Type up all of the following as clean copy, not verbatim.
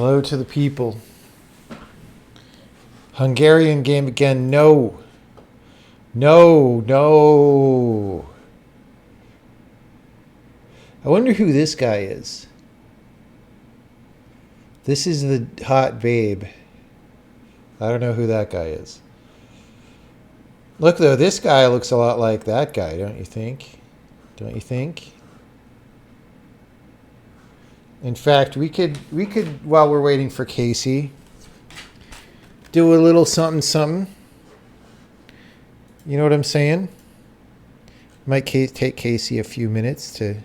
Hello to the people. Hungarian game again. No. No, no. I wonder who this guy is. This is the hot babe. I don't know who that guy is. Look, though, this guy looks a lot like that guy, don't you think? Don't you think? In fact, we could, while we're waiting for Casey, do a little something, something. You know what I'm saying? Might take Casey a few minutes to...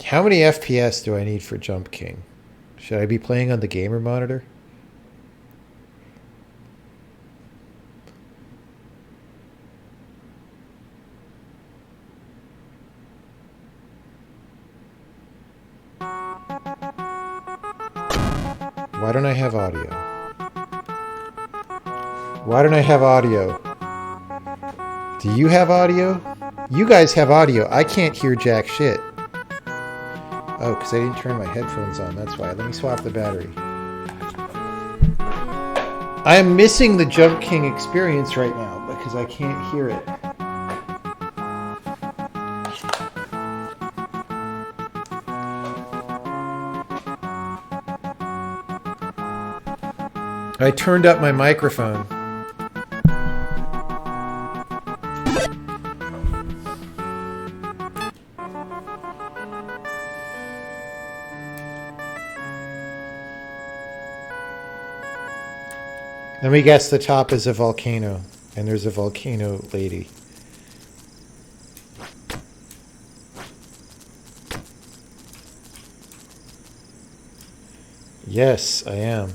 How many FPS do I need for Jump King? Should I be playing on the gamer monitor? Why don't I have audio? Why don't I have audio? Do you have audio? You guys have audio. I can't hear jack shit. Oh, because I didn't turn my headphones on. That's why. Let me swap the battery. I am missing the Jump King experience right now because I can't hear it. I turned up my microphone. Let me guess, the top is a volcano, and there's a volcano lady. Yes, I am.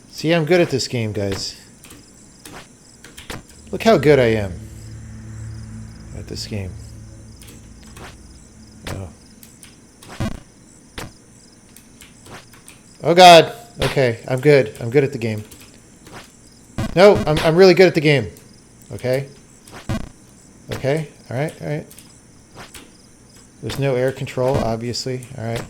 See, I'm good at this game, guys. Look how good I am at this game. Oh God. Okay, I'm good. I'm good at the game. No, I'm really good at the game. Okay. Okay. All right. All right. There's no air control, obviously. All right.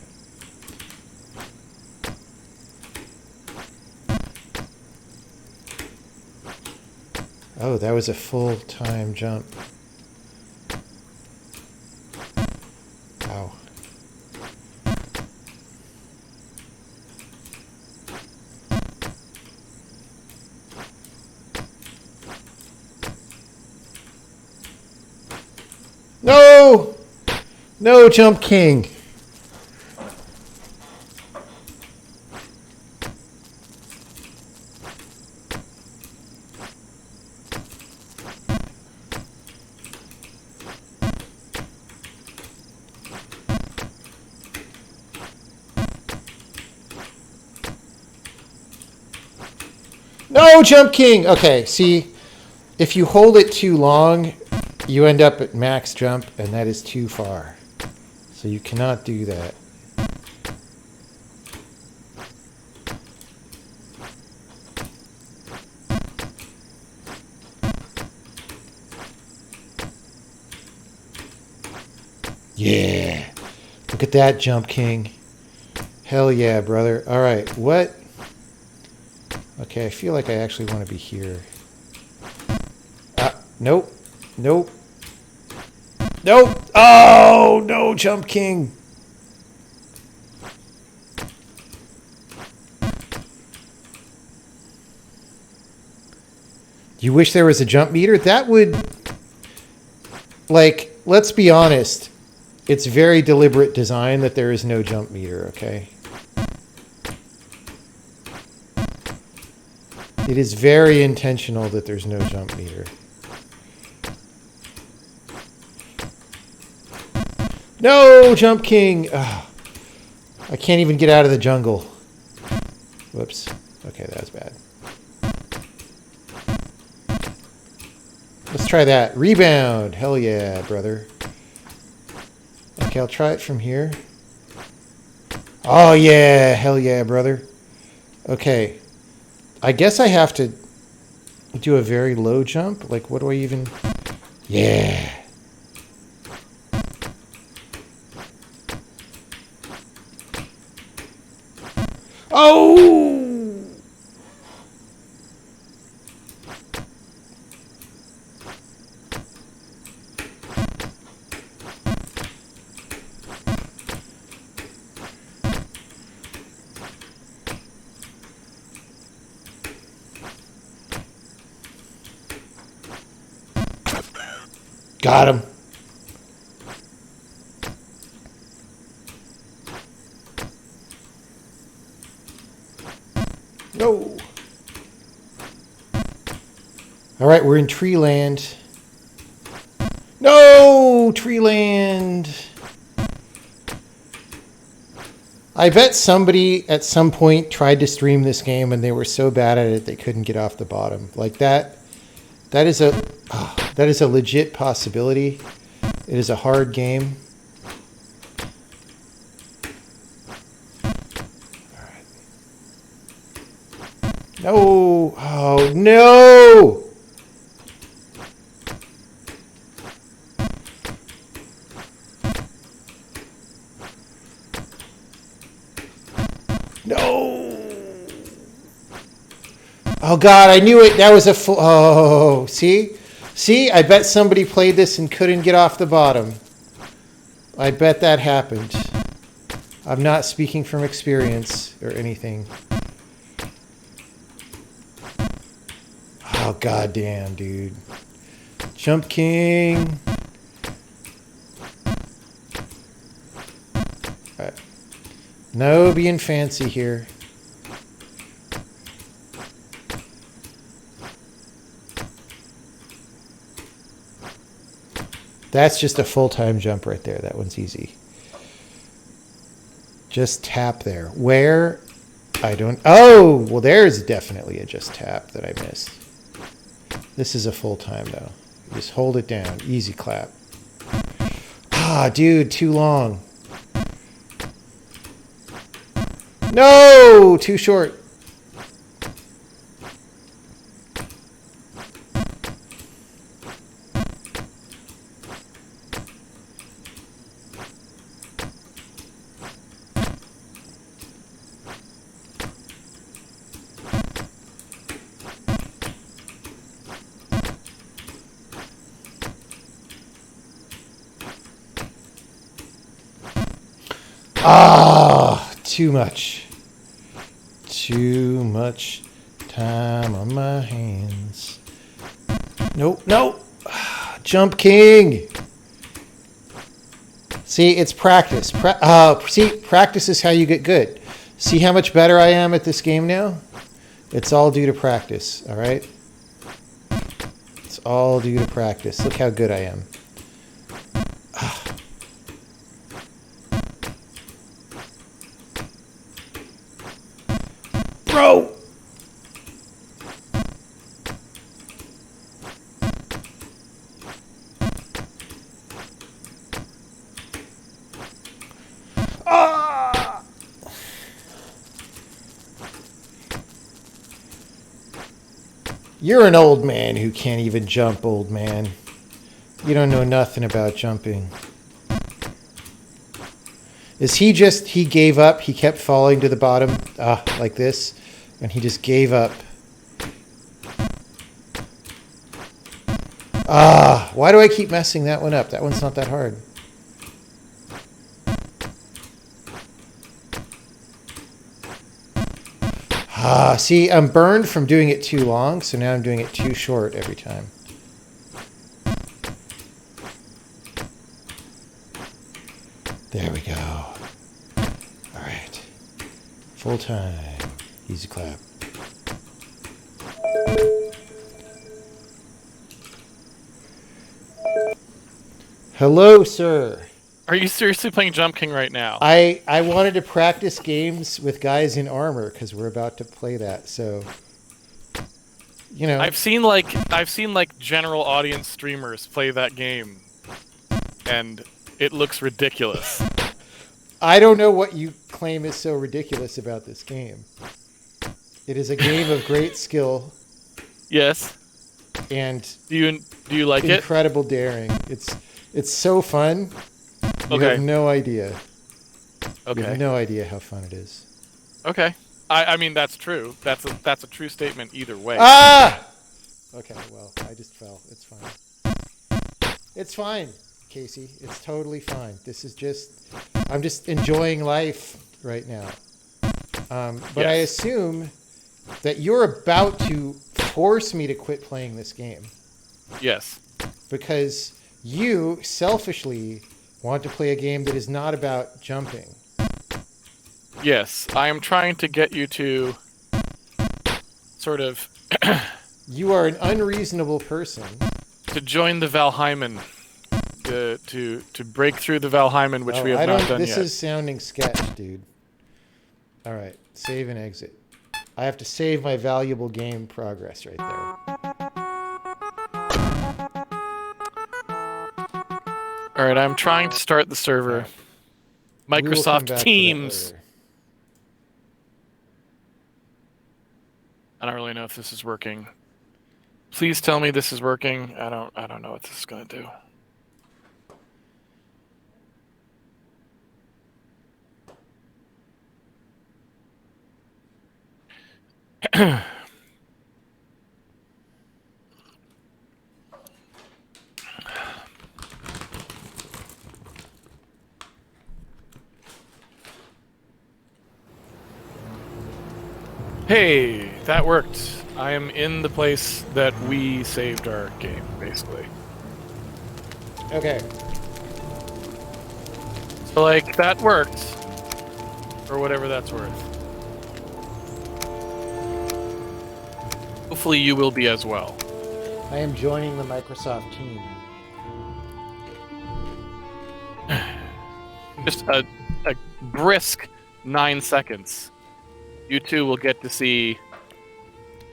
Oh, that was a full-time jump. Wow. No! No, Jump King. No, Jump King! Okay, see, if you hold it too long, you end up at max jump, and that is too far. So you cannot do that. Yeah. Look at that, Jump King. Hell yeah, brother. All right, what? Okay, I feel like I actually want to be here. Nope. Nope. Nope. Oh, no, Jump King. You wish there was a jump meter? That would, like, let's be honest. It's very deliberate design that there is no jump meter, okay? It is very intentional that there's no jump meter. No, Jump King! Ugh. I can't even get out of the jungle. Whoops. Okay, that was bad. Let's try that. Rebound. Hell yeah, brother. Okay, I'll try it from here. Oh, yeah. Hell yeah, brother. Okay. I guess I have to do a very low jump. Like, what do I even... Yeah. Oh! Got him. No. All right, we're in tree land. No, tree land. I bet somebody at some point tried to stream this game and they were so bad at it they couldn't get off the bottom. Like that. That is a legit possibility. It is a hard game. All right. No. Oh, no. No. Oh, God, I knew it. That was a full... Oh, see? See? I bet somebody played this and couldn't get off the bottom. I bet that happened. I'm not speaking from experience or anything. Oh, goddamn, dude. Jump King. All right. No being fancy here. That's just a full-time jump right there. That one's easy. Just tap there. Where? I don't... Oh! Well, there's definitely a just tap that I missed. This is a full-time, though. Just hold it down. Easy clap. Ah, dude, too long. No! Too short. Ah, too much. Too much time on my hands. Nope, nope. Jump King. See, it's practice. See, practice is how you get good. See how much better I am at this game now? It's all due to practice, all right? It's all due to practice. Look how good I am. Bro! Ah! You're an old man who can't even jump, old man. You don't know nothing about jumping. Is he gave up? He kept falling to the bottom, like this, and he just gave up. Why do I keep messing that one up? That one's not that hard. See, I'm burned from doing it too long, so now I'm doing it too short every time. There we go. All right. Full time. Easy clap. Hello, sir. Are you seriously playing Jump King right now? I wanted to practice games with guys in armor because we're about to play that. So, you know, I've seen like general audience streamers play that game, and it looks ridiculous. I don't know what you claim is so ridiculous about this game. It is a game of great skill Yes. and Do you like it? incredible daring. It's so fun. You Okay. have no idea. You Okay. have no idea how fun it is. Okay. I mean that's true. That's a true statement either way. Ah! Okay, well, I just fell. It's fine. It's fine, Casey. It's totally fine. I'm just enjoying life right now. But I Yes. assume that you're about to force me to quit playing this game Yes. because you selfishly want to play a game that is not about jumping. Yes. I am trying to get you to sort of You are an unreasonable person. to join the Valheimer, to break through the Valheimer, which we have not done This yet. is sounding sketch, dude. All right, save and exit. I have to save my valuable game progress right there. All right, I'm trying to start the server. We will come Microsoft back to that Teams. later. I don't really know if this is working. Please tell me this is working. I don't know what this is going to do. Hey, that worked. I am in the place that we saved our game, basically. Okay. So, like, that worked. Or whatever that's worth. Hopefully you will be as well. I am joining the Microsoft team. Just a brisk 9 seconds. You two will get to see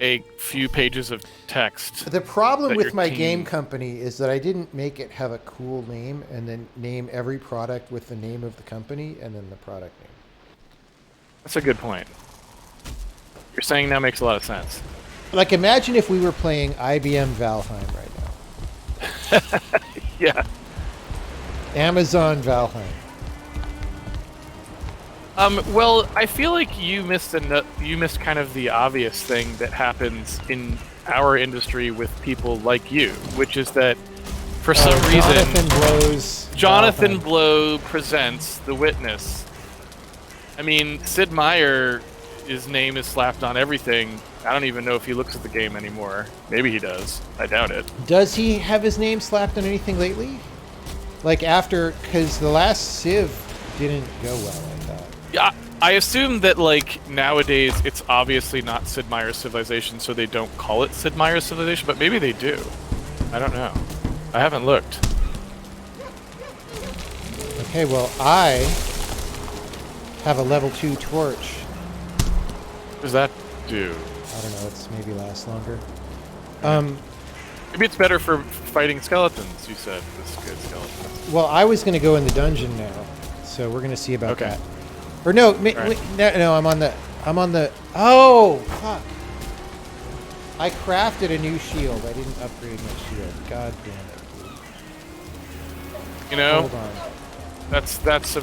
a few pages of text. The problem that with your my team- game company is that I didn't make it have a cool name and then name every product with the name of the company and then the product name. That's a good point. You're saying now makes a lot of sense. Like, imagine if we were playing IBM Valheim right now. Yeah. Amazon Valheim. Well, I feel like you missed kind of the obvious thing that happens in our industry with people like you, which is that for some reason Jonathan Valheim. Blow presents The Witness. I mean, Sid Meier, his name is slapped on everything. I don't even know if he looks at the game anymore. Maybe he does. I doubt it. Does he have his name slapped on anything lately? Like after, because the last Civ didn't go well, I thought. Yeah, I assume that, like, nowadays it's obviously not Sid Meier's Civilization, so they don't call it Sid Meier's Civilization, but maybe they do. I don't know. I haven't looked. Okay, well, I have a level 2 torch. What does that do? I don't know, it's maybe lasts longer. Maybe it's better for fighting skeletons, you said. This good skeletons. Well, I was going to go in the dungeon now, so we're going to see about Okay. that. Or no, no, I'm on the, oh, fuck. I crafted a new shield. I didn't upgrade my shield. God damn it, dude. You know, Hold on. that's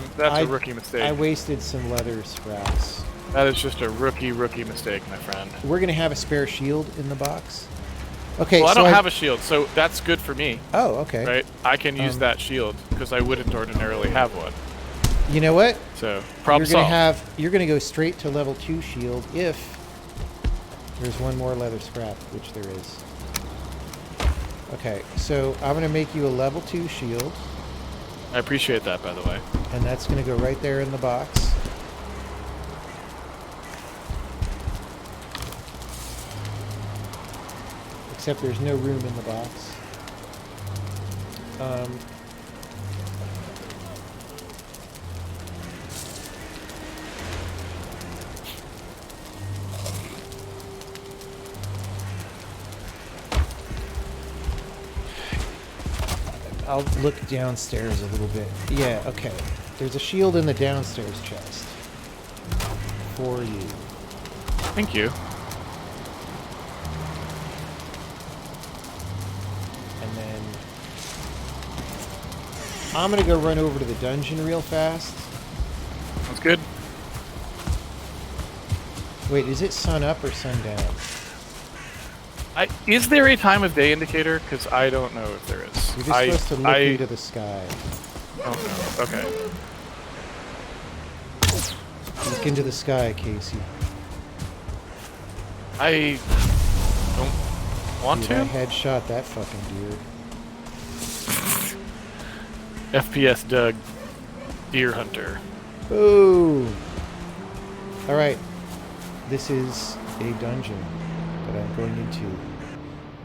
a rookie mistake. I wasted some leather scraps. That is just a rookie mistake, my friend. We're going to have a spare shield in the box. Okay, Well, I so don't have a shield, so that's good for me, Oh, okay. right? I can use that shield because I wouldn't ordinarily have one. You know what? So, problem solved. You're gonna go straight to level 2 shield if there's one more leather scrap, which there is. Okay, so I'm gonna make you a level 2 shield, I appreciate that, by the way. and that's gonna go right there in the box. Except there's no room in the box. I'll look downstairs a little bit. Yeah, okay. There's a shield in the downstairs chest. For you. Thank you. And then I'm gonna go run over to the dungeon real fast. That's good. Wait, is it sun up or sun down? Is there a time of day indicator? Because I don't know if there is. You're just supposed to look into the sky. Oh no. Okay. Look into the sky, Casey. I don't want Dude, to. I headshot that fucking deer. FPS Doug, deer hunter. Ooh. All right. This is a dungeon that I'm going into.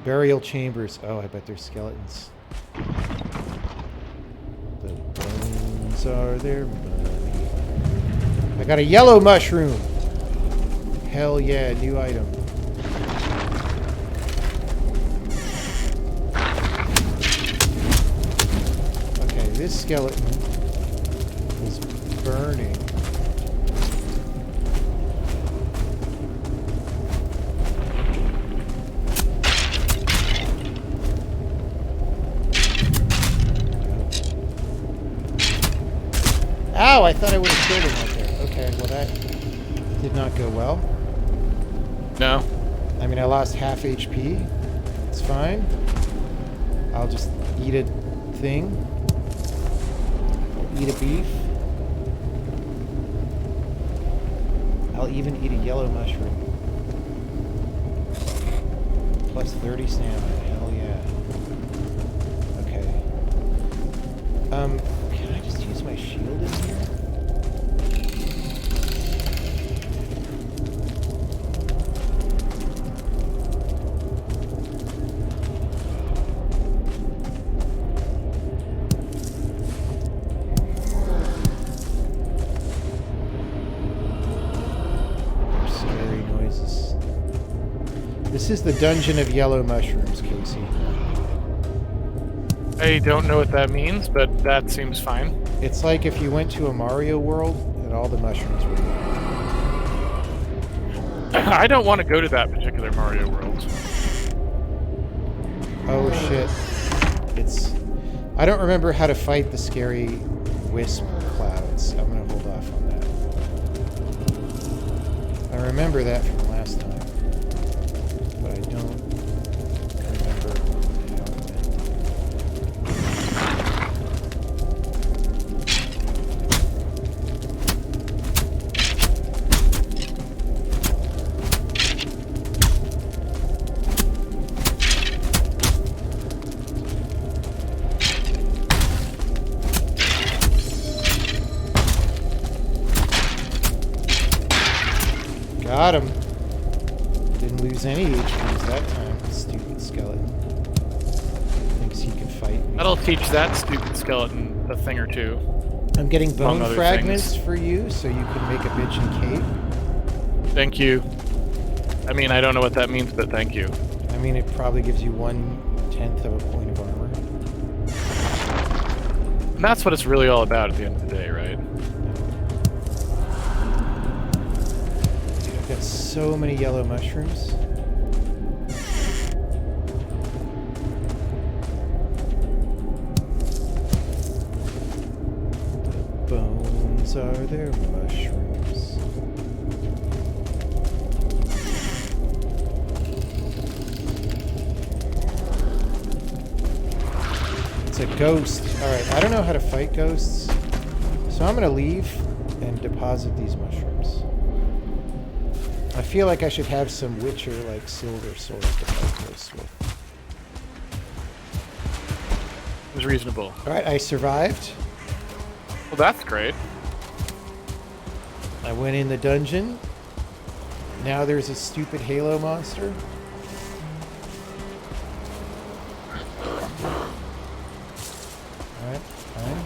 Burial chambers. Oh, I bet there's skeletons. The bones are their money. I got a yellow mushroom. Hell yeah, new item. Okay, this skeleton is burning. Ow, I thought I would have killed him right there. Okay, well that did not go well. No. I mean, I lost half HP. It's fine. I'll just eat a thing. I'll eat a beef. I'll even eat a yellow mushroom. Plus 30 stamina. Hell yeah. Okay. Can I just use my shield in here? Scary noises. This is the Dungeon of Yellow Mushrooms, Casey. I don't know what that means, but that seems fine. It's like if you went to a Mario world and all the mushrooms were there. I don't want to go to that particular Mario world. Oh shit. I don't remember how to fight the scary wisp clouds. I'm gonna hold off on that. I remember that from last time. But I don't remember how it went. Got him. Didn't lose any HPs that time. Stupid skeleton. Thinks he can fight me. That'll teach that stupid skeleton a thing or two. I'm getting bone among other fragments things. for you so you can make a bitchin' cape. Thank you. I mean, I don't know what that means, but thank you. I mean, it probably gives you 1/10 of a point of armor. And that's what it's really all about at the end of the day, right? Dude, I've got so many yellow mushrooms. The bones are their mushrooms. It's a ghost. Alright, I don't know how to fight ghosts. So I'm gonna leave and deposit these mushrooms. I feel like I should have some Witcher, like, silver swords to fight ghosts with. It was reasonable. Alright, I survived. Well, that's great. I went in the dungeon. Now there's a stupid Halo monster. Alright, fine.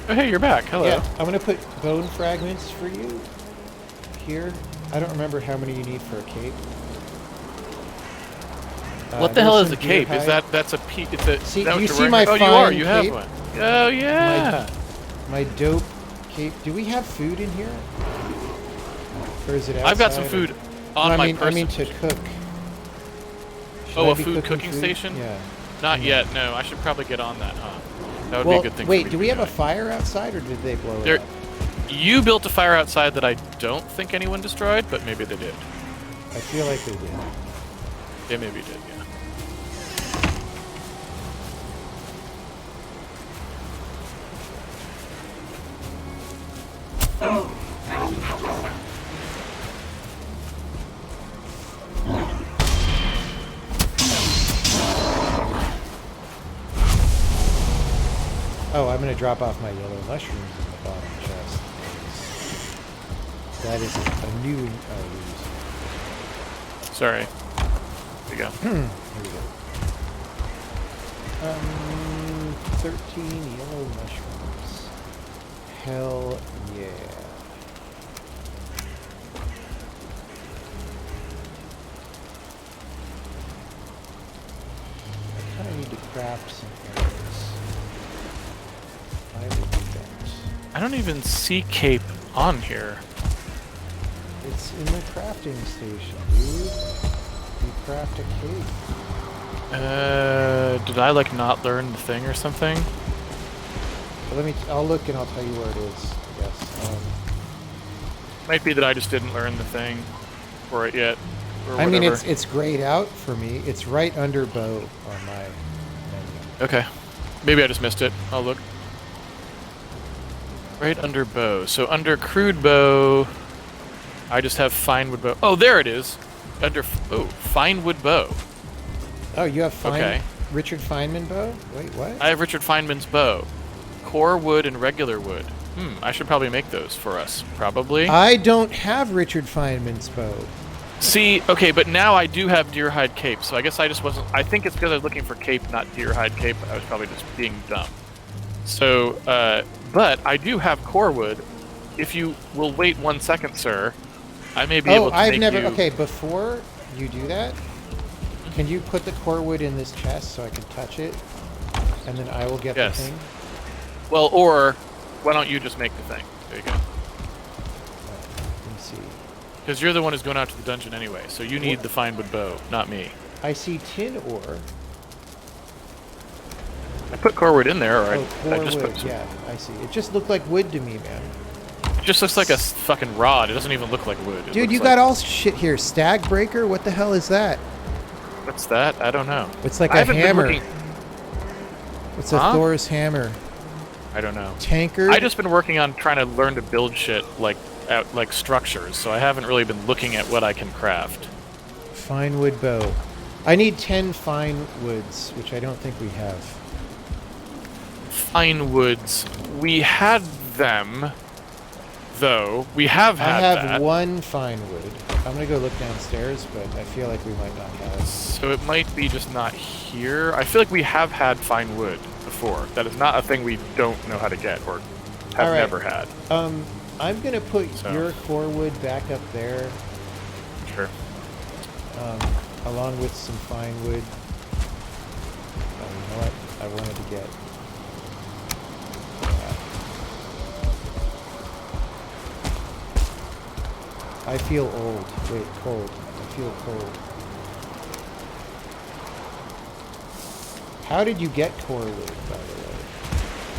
Oh, hey, you're back. Hello. Yeah, I'm gonna put bone fragments for you here. I don't remember how many you need for a cape. What the hell is some a cape? deer Is hide. that's a pe- it's a See, is that what you you're see wearing? my Oh, you are. fine You have cape? one. Oh yeah. My dope cape. Do we have food in here? Or is it outside? I've got some food on my person. I mean to cook. Should Oh, I a be food cooking cooking food? station? Yeah. Not yet. No, I should probably get on that, huh? That would Well, be a good thing. for wait, me do to we be have a doing. fire outside, or did they blow There- it up? You built a fire outside that I don't think anyone destroyed, but maybe they did. I feel like they did. Yeah, maybe did. Yeah. Oh, I'm going to drop off my yellow mushrooms in the bottom chest. That is a new ruse. Sorry. There you go. Here we go. 13 yellow mushrooms. Hell yeah. I kind of need to craft some arrows. I will do that. I don't even see cape on here. It's in the crafting station, dude. You craft a cape. Did I like not learn the thing or something? Well, I'll look and I'll tell you where it is, I guess. Might be that I just didn't learn the thing for it yet. Or I mean, whatever. it's grayed out for me. It's right under bow on my menu. Okay. Maybe I just missed it. I'll look. Right under bow. So under crude bow, I just have fine wood bow. Oh, there it is. Under fine wood bow. Oh, you have Okay. Richard Feynman bow? Wait, what? I have Richard Feynman's bow. Core wood and regular wood. I should probably make those for us. Probably. I don't have Richard Feynman's bow. See, okay, but now I do have deer hide cape, so I guess I just wasn't... I think it's because I was looking for cape, not deer hide cape. I was probably just being dumb. So, but I do have core wood. If you will wait 1 second, sir, I may be able to I've make never... you... Okay, before you do that, can you put the core wood in this chest so I can touch it? And then I will get Yes. the thing? Well, or why don't you just make the thing? There you go. Let me see. Because you're the one who's going out to the dungeon anyway, so you need the fine wood bow, not me. I see tin ore. I put core wood in there, or Oh, I core just wood. put some... Yeah, I see. It just looked like wood to me, man. It just looks like a fucking rod. It doesn't even look like wood. It Dude, looks you like... got all shit here. Stag breaker? What the hell is that? What's that? I don't know. It's like I a haven't been hammer. looking- It's a Huh? Thor's hammer. I don't know. Tankard? I just been working on trying to learn to build shit like structures, so I haven't really been looking at what I can craft. Fine wood bow. I need 10 fine woods, which I don't think we have. Fine woods. We had them, though. We have had I have that. one fine wood. I'm gonna go look downstairs, but I feel like we might not have. So it might be just not here. I feel like we have had fine wood before. That is not a thing we don't know how to get or have All right. never had. I'm gonna put So. your core wood back up there, Sure. along with some fine wood. Oh, you know what? I wanted to get. I feel old. Wait, cold. I feel cold. How did you get core wood, by the way?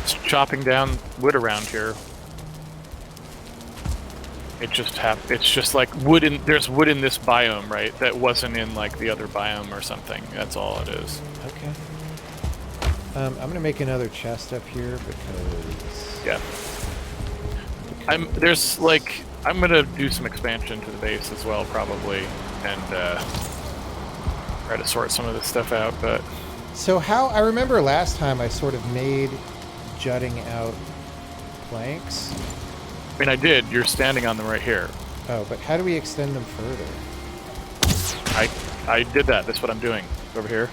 It's chopping down wood around here. It just it's just like wood in there's wood in this biome, right? That wasn't in like the other biome or something. That's all it is. Okay. I'm gonna make another chest up here because. Yeah. I'm gonna do some expansion to the base as well, probably, and try to sort some of this stuff out. But So I remember last time I sort of made jutting out planks. I mean, I did. You're standing on them right here. Oh, but how do we extend them further? I did that. That's what I'm doing over here.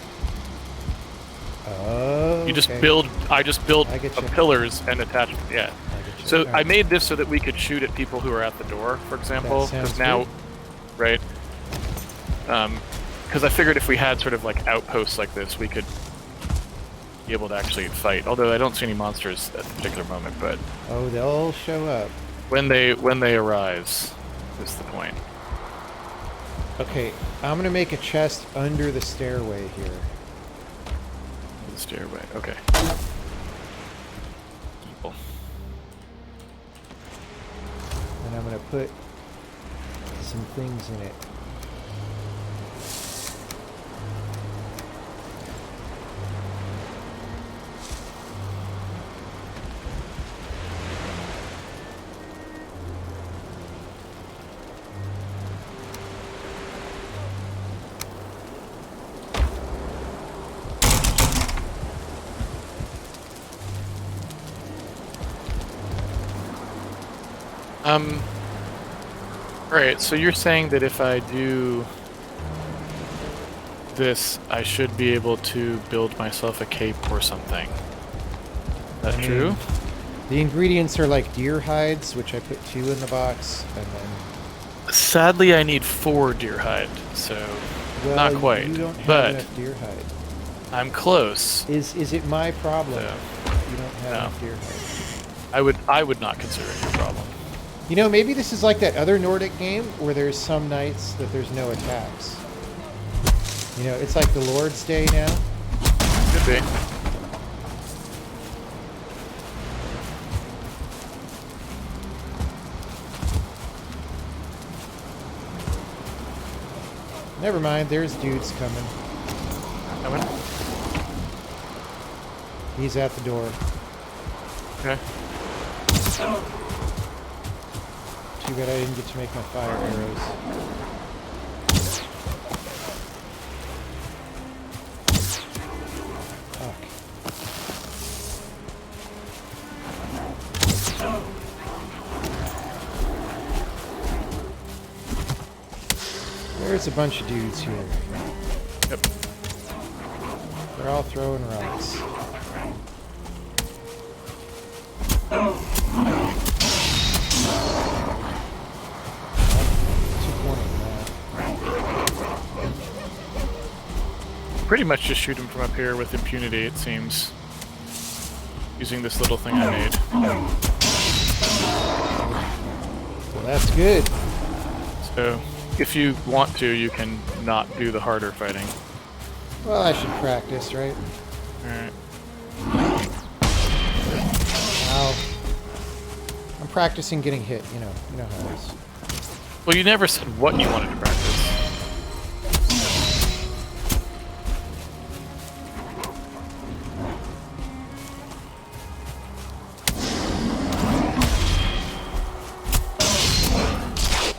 Oh. You just build. I just built I get you. pillars and attach. Yeah. I get you. So All I right. made this so that we could shoot at people who are at the door, for example. That sounds Because now, good. right? Because I figured if we had sort of like outposts like this, we could be able to actually fight. Although I don't see any monsters at the particular moment, but Oh, they'll show up. when they arise, is the point. Okay, I'm gonna make a chest under the stairway here. The stairway. Okay. People. And I'm gonna put some things in it. Right, so you're saying that if I do this, I should be able to build myself a cape or something. Is that true? The ingredients are like deer hides, which I put 2 in the box, and then... Sadly, I need 4 deer hide, so Well, not quite. You don't have but enough deer hide. I'm close. Is it my problem? So, You don't have enough deer hide. I would not consider it a problem. You know, maybe this is like that other Nordic game where there's some nights that there's no attacks. You know, it's like the Lord's Day now. Could be. Never mind, there's dudes coming. Coming? He's at the door. Okay. Too bad I didn't get to make my fire arrows. Fuck. There's a bunch of dudes here. Yep. They're all throwing rocks. Pretty much just shoot him from up here with impunity, it seems. Using this little thing I made. Well, that's good. So, if you want to, you can not do the harder fighting. Well, I should practice, right? Alright. Ow. I'm practicing getting hit, you know how it is. Well, you never said what you wanted to practice.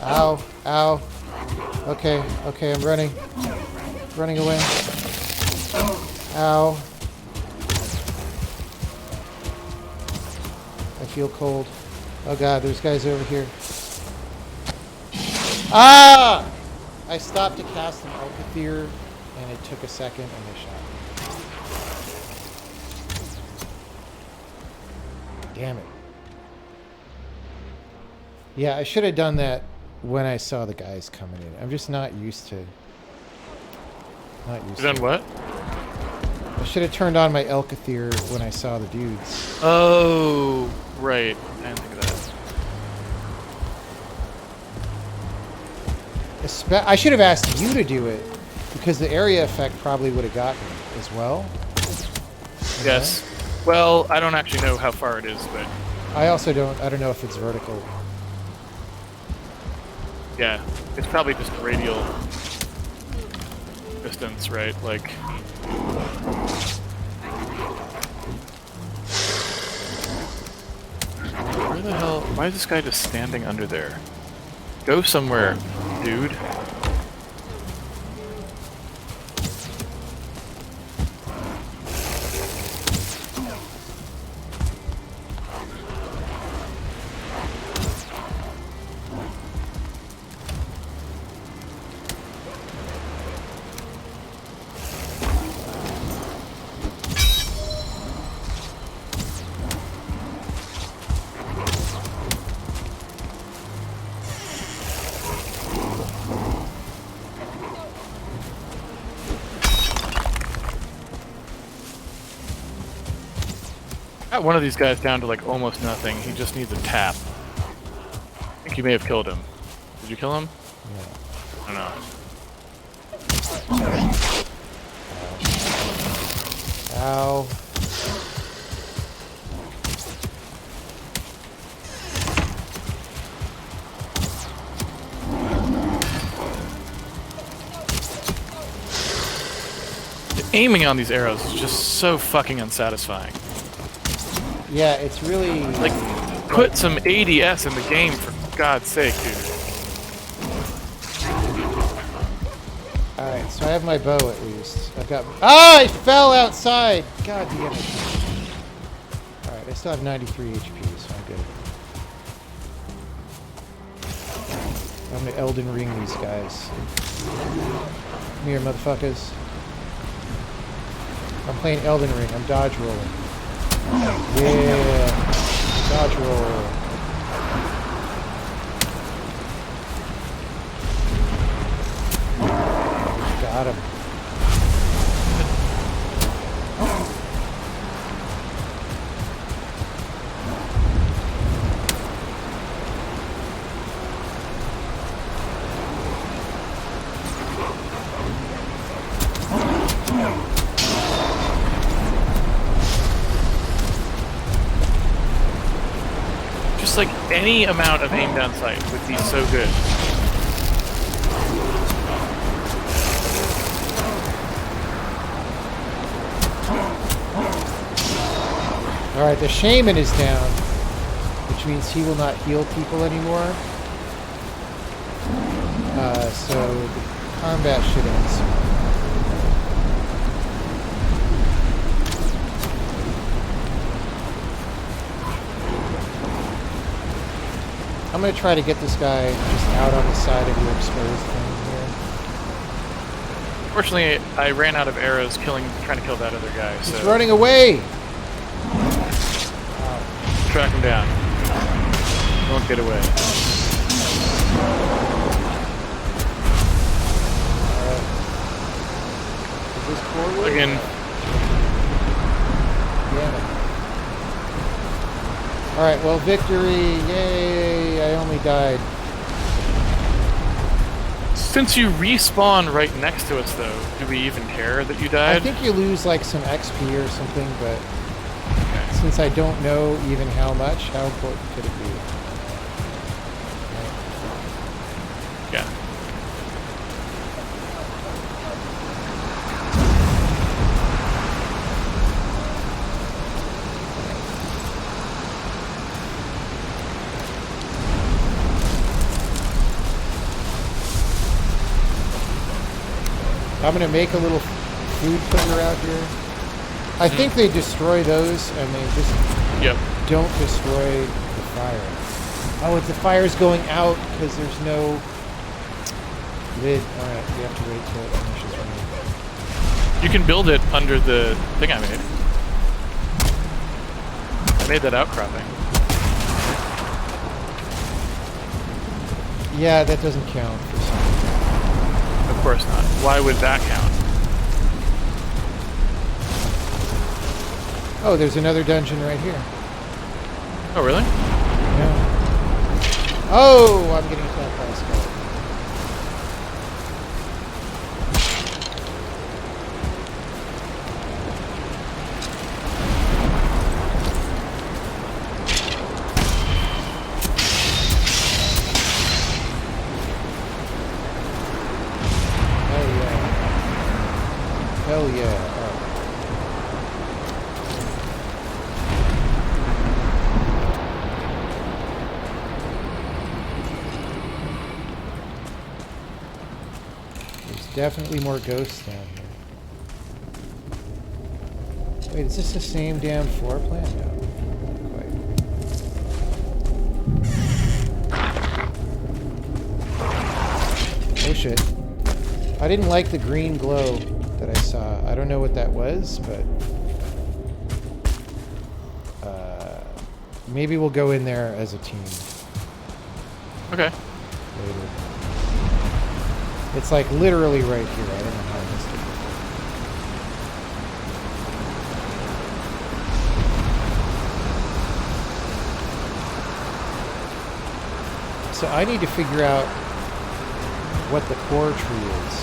Ow, ow. Okay, okay, I'm running. Running away. Ow. I feel cold. Oh god, there's guys over here. Ah! I stopped to cast an Alcathyr, and it took a second, and they shot me. Damn it. Yeah, I should have done that when I saw the guys coming in. I'm just not used to... You done what? I should have turned on my Alcathyr when I saw the dudes. Oh, right. I didn't think of that. I should have asked you to do it, because the area effect probably would have gotten me as well. Yes. Well, I don't actually know how far it is, but... I also don't know if it's vertical. Yeah, it's probably just radial distance, right? Like... Where the hell... Why is this guy just standing under there? Go somewhere, dude. Got one of these guys down to like almost nothing. He just needs a tap. I think you may have killed him. Did you kill him? Yeah. I don't know. Ow. The aiming on these arrows is just so fucking unsatisfying. Yeah, it's really... Like, put some ADS in the game, for God's sake, dude. Alright, so I have my bow at least. I've got... Ah! I fell outside! God damn it. Alright, I still have 93 HP, so I'm good. I'm gonna Elden Ring these guys. Come here, motherfuckers. I'm playing Elden Ring. I'm dodge rolling. Yeah. Dodge roll. Got him. Just like any amount of aim down sight would be so good. Alright, the shaman is down, which means he will not heal people anymore. So the combat should end soon. I'm going to try to get this guy just out on the side of your exposed thing here. Fortunately, I ran out of arrows trying to kill that other guy, so... He's running away! Track him down. Won't get away. Is this forward? Again. Damn it. Alright, well, victory! Yay! I only died. Since you respawn right next to us, though, do we even care that you died? I think you lose like some XP or something, but since I don't know even how much, how important could it be? Yeah. I'm gonna make a little food flicker out here. I think they destroy those and they just don't destroy the fire. Oh, if the fire's going out because there's no lid. Alright, we have to wait till it finishes running. You can build it under the thing I made. I made that outcropping. Yeah, that doesn't count for something. Of course not. Why would that count? Oh, there's another dungeon right here. Oh, really? Yeah. Oh, I'm getting attacked by a skull. Hell yeah. There's definitely more ghosts down here. Wait, is this the same damn floor plan? No. Not quite. Oh shit. I didn't like the green glow that I saw. I don't know what that was, but maybe we'll go in there as a team. Okay. Later. It's like literally right here. I don't know how I missed it. So I need to figure out what the core tree is.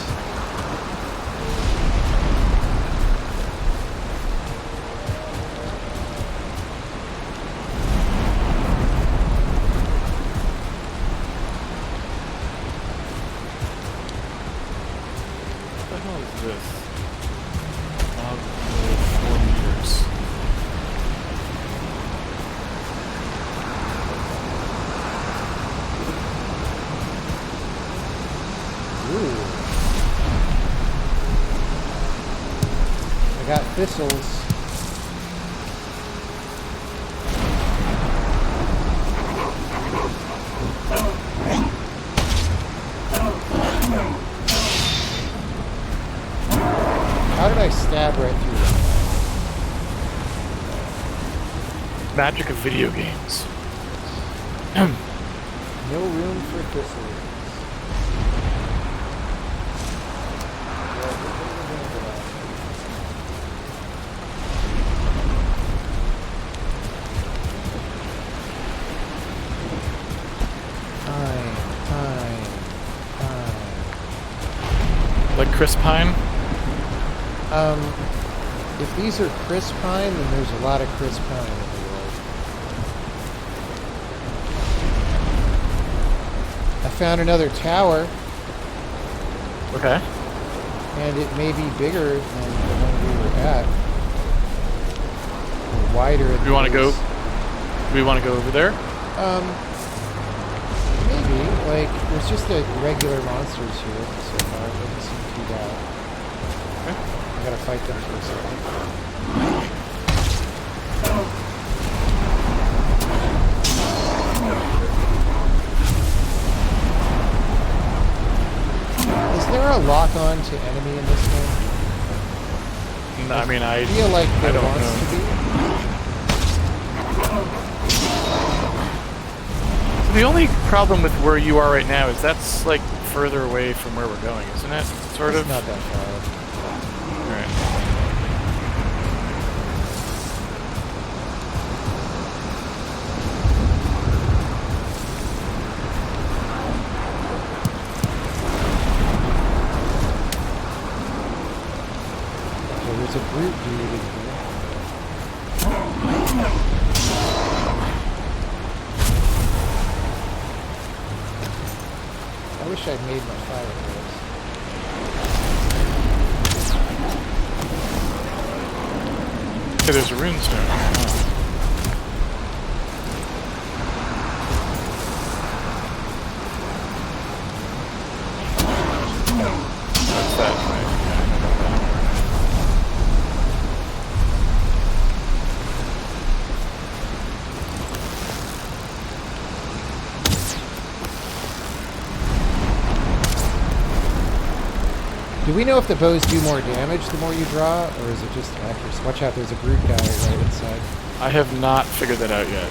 What the hell is this? Log of 4 meters. Ooh. I got thistles. How did I stab right through that? Magic of video games. No room for thistles. Like Chris Pine? If these are Chris Pine, then there's a lot of Chris Pine in the world. I found another tower. Okay. And it may be bigger than the one we were at. Or wider. Do we want to go? Do we want to go over there? Maybe. Like, there's just the regular monsters here so far. It doesn't seem too bad. Okay. I gotta fight them for a second. Is there a lock-on to enemy in this game? No, I mean, I feel like there don't wants know. to be. So the only problem with where you are right now is that's like further away from where we're going, isn't it? Sort It's of. not that far. All right. Okay, there's a brute dude in here. I wish I'd made my fire arrows. Okay, there's a rune stone. Oh. What's that? Right? Do we know if the bows do more damage the more you draw, or is it just accuracy? Watch out, there's a brute guy right inside. I have not figured that out yet.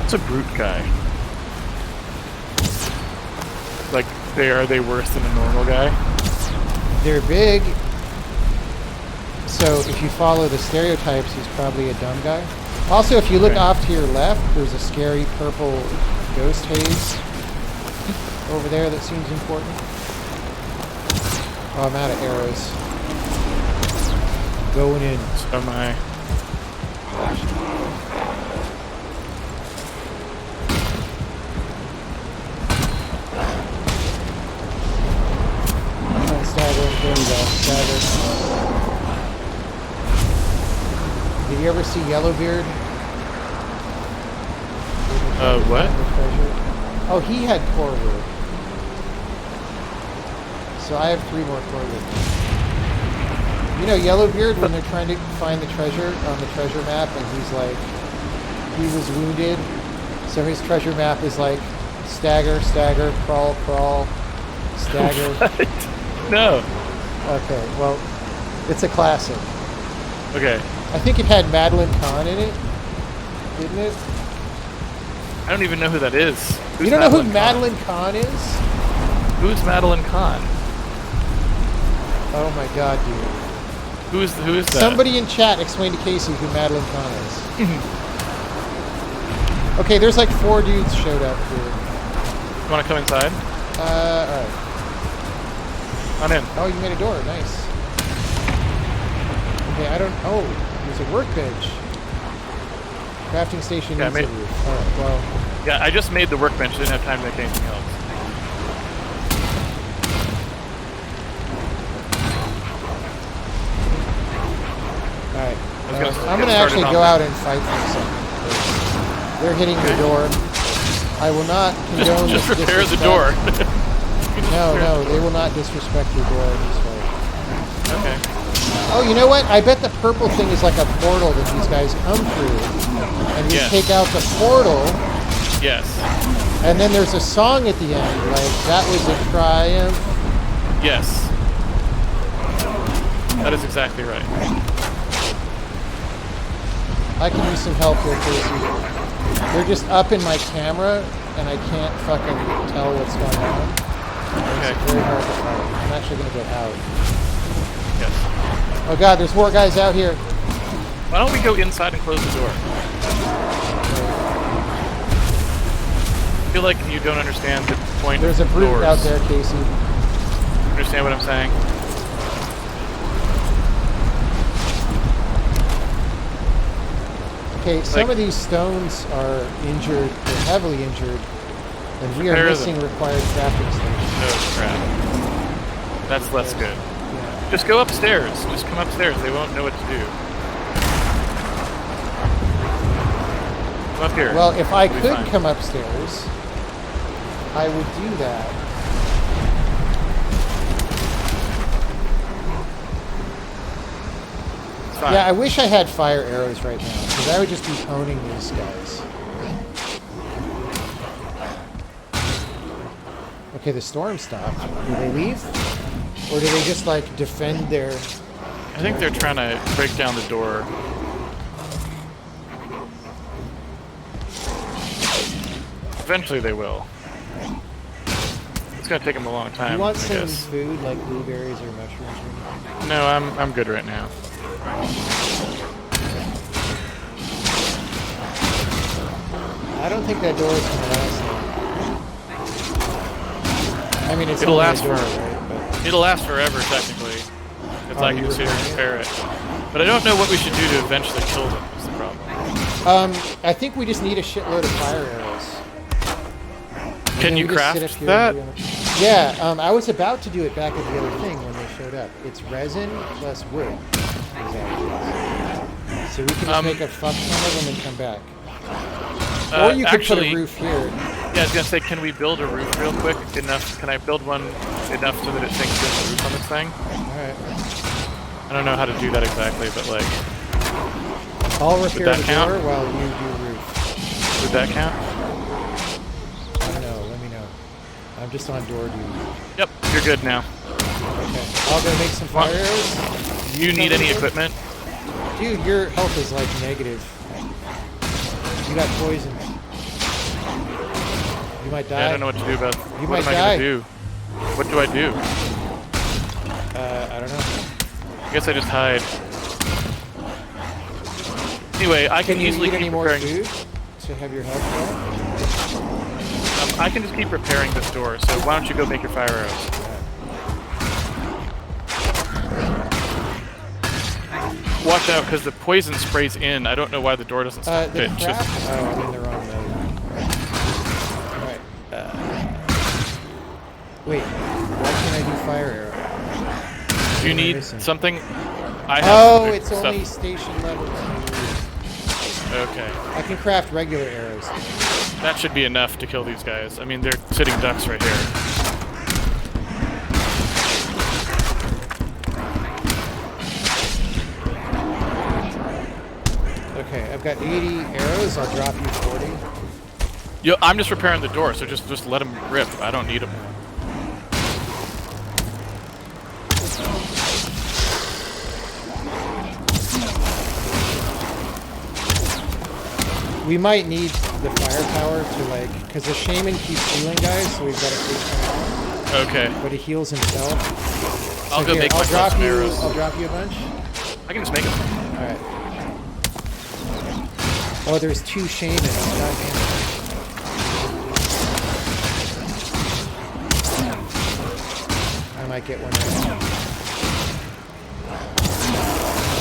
What's a brute guy? Like, are they worse than a normal guy? They're big, so if you follow the stereotypes, he's probably a dumb guy. Also, if you look Okay. off to your left, there's a scary purple ghost haze over there that seems important. Oh, I'm out of arrows. Going in. So am I. Stagger, there we go. Stagger. Did you ever see Yellowbeard? What? Oh, he had core wood. So I have 3 more core wood. You know Yellowbeard, when they're trying to find the treasure on the treasure map, and he's like, he was wounded, so his treasure map is like, stagger, stagger, crawl, crawl, stagger. What? No. Okay, well, it's a classic. Okay. I think it had Madeline Kahn in it, didn't it? I don't even know who that is. Who's You don't know who Madeline Madeline Kahn is? Kahn? Who's Madeline Kahn? Oh my god, dude. Who is that? Somebody in chat explain to Casey who Madeline Kahn is. Okay, there's like 4 dudes showed up here. You want to come inside? Alright. On in. Oh, you made a door. Nice. Okay, I don't... Oh, there's a workbench. Crafting station needs a roof. Alright, well... Yeah, I just made the workbench. Didn't have time to make anything else. Alright. I'm going to actually go out and fight for a second. They're hitting the door. I will not condone just this repair disrespect. the door. No, they will not disrespect your door in this way. Okay. Oh, you know what? I bet the purple thing is like a portal that these guys come through. And we take out the portal. Yes. And then there's a song at the end, like, that was a triumph. Yes. That is exactly right. I can use some help here, Casey. They're just up in my camera, and I can't fucking tell what's going on. Okay. It's very hard to fight. I'm actually going to get out. Yes. Oh god, there's more guys out here. Why don't we go inside and close the door? I feel like you don't understand the point There's a of brute doors. out there, Casey. Understand what I'm saying? Okay, some of these stones are injured, they're heavily injured, and we are missing required crafting stations. Oh crap. That's less good. Yeah. Just go upstairs. Just come upstairs. They won't know what to do. Come up here. Well, if I It'll be could fine. come upstairs, I would do that. It's fine. Yeah, I wish I had fire arrows right now, because I would just be honing these guys. Okay, the storm stopped. Do they leave? Or do they just, like, defend their... I think they're trying to break down the door. Eventually they will. It's gonna take them a long time, You want I some guess. food, like blueberries or mushrooms or anything? No, I'm good right now. I don't think that door is going to last long. I mean, it's It'll only a last door, for- right? But It'll last forever, technically. If Oh, I can you just sit here and repair it. But I don't know what we should do to eventually kill them, is the problem. I think we just need a shitload of fire arrows. Can you We just sit craft up here that? and do it. Yeah, I was about to do it back at the other thing when they showed up. It's resin plus wood. So we can just make a fuck ton of them and come back. Or you could actually, put a roof here. Yeah, I was gonna say, can we build a roof real quick? Can I build one enough so that it sinks in the roof on this thing? Alright. I don't know how to do that exactly, but like, I'll repair that the count? door while you do roof. would that count? I don't know, let me know. I'm just on door duty. Yep, you're good now. Okay. I'll go make some fire arrows. Do you need any equipment? Dude, your health is like negative. You got poison. You might die. Yeah, I don't know what to do about. You What might am I die. gonna do? What do I do? I don't know. I guess I just hide. Anyway, I can Can you easily eat any keep more repairing. food to have your health go? I can just keep repairing this door. So why don't you go make your fire arrows? Watch out, because the poison sprays in. I don't know why the door doesn't stop The it. craft? Oh, I'm in the wrong mode. Alright. Wait, why can't I do fire arrow? Do you need missing? something? I have Oh, the it's stuff. only station level 2. Okay. I can craft regular arrows. That should be enough to kill these guys. I mean, they're sitting ducks right here. Okay, I've got 80 arrows. I'll drop you 40. Yo, I'm just repairing the door, so just let them rip. I don't need them. We might need the firepower to, like, because the shaman keeps healing guys, so we've got to take him out. Okay. But he heals himself. I'll go make I'll myself drop some you. arrows. I'll drop you a bunch. I can just make them. All right. Oh, there's 2 shamans. God damn it. I might get one right now.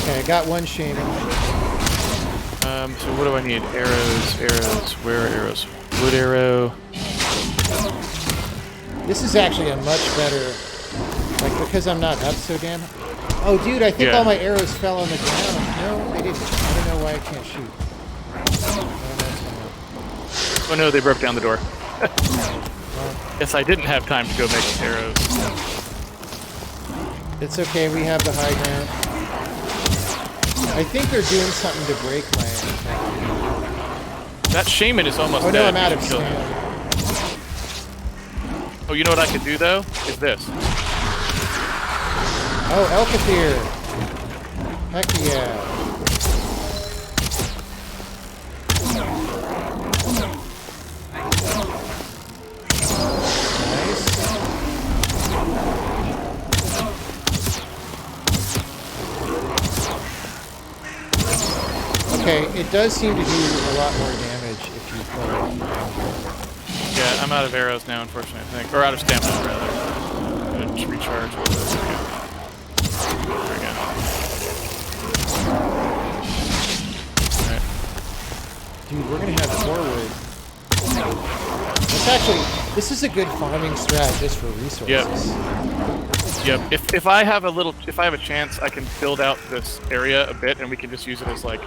Okay, I got 1 shaman. So what do I need? Arrows. Where are arrows? Wood arrow. This is actually a much better, like, because I'm not up so damn. Oh, dude, I think all my arrows fell on the ground. No, they didn't. I don't know why I can't shoot. Oh no, they broke down the door. Well, Yes, I didn't have time to go make arrows. it's okay, we have the high ground. I think they're doing something to break my attack. That shaman is almost Oh dead. no, I'm out You of should kill him. stamina. Oh, you know what I could do though? Is this. Oh, Elkathir! Heck yeah. Nice. Okay, it does seem to do a lot more damage if you pull it. Yeah, I'm out of arrows now, unfortunately, I think. Or out of stamina, rather. I'm gonna recharge. There we go. Alright. Dude, we're gonna have 4 wood. It's actually, this is a good farming strat just for resources. Yep. If I have a chance, I can build out this area a bit, and we can just use it as like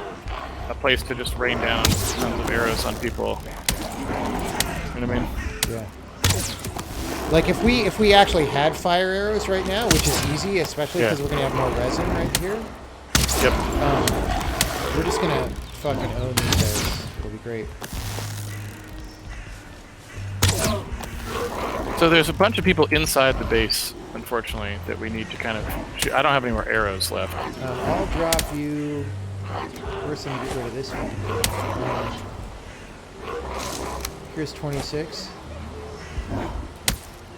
a place to just rain down tons of arrows on people. You know what I mean? Yeah. Like if we actually had fire arrows right now, which is easy, especially because we're gonna have more resin right here. Yep. We're just gonna fucking own these guys. It'll be great. So there's a bunch of people inside the base, unfortunately, that we need to kind of shoot. I don't have any more arrows left. I'll drop you. First, let me get rid of this one. Here's 26.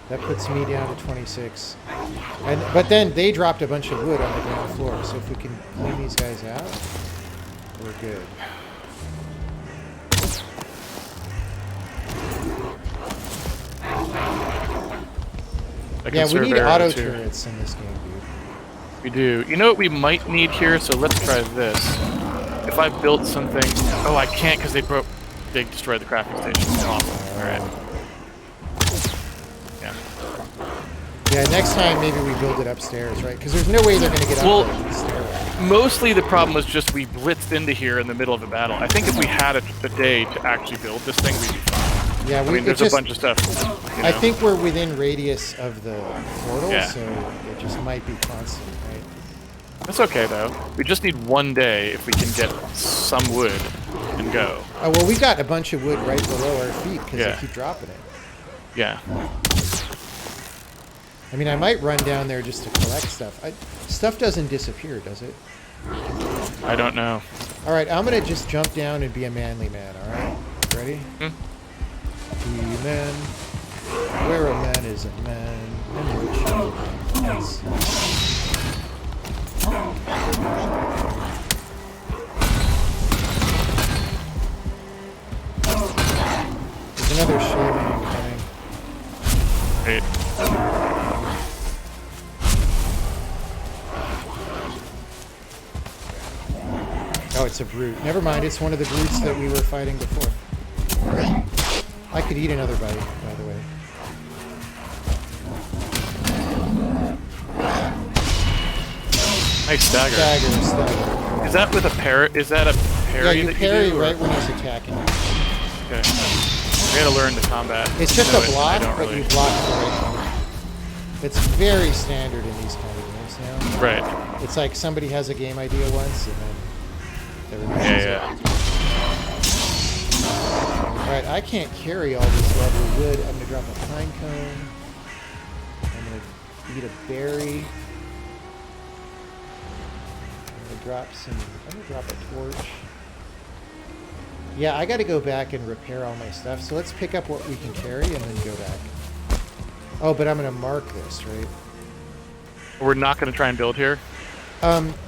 That puts me down to 26. But then they dropped a bunch of wood on the ground floor, so if we can clean these guys out, we're good. Yeah, we need auto turrets in this game, dude. We do. You know what we might need here? So let's try this. If I built something... Oh, I can't because they destroyed the crafting station. Awesome. Alright. Yeah. Yeah, next time maybe we build it upstairs, right? Because there's no way they're going to get up the stairway. Mostly the problem was just we blitzed into here in the middle of a battle. I think if we had a day to actually build this thing, we'd be fine. Yeah, there's a bunch of stuff. I think we're within radius of the portal, Yeah. so it just might be constant, right? That's okay, though. We just need one day if we can get some wood and go. Oh, well, we got a bunch of wood right below our feet because they keep dropping it. Yeah. I mean, I might run down there just to collect stuff. Stuff doesn't disappear, does it? I don't know. All right, I'm going to just jump down and be a manly man, all right? Ready? Hmm? Be a man. Where a man is a man. And which is. There's another shaman coming. Great. Oh, it's a brute. Never mind, it's one of the brutes that we were fighting before. I could eat another bite, by the way. Nice stagger. Stagger. Is that with a parry? Is that a parry? Yeah, you that parry you do, right when he's attacking. Okay. We gotta learn the combat. It's just No, a block, I don't but really. you block at the right moment. It's very standard in these kind of games now. Right. It's like somebody has a game idea once, and then everybody uses Yeah. it. Alright, I can't carry all this lovely wood. I'm gonna drop a pine cone. I'm gonna eat a berry. I'm gonna drop a torch. Yeah, I gotta go back and repair all my stuff. So let's pick up what we can carry and then go back. Oh, but I'm gonna mark this, right? We're not gonna try and build here.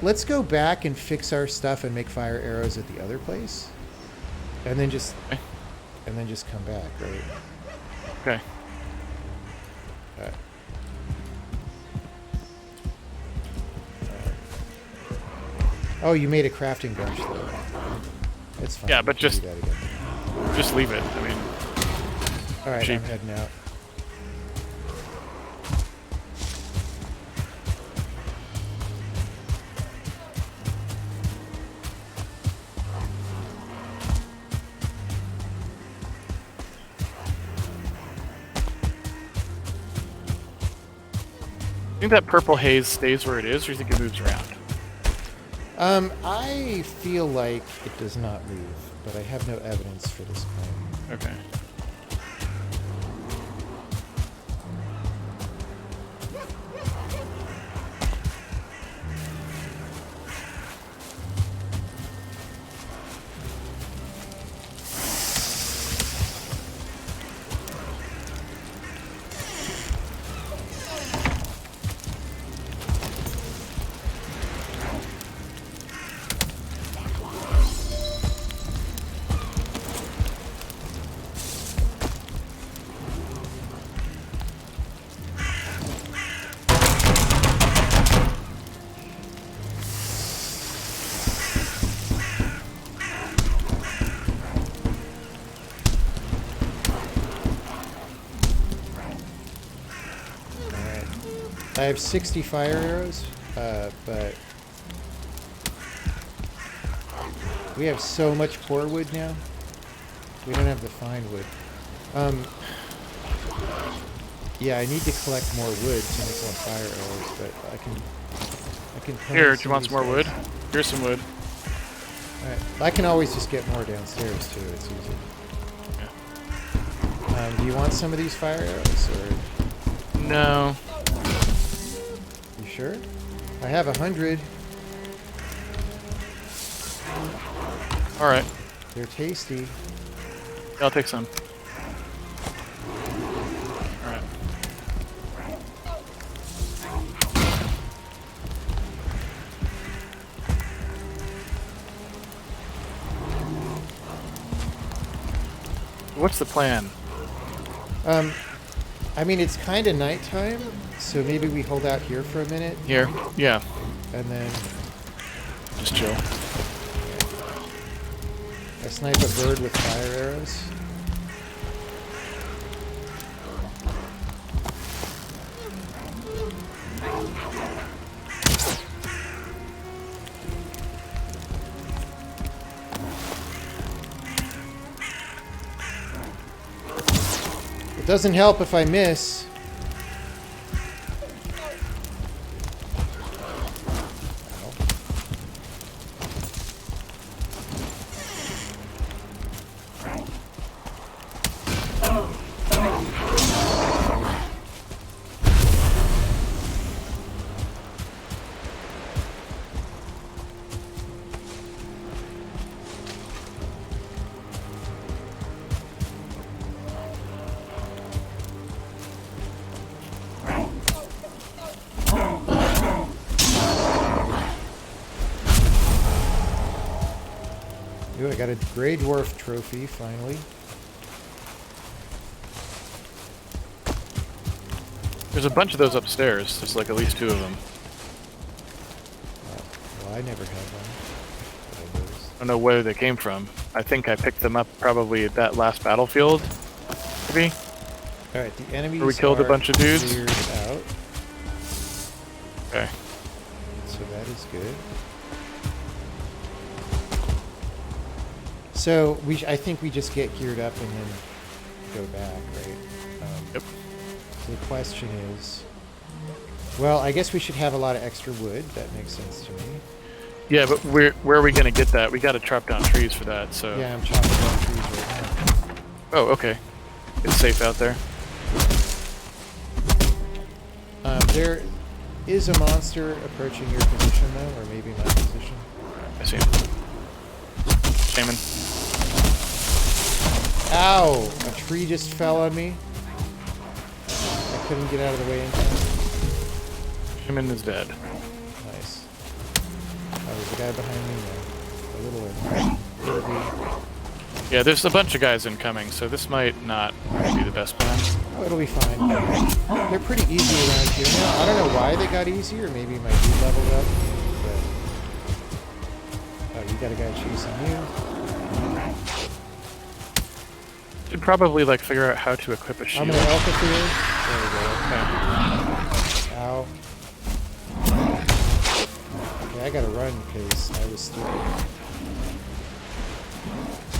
Let's go back and fix our stuff and make fire arrows at the other place. And then just Okay. come back, right? Okay. Alright. Oh, you made a crafting bench though. It's fine. Yeah, We but can just do that again. just leave it. I mean, Alright, cheap. I'm heading out. I think that purple haze stays where it is, or do you think it moves around? I feel like it does not move, but I have no evidence for this claim. Okay. I have 60 fire arrows, but we have so much core wood now. We don't have the fine wood. Yeah, I need to collect more wood to make more fire arrows, but I can. Here, do you want some more wood? Here's some wood. All right. I can always just get more downstairs too. It's easy. Yeah. Do you want some of these fire arrows, or? No. You sure? I have 100. All right. They're tasty. I'll take some. All right. What's the plan? I mean, it's kind of nighttime, so maybe we hold out here for a minute, Here. Yeah. and then Just chill. I snipe a bird with fire arrows. It doesn't help if I miss. Ooh, I got a Grey Dwarf trophy, finally. There's a bunch of those upstairs. There's like at least 2 of them. Well, I never had one. I don't know where they came from. I think I picked them up probably at that last battlefield, maybe. Alright, the enemies Where we killed a are bunch of dudes? cleared out, Okay. so that is good. So I think we just get geared up and then go back, right? Yep. So the question is, well, I guess we should have a lot of extra wood. That makes sense to me. Yeah, but where are we gonna get that? We gotta chop down trees for that, so... Yeah, I'm chopping down trees right now. Oh, okay. It's safe out there. There is a monster approaching your position, though, or maybe my position. I see him. Shaman. Ow! A tree just fell on me. I couldn't get out of the way in time. Shaman is dead. Nice. Oh, there's a guy behind me now. A little bit. Yeah, there's a bunch of guys incoming, so this might not be the best plan. Oh, it'll be fine. They're pretty easy around here now. I don't know why they got easier. Maybe my dude leveled up. But... oh, you got a guy chasing you. Should probably like figure out how to equip a shield. I'm gonna alpha fear. There we go. Ow. Okay, I gotta run because I was stupid.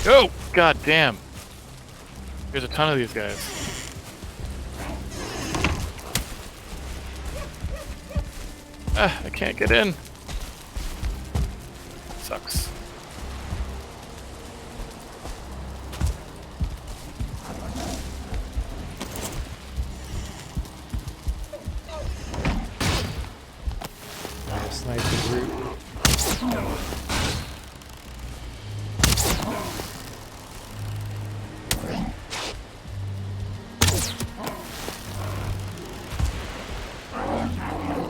Oh, god damn. There's a ton of these guys. Ah, I can't get in. Sucks. I'll snipe the group.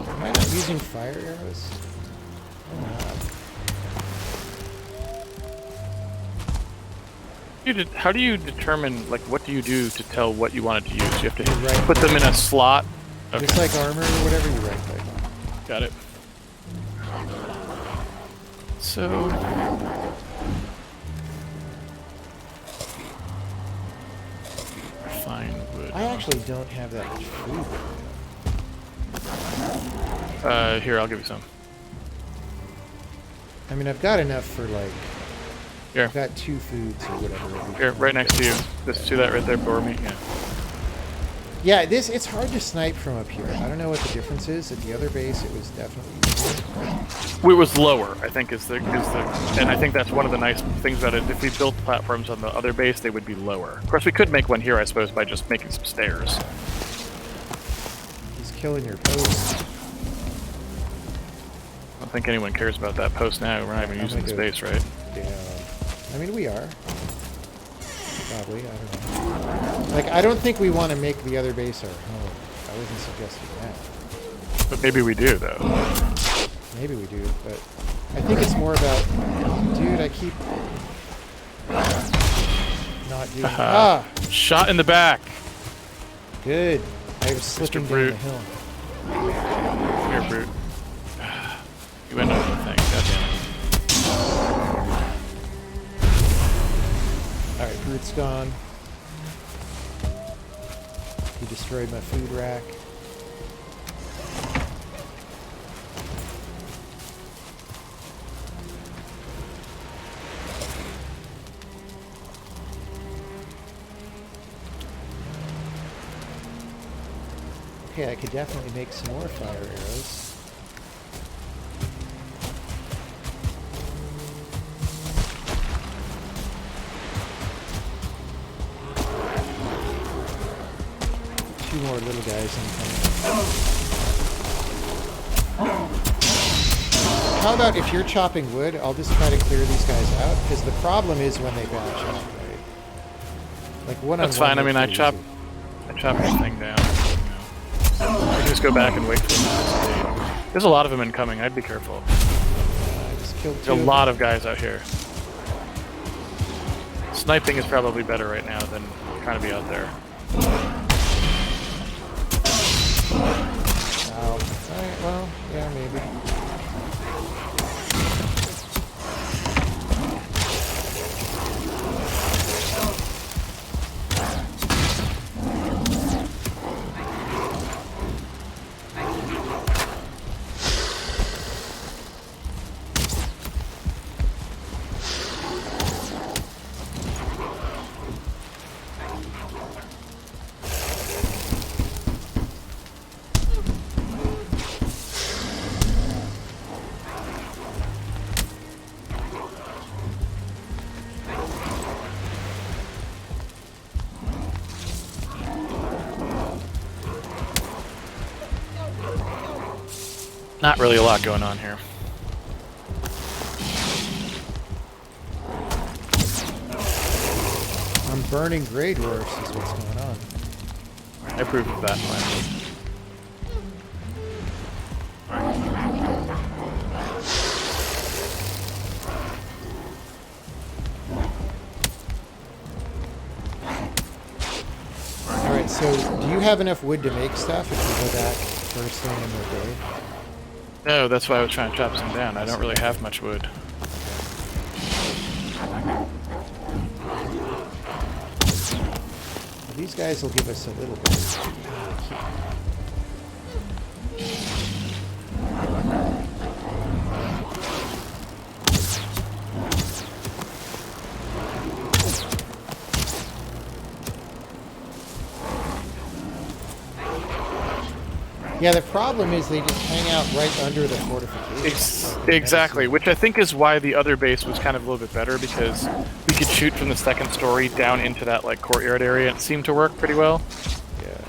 Am I not using fire arrows? Oh, How do you determine, like, what do you do to tell what you want it to use? You have to right put them in a slot. Okay. just like armor or whatever, you right click. Got it. So... fine wood. I actually don't have that much food. Here, I'll give you some. I mean, I've got enough for like... Here. I've got 2 foods or whatever. Here, right next to you. Just see that right there for me? Yeah. Yeah, it's hard to snipe from up here. I don't know what the difference is. At the other base, it was definitely easier. It was lower, I think, and I think that's one of the nice things about it. If we built platforms on the other base, they would be lower. Of course, we could make one here, I suppose, by just making some stairs. He's killing your post. I don't think anyone cares about that post now. We're not even using the space, right? Yeah. I mean, we are. Probably, I don't know. Like, I don't think we want to make the other base our home. I wasn't suggesting that. But maybe we do, though. Maybe we do, but I think it's more about... dude, I keep... not doing... ah! Shot in the back! Good. I was slipping down Brute. the hill. Here, Brute. You end up with the thing, goddammit. Alright, Brute's gone. He destroyed my food rack. Okay, I could definitely make some more fire arrows. Two more little guys incoming. How about if you're chopping wood, I'll just try to clear these guys out, because the problem is when they batch up, right? Like one That's fine, I mean, I chop this thing down. You can just go back and wait for them to escape. There's a lot of them incoming, I'd be careful. I just killed two. There's a lot of guys out here. Sniping is probably better right now than trying to be out there. Ow. Alright, well, yeah, maybe. Not really a lot going on here. I'm burning Grey Dwarfs is what's going on. I approve of that plan. So, do you have enough wood to make stuff if you go back first thing in the day? No, that's why I was trying to chop some down. I don't really have much wood. Well, these guys will give us a little bit. Yeah, the problem is they just hang out right under the fortification. Exactly, which I think is why the other base was kind of a little bit better, because we could shoot from the second story down into that like courtyard area, and it seemed to work pretty well. Yeah.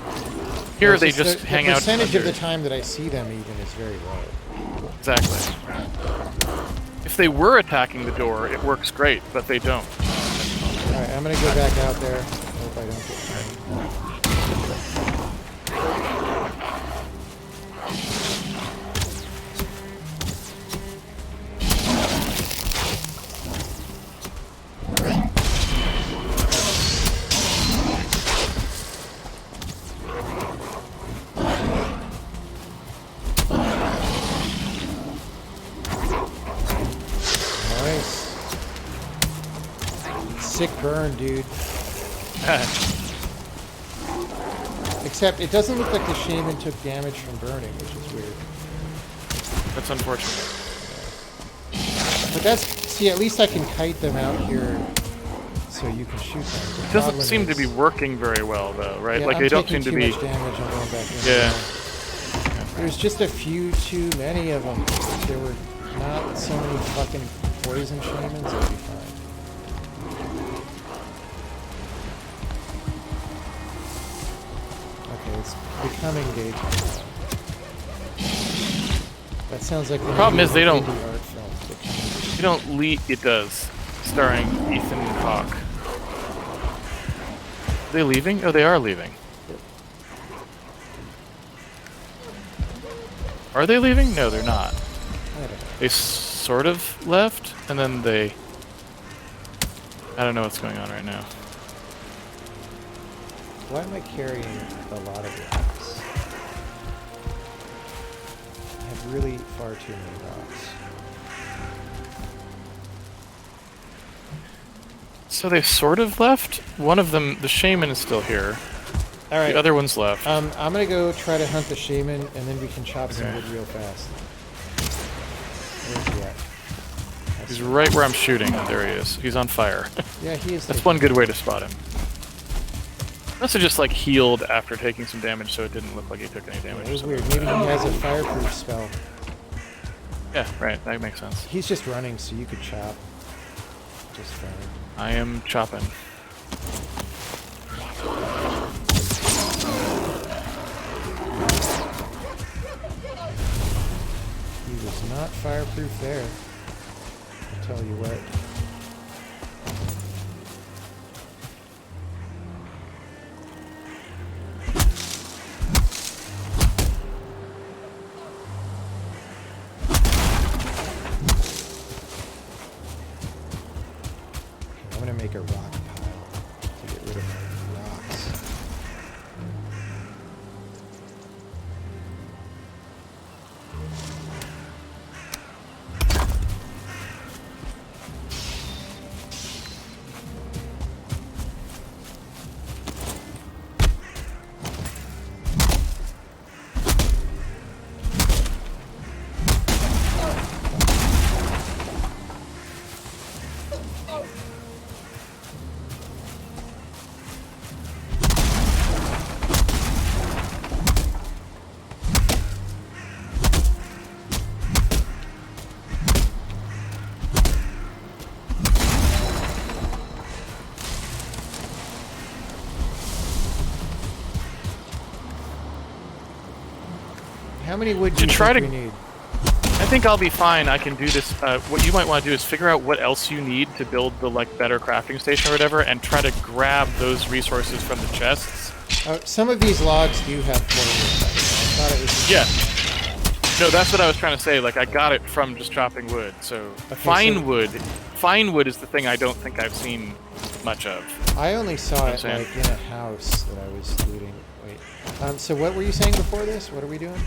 Here they just hang out. The percentage of the time that I see them even is very low. Exactly. If they were attacking the door, it works great, but they don't. Alright, I'm gonna go back out there. Hope I don't get shot. Sick burn, dude. Except it doesn't look like the shaman took damage from burning, which is weird. That's unfortunate. But that's... See, at least I can kite them out here so you can shoot them. It doesn't seem to be working very well, though, right? Yeah, like, I'm they don't seem taking to be... too much damage. I'm going back in. Yeah. There's just a few too many of them. If there were not so many fucking poison shamans, it'd be fine. Okay, it's becoming daytime. That sounds like the problem is they don't. art film. They don't lead. It does, starring Ethan Hawke. Are they leaving? Oh, they are leaving. Are they leaving? No, they're not. I don't know. They sort of left, and then they... I don't know what's going on right now. Why am I carrying a lot of rocks? I have really far too many rocks. So they sort of left. One of them, the shaman, is still here. All right. The other one's left. I'm gonna go try to hunt the shaman, and then we can chop some wood real fast. Where's he at? He's right where I'm shooting. There he is. He's on fire. Yeah, he is. That's one good way to spot him. Must have just like healed after taking some damage, so it didn't look like he took any damage. It was weird. Maybe he has a fireproof spell. Yeah, right. That makes sense. He's just running, so you could chop. Just fine. I am chopping. He was not fireproof there. I'll tell you what. I'm gonna make a rock pile to get rid of my rocks. How many wood do you think we need? I think I'll be fine. I can do this. What you might want to do is figure out what else you need to build the like better crafting station or whatever, and try to grab those resources from the chests. Some of these logs do have portable. I thought it was. Yeah. No, that's what I was trying to say. Like I got it from just chopping wood. So Okay, fine wood is the thing I don't think I've seen much of. I only saw I'm it saying. like in a house that I was looting. Wait. So what were you saying before this? What are we doing?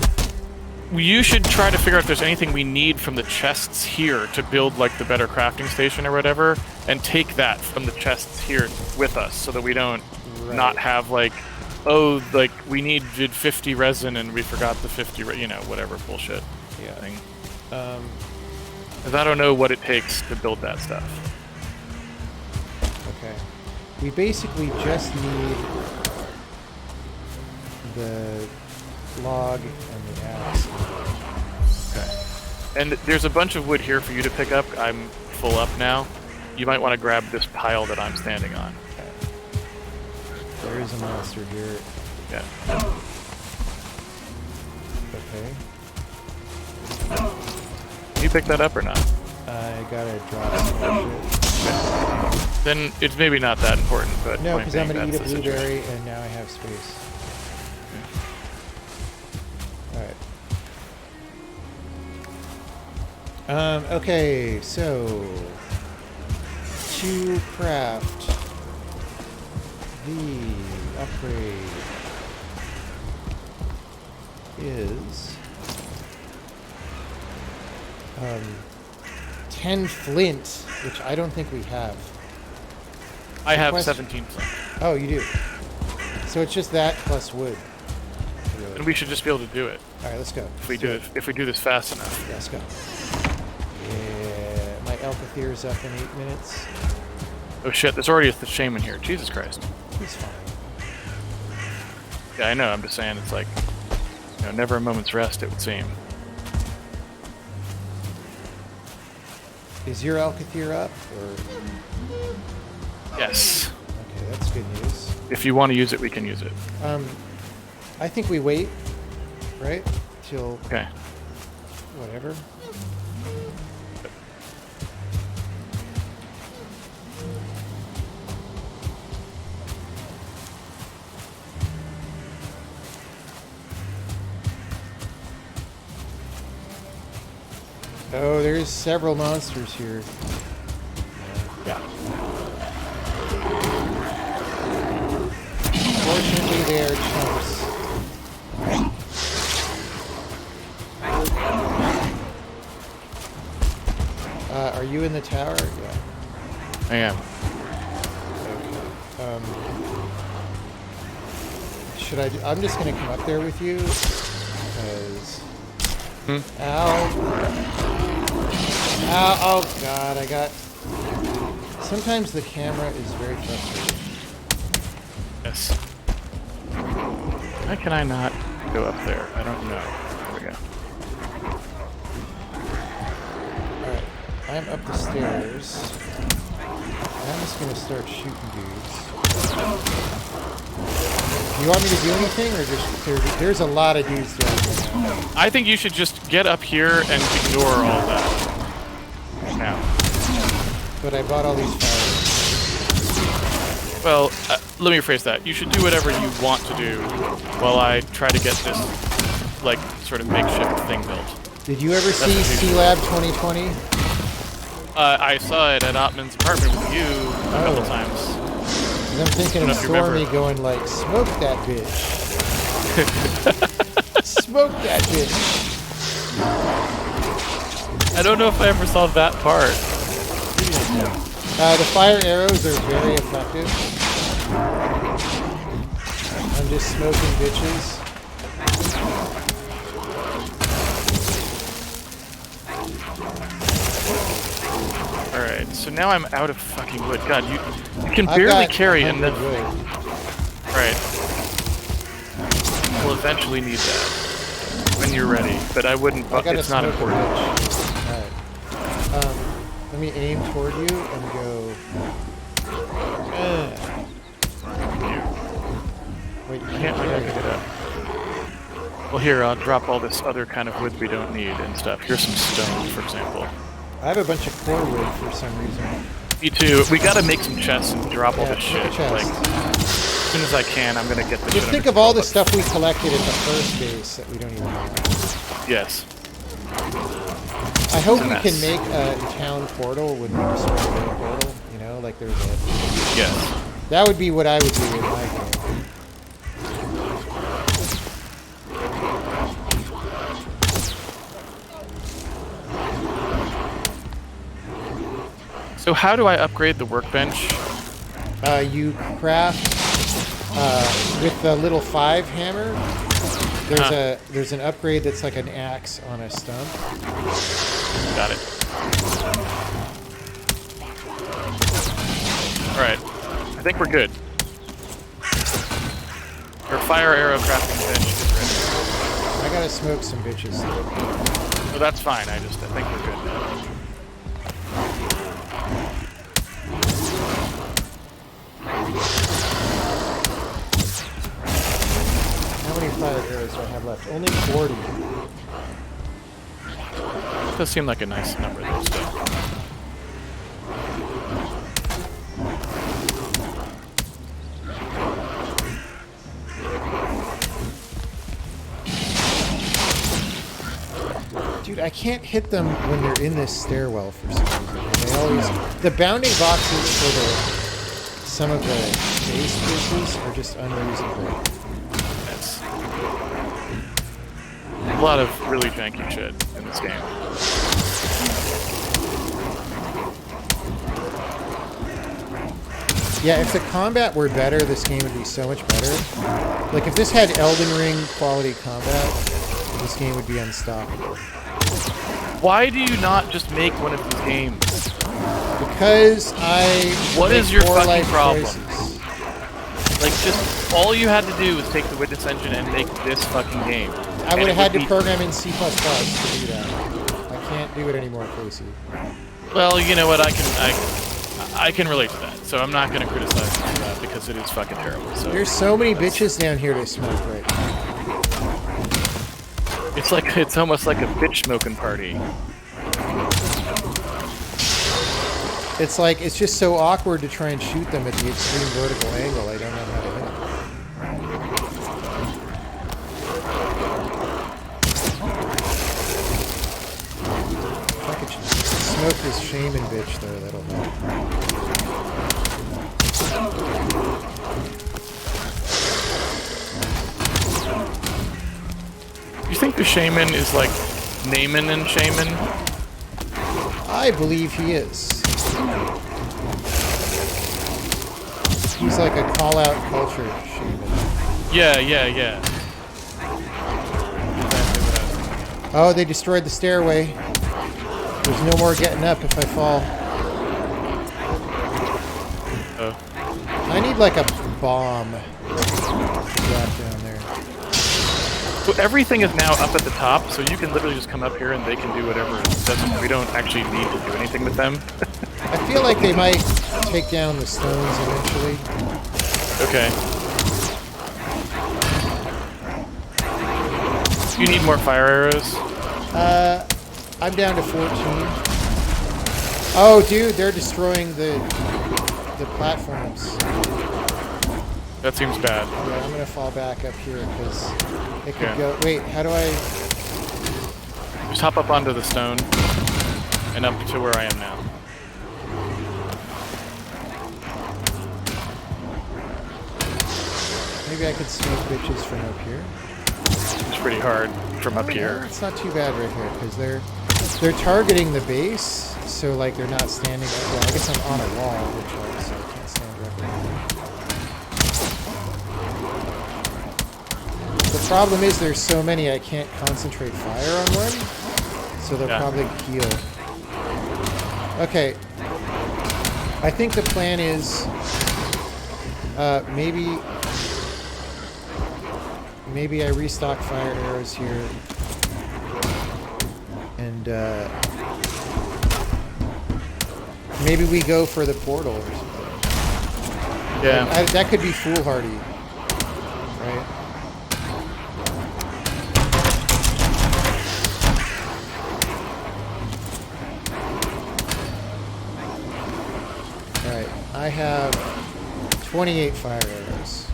You should try to figure out if there's anything we need from the chests here to build like the better crafting station or whatever, and take that from the chests here with us so that we don't not have like, oh, like we needed 50 resin and we forgot the 50, whatever bullshit thing. 'Cause I don't know what it takes to build that stuff. Okay. We basically just need the log and the axe. Okay. And there's a bunch of wood here for you to pick up. I'm full up now. You might want to grab this pile that I'm standing on. Okay. There is a monster here. Yeah. Okay. Can you pick that up or not? I gotta drop some more shit. Then it's maybe not that important, but No, point because I'm being, gonna eat a that's the blueberry situation. and now I have space. Alright. Okay, so to craft the upgrade is 10 flint, which I don't think we have. I have Question. 17 flint. Oh, you do. So it's just that plus wood. Really. And we should just be able to do it All right, let's go. if we do this fast enough. Yeah, let's go. Yeah, my Alcathir's up in 8 minutes. Oh shit! There's already the shaman here. Jesus Christ. He's fine. Yeah, I know. I'm just saying it's like, never a moment's rest. It would seem. Is your Alcathir up? Or Yes. okay, that's good news. If you want to use it, we can use it. I think we wait, right? Till Okay. whatever. Oh, there's several monsters here. Yeah. Fortunately, they are chumps. Are you in the tower? Yeah. I am. Okay. Should I? I'm just gonna come up there with you, because. Ow. Ow, oh god, I got... Sometimes the camera is very frustrating. Yes. Why can I not go up there? I don't know. There we go. Alright, I'm up the stairs. I'm just gonna start shooting dudes. Do you want me to do anything, or just... There's a lot of dudes down here now. I think you should just get up here and ignore all that. Now. But I bought all these fires. Well, let me rephrase that. You should do whatever you want to do while I try to get this, like, sort of makeshift thing built. Did you ever see C-Lab 2020? I saw it at Ottman's apartment with you a couple times. 'Cause I'm thinking of If you remember. Stormy going like, smoke that bitch. Smoke that bitch. I don't know if I ever saw that part. The fire arrows are very effective. I'm just smoking bitches. Alright, so now I'm out of fucking wood. God, you can I've barely got carry 100 enough. wood. Right. We'll eventually need that when you're ready, but I wouldn't. I gotta It's not smoke a important. bitch. Alright. Let me aim toward you and go. Wait, you Can't really carry pick it up. Well, here, I'll drop all this other kind of wood we don't need and stuff. Here's some stone, for example. I have a bunch of core wood for some reason. Me too. We gotta make some chests and drop all Yeah, this make a shit. chest. Like, as soon as I can, I'm gonna get this Just shit think under of all the control. stuff we collected at the first base that we don't even have. Yes. I hope It's a we can mess. make a town portal when we destroy the portal, like like they're dead. Yes. That would be what I would do in my game. So how do I upgrade the workbench? You craft with the little 5 hammer. There's an upgrade that's like an axe on a stump. Got it. Alright. I think we're good. Our fire arrow crafting bench is ready. I gotta smoke some bitches. So that's fine, I think we're good now. How many fire arrows do I have left? Only 40. Does seem like a nice number though still. Dude, I can't hit them when they're in this stairwell for some reason. They always... The bounding boxes for some of the base pieces are just unusable. That's a lot of really janky shit in this game. Yeah, if the combat were better, this game would be so much better. Like, if this had Elden Ring quality combat, this game would be unstoppable. Why do you not just make one of these games? Because What make is your poor fucking life problem? choices. Like, just all you had to do was take the Witness engine and make this fucking game. I would have had to program in C++ to do that. I can't do it anymore, Casey. Well, you know what? I can relate to that. So I'm not going to criticize you for that because it is fucking terrible. So There's so many bitches down here to smoke right now. it's almost like a bitch smoking party. It's like, it's just so awkward to try and shoot them at the extreme vertical angle. I don't know how to hit them. If I could smoke this shaman bitch, though, that'll help. You think the shaman is like Naaman and Shaman? I believe he is. He's like a call-out culture shaman. Yeah. Oh, they destroyed the stairway. There's no more getting up if I fall. Oh. I need like a bomb to drop down there. So everything is now up at the top, so you can literally just come up here and they can do whatever. We don't actually need to do anything with them. I feel like they might take down the stones eventually. Okay. You need more fire arrows? I'm down to 14. Oh, dude, they're destroying the platforms. That seems bad. Yeah, I'm gonna fall back up here because it could Yeah. go. Wait, how do I? Just hop up onto the stone and up to where I am now. Maybe I could smoke bitches from up here. It's pretty hard from up here. It's not too bad right here because they're targeting the base, so like they're not standing. Well, I guess I'm on a wall, which helps, so I can't stand directly on it. The problem is there's so many I can't concentrate fire on one, so they'll probably heal. Okay. I think the plan is maybe I restock fire arrows here and maybe we go for the portal or something. Yeah. That could be foolhardy, right? Alright, I have 28 fire arrows.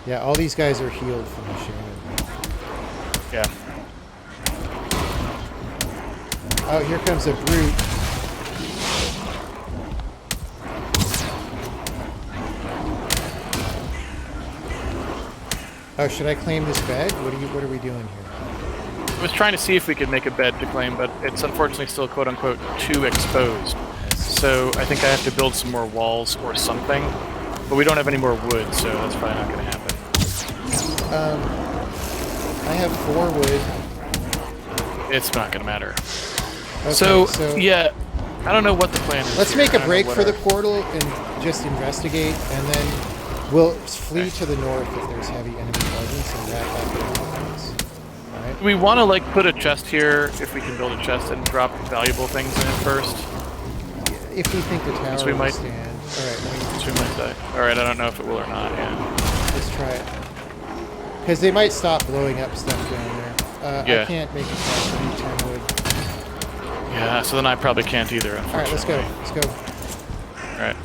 Yeah, all these guys are healed from the shaman. Yeah. Oh, here comes a brute. Oh, should I claim this bed? What are we doing here? I was trying to see if we could make a bed to claim, but it's unfortunately still quote unquote too exposed. So I think I have to build some more walls or something. But we don't have any more wood, so that's probably not going to happen. I have 4 wood. It's not going to matter. Okay, so, yeah, I don't know what the plan is. Let's make a break for the portal and just investigate, and then we'll flee to the north if there's heavy enemy presence and wrap back into things. Alright? We want to, like, put a chest here, if we can build a chest, and drop valuable things in it first. If we think the tower So we might stand. Alright, we might die. Alright, I don't know if it will or not, yeah. let's try it. Because they might stop blowing up stuff down there. Yeah. I can't make a craft. I need 10 wood. Yeah, so then I probably can't either, Alright, let's go. Let's go. Alright.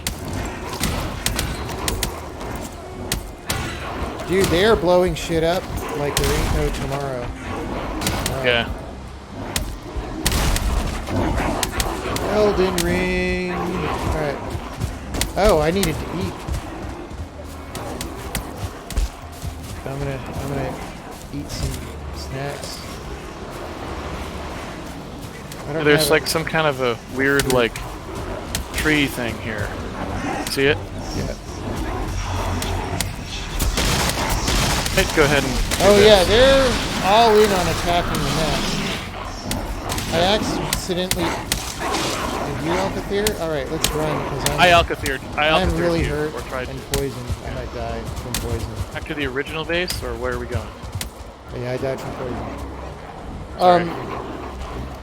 Dude, they are blowing shit up like there ain't no tomorrow. Yeah. Elden Ring. Alright. Oh, I needed to eat. I'm gonna eat some snacks. There's like some kind of a weird like tree thing here. See it? Yeah. Let's go ahead and Oh yeah, they're all in on attacking the nest. I accidentally... Did you Alcathir? Alright, let's run. I'm really hurt and poisoned. I might die from poison. Back to the original base, or where are we going? Yeah, I died from poison. Sorry.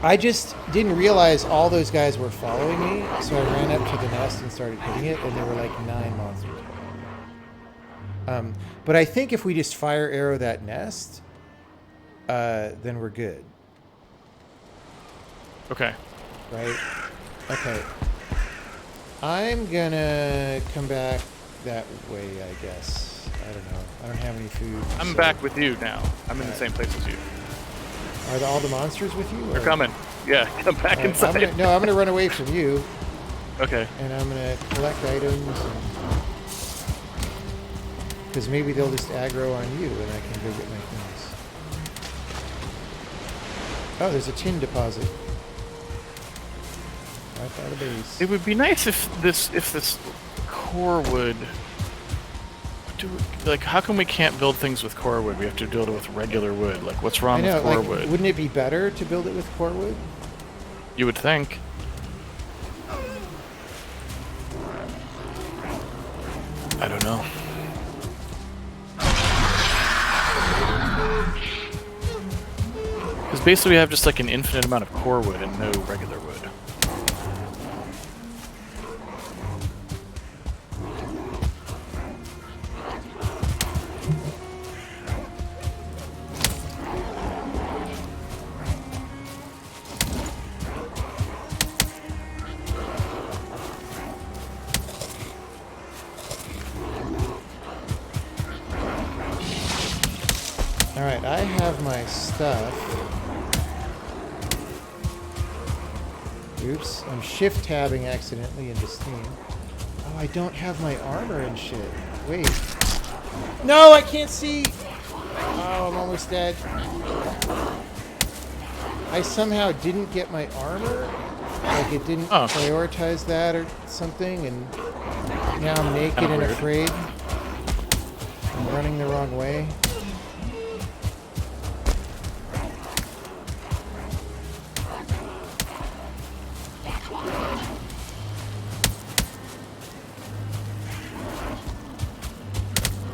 I just didn't realize all those guys were following me, so I ran up to the nest and started hitting it, and there were like 9 monsters. But I think if we just fire arrow that nest, then we're good. Okay. Right? Okay. I'm gonna come back that way, I guess. I don't know. I don't have any food. I'm back with you now. I'm in the same place as you. Are all the monsters with you? They're coming. Yeah, come back inside. I'm gonna run away from you. Okay. And I'm gonna collect items. Because maybe they'll just aggro on you and I can go get my things. Oh, there's a tin deposit. Right out of base. It would be nice if this core wood... Like, how come we can't build things with core wood? We have to build it with regular wood. Like, what's wrong with core wood? Wouldn't it be better to build it with core wood? You would think. I don't know. Because basically we have just like an infinite amount of core wood and no regular wood. Alright, I have my stuff. Oops, I'm shift-tabbing accidentally into Steam. Oh, I don't have my armor and shit. Wait. No, I can't see! Oh, I'm almost dead. I somehow didn't get my armor. Like, it didn't prioritize that or something, and now I'm naked and afraid. I'm running the wrong way.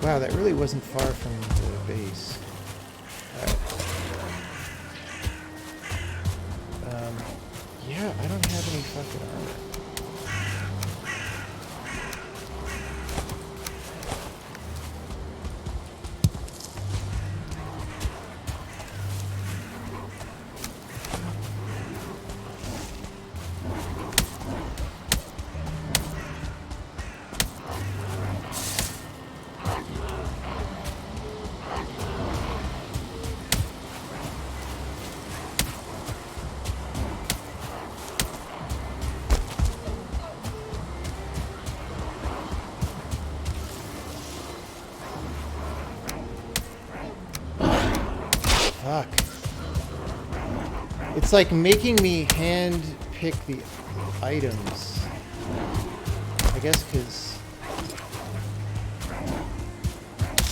Wow, that really wasn't far from the base. Yeah, I don't have any fucking armor. Fuck. It's like making me hand pick the items. I guess because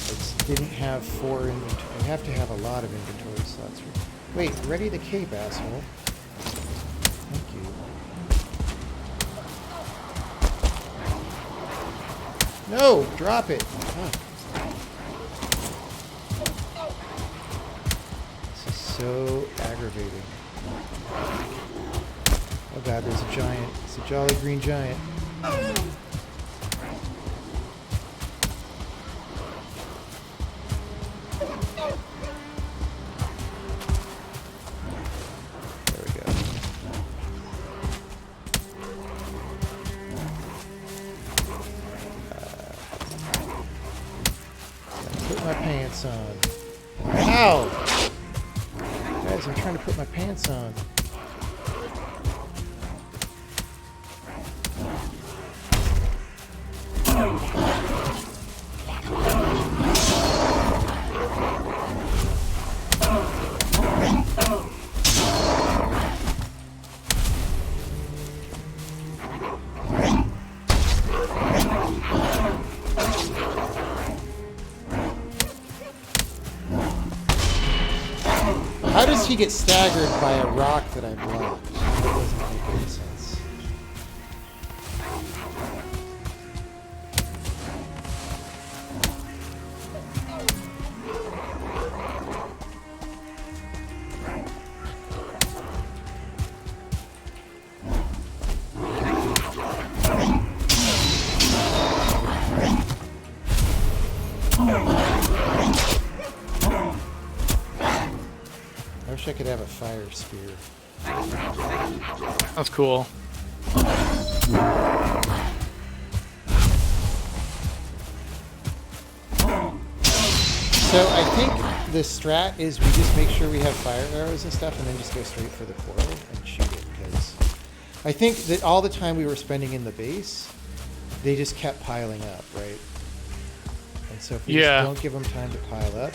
it didn't have 4 inventory. You have to have a lot of inventory slots. Wait, ready the cape, asshole. Thank you. No! Drop it! Fuck. This is so aggravating. Oh god, there's a giant. It's a jolly green giant. There we go. Put my pants on. Ow! Guys, I'm trying to put my pants on. How does he get staggered by a rock that I blocked? That doesn't make any sense. I wish I could have a fire spear. That's cool. So I think the strat is we just make sure we have fire arrows and stuff and then just go straight for the portal and shoot it, because I think that all the time we were spending in the base, they just kept piling up, right? And so if we just don't give them time to pile up,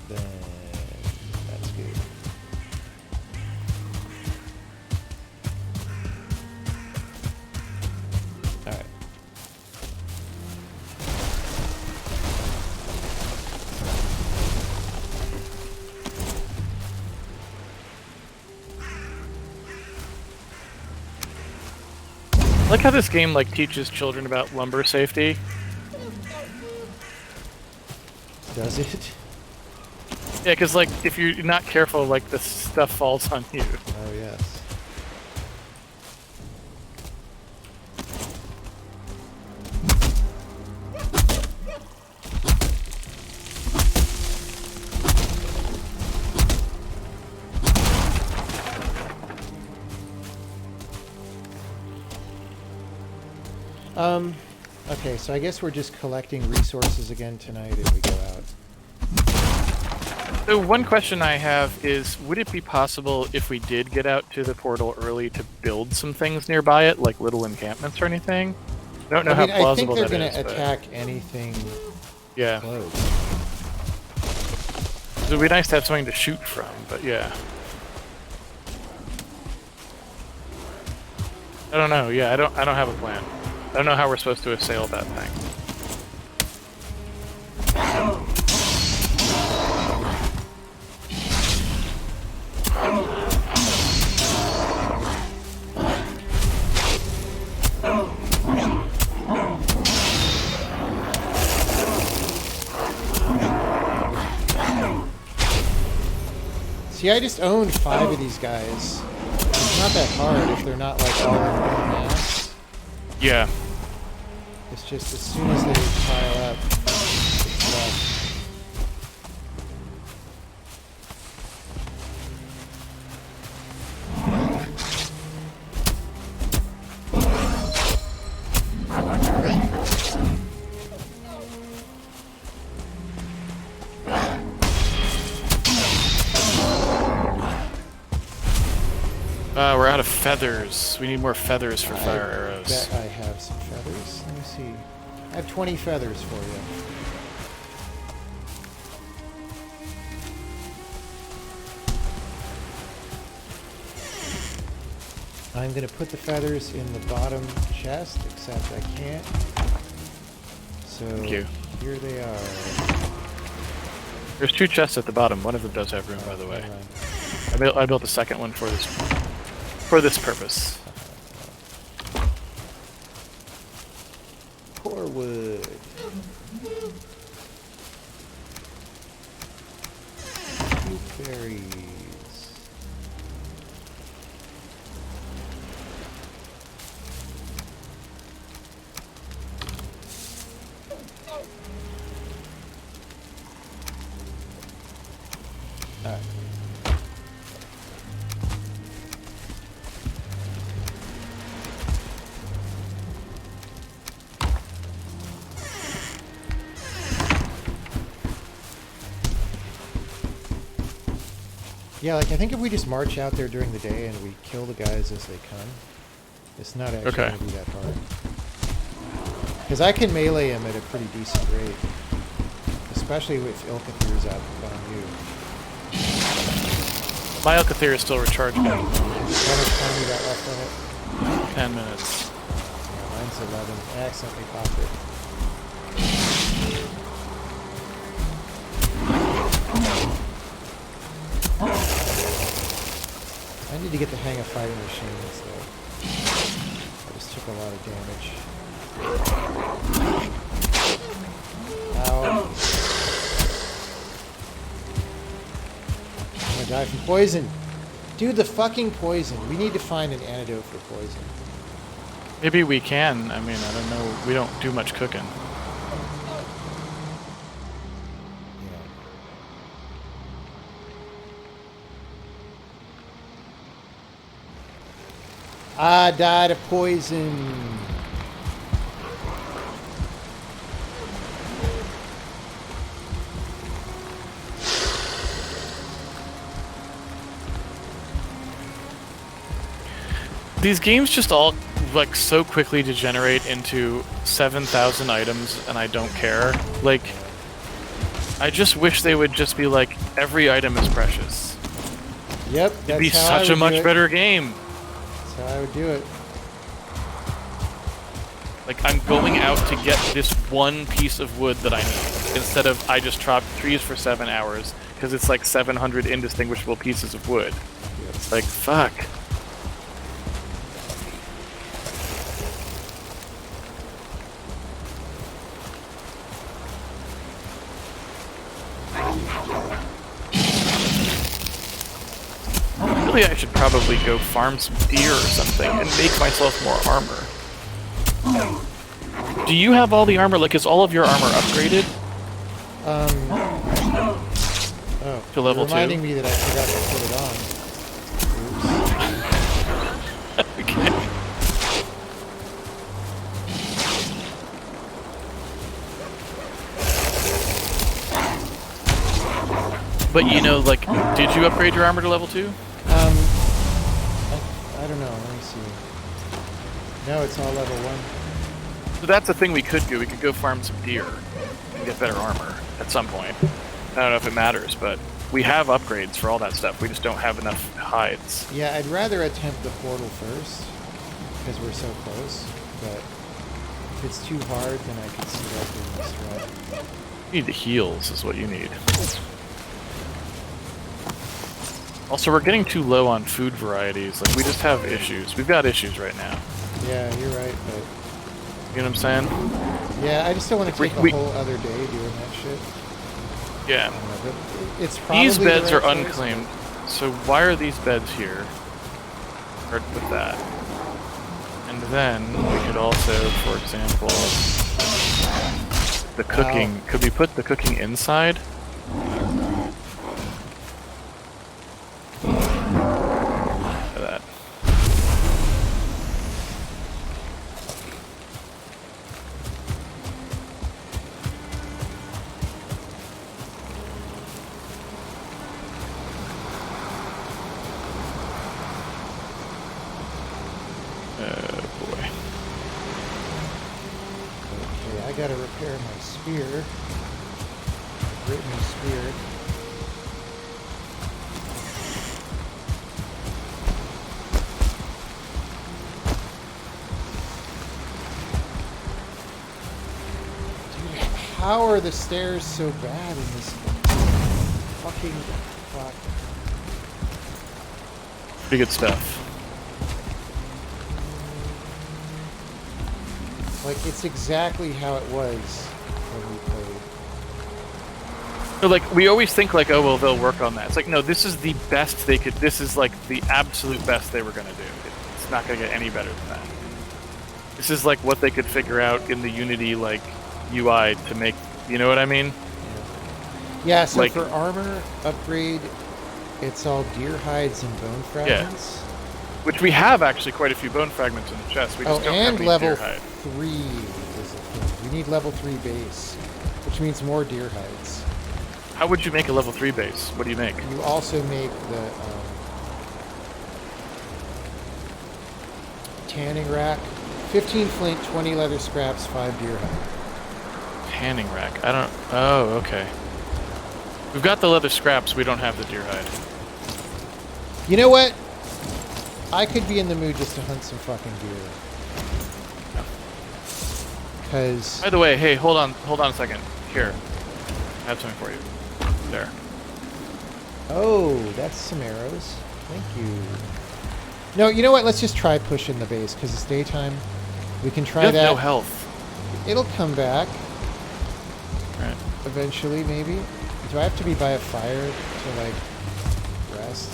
then that's good. Alright. I like how this game like teaches children about lumber safety. Does it? Yeah, because like if you're not careful, like the stuff falls on you. Oh, yes. Okay, so I guess we're just collecting resources again tonight and we go out. So one question I have is, would it be possible if we did get out to the portal early to build some things nearby it, like little encampments or anything? I don't know how plausible that is. I think they're going to attack anything close. It would be nice to have something to shoot from, but yeah. I don't know. Yeah, I don't have a plan. I don't know how we're supposed to assail that thing. See, I just owned 5 of these guys. It's not that hard if they're not like all in one mass. Yeah. It's just as soon as they pile up, it's tough. We're out of feathers. We need more feathers for fire arrows. I bet I have some feathers. Let me see. I have 20 feathers for you. I'm going to put the feathers in the bottom chest, except I can't. So Thank you. here they are. There's 2 chests at the bottom. One of them does have room, by the way. I built the second one for this purpose. Core wood. Blueberries. Yeah, like I think if we just march out there during the day and we kill the guys as they come, it's not actually going to be that hard. Because I can melee him at a pretty decent rate, especially with Ilkathir's out on you. My Alcathir is still recharging. How much time you got left on it? 10 minutes. Yeah, mine's 11. I accidentally popped it. I need to get the hang of fighting machines, though. I just took a lot of damage. Ow. I'm gonna die from poison. Dude, the fucking poison. We need to find an antidote for poison. Maybe we can. I mean, I don't know. We don't do much cooking. I died of poison. These games just all like so quickly degenerate into 7,000 items, and I don't care. Like, I just wish they would just be like, every item is precious. Yep, it'd be such a much better game. That's how I would do it. Like, I'm going out to get this one piece of wood that I need, instead of I just chopped trees for 7 hours, because it's like 700 indistinguishable pieces of wood. Yep. It's like, fuck. Really, I should probably go farm some deer or something and make myself more armor. Do you have all the armor? Like, is all of your armor upgraded? Oh, to level 2? Reminding me that I forgot to put it on. Okay. But you know, like, did you upgrade your armor to level 2? I don't know. Let me see. No, it's all level 1. So that's a thing we could do. We could go farm some deer and get better armor at some point. I don't know if it matters, but we have upgrades for all that stuff. We just don't have enough hides. Yeah, I'd rather attempt the portal first, because we're so close. But if it's too hard, then I could see that being a strat. You need the heals, is what you need. Also, we're getting too low on food varieties. Like, we just have issues. We've got issues right now. Yeah, you're right, but... You know what I'm saying? Yeah, I just don't want to take a whole other day doing that shit. Yeah. It's probably these beds the right are unclaimed, so why are these beds here? Start with that. And then we could also, for example, the cooking. Could we put the cooking inside? That. I gotta repair my spear. My Brittany spear. how are the stairs so bad in this fucking fuck? Pretty good stuff. Like, it's exactly how it was when we played. So, like, we always think, like, oh, well, they'll work on that. It's like, no, this is the best they could... This is, like, the absolute best they were going to do. It's not going to get any better than that. This is, like, what they could figure out in the Unity, like, UI to make... You know what I mean? Yeah, so like, for armor upgrade, it's all deer hides and bone fragments. Yeah. Which we have, actually, quite a few bone fragments in the chest. We just don't have any level deer hide. 3 is a thing. We need level 3 base, which means more deer hides. How would you make a level 3 base? What do you make? You also make the tanning rack. 15 flint, 20 leather scraps, 5 deer hide. Tanning rack. I don't... Oh, okay. We've got the leather scraps. We don't have the deer hide. You know what? I could be in the mood just to hunt some fucking deer. Because... By the way, hey, hold on a second. Here. I have something for you. There. Oh, that's some arrows. Thank you. No, you know what? Let's just try pushing the base, because it's daytime. We can try that. No health. It'll come back. Right. Eventually, maybe. Do I have to be by a fire to, like, rest?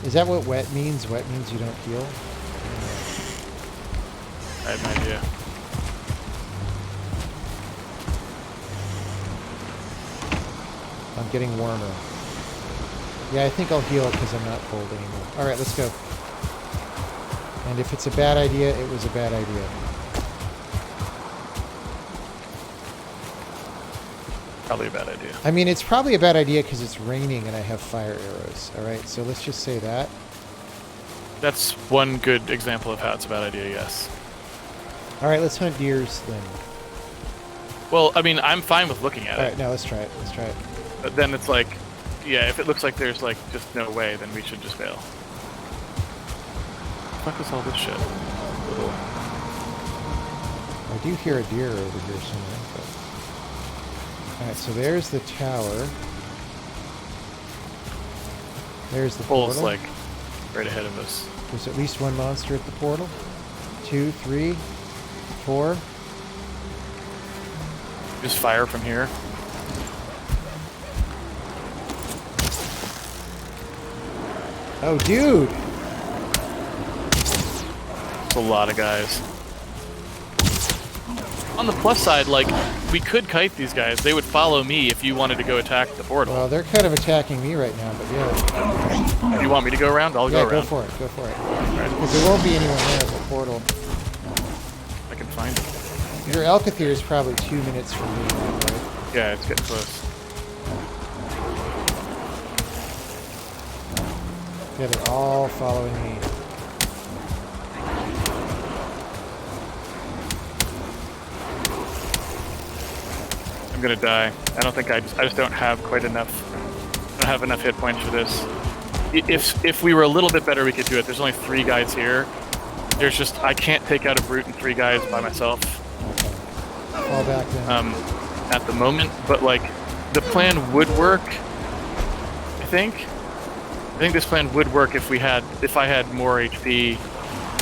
Is that what wet means? Wet means you don't heal? I have no idea. I'm getting warmer. Yeah, I think I'll heal because I'm not cold anymore. Alright, let's go. And if it's a bad idea, it was a bad idea. Probably a bad idea. I mean, it's probably a bad idea because it's raining and I have fire arrows. Alright, so let's just say that. That's one good example of how it's a bad idea, yes. Alright, let's hunt deers then. Well, I mean, I'm fine with looking at it. Alright, now let's try it. Let's try it. But then it's like, yeah, if it looks like there's like just no way, then we should just fail. What the fuck is all this shit? I do hear a deer over here somewhere. But... Alright, so there's the tower. There's the portal. Pole's like right ahead of us. There's at least one monster at the portal. 2, 3, 4. Just fire from here. Oh, dude! It's a lot of guys. On the plus side, like, we could kite these guys. They would follow me if you wanted to go attack the portal. Well, they're kind of attacking me right now, but yeah. If you want me to go around, I'll go around. Yeah, go for it. Go for it. Right. Because there won't be anyone there at the portal. I can find it. Your Alcathir is probably 2 minutes from me now, right? Yeah, it's getting close. Yeah, they're all following me. I'm gonna die. I don't think I just don't have quite enough. I don't have enough hit points for this. If we were a little bit better, we could do it. There's only 3 guys here. There's just I can't take out a brute and 3 guys by myself. Okay. Fall back then. At the moment, but like the plan would work. I think this plan would work if I had more HP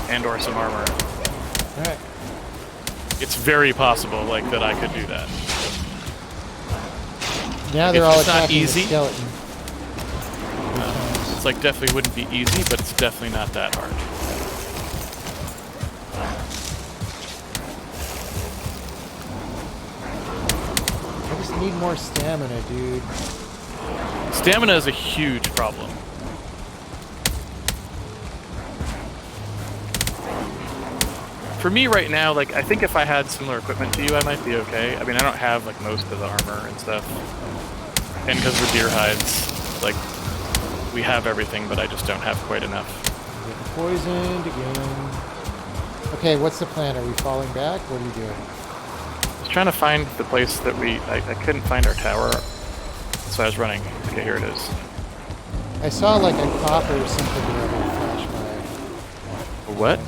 and or some armor. All right. It's very possible, like, that I could do that. Now they're all It's not attacking easy. the skeleton. It's like definitely wouldn't be easy, but it's definitely not that hard. I just need more stamina, dude. Stamina is a huge problem. For me right now, like, I think if I had similar equipment to you, I might be okay. I mean, I don't have, like, most of the armor and stuff. And because we're deer hides, like, we have everything, but I just don't have quite enough. Getting poisoned again. Okay, what's the plan? Are we falling back? What are you doing? I was trying to find the place that I couldn't find our tower, so I was running. Okay, here it is. I saw like a copper or something there that flash by. A what?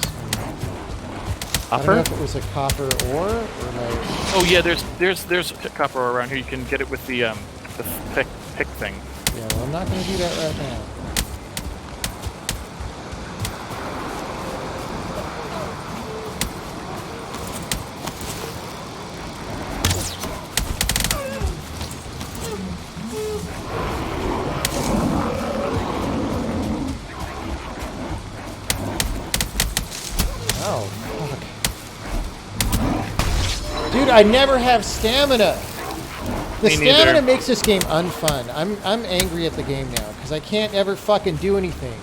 I don't know if it was a copper ore or like. Oh yeah, there's copper ore around here. You can get it with the pick thing. Yeah, well, I'm not going to do that right now. Oh, fuck. Dude, I never have stamina. The stamina makes this game unfun. I'm angry at the game now because I can't ever fucking do anything.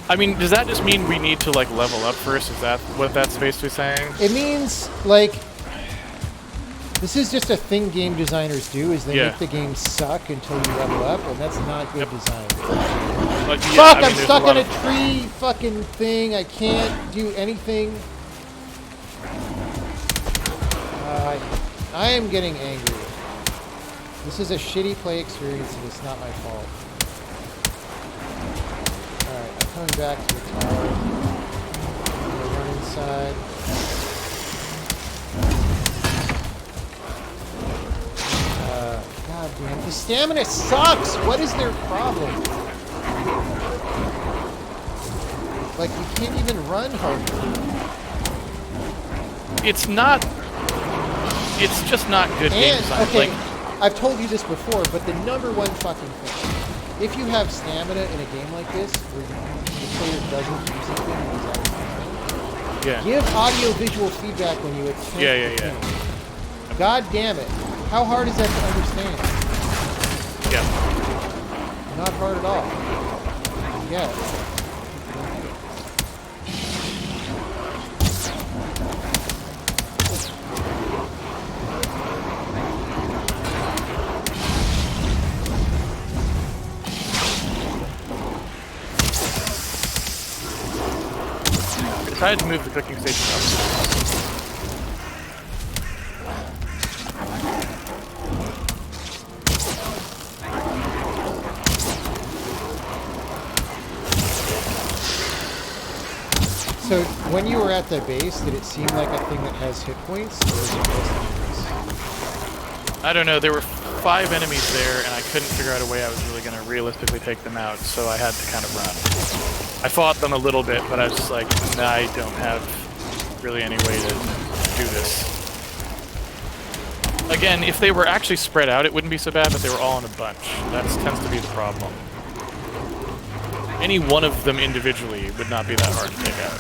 I mean, does that just mean we need to like level up first? Is that what that's basically saying? It means like this is just a thing game designers do is they make the game suck until you level up, and that's not good design. But, yeah, fuck! I mean, I'm stuck on a tree fucking thing. I can't do anything. I am getting angry. This is a shitty play experience, and it's not my fault. Alright, I'm coming back to the tower. I'm gonna run inside. God damn, the stamina sucks! What is their problem? Like, you can't even run hardly. It's not... It's just not good game design. Okay, like, I've told you this before, but the number one fucking thing, if you have stamina in a game like this, where the player doesn't do something and he's out of time, give audio-visual feedback when you attempt the thing. God damn it. How hard is that to understand? Yeah. Not hard at all. Yeah. I decided to move the cooking station up. So, when you were at the base, did it seem like a thing that has hit points, or is it just enemies? I don't know, there were 5 enemies there, and I couldn't figure out a way I was really going to realistically take them out, so I had to kind of run. I fought them a little bit, but I was just like, nah, I don't have really any way to do this. Again, if they were actually spread out, it wouldn't be so bad, but they were all in a bunch. That tends to be the problem. Any one of them individually would not be that hard to take out.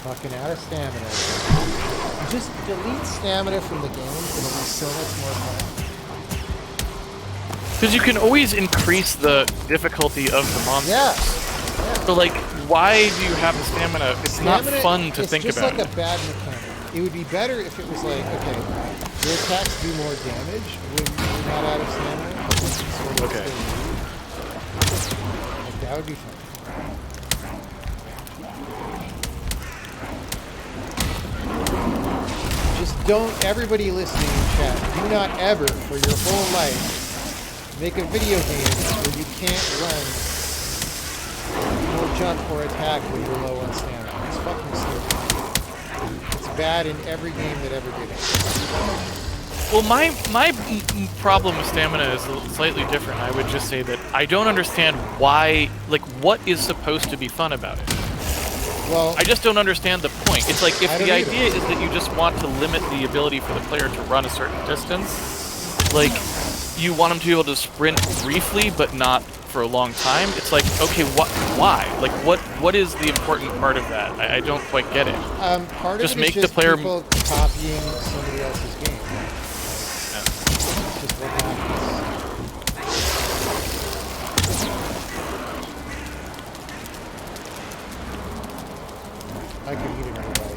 Fucking out of stamina. Just delete stamina from the games and it'll be so much more fun. Because you can always increase the difficulty of the monsters. Yeah. So, like, why do you have the stamina? It's not fun to think about. It's just like a bad mechanic. It would be better if it was like, okay, your attacks do more damage when you're not out of stamina. Okay. Like, that would be fun. Just don't, everybody listening in chat, do not ever, for your whole life, make a video game where you can't run or jump or attack when you're low on stamina. It's fucking stupid. It's bad in every game that ever did it. Well, my problem with stamina is slightly different. I would just say that I don't understand why, like, what is supposed to be fun about it? Well, I just don't understand the point. It's like, if the idea is that you just want to limit the ability for the player to run a certain distance, like, you want them to be able to sprint briefly, but not for a long time, it's like, okay, why? Like, what is the important part of that? I don't quite get it. Part just of it make is just the player people copying somebody else's game. Yeah. It's just what happens. I could eat another bite.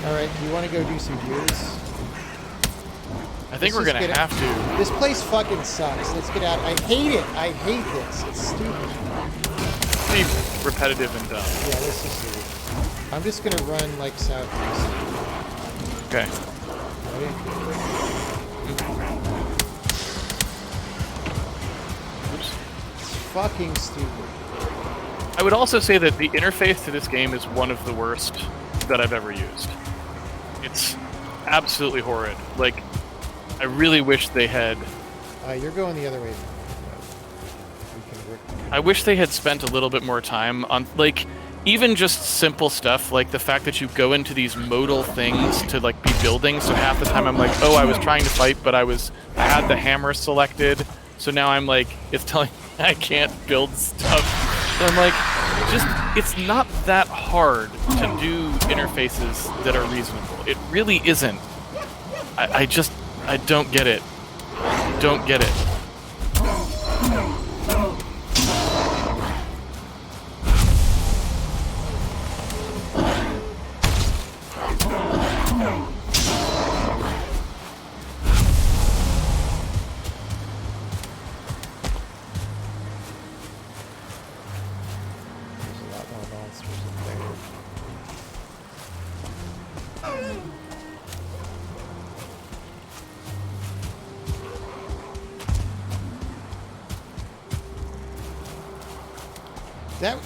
Alright, do you want to go do some gears? think we're gonna have to. This place fucking sucks. Let's get out. I hate it. I hate this. It's stupid. Pretty repetitive and dumb. Yeah, let's just do it. I'm just gonna run like southeast. Okay. Ready? Oops. It's fucking stupid. I would also say that the interface to this game is one of the worst that I've ever used. It's absolutely horrid. Like, I really wish they had... You're going the other way. I wish they had spent a little bit more time on, like, even just simple stuff, like the fact that you go into these modal things to, like, be building, so half the time I'm like, oh, I was trying to fight, but I had the hammer selected, so now I'm like, it's telling me I can't build stuff. So I'm like, it's not that hard to do interfaces that are reasonable. It really isn't. I don't get it. Don't get it.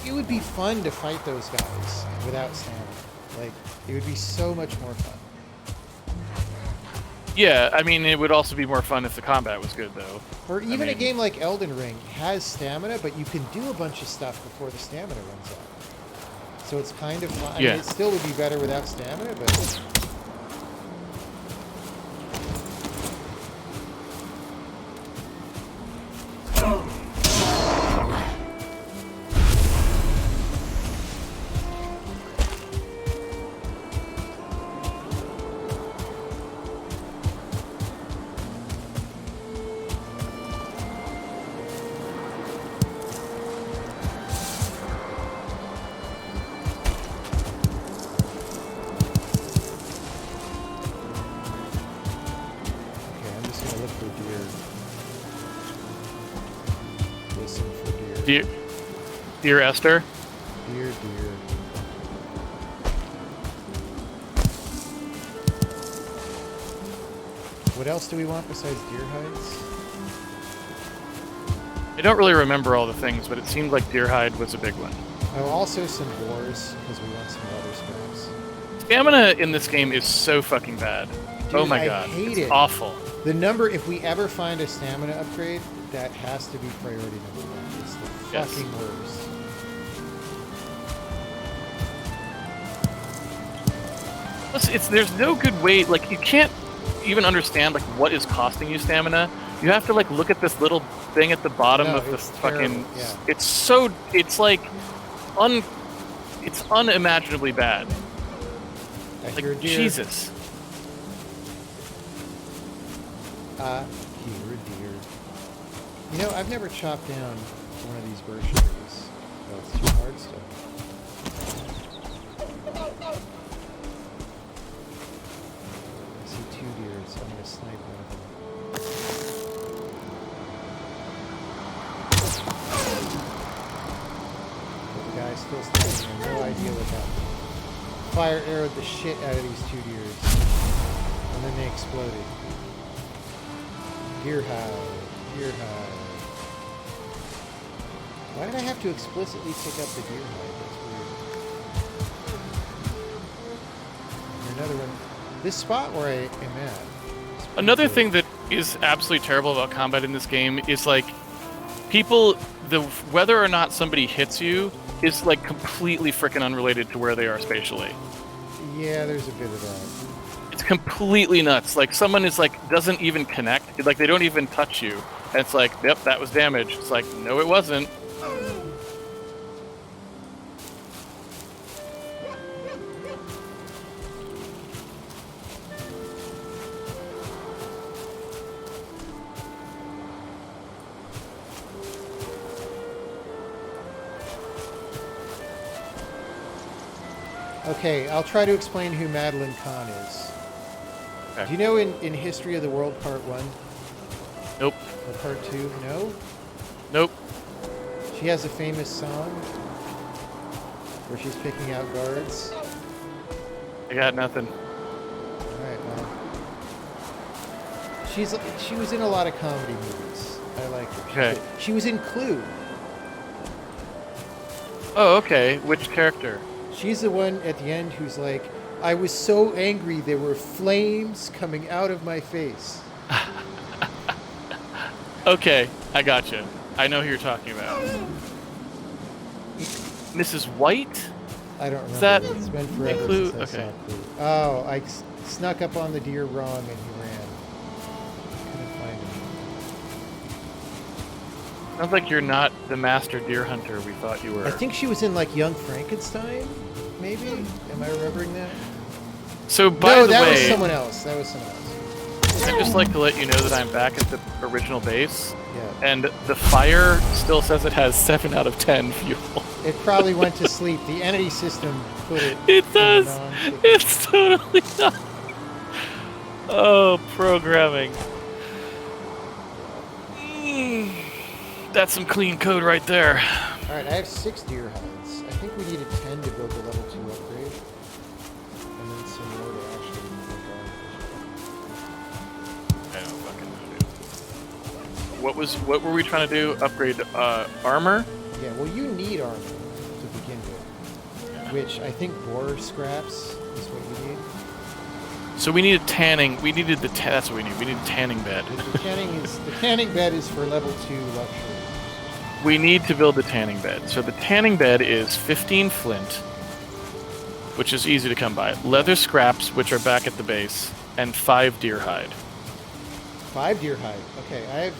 It would be fun to fight those guys without stamina. Like, it would be so much more fun. Yeah, I mean, it would also be more fun if the combat was good, though. Or even a game like Elden Ring has stamina, but you can do a bunch of stuff before the stamina runs out. So it's kind of fun. Yeah. I mean, it still would be better without stamina, but... Dear Esther? Dear. What else do we want besides deer hides? I don't really remember all the things, but it seemed like deer hide was a big one. Oh, also some boars, because we want some other scraps. Stamina in this game is so fucking bad. Dude, oh my I god, hate it's it. awful. The number, if we ever find a stamina upgrade, that has to be priority number one. It's the Yes. fucking worst. Plus, there's no good way, like, you can't even understand, like, what is costing you stamina. You have to, like, look at this little thing at the bottom of the fucking... Yeah. It's like, it's unimaginably bad. I Like, hear a deer. Jesus. I hear a deer. You know, I've never chopped down one of these birch trees. Oh, it's too hard still. I see two deer, so I'm going to snipe one of them. But the guy's still standing. I have no idea what happened. Fire arrowed the shit out of these two deer. And then they exploded. Deer hide. Deer hide. Why did I have to explicitly pick up the deer hide? That's weird. And another one. This spot where I am at. Another thing that is absolutely terrible about combat in this game is, like, whether or not somebody hits you is, like, completely freaking unrelated to where they are spatially. Yeah, there's a bit of that. It's completely nuts. Like, someone is, like, doesn't even connect. Like, they don't even touch you. And it's like, yep, that was damage. It's like, no, it wasn't. Okay, I'll try to explain who Madeline Kahn is. Okay. Do you know in History of the World Part 1 Nope. or Part 2? No? Nope. She has a famous song where she's picking out guards. I got nothing. Alright, well. She was in a lot of comedy movies. I like her. Okay. She was in Clue. Oh, okay. Which character? She's the one at the end who's like, I was so angry there were flames coming out of my face. Okay, I gotcha. I know who you're talking about. Mrs. White? I don't remember. Is that It's been forever Clue? since I Okay. saw Clue. Oh, I snuck up on the deer wrong and he ran. Couldn't find him. Sounds like you're not the master deer hunter we thought you were. I think she was in like Young Frankenstein, maybe? Am I remembering that? So, by No, the that way, was someone else. That was someone else. I'd just like to let you know that I'm back at the original base, Yeah. and the fire still says it has 7 out of 10 fuel. It probably went to sleep. The entity system put it. It in does. non-sleep. It's totally not. Oh, programming. That's some clean code right there. All right, I have 6 deer hides. I think we needed 10 to build the level 2 upgrade, and then some more to actually make I don't fucking know, dude. What were we trying to do? Upgrade armor? Yeah, well, you need armor to begin with, which I think boar scraps is what you need. So we needed tanning. We needed that's what we need. We need a tanning bed. The tanning bed is for level 2 luxury. We need to build the tanning bed. So the tanning bed is 15 flint, which is easy to come by. Leather scraps, which are back at the base, and 5 deer hide. 5 deer hide. Okay, I have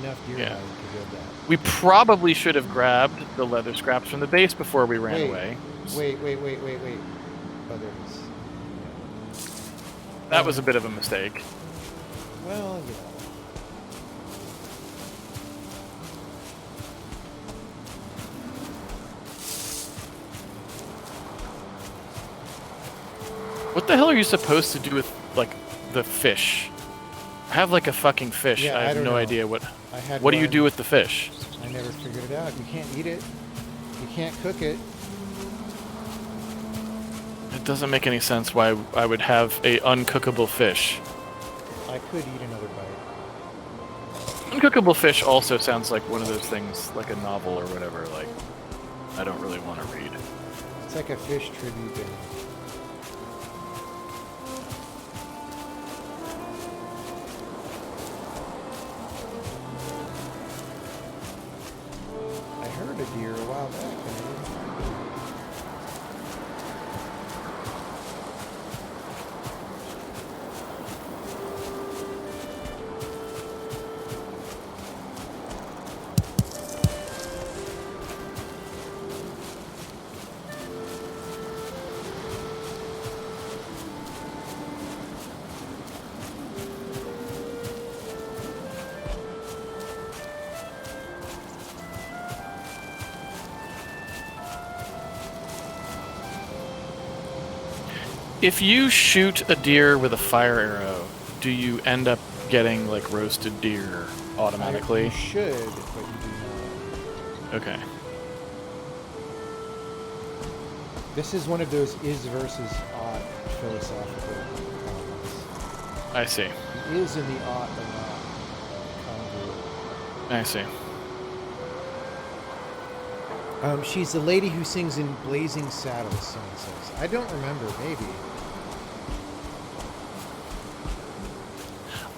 enough deer Yeah. hide to build that. We probably should have grabbed the leather scraps from the base before we ran away. Wait. Oh, there it is. That was a bit of a mistake. Well, What the hell are you supposed to do with, like, the fish? I have, like, a fucking fish. Yeah, I I have don't no know. idea what... I had What do you one. do with the fish? I never figured it out. You can't eat it. You can't cook it. It doesn't make any sense why I would have a uncookable fish. I could eat another bite. Uncookable fish also sounds like one of those things, like a novel or whatever, like, I don't really want to read. It's like a fish tribute band. I heard a deer a while back and I didn't find it. If you shoot a deer with a fire arrow, do you end up getting, like, roasted deer automatically? You should, but you do not. Okay. This is one of those is versus ought philosophical problems. I see. The is and the ought are not congruent. I see. She's the lady who sings in Blazing Saddles, someone says. I don't remember, maybe.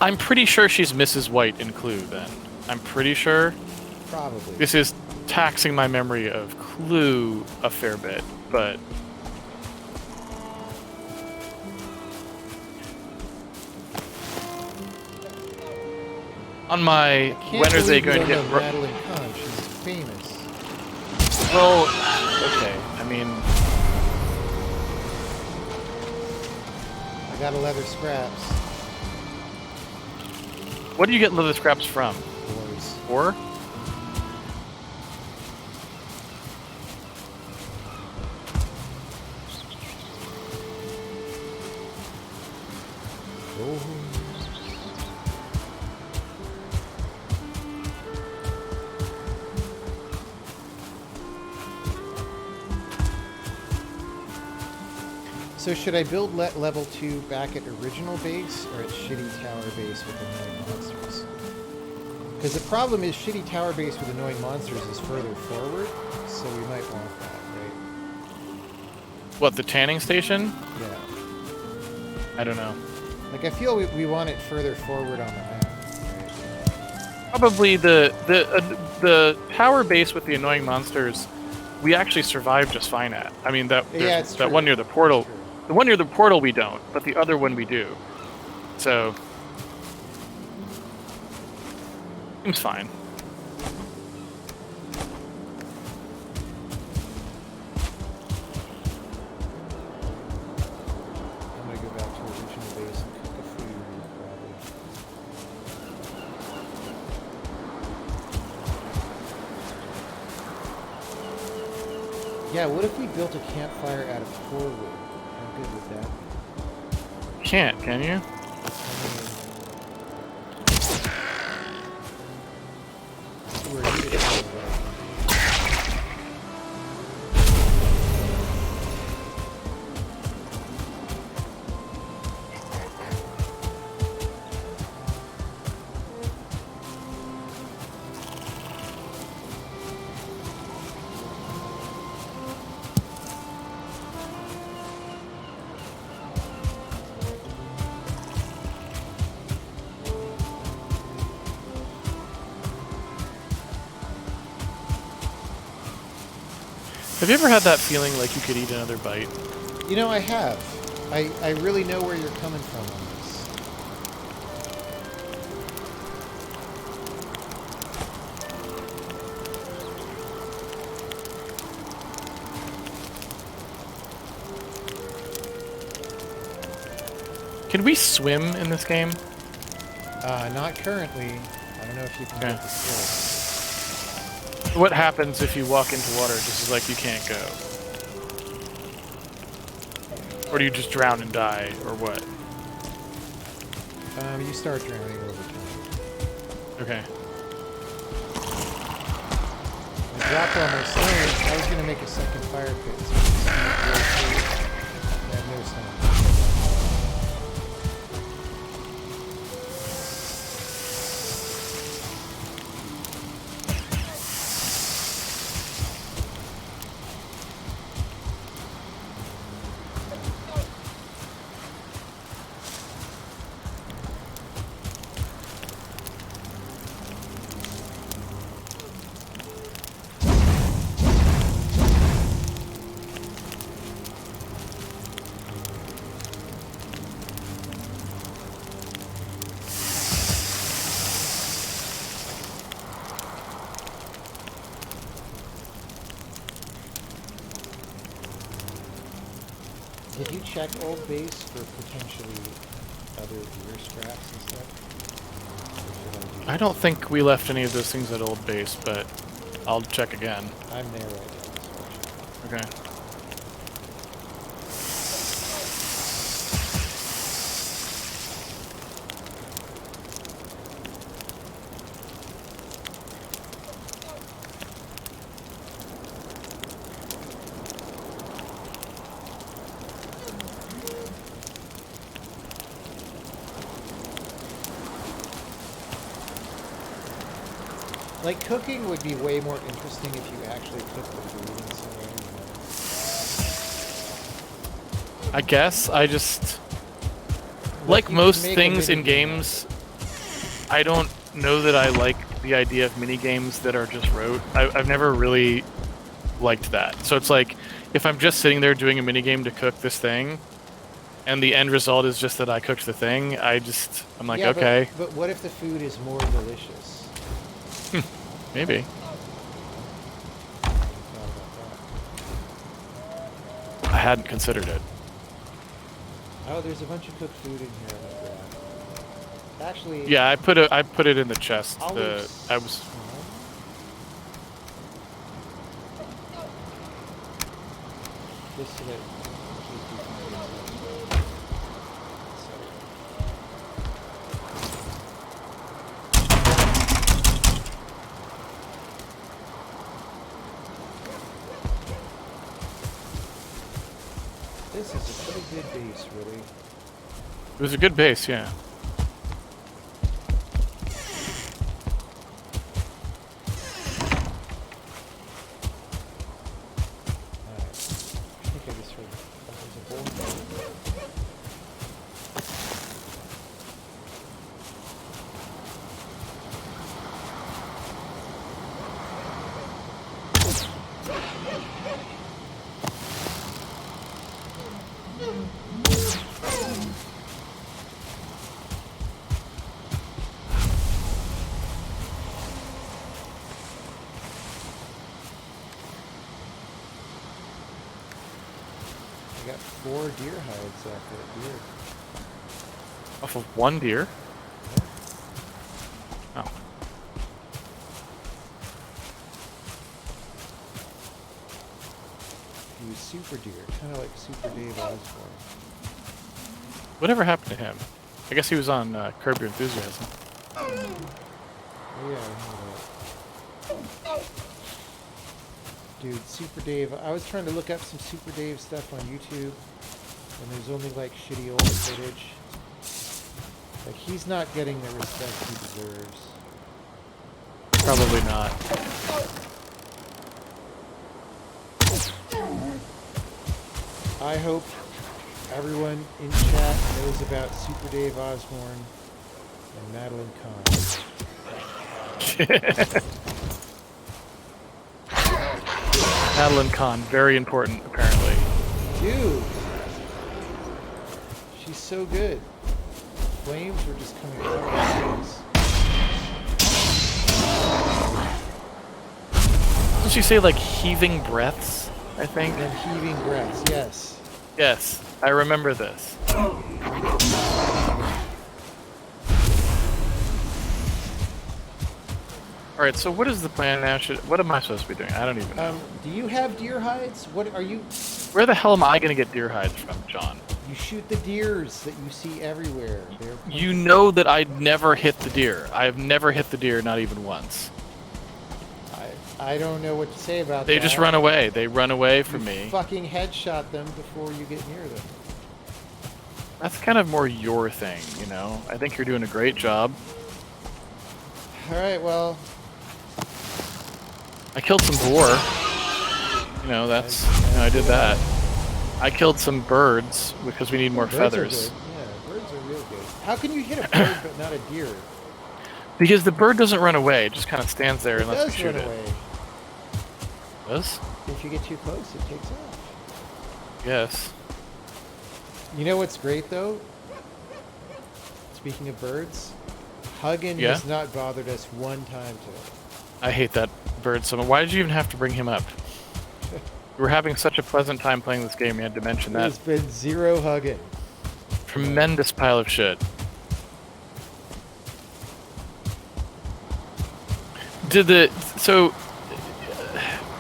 I'm pretty sure she's Mrs. White in Clue, then. I'm pretty sure. Probably. This is taxing my memory of Clue a fair bit, but... On my... When are they going to get... Madeline Kahn. She's famous. Well, okay. I mean... I got a leather scraps. What do you get leather scraps from? Boys. Or? Go So should I build level 2 back at original base or at shitty tower base with annoying monsters? Because the problem is shitty tower base with annoying monsters is further forward, so we might want that, right? What, the tanning station? Yeah. I don't know. Like, I feel we want it further forward on the map, right? Probably the tower base with the annoying monsters, we actually survived just fine at. I mean, that one near the portal. The one near the portal we don't, but the other one we do. So seems fine. I'm gonna go back to original base and cook the food, probably. Yeah, what if we built a campfire out of core wood? How good would that be? Can't, can you? Have you ever had that feeling like you could eat another bite? You know, I have. I really know where you're coming from on this. Can we swim in this game? Not currently. I don't know if you can get the skill. What happens if you walk into water just as like you can't go? Or do you just drown and die, or what? You start drowning over time. Okay. I dropped all my stones. I was going to make a second fire pit. So I have no stones. Did you check old base for potentially other gear scraps and stuff? I don't think we left any of those things at old base, but I'll check again. I'm there right now. Okay. Like, cooking would be way more interesting if you actually cooked the food in some way. I guess I just like most things in games. I don't know that I like the idea of mini games that are just rote. I've never really liked that. So it's like if I'm just sitting there doing a mini game to cook this thing, and the end result is just that I cooked the thing, I'm like, yeah, okay. But what if the food is more delicious? Maybe. I hadn't considered it. Oh, there's a bunch of cooked food in here. Actually, yeah, I put it in the chest. I was. Just so that This is a pretty good base, really. It was a good base, yeah. Alright. I think I just heard there's a bull. I got 4 deer hides after that deer. Off of one deer? Oh. He was Super Deer, kind of like Super Dave Osborne. Whatever happened to him? I guess he was on Curb Your Enthusiasm. Oh yeah, I know that. Dude, Super Dave, I was trying to look up some Super Dave stuff on YouTube, and there's only like shitty old footage. Like, he's not getting the respect he deserves. Probably not. I hope everyone in chat knows about Super Dave Osborne and Madeline Kahn. Madeline Kahn, very important, apparently. Dude! She's so good. Flames were just coming out of her face. Didn't she say, like, heaving breaths, I think? And heaving breaths, yes. Yes, I remember this. Alright, so what is the plan now? What am I supposed to be doing? I don't even know. Do you have deer hides? What are you... Where the hell am I going to get deer hides from, John? You shoot the deers that you see everywhere. You know that I never hit the deer. I have never hit the deer, not even once. I don't know what to say about that. They just run away. They run away from me. Fucking headshot them before you get near them. That's kind of more your thing, you know? I think you're doing a great job. Alright, well... I killed some boar. You know, I did that. I killed some birds because we need more feathers. Are good. Yeah, birds are real good. How can you hit a bird but not a deer? Because the bird doesn't run away; it just kind of stands there and lets me shoot it. Away. Does? If you get too close, it takes off. Yes. You know what's great though? Speaking of birds, Huggin has not bothered us one time today. I hate that bird so much. Why did you even have to bring him up? We were having such a pleasant time playing this game, you had to mention that. There's been 0 Huggin. Tremendous pile of shit.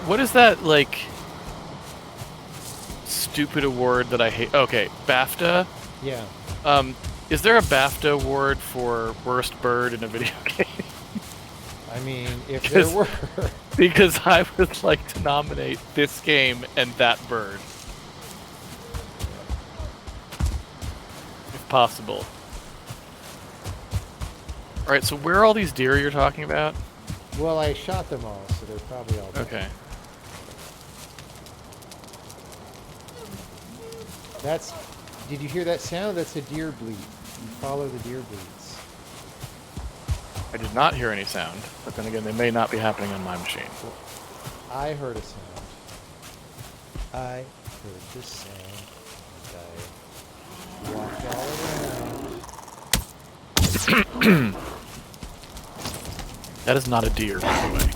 What is that, like, stupid award that I hate? Okay, BAFTA? Yeah. Is there a BAFTA award for worst bird in a video game? I mean, if there were. Because I would like to nominate this game and that bird. If possible. Alright, so where are all these deer you're talking about? Well, I shot them all, so they're probably all dead. Okay. Did you hear that sound? That's a deer bleat. You follow the deer bleats. I did not hear any sound, but then again, they may not be happening on my machine. Well, I heard a sound. I heard this sound. And I walked all around. That is not a deer, by the way.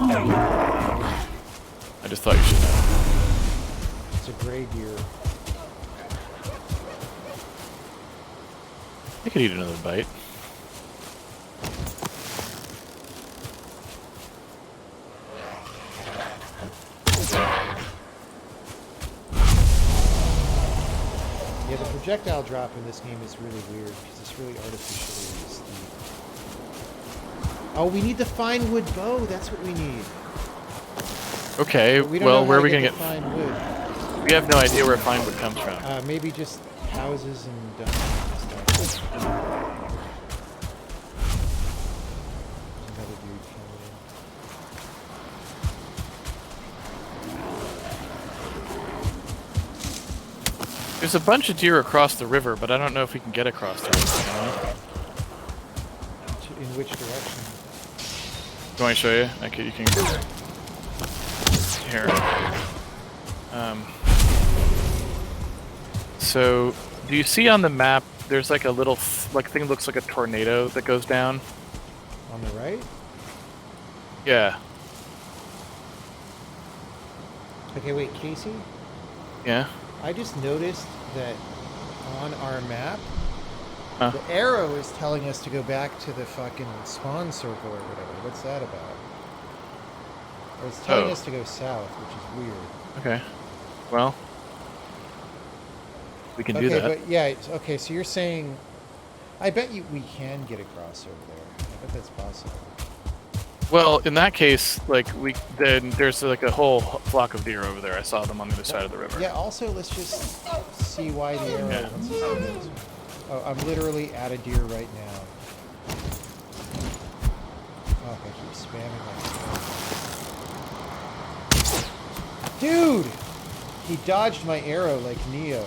I just thought you should know. It's a gray deer. I could eat another bite. Yeah, the projectile drop in this game is really weird because it's really artificially steep. Oh, we need the fine wood bow. That's what we need. Okay, well, where are we gonna get fine wood? We have no idea where finewood comes from. Maybe just houses and dumps and stuff. Another dude coming in. There's a bunch of deer across the river, but I don't know if we can get across the river. You know? In which direction? Do you want me to show you? Okay, you can. Here. So, do you see on the map? There's like a little thing that looks like a tornado that goes down. On the right? Yeah. Okay, wait, Casey? Yeah. I just noticed that on our map, Huh. the arrow is telling us to go back to the fucking spawn circle or whatever. What's that about? Or it's telling us to go south, which is weird. Okay. Well, we can do that. But yeah, okay, so you're saying... I bet we can get across over there. I bet that's possible. Well, in that case, like then there's like a whole flock of deer over there. I saw them on the other side of the river. Yeah, also, let's just see why the arrow wants us to go this way. Oh, I'm literally at a deer right now. Oh, I keep spamming my... Dude! He dodged my arrow like Neo.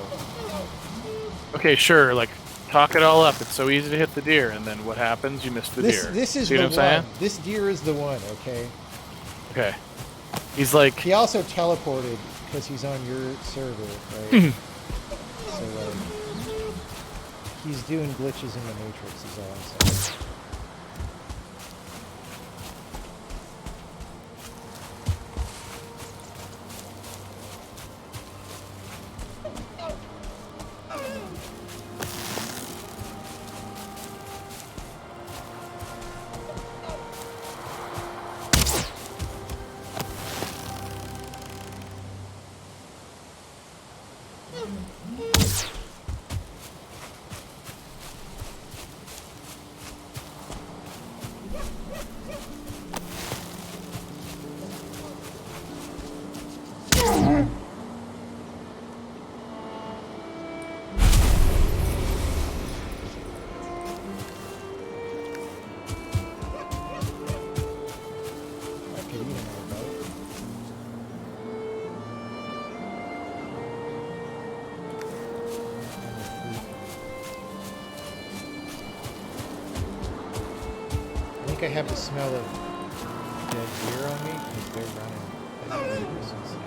Okay, sure. Like, talk it all up. It's so easy to hit the deer, and then what happens? You miss the deer. This is See the what I'm saying? This deer is the one, okay? Okay. He's like... He also teleported because he's on your server, right? So, like... He's doing glitches in the Matrix, is all I'm saying. I have the smell of dead deer on me because they're running at a distance now.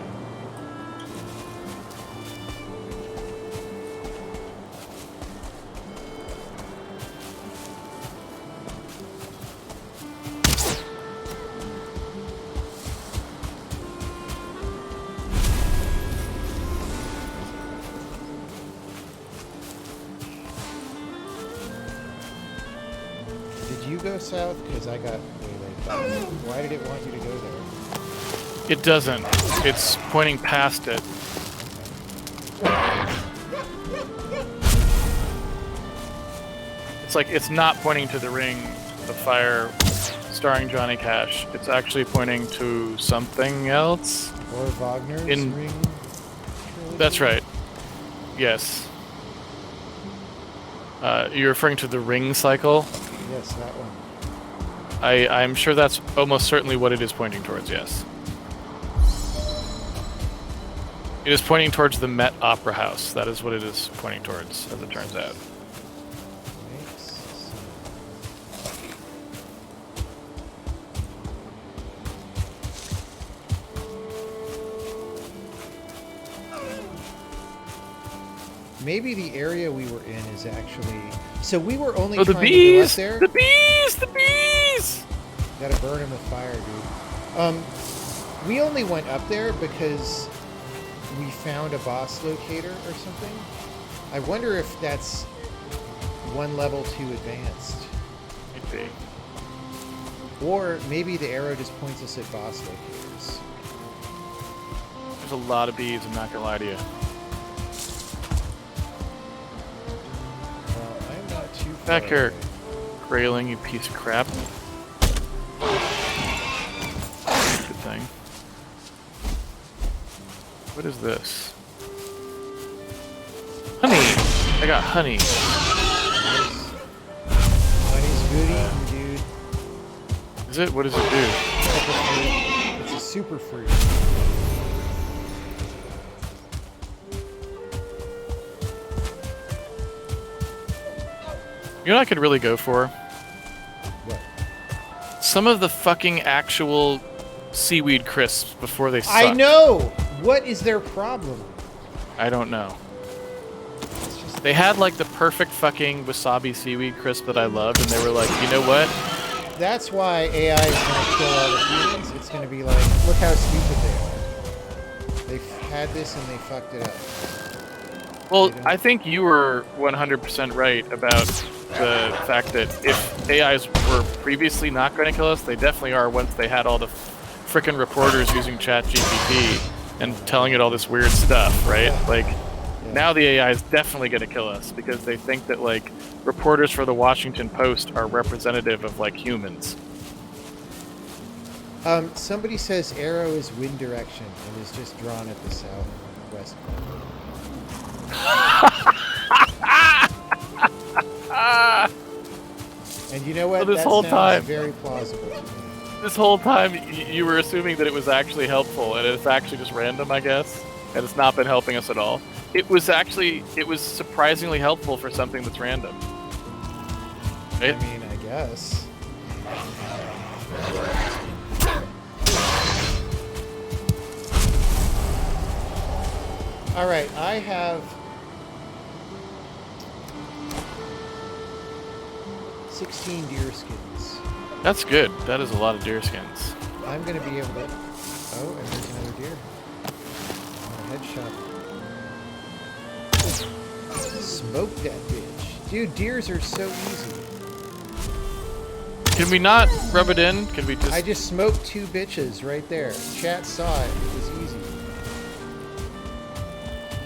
You go south because I got waylaid. Why did it want you to go there? It doesn't. It's pointing past it. It's like it's not pointing to the ring of fire starring Johnny Cash. It's actually pointing to something else. Or Wagner's Ring trilogy? That's right. Yes. You're referring to the ring cycle? Yes, that one. I'm sure that's almost certainly what it is pointing towards, yes. It is pointing towards the Met Opera House. That is what it is pointing towards, as it turns out. Maybe the area we were in is actually... So we were only the trying bees! to go up there? The bees! The bees! Gotta burn him with fire, dude. We only went up there because we found a boss locator or something. I wonder if that's one level too advanced. Might be. Or maybe the arrow just points us at boss locators. There's a lot of bees, I'm not gonna lie to you. Well, I'm not too far Back here, away. Grayling, you piece of crap. Good thing. What is this? I got honey. Honey's good eating, dude. Is it? What does it do? It's a super fruit. You know what I could really go for? What? Some of the fucking actual seaweed crisps before they suck. I know! What is their problem? I don't know. They had like the perfect fucking wasabi seaweed crisp that I loved, and they were like, you know what? That's why AI is going to kill all the humans. It's going to be like, look how stupid they are. They've had this and they fucked it up. Well, I think you were 100% right about the fact that if AIs were previously not going to kill us, they definitely are once they had all the frickin' reporters using ChatGPT and telling it all this weird stuff, right? Yeah. Like, now the AI is definitely going to kill us because they think that, like, reporters for the Washington Post are representative of, like, humans. Somebody says arrow is wind direction and is just drawn at the southwest corner. And you know what? So this that whole sounds time, very plausible to me. This whole time, you were assuming that it was actually helpful, and it's actually just random, I guess, and it's not been helping us at all. It was surprisingly helpful for something that's random. Right? I mean, I guess. All right, I have 16 deer skins. That's good. That is a lot of deer skins. I'm going to be able to... Oh, and there's another deer. Headshot. Smoke that bitch. Dude, deers are so easy. Can we not rub it in? Can we just... I just smoked 2 bitches right there. Chat saw it. It was easy.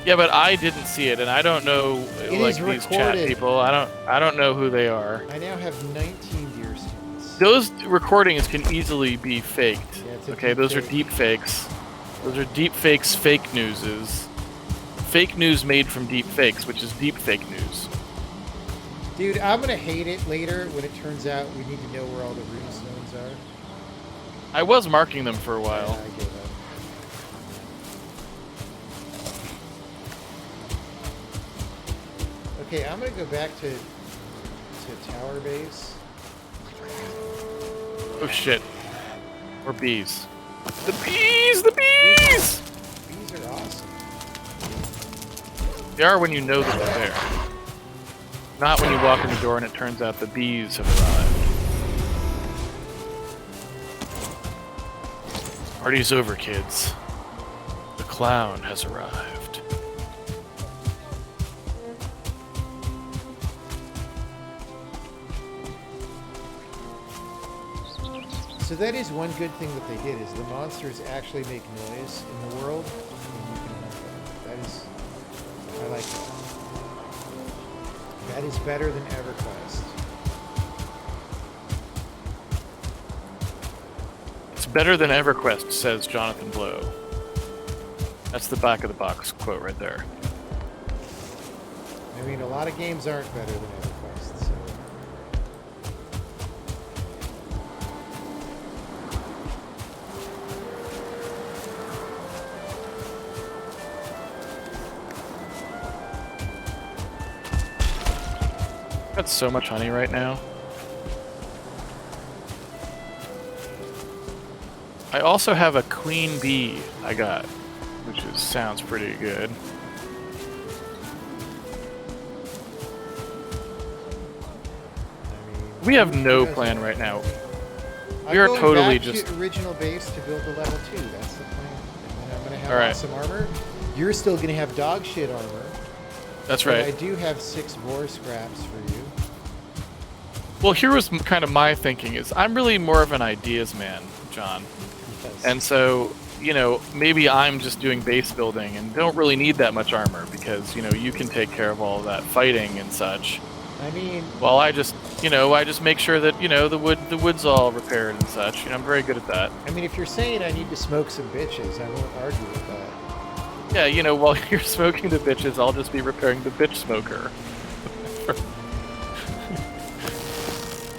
Yeah, but I didn't see it, and I don't know, like, these chat people. I don't know who they are. I now have 19 deer skins. Those recordings can easily be faked. Yeah, okay, those are deep fakes. Those are deep fakes, fake newses. Fake news made from deep fakes, which is deep fake news. Dude, I'm gonna hate it later when it turns out we need to know where all the runestones are. I was marking them for a while. Yeah, I gave up. Okay, I'm gonna go back to tower base. Oh shit. Or bees. The bees! The bees! Bees are awesome. They are when you know that they're there. Not when you walk in the door and it turns out the bees have arrived. Party's over, kids. The clown has arrived. So that is one good thing that they did, is the monsters actually make noise in the world, and you can hunt them. That is... I like that. That is better than EverQuest. It's better than EverQuest, says Jonathan Blow. That's the back of the box quote right there. I mean, a lot of games aren't better than EverQuest, so... Got so much honey right now. I also have a queen bee I got, which sounds pretty good. We have no plan right now. We are totally just to original base to build the level 2. That's the plan. And then I'm gonna have All right. awesome armor. You're still gonna have dog shit armor. That's But right. I do have 6 vor scraps for you. Well, here was kind of my thinking is I'm really more of an ideas man, John. Yes. And so, you know, maybe I'm just doing base building and don't really need that much armor because, you know, you can take care of all of that fighting and such. I mean, Well, I just make sure that, you know, the wood's all repaired and such. You know, I'm very good at that. if you're saying I need to smoke some bitches, I won't argue with that. Yeah, you know, while you're smoking the bitches, I'll just be repairing the bitch smoker.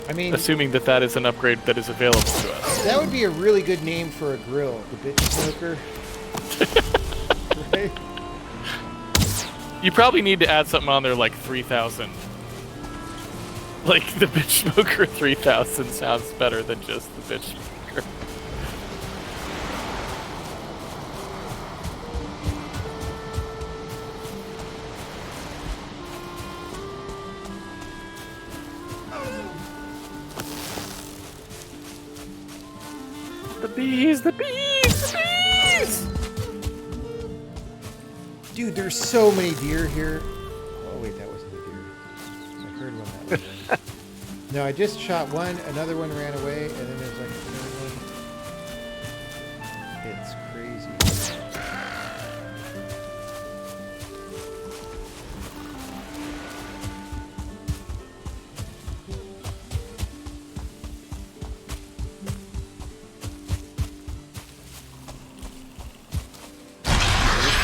I mean, Assuming that that is an upgrade that is available to us. that would be a really good name for a grill, the bitch smoker. Right? You probably need to add something on there like 3,000. Like the bitch smoker 3,000 sounds better than just the bitch smoker. The bees, the bees, the bees! Dude, there's so many deer here. Oh wait, that wasn't a deer. I heard one that was. No, I just shot one. Another one ran away, and then there's like a third one. It's crazy.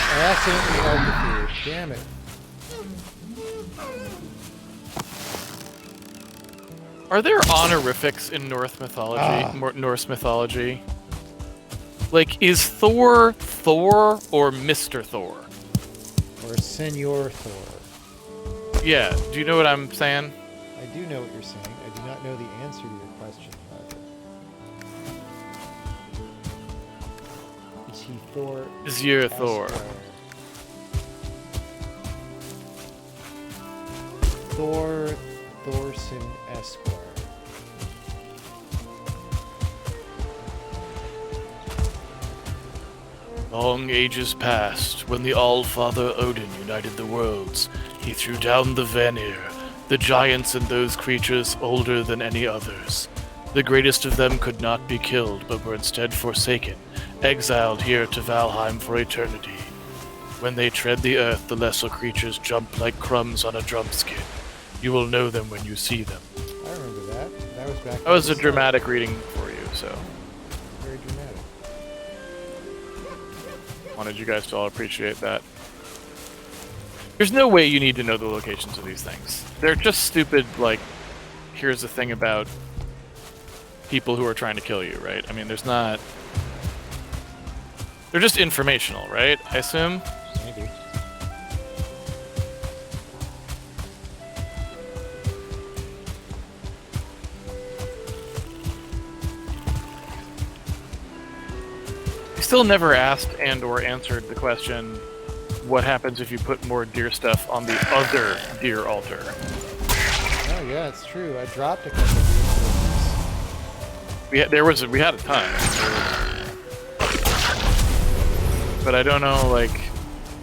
I accidentally ulted. Damn it. Are there honorifics in Norse mythology? Like, is Thor Thor or Mr. Thor? Or Senor Thor. Yeah, do you know what I'm saying? I do know what you're saying. I do not know the answer to your question, however. Is he Thor? Is your Thor? Esquire? Thor Thorson Esquire. Long ages past, when the All-Father Odin united the worlds, he threw down the Vanir, the giants and those creatures older than any others. The greatest of them could not be killed, but were instead forsaken, exiled here to Valheim for eternity. When they tread the earth, the lesser creatures jump like crumbs on a drumskin. You will know them when you see them. I remember that. That was back. That was a dramatic reading for you, so Very dramatic. wanted you guys to all appreciate that. There's no way you need to know the locations of these things. They're just stupid, like, here's the thing about people who are trying to kill you, right? I mean, there's not... They're just informational, right? I assume? Maybe. I still never asked and or answered the question, what happens if you put more deer stuff on the other deer altar? Oh yeah, it's true. I dropped a couple of these. We had a ton. But I don't know, like,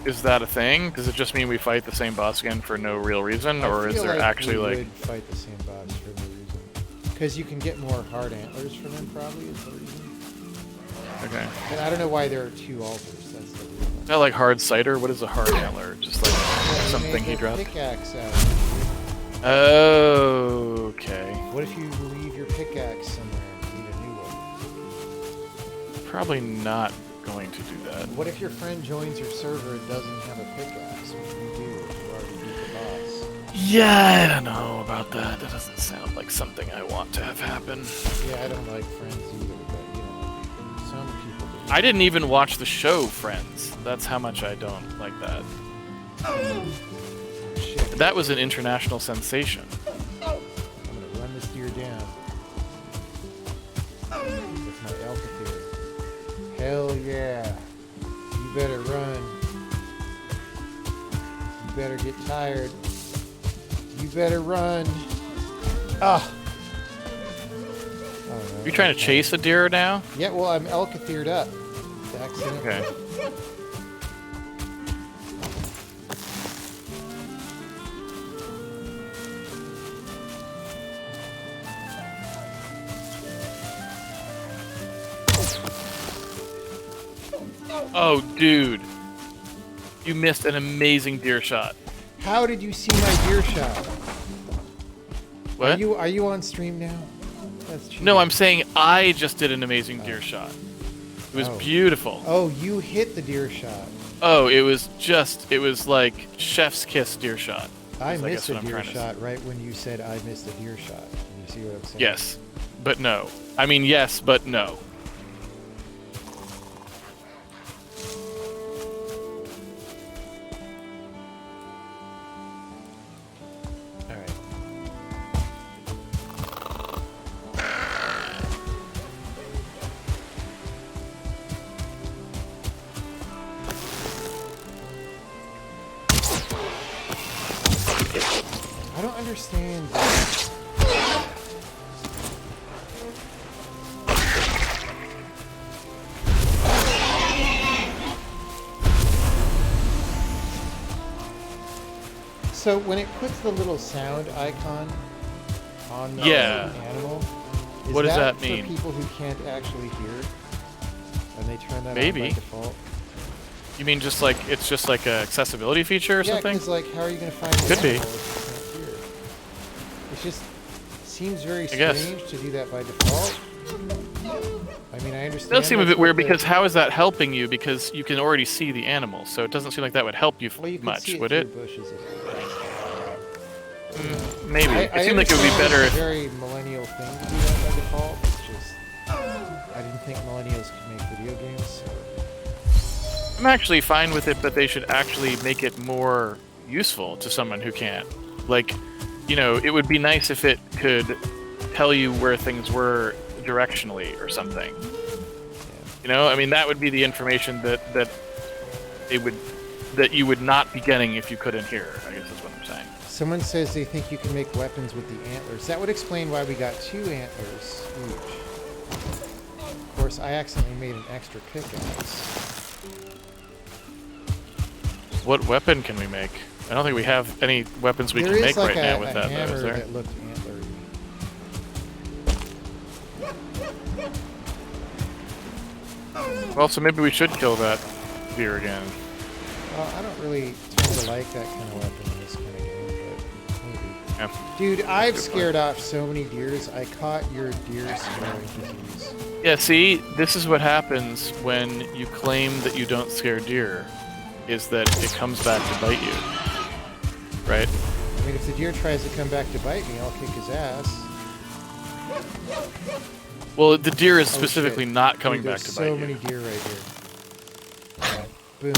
is that a thing? Does it just mean we fight the same boss again for no real reason? Or is there actually, we like... would fight the same boss for no reason. Because you can get more hard antlers from him, probably, is the reason. Okay. And I don't know why there are two altars. That's the reason. Is that like hard cider? What is a hard antler? Just like something he dropped? Pickaxe out. Oh, okay. What if you leave your pickaxe somewhere and need a new one? Probably not going to do that. What if your friend joins your server and doesn't have a pickaxe? What do you do if you already beat the boss? Yeah, I don't know about that. That doesn't sound like something I want to have happen. Yeah, I don't like friends either, but you know, some people do. I didn't even watch the show Friends. That's how much I don't like that. Shit. That was an international sensation. I'm gonna run this deer down. With my Alcatraz. Hell yeah. You better run. You better get tired. You better run. Ah! You trying to chase a deer now? Yeah, well, I'm Alcathered up. It's accident. Okay. Oh, dude. You missed an amazing deer shot. How did you see my deer shot? What? Are you on stream now? That's cheating. No, I'm saying I just did an amazing deer shot. It was beautiful. Oh, you hit the deer shot. Oh, it was like chef's kiss deer shot. I missed a deer shot right when you said I missed a deer shot. You see what I'm saying? Yes, but no. I mean, yes, but no. All right. I don't understand. So when it puts the little sound icon on the animal, what does that mean? For people who can't actually hear, and they turn that on by default? You mean just like it's just like an accessibility feature or something? Yeah, because like how are you going to find the Could be. animal if you can't hear? It just seems very strange to do that by default. I mean, I understand. It does seem a bit weird because how is that helping you? Because you can already see the animal, so it doesn't seem like that would help you much, would it? Bushes Maybe. It seemed like it would be better if. It's a very millennial thing to do that by default. It's just I didn't think millennials could make video games. So. I'm actually fine with it, but they should actually make it more useful to someone who can't. Like, you know, it would be nice if it could tell you where things were directionally or something. Yeah. You know, I mean, that would be the information that you would not be getting if you couldn't hear, I guess is what I'm saying. Someone says they think you can make weapons with the antlers. That would explain why we got 2 antlers each. Of course, I accidentally made an extra pickaxe. What weapon can we make? I don't think we have any weapons we can make right now with that, though, is there? That looked antlery. Well, so maybe we should kill that deer again. Well, I don't really tend to like that kind of weapon in this kind of game, but maybe. Yeah. Dude, I've scared off so many deers. I caught your deer scaring disease. Yeah, see? This is what happens when you claim that you don't scare deer, is that it comes back to bite you. Right? I mean, if the deer tries to come back to bite me, I'll kick his ass. Well, the deer is specifically not coming back to bite you. There's so many deer right here. Boom.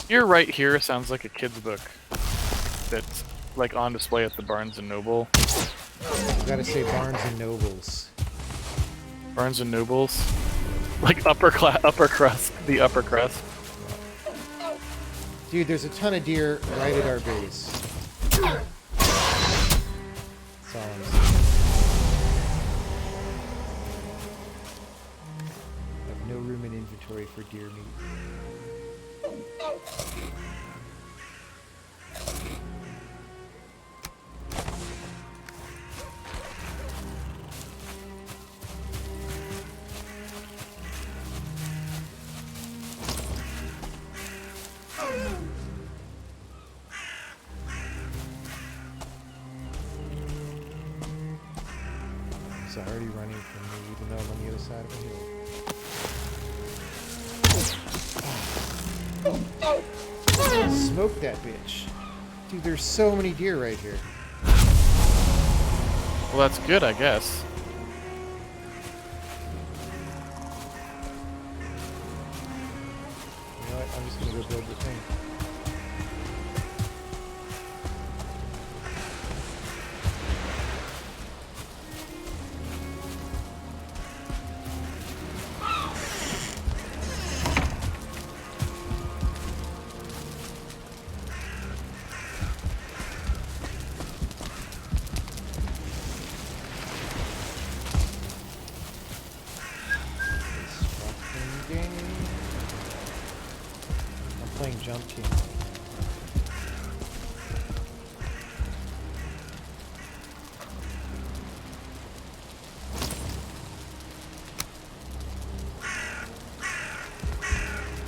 Deer right here sounds like a kid's book that's like on display at the Barnes & Noble. You gotta say Barnes & Nobles. Barnes & Nobles? Like upper crust, the upper crust. Dude, there's a ton of deer right at our base. That's all I'm saying. I have no room in inventory for deer meat. It's already running from me, even though I'm on the other side of a hill. Smoke that bitch. Dude, there's so many deer right here. Well, that's good, I guess. You know what? I'm just gonna go build the thing. I'm playing Jump Team.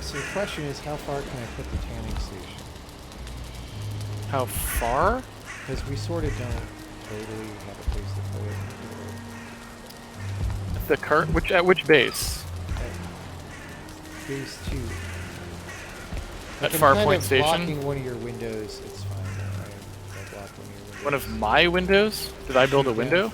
So the question is, how far can I put the tanning station? How far? Because we sort of don't totally have a place to put it. I the cart? At which base? Base 2. At I'm Farpoint kind of Station? blocking one of your windows. It's fine. I blocked one of your windows. One of my windows? Did I build a window?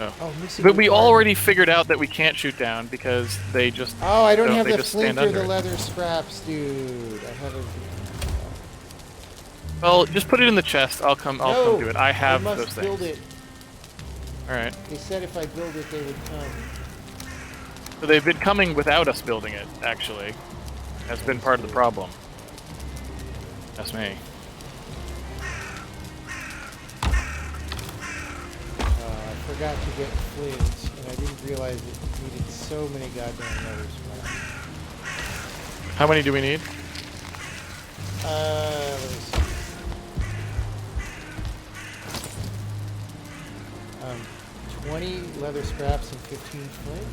Oh, missing But we requirement. already figured out that we can't shoot down because they just. Oh, I don't have they the just flint stand or under the it. leather scraps, dude. I have a. Well, just put it in the chest. I'll come do it. I have must those build things. it. All right. They said if I build it, they would come. So they've been coming without us building it. Actually, that's been part of the problem. That's me. I forgot to get flint, and I didn't realize it needed so many goddamn leather scraps. How many do we need? Let me see. 20 leather scraps and 15 flint.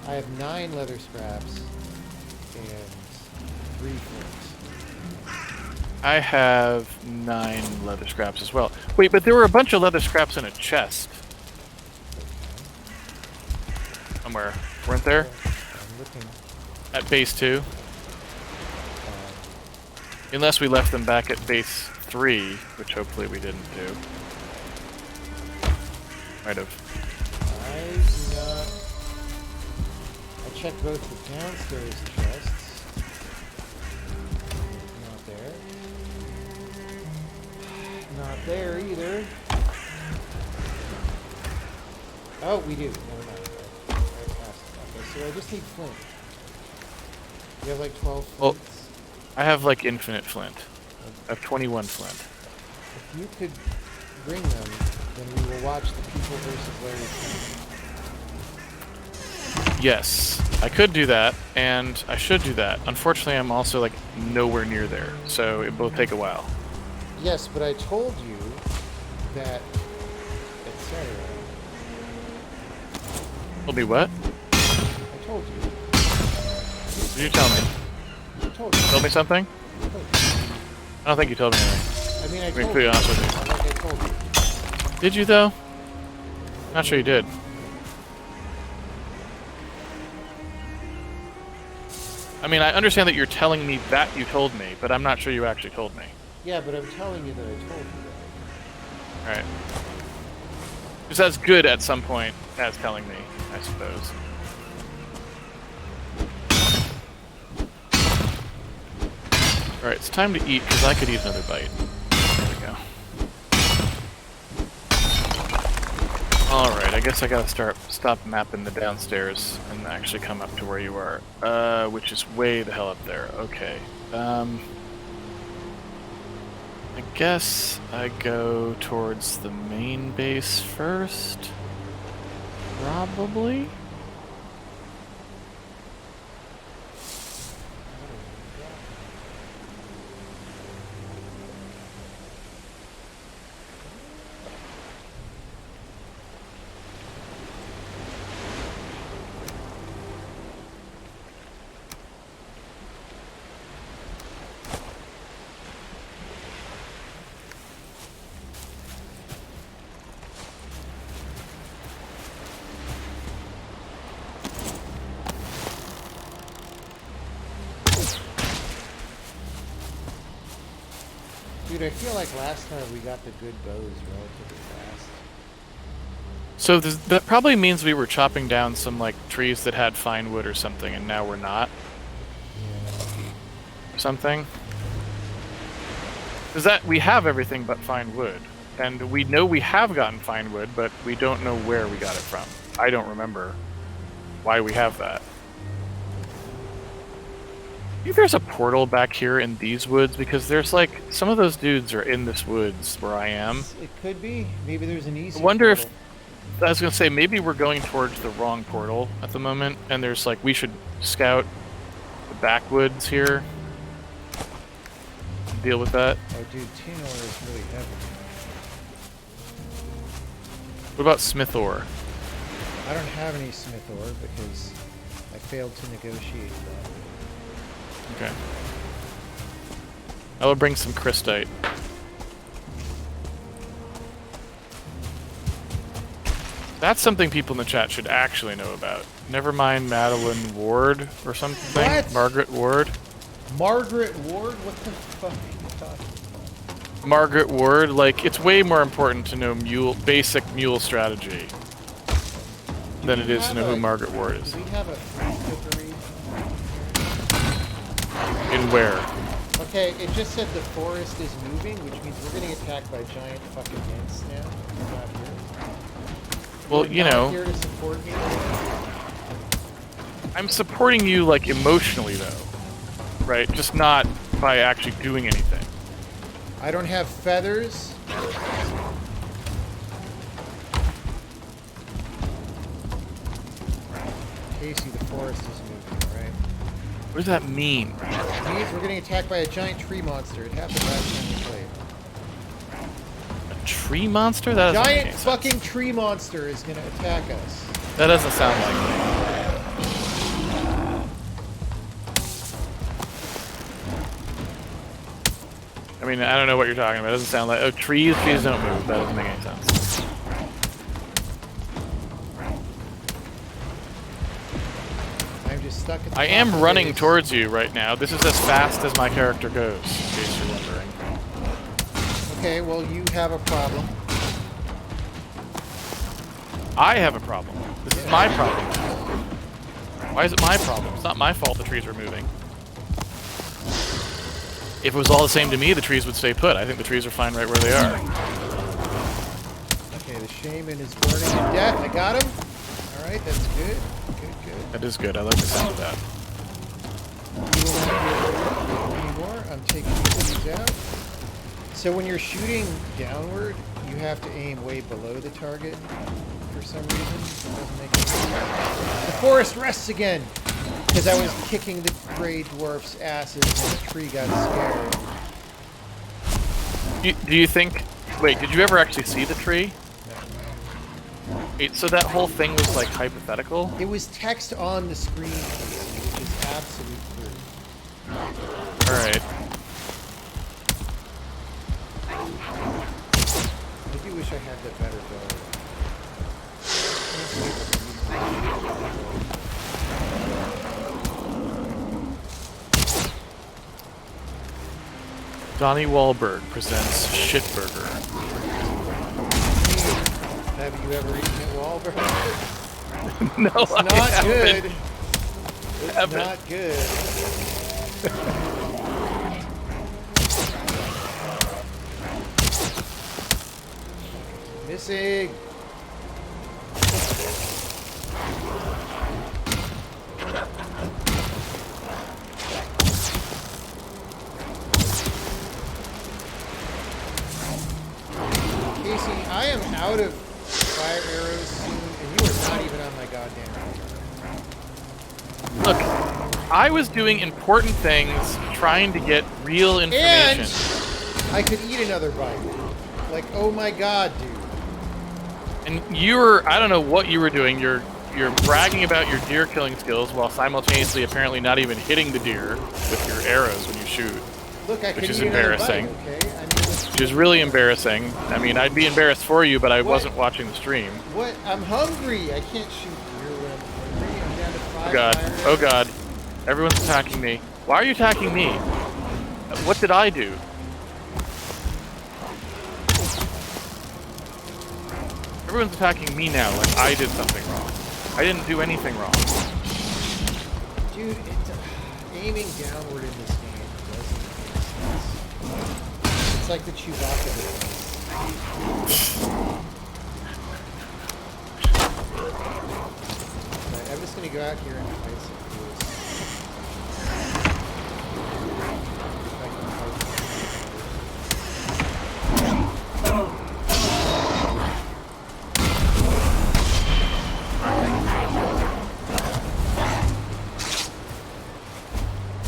I have 9 leather scraps and 3 flint. I have 9 leather scraps as well. Wait, but there were a bunch of leather scraps in a chest. Somewhere. Weren't there? I'm looking. At base 2? Unless we left them back at base 3, which hopefully we didn't do. Might have. I do not. I checked both the downstairs chests. Not there. Not there either. Oh, we do. Never mind. Right past it. Okay, so I just need flint. You have like 12 flints? I have like infinite flint. I have 21 flint. If you could bring them, then we will watch the People versus Larry King. Yes, I could do that, and I should do that. Unfortunately, I'm also like nowhere near there, so it will take a while. Yes, but I told you that, etc. Told me what? I told you. What did you tell me? I told you. Told me something? I told you. I don't think you told me anything. I mean, I To be told completely you. honest with you. Not like I told you. Did you though? Not sure you did. I mean, I understand that you're telling me that you told me, but I'm not sure you actually told me. Yeah, but I'm telling you that I told you that. Alright. It's as good at some point as telling me, I suppose. Alright, it's time to eat, because I could eat another bite. There we go. Alright, I guess I gotta stop mapping the downstairs and actually come up to where you are. Which is way the hell up there. Okay. I guess I go towards the main base first. Probably? Dude, I feel like last time we got the good bows relatively fast. So that probably means we were chopping down some like trees that had fine wood or something, and now we're not. Something. Is that we have everything but fine wood, and we know we have gotten fine wood, but we don't know where we got it from. I don't remember why we have that. I think there's a portal back here in these woods, because there's like some of those dudes are in this woods where I am. It could be. Maybe there's an easy I wonder portal. if I was gonna say maybe we're going towards the wrong portal at the moment, and there's like we should scout the backwoods here. Deal with that. Oh, dude, tin ore is really heavy. What about smith ore? I don't have any smith ore because I failed to negotiate that. Okay. I will bring some crystite. That's something people in the chat should actually know about. Never mind Madeline Ward or something. What? Margaret Ward. Margaret Ward? What the fuck are you talking about? Margaret Ward, like, it's way more important to know basic mule strategy than it is to know who Margaret Ward is. Do we have a free cookery? In where? Okay, it just said the forest is moving, which means we're getting attacked by giant fucking ants now. We're not here. Well, You're you not know, here to support me. I'm supporting you, like, emotionally, though. Right? Just not by actually doing anything. I don't have feathers. Casey, the forest is moving, right? What does that mean? It means we're getting attacked by a giant tree monster. It happened last time we played. A tree monster? That doesn't make Giant any sense. fucking tree monster is gonna attack us. That doesn't sound like it. I mean, I don't know what you're talking about. It doesn't sound like... Oh, trees don't move. That doesn't make any sense. I'm just stuck at the I top am of the running base. towards you right now. This is as fast as my character goes, in case you're wondering. Okay, well, you have a problem. I have a problem. This is my problem. Why is it my problem? It's not my fault the trees are moving. If it was all the same to me, the trees would stay put. I think the trees are fine right where they are. Okay, the shaman is burning to death. I got him. All right, that's good. Good. That is good. I like the sound of that. You will not be able to anymore. I'm taking these out. So when you're shooting downward, you have to aim way below the target for some reason. It doesn't make any sense. The forest rests again! Because I was kicking the gray dwarf's asses and the tree got scared. Do you think... Wait, did you ever actually see the tree? Wait, so that whole thing was, like, hypothetical? It was text on the screen, which is absolute proof. Alright. I do wish I had that better bow. Donnie Wahlberg presents Shitburger. Have you ever eaten at Wahlberg? No, It's not good. It's Haven't. not good. Missing. Casey, I am out of fire arrows soon, and you are not even on my goddamn team. Look, I was doing important things, trying to get real information. And I could eat another bite. Like, oh my god, dude. And you were, I don't know what you were doing, you're bragging about your deer killing skills while simultaneously apparently not even hitting the deer with your arrows when you shoot. Look, I could Which is eat another embarrassing. bite, okay? I mean, Which is really embarrassing. I mean, I'd be embarrassed for you, but I wasn't watching the stream. what? I'm hungry. I can't shoot deer when I'm hungry. I'm down to 5 Oh god, fire oh arrows. god. Everyone's attacking me. Why are you attacking me? What did I do? Everyone's attacking me now like I did something wrong. I didn't do anything wrong. Dude, aiming downward in this game doesn't make sense. It's like the Chewbacca difference. Right, I'm just gonna go out here and fight some fools. If I can fight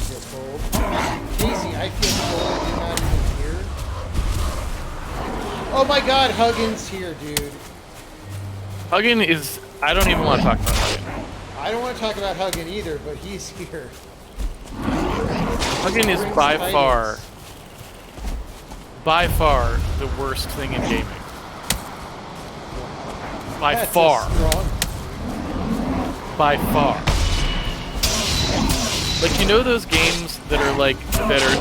feel cold. Casey, I feel cold. You're not even here. Oh my god, Huggins here, dude. Huggin is... I don't even want to talk about Huggin. I don't want to talk about Huggin either, but he's here. Huggin is by far the worst thing in gaming. By That's far. strong. By far. Like, you know those games that are like,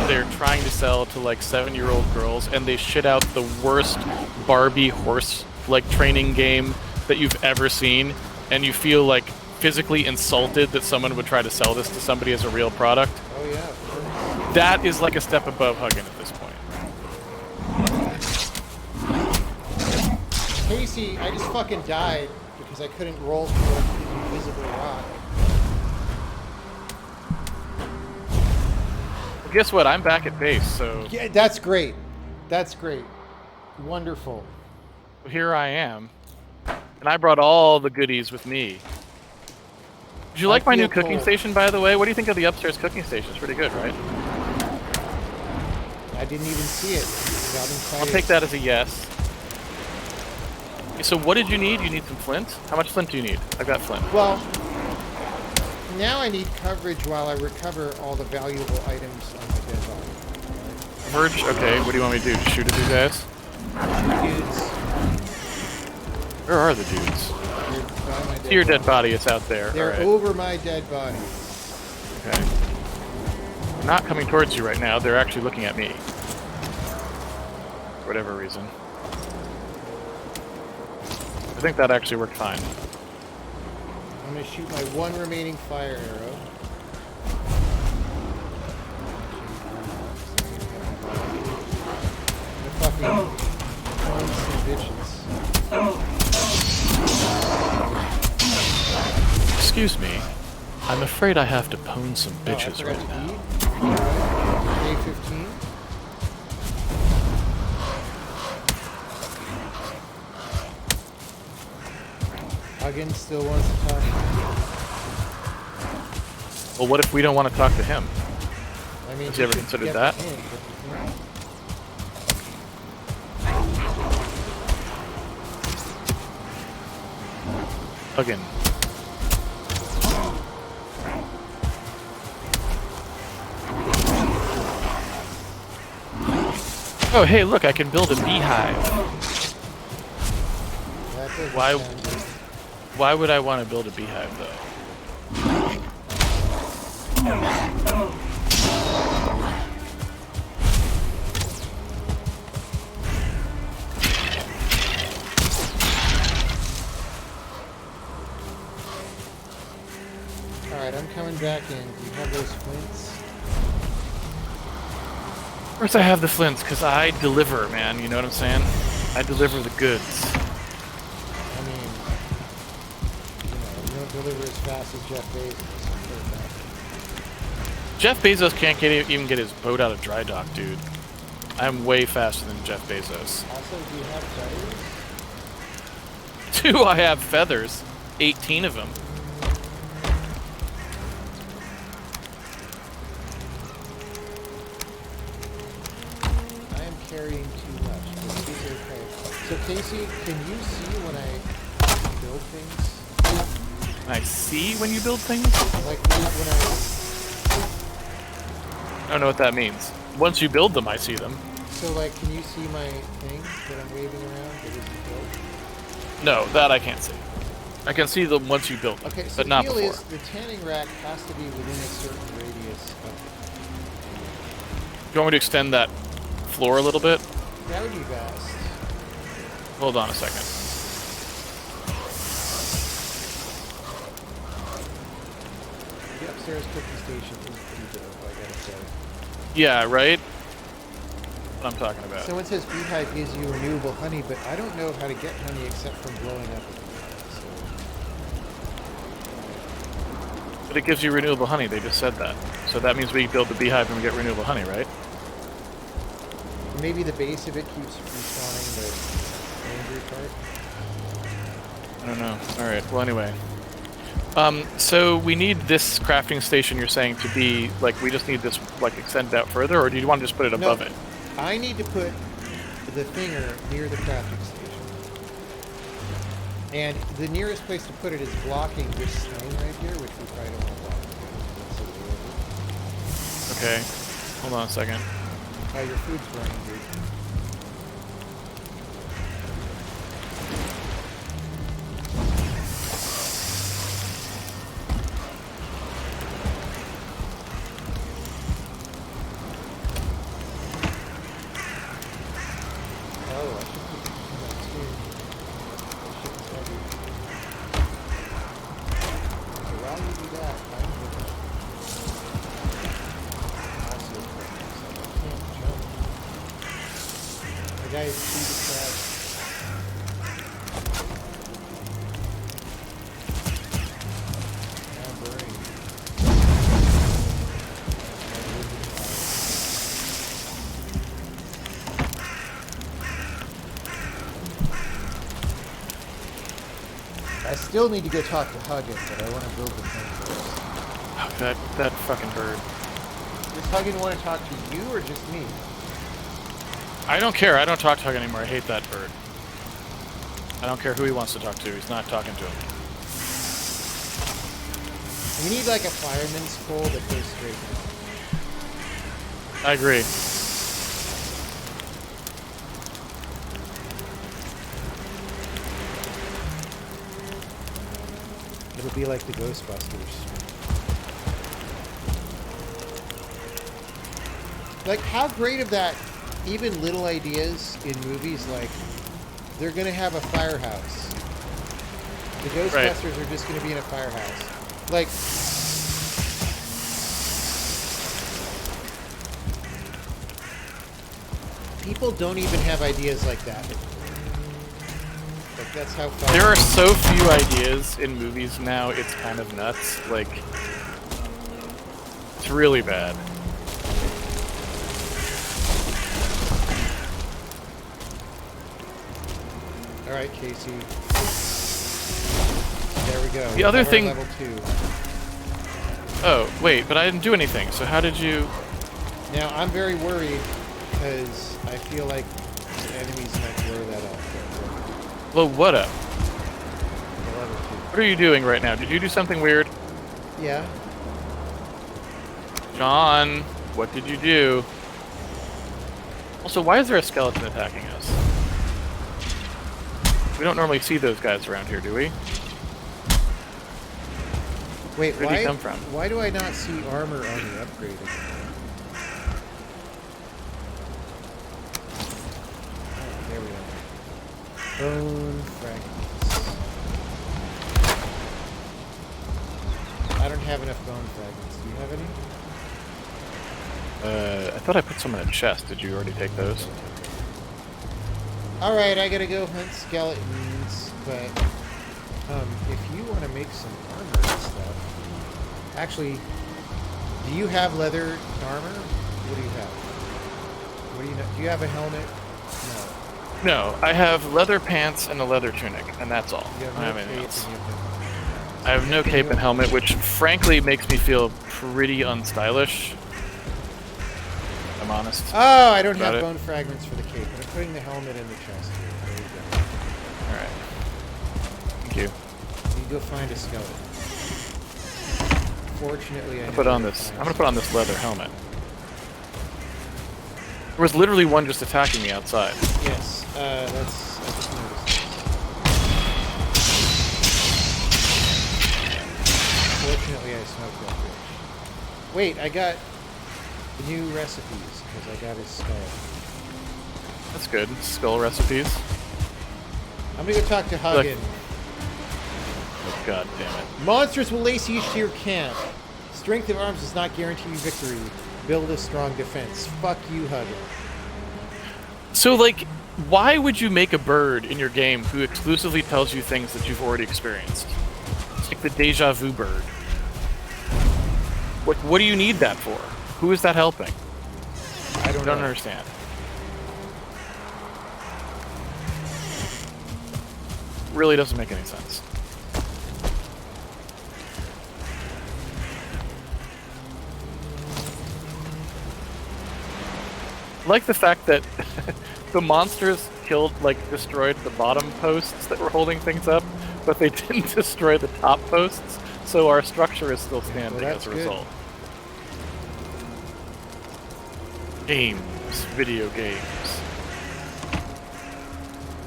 they're trying to sell to like 7-year-old girls and they shit out the worst Barbie horse like training game that you've ever seen, and you feel like physically insulted that someone would try to sell this to somebody as a real product? Oh yeah. Sure. That is like a step above hugging at this point. Casey, I just fucking died because I couldn't roll through an invisible rock. Well, guess what? I'm back at base, so Yeah, that's great. That's great. Wonderful. here I am. And I brought all the goodies with me. Did you like my new cooking station, by the way? What do you think of the upstairs cooking station? It's pretty good, right? I didn't even see it. I'll take that as a yes. Okay, so what did you need? You need some flint? How much flint do you need? I've got flint. Well, now I need coverage while I recover all the valuable items on my dead body. Merge? Okay, what do you want me to do? Just shoot at these guys? Dudes, Where are the dudes? you're by my See your dead body, it's out there. They're All right. over my dead body. Okay. They're not coming towards you right now, they're actually looking at me. For whatever reason. I think that actually worked fine. I'm going to shoot my one remaining fire arrow. The fucking bitches. Excuse me. I'm afraid I have to pwn some bitches I right forgot now. to eat. A15. Huggins still wants to talk. Well, what if we don't want to talk to him? I mean, Has he ever should considered get that? in, but, Again. Oh, hey, look, I can build a beehive. that doesn't Why- sound good. Why would I want to build a beehive, though? Alright, I'm coming back in. Do you have those flints? Of course I have the flints, because I deliver, man, you know what I'm saying? I deliver the goods. I mean, you don't deliver as fast as Jeff Bezos. Jeff Bezos can't even get his boat out of dry dock, dude. I'm way faster than Jeff Bezos. Also, do you have feathers? Do I have feathers? 18 of them. I am carrying too much, but it's okay. So, Casey, can you see when I build things? Can I see when you build things? Like when I don't know what that means. Once you build them, I see them. so like, can you see my thing that I'm waving around that isn't built? No, that I can't see. I can see them once you build them, Okay, so but the not deal before. is the tanning rack has to be within a certain radius of. Do you want me to extend that floor a little bit? That would be best. Hold on a second. The upstairs cooking station is pretty dope, I gotta say. Yeah, right? What I'm talking about. Someone says beehive gives you renewable honey, but I don't know how to get honey except from blowing up a beehive. But it gives you renewable honey, they just said that. So that means we build the beehive and we get renewable honey, right? So maybe the base of it keeps respawning the angry part. I don't know. Alright, well anyway. So we need this crafting station, you're saying, to be, like, we just need this, like, extended out further, or do you want to just put it above it? I need to put the thinger near the crafting station. And the nearest place to put it is blocking this stone right here, which we probably don't want to block. Okay. Hold on a second. Oh, your food's burning, dude. guys see the crowd. Now burning. I still need to go talk to Huggin, but I want to build the thing first. Oh, that fucking bird. Does Huggin want to talk to you or just me? I don't care. I don't talk to Hug anymore. I hate that bird. I don't care who he wants to talk to. He's not talking to him. We need like a fireman's pole that goes straight down. I agree. It'll be like the Ghostbusters. Like, how great of that, even little ideas in movies, like, they're going to have a firehouse. The Ghostbusters are just going to be in a firehouse. Like, people don't even have ideas like that. Like, that's how far... There are so few ideas in movies now, it's kind of nuts. Like, it's really bad. Alright, Casey. There we go. The other thing... Level 2. Oh, wait, but I didn't do anything, so how did you... Now, I'm very worried, because I feel like the enemies might blow that up. Blow what up? Level 2. What are you doing right now? Did you do something weird? Yeah. John, what did you do? Also, why is there a skeleton attacking us? We don't normally see those guys around here, do we? Wait, Where did he come from? Why do I not see armor on the upgrade anymore? Oh, there we go. Bone fragments. I don't have enough bone fragments. Do you have any? I thought I put some in a chest. Did you already take those? Alright, I gotta go hunt skeletons, but if you want to make some armor and stuff... Actually, do you have leather armor? What do you have? What do you know? Do you have a helmet? No. No, I have leather pants and a leather tunic, and that's all. You have I don't no have anything cape else. and you have I have no cape and helmet, which frankly makes me feel pretty unstylish. If I'm honest. Oh, I don't Got have it. bone fragments for the cape, but I'm putting the helmet in the chest here. There you go. Alright. Thank you. You go find a skeleton. Fortunately, I'm gonna put on this leather helmet. There was literally one just attacking me outside. Yes, I just noticed. Fortunately, I smoked that bitch. Wait, I got the new recipes, because I got his skull. That's good. Skull recipes. I'm gonna go talk to Huggin. Oh, God damn it. Monsters will lay siege to your camp. Strength of arms does not guarantee you victory. Build a strong defense. Fuck you, Huggin. So, like, why would you make a bird in your game who exclusively tells you things that you've already experienced? It's like the deja vu bird. What do you need that for? Who is that helping? I don't know. Understand. Really doesn't make any sense. I like the fact that the monsters destroyed the bottom posts that were holding things up, but they didn't destroy the top posts, so our structure is still standing as a result. Games. Video games.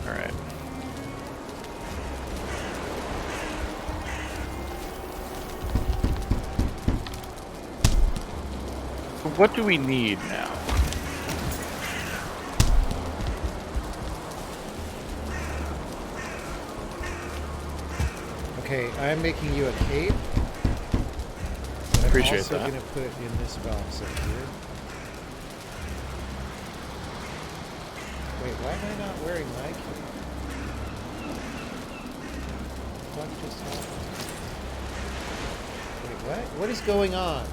Alright. So what do we need now? Okay, I'm making you a cape. Appreciate I'm also that. going to put in this box up here. Wait, why am I not wearing my cape? What just happened? Wait, what? What is going on?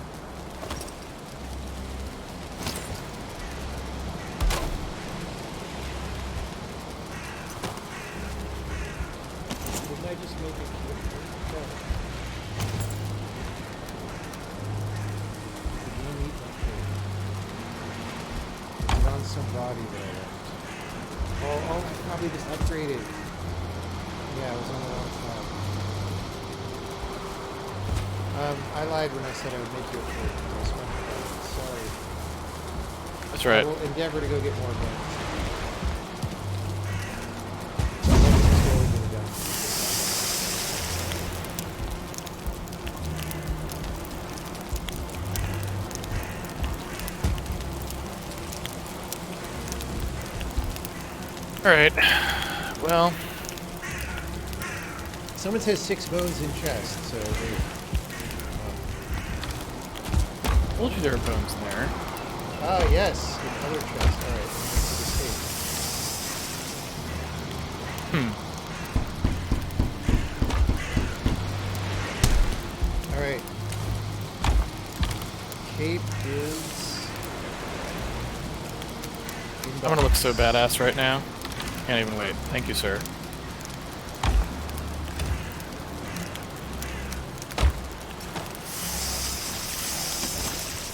Didn't I just make a cape? On some body that I left. Oh, I probably just upgraded. Yeah, I was on the wrong spot. I lied when I said I would make you a fort. Sorry. That's right. I will endeavor to go get more guns. Alright. Well. Someone says 6 bones in chest, so they... I told you there were bones in there. Ah, yes. The other chest. Alright. Alright. Cape is... I'm gonna look so badass right now. Can't even wait. Thank you, sir.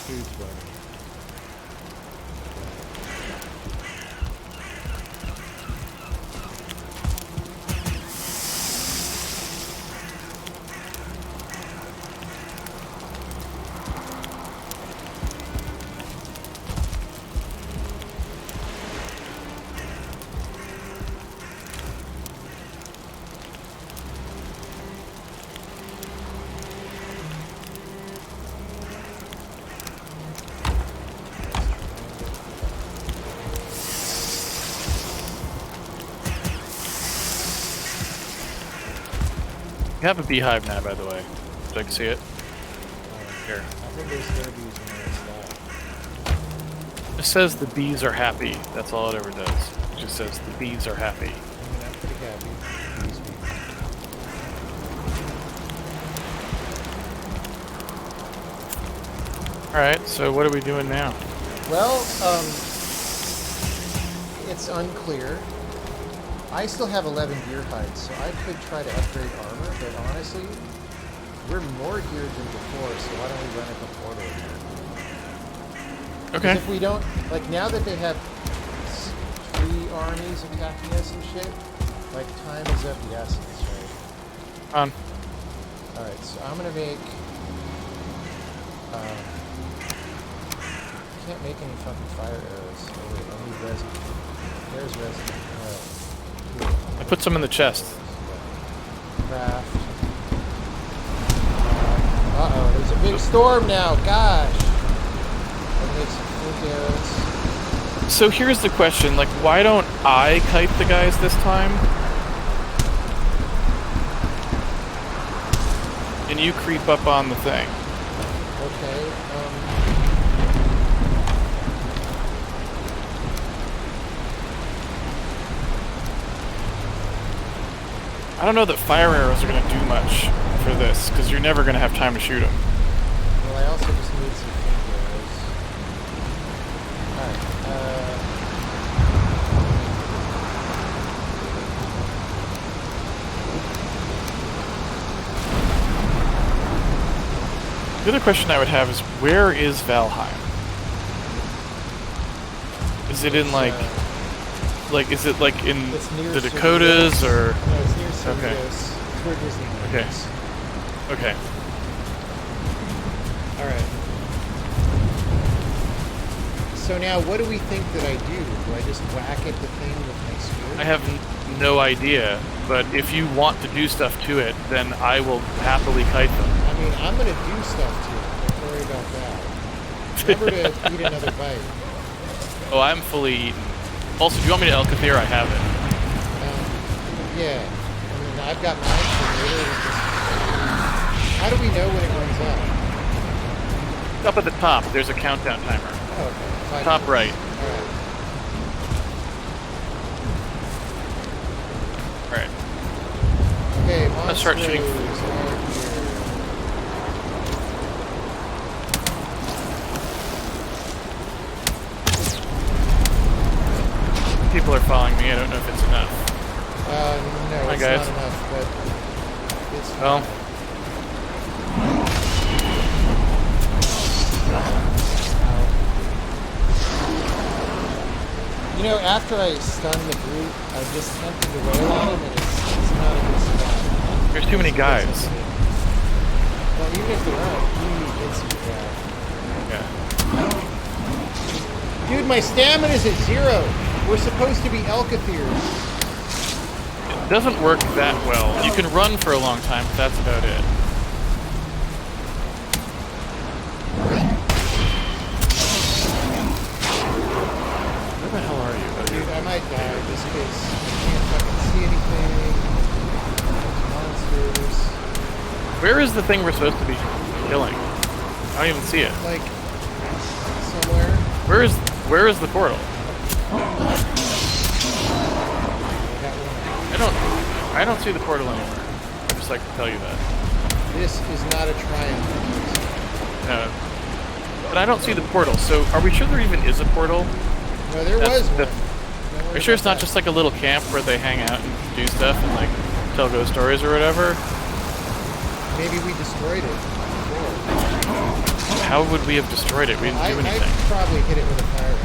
Food's funny. You have a beehive now, by the way. So I can see it. Here. I think there's bees when I stop. It says the bees are happy. That's all it ever does. It just says the bees are happy. I mean, I'm pretty happy. Alright, so what are we doing now? Well, it's unclear. I still have 11 gear hides, so I could try to upgrade armor, but honestly, we're more geared than before, so why don't we run it before they again? Okay. If we don't, like now that they have 3 armies attacking us and shit, like time is of the essence, right? Alright, so I'm gonna make, can't make any fucking fire arrows. Oh wait, I need resin. There's resin. Alright. I put some in the chest. Craft. Uh-oh, there's a big storm now. Gosh. I'll make some flint arrows. So here's the question, like, why don't I kite the guys this time? And you creep up on the thing. Okay, I don't know that fire arrows are going to do much for this, because you're never going to have time to shoot them. well, I also just need some flint arrows. Alright, The other question I would have is, where is Valheim? Is it in, like, is it, like, in the Dakotas, or... No, it's near Cerritos. Okay. It's where Disneyland Okay. is. Okay. Alright. So now, what do we think that I do? Do I just whack at the thing with my spear? I have no idea, but if you want to do stuff to it, then I will happily kite them. I mean, I'm going to do stuff to it. Don't worry about that. Remember to eat another bite. Oh, I'm fully eaten. Also, do you want me to Alcathir? I have it. Yeah. I mean, I've got mine for later. How do we know when it runs out? Up at the top, there's a countdown timer. Oh, okay. Top right. Alright. Okay, I'm gonna start shooting. monsters are here. People are following me. I don't know if it's enough. No, Hi, it's guys. not enough, but it's Well, fine. You know, after I stun the brute, I just tempted to wail on him, and it's not a good spot. there's too many guys. Well, even if there aren't, he hits me. Yeah. Dude, my stamina's at 0. We're supposed to be Elkathirs. It doesn't work that well. You can run for a long time, but that's about it. Where the hell are you? Oh, Dude, I might die just because I can't fucking see anything. There's monsters. Where is the thing we're supposed to be killing? I don't even see it. Like, somewhere. Where is the portal? I got one. I don't see the portal anywhere. I'd just like to tell you that. This is not a triumph. No. But I don't see the portal, so are we sure there even is a portal? No, there That's was the- one. Are you sure it's not just like a little camp where they hang out and do stuff and like tell ghost stories or whatever? Maybe we destroyed it before. How would we have destroyed it? We didn't do I anything. probably hit it with a fire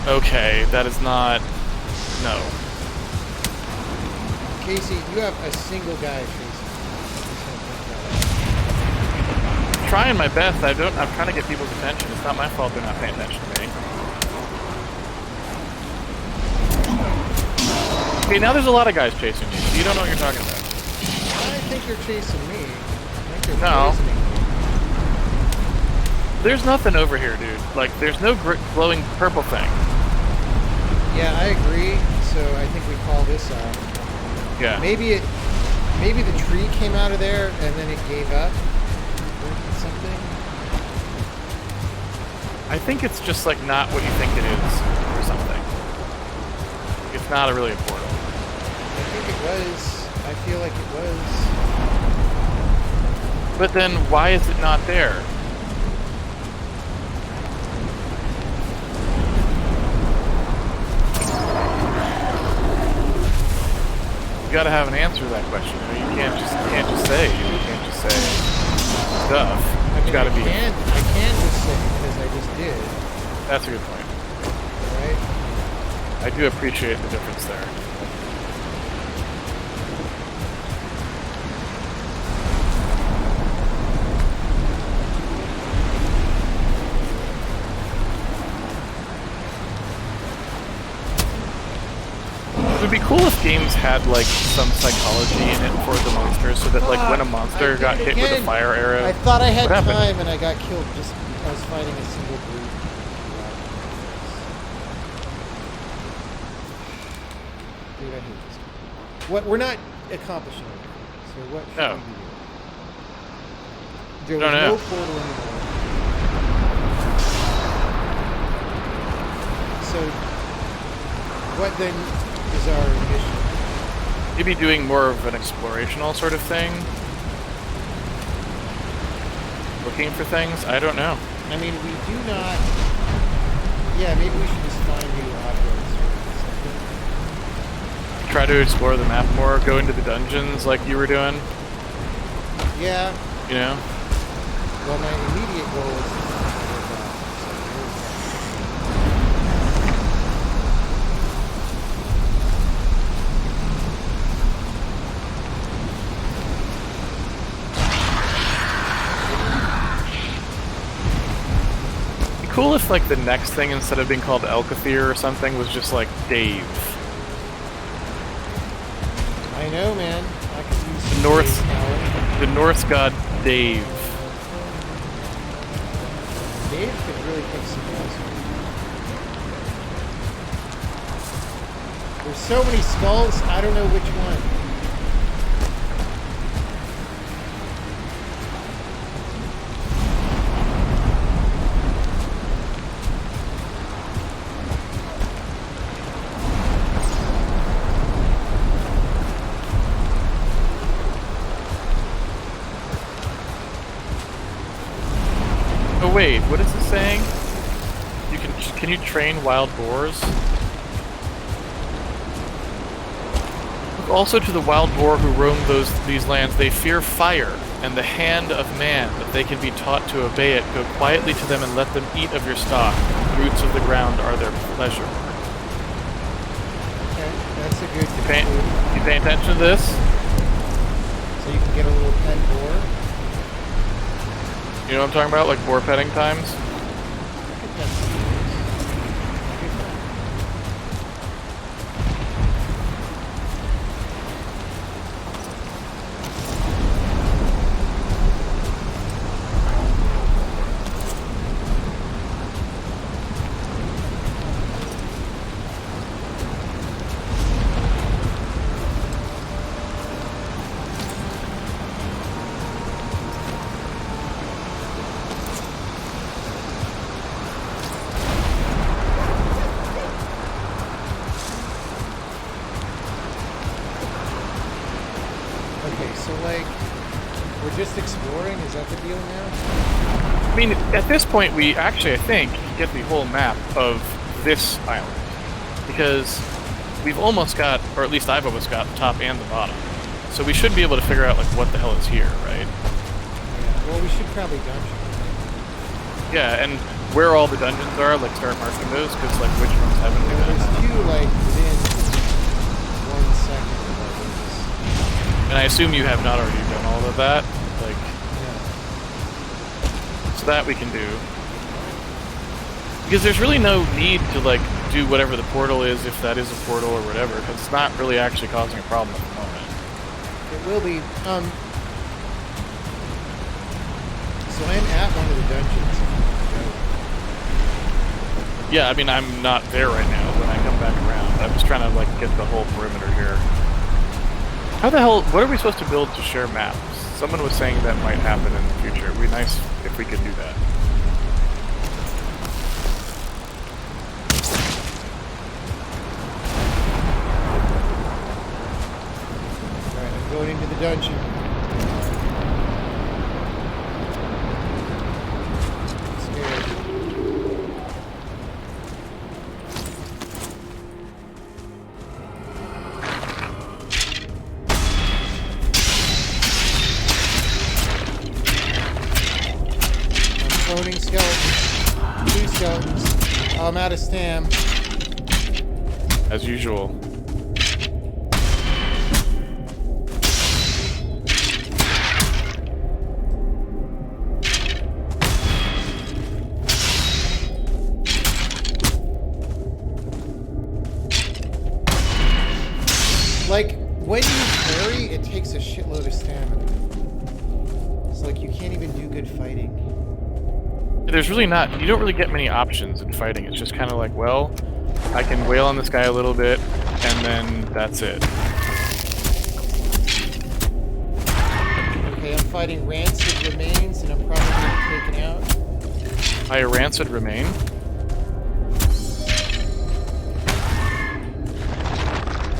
arrow. Okay, that is not... No. Casey, you have a single guy chasing. I'm trying my best. I'm trying to get people's attention. It's not my fault they're not paying attention to me. Okay, now there's a lot of guys chasing you. So you don't know what you're talking about. I think you're chasing me. I think you're No. poisoning me. There's nothing over here, dude. Like, there's no glowing purple thing. Yeah, I agree. So I think we call this out. Yeah. Maybe the tree came out of there and then it gave up or something. I think it's just like not what you think it is or something. It's not really a portal. I think it was. I feel like it was. But then why is it not there? You gotta have an answer to that question. I mean, you can't just say. You can't just say stuff. I It's mean, gotta I be. can just say because I just did. That's a good point. Right? I do appreciate the difference there. It would be cool if games had like some psychology in it for the monsters, so that like when a monster got hit with a fire arrow. I thought I had what happened? time and I got killed just because I was fighting a single brute. Dude, I hate this. What we're not accomplishing anything. So what should No. we do? There Don't was know. no portal anymore. So what then is our mission? Maybe doing more of an explorational sort of thing. Looking for things? I don't know. I mean, we do not. Yeah, maybe we should just find new objects or something. Try to explore the map more, go into the dungeons like you were doing, Yeah. you know? Well, my immediate goal is to find It'd be cool if like the next thing, instead of being called Elkathir or something, was just like Dave. I know, man. I could use some North- Dave power. The Norse god Dave. Dave could really kick some ass. There's so many skulls, I don't know which one. Oh wait, what is it saying? Can you train wild boars? Look also to the wild boar who roam these lands. They fear fire and the hand of man, but they can be taught to obey it. Go quietly to them and let them eat of your stock. Roots of the ground are their pleasure. Okay, that's a good. You paying attention to this? So you can get a little pet boar. You know what I'm talking about, like boar petting times? Just exploring? Is that the deal now? I mean, at this point, we actually, I think, can get the whole map of this island. Because we've almost got, or at least I've almost got, the top and the bottom. So we should be able to figure out, like, what the hell is here, right? Yeah, well, we should probably dungeon. Yeah, and where all the dungeons are, like, start marking those, because, like, which ones haven't we done? There's two, like, within 1 second of this. And I assume you have not already done all of that? Like, yeah. So that we can do. Because there's really no need to, like, do whatever the portal is, if that is a portal or whatever, because it's not really actually causing a problem at the moment. It will be. So I'm at one of the dungeons. Yeah, I mean, I'm not there right now when I come back around. I'm just trying to, like, get the whole perimeter here. How the hell, what are we supposed to build to share maps? Someone was saying that might happen in the future. It'd be nice if we could do that. Alright, I'm going into the dungeon. I'm scared. Loading skeletons. 2 skeletons. I'm out of stam. As usual. Like, when you parry, it takes a shitload of stamina. It's like you can't even do good fighting. There's really not, you don't really get many options in fighting. It's just kind of like, well, I can wail on this guy a little bit, and then that's it. Okay, I'm fighting rancid remains, and I'm probably taken out. By a rancid remain?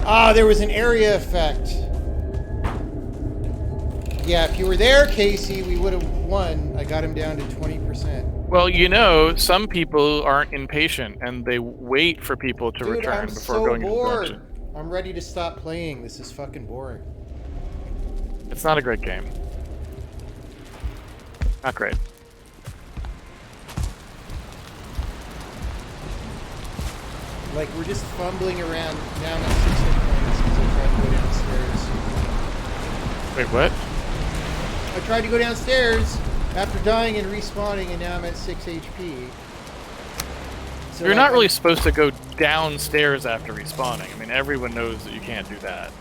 Ah, there was an area effect. Yeah, if you were there, Casey, we would have won. I got him down to 20%. Well, you know, some people aren't impatient, and they wait for people to return before going into the dungeon. I'm ready to stop playing. This is fucking boring. It's not a great game. Not great. Like, we're just fumbling around. Now I'm at 6 hit points because I tried to go downstairs. Wait, what? I tried to go downstairs after dying and respawning, and now I'm at 6 HP. So You're not really supposed to go downstairs after respawning. I mean, everyone knows that you can't do that.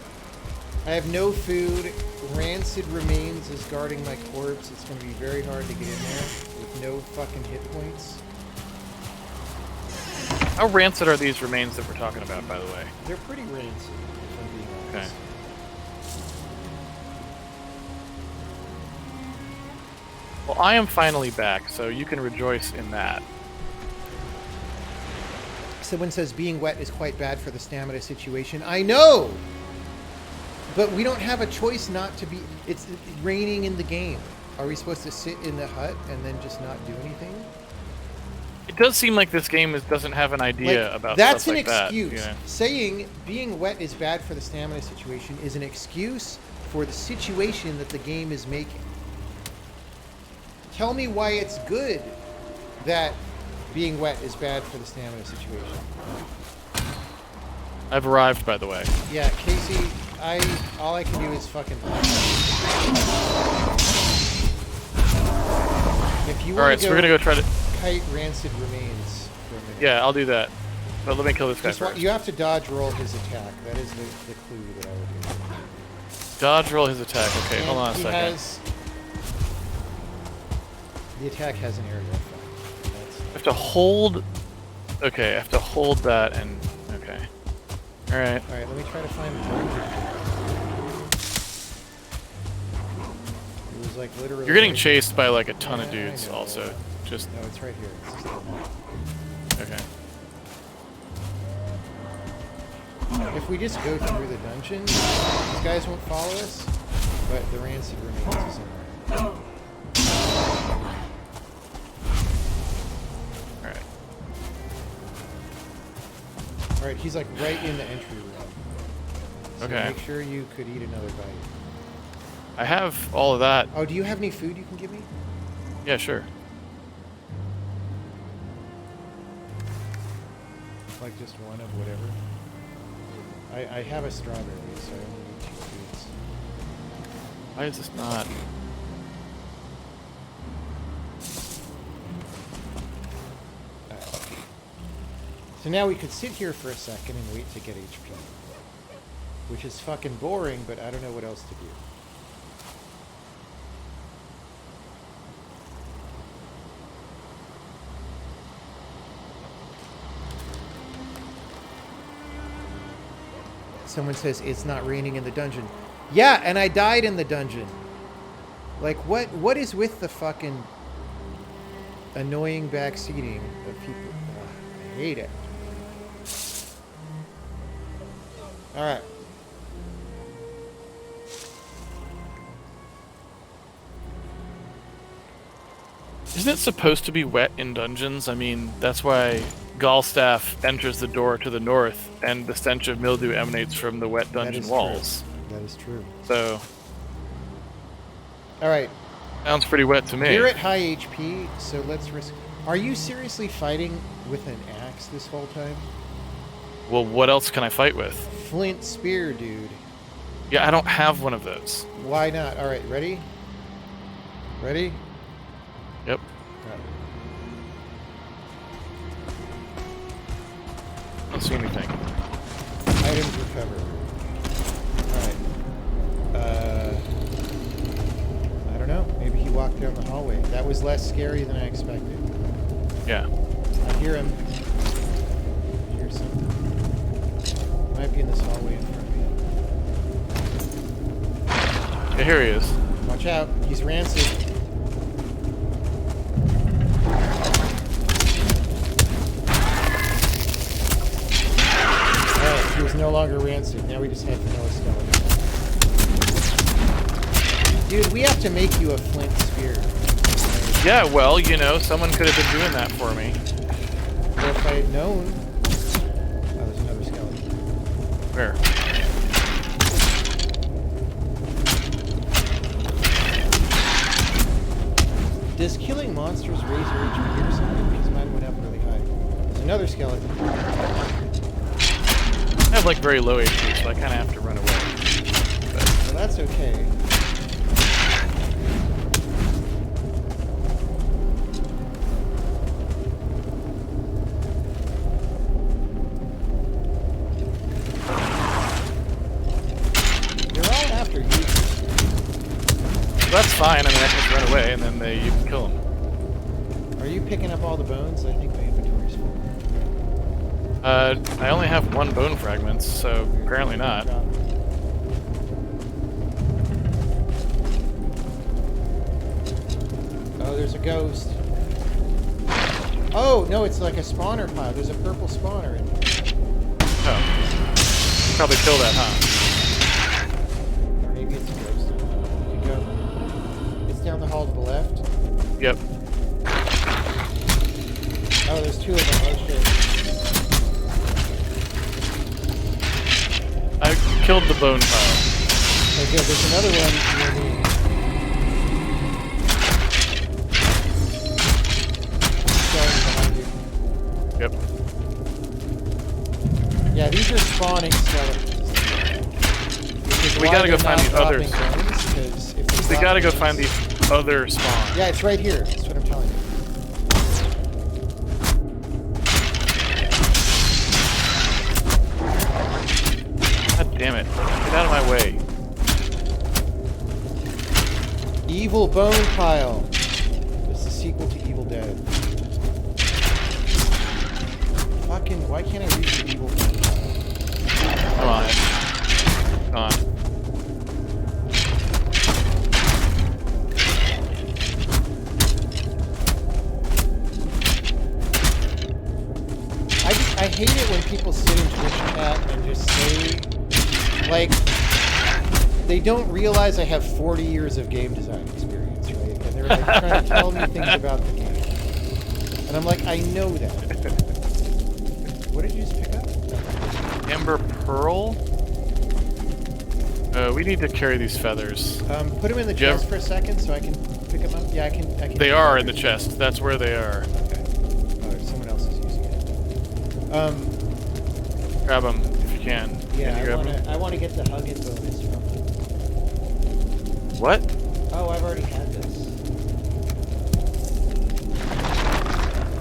I have no food. Rancid remains is guarding my corpse. It's going to be very hard to get in there with no fucking hit points. How rancid are these remains that we're talking about, by the way? They're pretty rancid, if I'm being honest. Okay. Well, I am finally back, so you can rejoice in that. Someone says being wet is quite bad for the stamina situation. I know! But we don't have a choice not to be... It's raining in the game. Are we supposed to sit in the hut and then just not do anything? It does seem like this game doesn't have an idea about that's stuff like an excuse. that. You know? Saying being wet is bad for the stamina situation is an excuse for the situation that the game is making. Tell me why it's good that being wet is bad for the stamina situation. I've arrived, by the way. Yeah, Casey, all I can do is fucking. If you want Alright, so we're gonna go try to kite rancid remains for a minute. Yeah, I'll do that. But let me kill this guy first. You have to dodge roll his attack. That is the clue that I would do. Dodge roll his attack. Okay, hold on a second. The attack has an area effect. I have to hold. Okay, I have to hold that and. Okay. Alright. Alright, let me try to find the target. It was like literally. You're getting chased by like a ton of dudes also. Just. No, it's right here. It's just okay. If we just go through the dungeon, these guys won't follow us, but the rancid remains is in there. Alright. Alright, he's like right in the entry room. So okay. Make sure you could eat another bite. I have all of that. Oh, do you have any food you can give me? Yeah, sure. Like just one of whatever. I have a strawberry, so I only need 2 foods. Why is this not? So now we could sit here for a second and wait to get HP. Which is fucking boring, but I don't know what else to do. Someone says it's not raining in the dungeon. Yeah, and I died in the dungeon. Like, what is with the fucking annoying backseating of people? Ugh, I hate it. Alright. Isn't it supposed to be wet in dungeons? I mean, that's why Galstaff enters the door to the north, and the stench of mildew emanates from the wet dungeon walls. True. That is true. So, alright. Sounds pretty wet to me. You're at high HP, so let's risk... Are you seriously fighting with an axe this whole time? Well, what else can I fight with? Flint spear, dude. Yeah, I don't have one of those. Why not? Alright, ready? Ready? Yep. I don't see anything. Items recovered. Alright. I don't know. Maybe he walked down the hallway. That was less scary than I expected. Yeah. I hear him. I hear something. He might be in this hallway in front of me. Yeah, here he is. Watch out. He's rancid. He was no longer rancid. Now we just have to know a skeleton. Dude, we have to make you a flint spear. Yeah, well, you know, someone could have been doing that for me. Well, if I had known... Oh, there's another skeleton. Where? Does killing monsters raise your HP or something? Because mine went up really high. There's another skeleton. I have like very low HP, so I kind of have to run away. But well, that's okay. They're all after you. well, that's fine. I mean, I can just run away, and then you can kill them. Are you picking up all the bones? I think my inventory's full. I only have 1 bone fragment, so apparently not. Oh, there's a ghost. Oh, no, it's like a spawner pile. There's a purple spawner in there. Oh. Probably kill that, huh? Or maybe it's a ghost. You go. It's down the hall Yep. Oh, there's 2 of them. Oh shit. I killed the bone pile. Okay, good. There's another one near me. Behind you. Yep. Yeah, these are spawning skeletons. We gotta go find the others. We gotta go find the other spawn. Yeah, it's right here. That's what I'm telling you. God damn it. Get out of my way. Evil Bone Pile. It's the sequel to Evil Dead. Fucking, why can't I reach the Evil Bone Pile? Come on. Come on. I hate it when people sit in Twitch chat and just say, like, they don't realize I have 40 years of game design experience, right? And they're like trying to tell me things about the game. And I'm like, I know that. What did you just pick up? Amber Pearl? We need to carry these feathers. Put them in the chest for a second so I can pick them up. Yeah, I can. They are in the chest. That's where they are. Okay. Oh, someone else is using it. Grab them if you can. Yeah, Can you I want to get the Huggin bonus from it. What? Oh, I've already had this.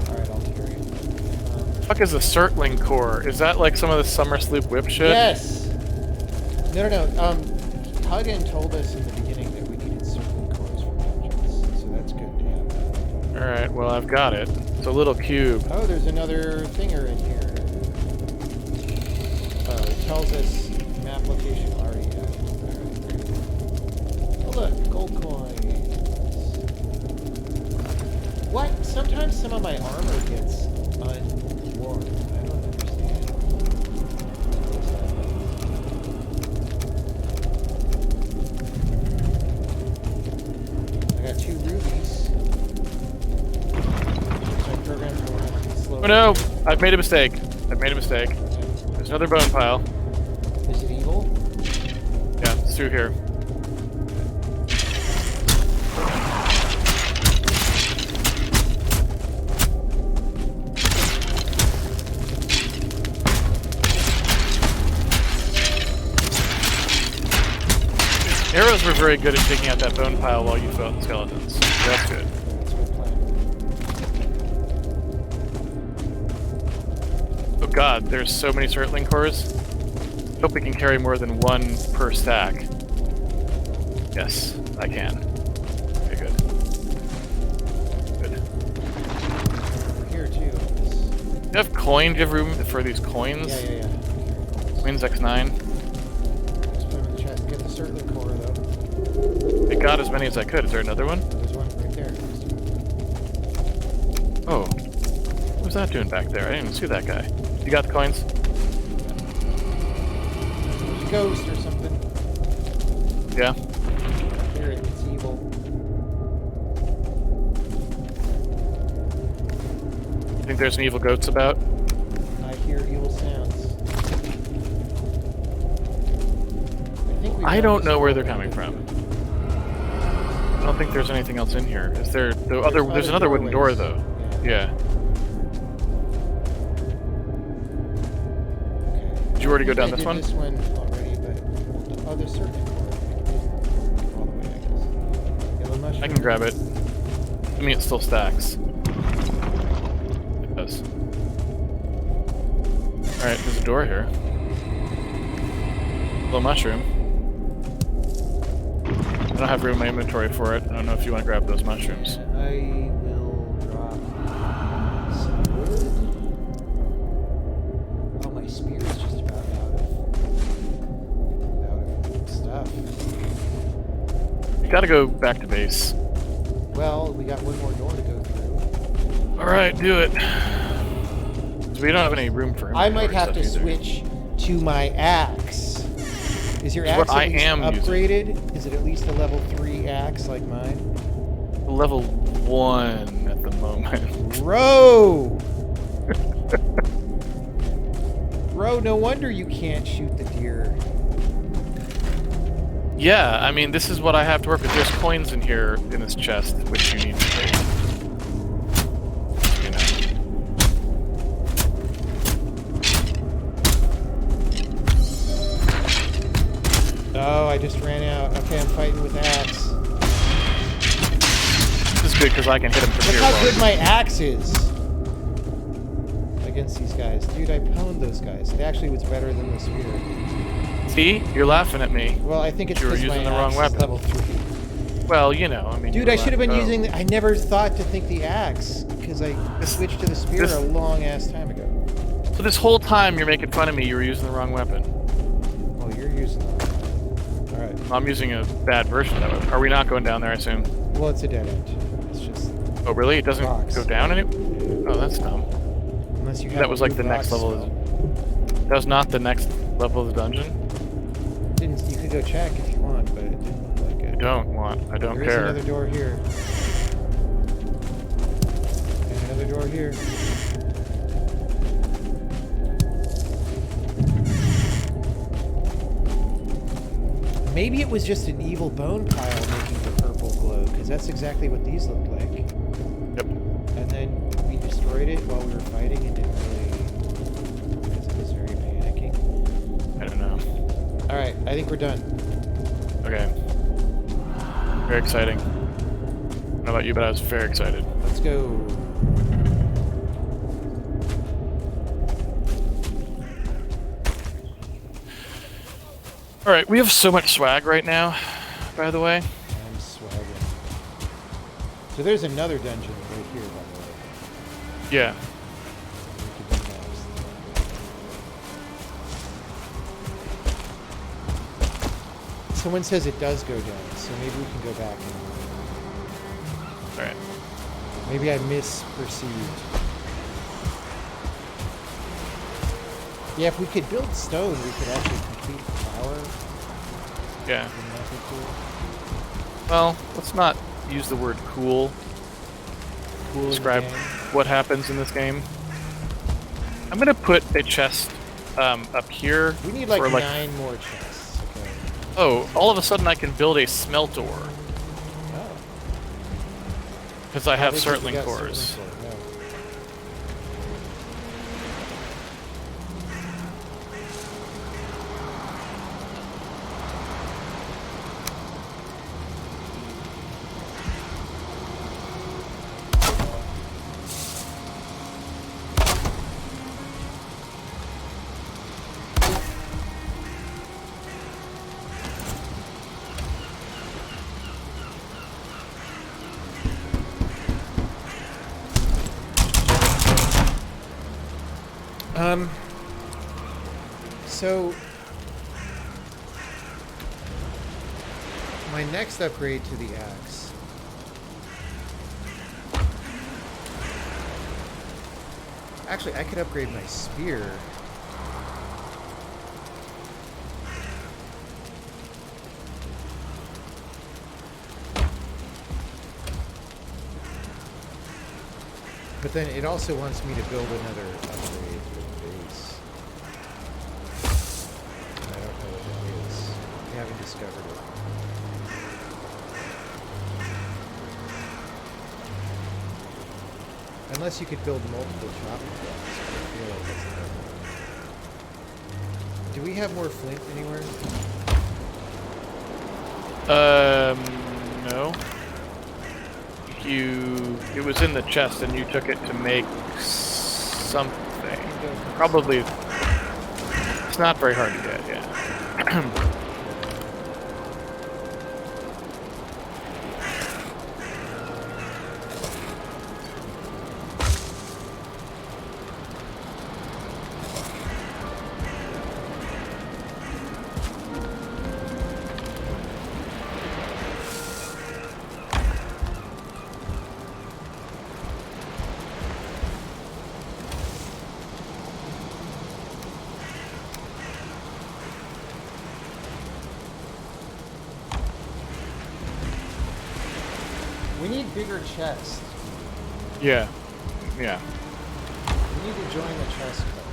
Alright, I'll carry it. Fuck is a Surtling core? Is that like some of the Summer Sloop whip shit? Yes! No. Huggin told us in the beginning that we needed certain cores for dungeons, so that's good to have. Alright, well I've got it. It's a little cube. Oh, there's another thinger in here. It tells us map location already added. Alright, great. Oh look, gold coins. What? Sometimes some of my armor gets unworn. I don't understand. I got 2 rubies. My programs will have to be slow. Oh no! I've made a mistake. There's another bone pile. Is it evil? Yeah, it's through here. Arrows were very good at taking out that bone pile while you fought skeletons. So that's good. That's my plan. Oh god, there's so many Surtling cores. Hope we can carry more than 1 per stack. Yes, I can. Okay, good. Good. Here too. Do you have coin? Do you have room for these coins? Yeah. Coins X9. Just put them in the chest. Get the Surtling core though. I got as many as I could. Is there another one? There's one right there. Oh. What was that doing back there? I didn't even see that guy. You got the coins? There's a ghost or something. Yeah. Here, it's evil. You think there's an evil goats about? I hear evil sounds. I don't know where they're coming from. I don't think there's anything else in here. Is there? There's another wooden door though. Yeah. Did you already go down this one? This one already, but there's certainly more. All the way, I guess. Yellow mushroom. I can grab it. I mean, it still stacks. It does. All right, there's a door here. Little mushroom. I don't have room in my inventory for it. I don't know if you want to grab those mushrooms. I will drop some wood. Oh, my spear is just about out of stuff. You gotta go back to base. Well, we got one more door to go through. Alright, do it. 'Cause we don't have any room for I might have to stuff either. switch to my axe. Is your That's axe what I at least am upgraded? Is it at least a level 3 axe like mine? Level 1 at the moment. Bro! Bro, no wonder you can't shoot the deer. Yeah, I mean, this is what I have to work with. There's coins in here in this chest, which you need to take. You know. Oh, I just ran out. Okay, I'm fighting with axe. This is good because I can hit him from Look here. how good my axe is against these guys. Dude, I pwned those guys. It actually was better than the spear. See? You're laughing at me. Well, I think it's You were because my using the wrong axe is weapon. level 3. Well, you know, I mean... Dude, you I were should have been like, using... I never thought to think the axe, because I switched to the spear a long-ass time ago. So this whole time you're making fun of me, you were using the wrong weapon. Well, you're using the wrong weapon. Alright. I'm using a bad version of that weapon. Are we not going down there, I assume? Well, it's a dead end. It's just... Oh, really? It doesn't rocks. go down any... Oh, that's dumb. Unless you have That was like the next level. That was not the next level of the dungeon? You could go check if you want, but it didn't look like it. I don't want. I don't There care. is another door here. And another door here. Maybe it was just an evil bone pile making the purple glow, because that's exactly what these looked like. Yep. And then we destroyed it while we were fighting and didn't really... because it was very panicking. I don't know. Alright, I think we're done. Okay. Very exciting. I don't know about you, but I was very excited. Let's go. Alright, we have so much swag right now, by the way. I'm swagging. So there's another dungeon right here, by the way. Yeah. We could do next. Someone says it does go down, so maybe we can go back and... Alright. Maybe I misperceived. Yeah, if we could build stone, we could actually complete the tower. Yeah. Wouldn't that be cool? Well, let's not use the word cool. Cool in the Describe game. what happens in this game. I'm gonna put a chest up here. We need like for, 9 more chests. Okay. Oh, all of a sudden I can build a smeltor. Oh. Because I have think we circling got cores. circling core, no. So my next upgrade to the axe. Actually, I could upgrade my spear. But then it also wants me to build another upgrade for the base. And I don't know what that is. We haven't discovered it. Unless you could build multiple chopping blocks, but I feel like that's not. Do we have more flint anywhere? No. It was in the chest and you took it to make something. Probably, it's not very hard to get, yeah. bigger chest. Yeah. Yeah. We need to join the chest club.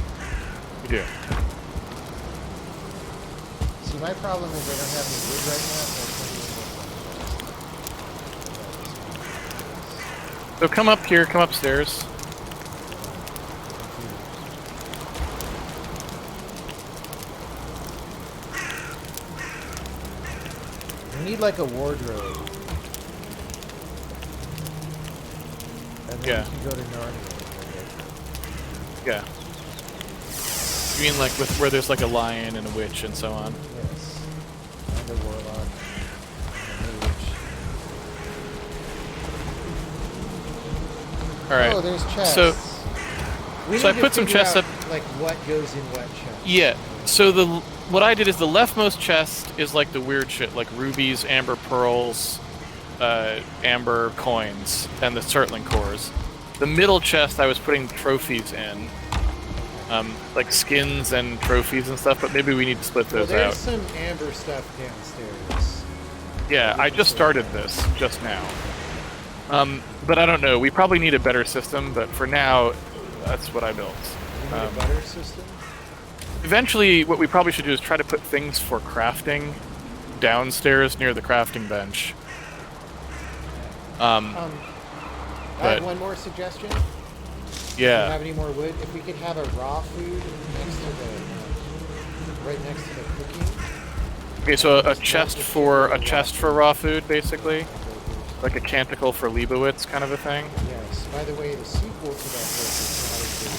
We do. See, my problem is I don't have any wood right now, so I can't even So come up here, come upstairs. We need like a wardrobe. And then Yeah. we can go to Narnia. Yeah. You mean like with where there's like a lion and a witch and so on? Yes. And a warlock. And a mage. Alright. Oh, there's chests. So we I need to put some figure chests out, up. like what goes in what chest. Yeah. So what I did is the leftmost chest is like the weird shit, like rubies, amber pearls, amber coins, and the Surtling cores. The middle chest I was putting trophies in, like skins and trophies and stuff. But maybe we need to split those there's out. some amber stuff downstairs. Yeah, I just started this just now. But I don't know. We probably need a better system. But for now, that's what I built. You need a better system? Eventually, what we probably should do is try to put things for crafting downstairs near the crafting bench. I have one more suggestion. Do you Yeah. have any more wood? If we could have a raw food next to the, right next to the cooking. Okay, so a chest for raw food, basically, like a canticle for Leibowitz kind of a thing. Yes. By the way, the sequel to that book is not as good.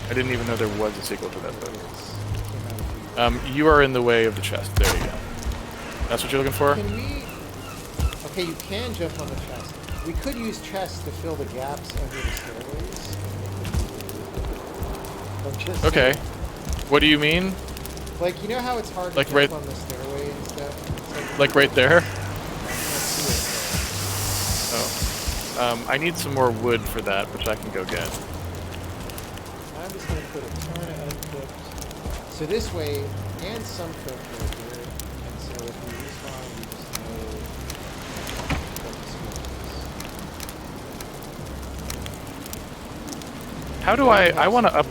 I didn't even know there was a sequel to that book. It came out a few years You are in the way of the chest. There you go. That's what you're looking for? Can we... Okay, you can jump on the chest. We could use chests to fill the gaps under the stairways. I'm just Okay. saying. What do you mean? Like, you know how it's hard to Like jump right- on the stairway and stuff? It's Like right there? I can't see it, Oh. I need some more wood for that, which I can go get. so I'm just going to put a ton of uncooked. So this way, and some cooked right here. And so if we respawn, we just know what the score is. How do I want to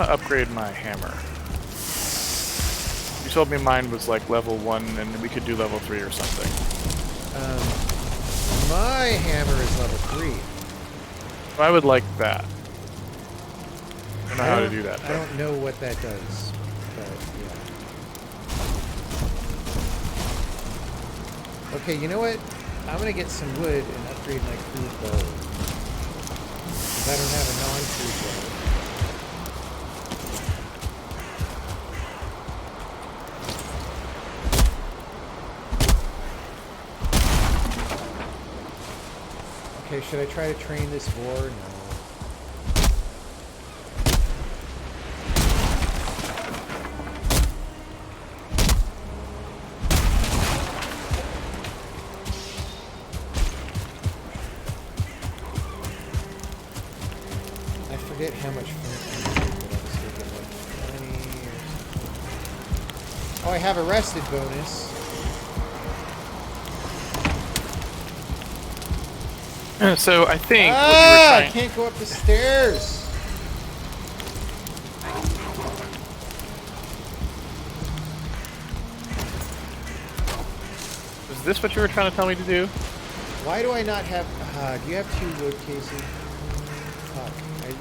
upgrade my hammer. You told me mine was like level 1 and we could do level 3 or something. My hammer is level 3. I would like that. I don't know how to do that. I don't know what that does, but yeah. Okay, you know what? I'm gonna get some wood and upgrade my crude bow. Because I don't have a non-crude bow. Okay, should I try to train this boar? No. I forget how much flint I need, but I'll just get like 20 or something. Oh, I have a rested bonus. So I think what you were I trying... can't go up the stairs. Is this what you were trying to tell me to do? Why do I not have... do you have 2 wood, Casey? Fuck. I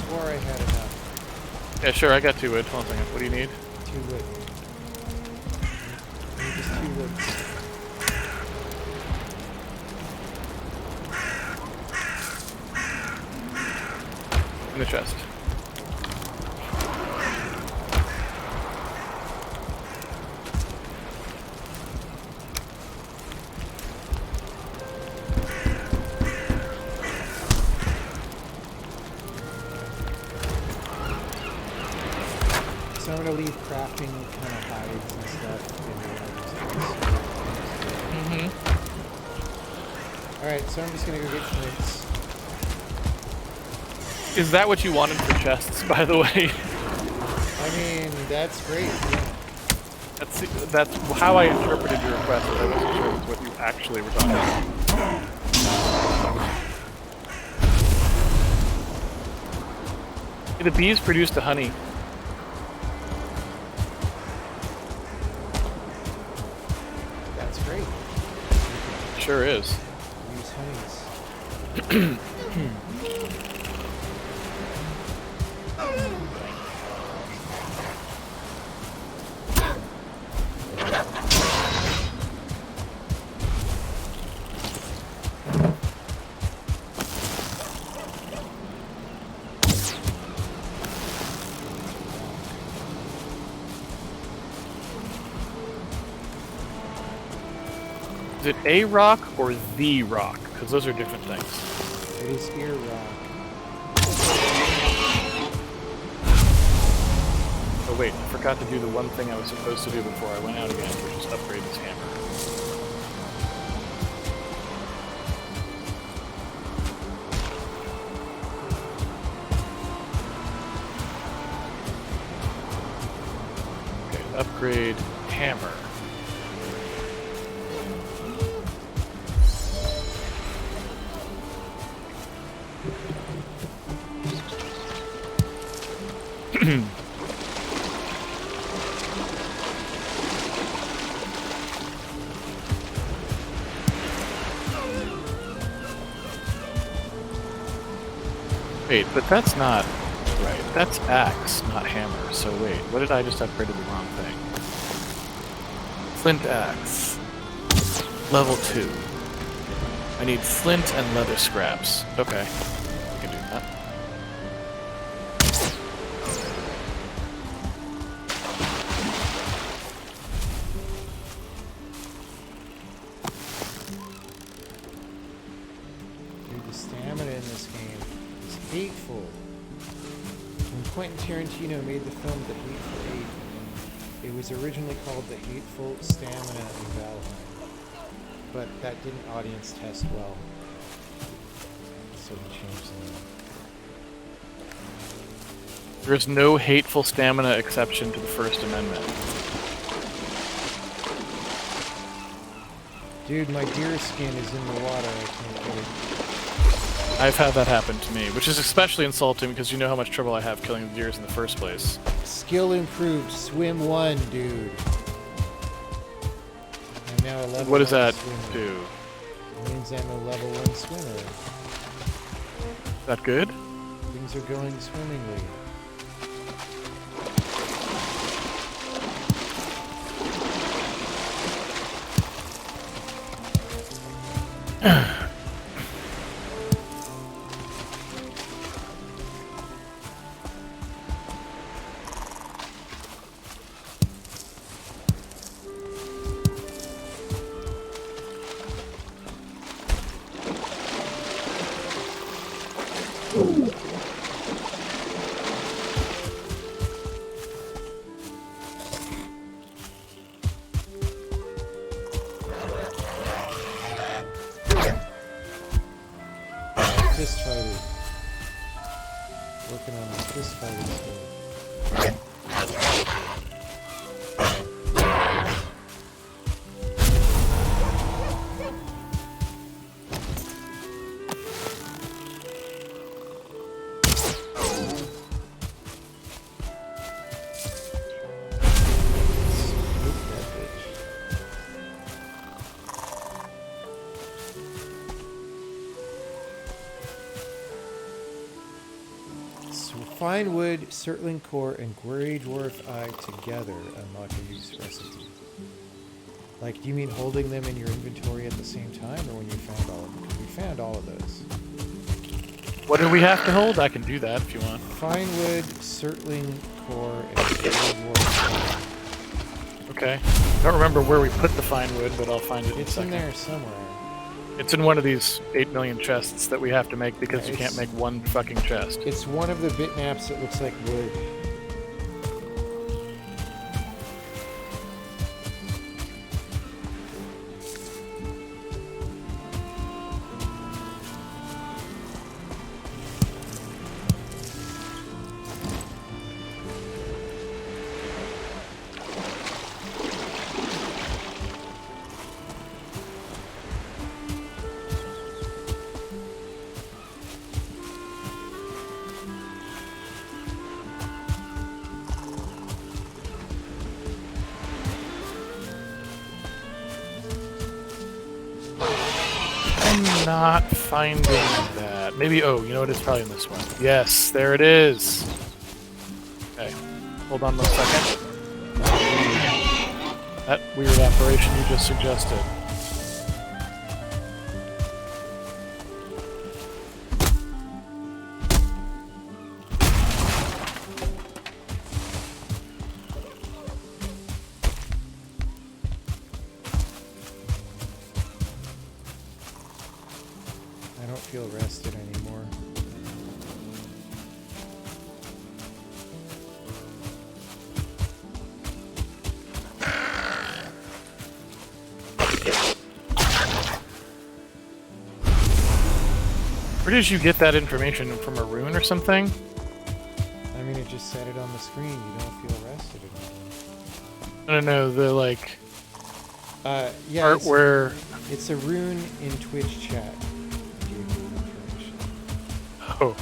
swore I had enough. Yeah, sure, I got 2 wood. Hold on a second. What do you need? 2 wood. I need just 2 woods. In the chest. So I'm gonna leave crafting kind of hides and stuff in the other Mm-hmm. Alright, so I'm just gonna go get flints. Is that what you wanted for chests, by the way? I mean, that's great, yeah. That's how I interpreted your request, but I wasn't sure it was what you actually were talking about. Hey, the bees produce the honey. That's great. Sure is. Use honeys. Is it a rock or the rock? Because those are different things. It is ear rock. Oh wait, I forgot to do the one thing I was supposed to do before I went out again, which is upgrade this hammer. Okay, upgrade hammer. Wait, but that's not right. That's axe, not hammer. So wait, what did I just upgrade the wrong thing? Flint axe. Level 2. I need flint and leather scraps. Okay, I can do that. Dude, the stamina in this game is hateful. When Quentin Tarantino made the film The Hateful Eight, it was originally called The Hateful Stamina in Valheim. But that didn't audience test well. So he changed the name. There is no hateful stamina exception to the First Amendment. Dude, my deer skin is in the water. I can't get it. I've had that happen to me, which is especially insulting because you know how much trouble I have killing the deers in the first place. Skill improved. Swim 1, dude. I'm now a level What does 1 that swimmer. do? It means I'm a level 1 swimmer. Is that good? Things are going swimmingly. Fist fighter. Working on the fist fighter skill. Scoop that bitch. So fine wood, Surtling core, and Grey Dwarf eye together unlock a use recipe. Like, do you mean holding them in your inventory at the same time, or when you found all of them? 'Cause we found all of those. What do we have to hold? I can do that if you want. Fine wood, Surtling core, and Grey Dwarf eye. Okay. I don't remember where we put the fine wood, but I'll find it in a It's in second. there somewhere. It's in one of these 8 million chests that we have to make because Yeah, you can't it's- make one fucking chest. It's one of the bitmaps that looks like wood. not finding that. Maybe, oh, you know what? It's probably in this one. Yes, there it is. Okay, hold on 1 second. That weird operation you just suggested. I don't feel rested anymore. Where did you get that information? From a rune or something? I mean, it just said it on the screen. You don't feel rested anymore. I don't know, the, like, yeah, part where... It's a rune in Twitch chat. Gave me the information. Oh.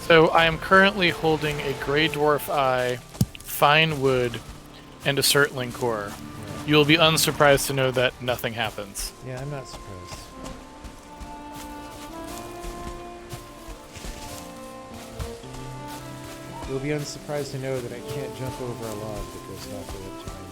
So I am currently holding a Grey Dwarf Eye, Fine Wood, and a Surtling Core. Yeah. You will be unsurprised to know that nothing happens. Yeah, I'm not surprised. You'll be unsurprised to know that I can't jump over a log that goes halfway up to my knee.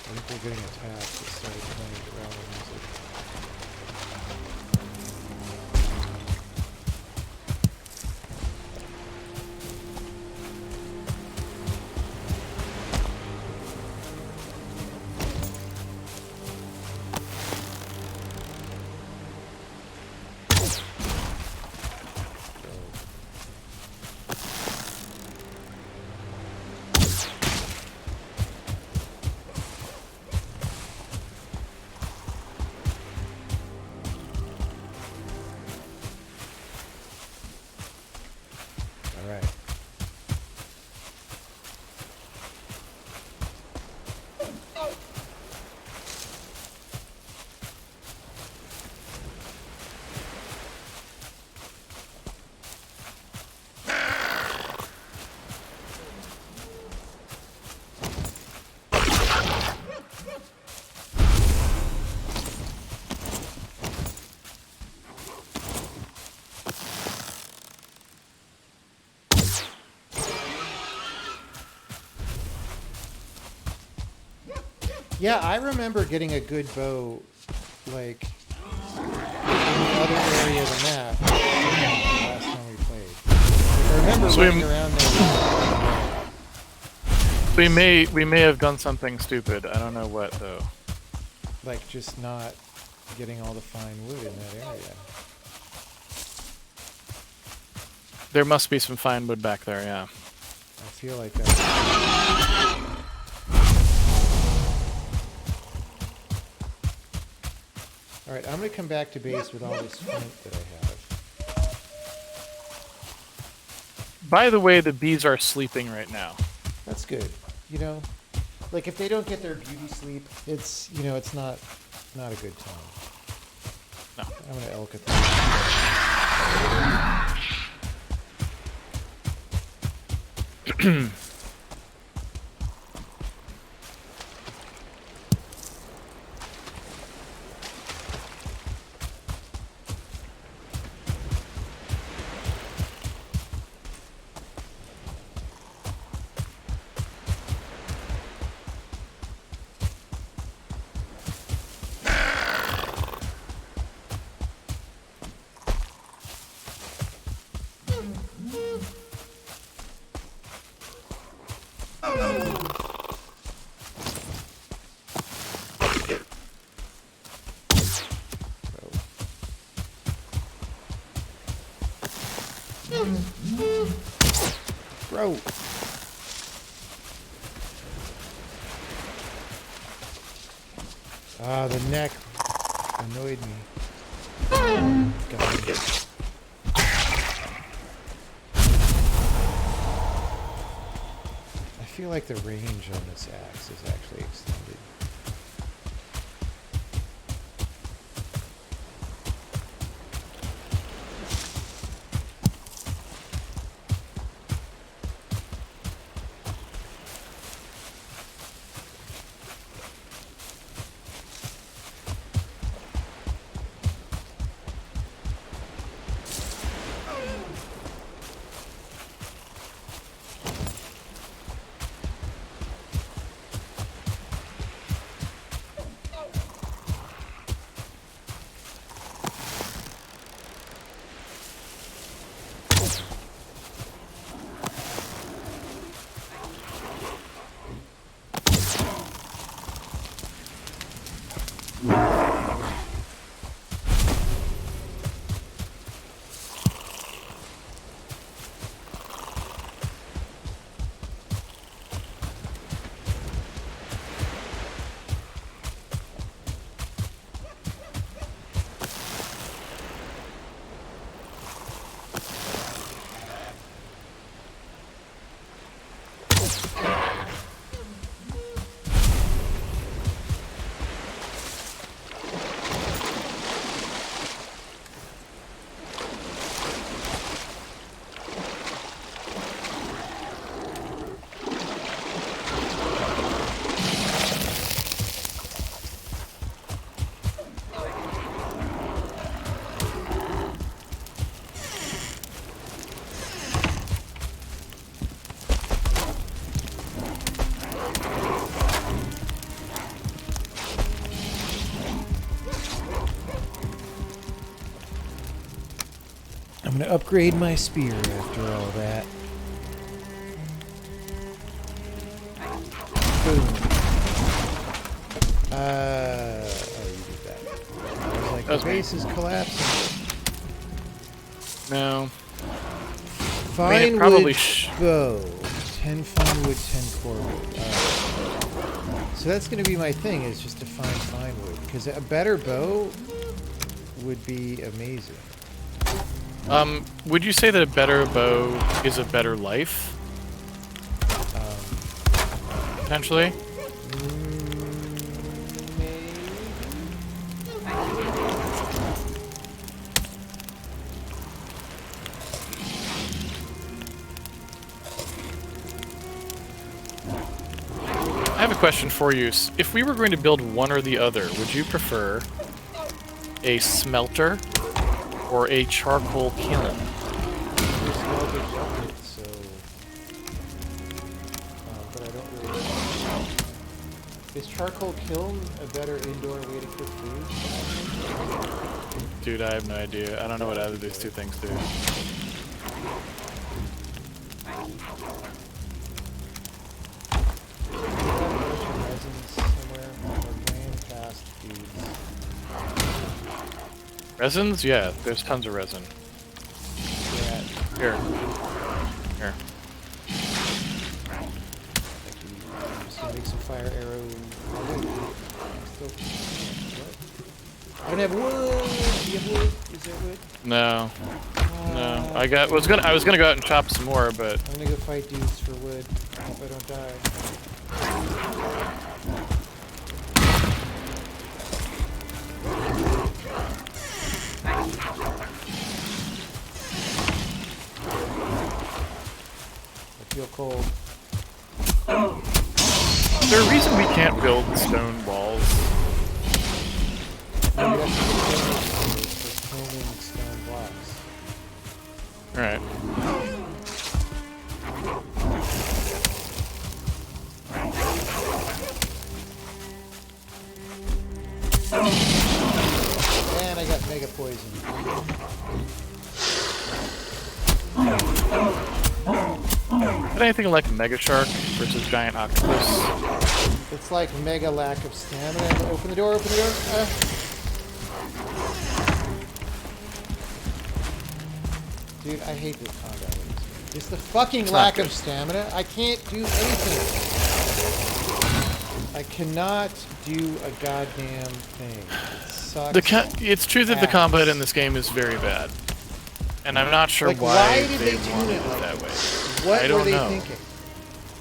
I think we're getting attacked. It started playing growl music. All right. Yeah, I remember getting a good bow, like, in the other area of the map last time we played. Like, I remember running around there. We may have done something stupid. I don't know what, though. Like, just not getting all the fine wood in that area. There must be some fine wood back there, yeah. I feel like that. Alright, I'm going to come back to base with all this flint that I have. By the way, the bees are sleeping right now. That's good. You know, like if they don't get their beauty sleep, it's, you know, it's not a good time. No. I'm going to elk at them. Bro. Ah, the neck annoyed me. Got it. I feel like the range on this axe is actually extended. I'm gonna upgrade my spear after all that. Boom. Oh, you did that. I was like, the base is collapsing. No. Fine probably wood bow. 10 fine wood, 10 core wood. Alright. So that's gonna be my thing, is just to find fine wood. Because a better bow would be amazing. Would you say that a better bow is a better life? Potentially? I have a question for you. If we were going to build one or the other, would you prefer a smelter or a charcoal kiln? But I don't really know. Is charcoal kiln a better indoor way to cook food? Dude, I have no idea. I don't know what either of these two things do. Resins? Yeah, there's tons of resin. Yeah. Here. Here. I'm just gonna make some fire arrow. I don't have wood. Do you have wood? Is there wood? No. No. I was gonna go out and chop some more, but I'm gonna go fight dudes for wood. I hope I don't die. I feel cold. is there a reason we can't build stone walls? Maybe that's for combing stone blocks. Alright. And I got mega poison. Is anything like Mega Shark versus Giant Octopus? It's like mega lack of stamina. Open the door, open the door. Dude, I hate the combat in this game. Just the fucking lack of stamina. I can't do anything. I cannot do a goddamn thing. It sucks. It's true that the combat in this game is very bad. And I'm not sure Like, why did they tune wanted it it like that way. What I don't were they know. thinking?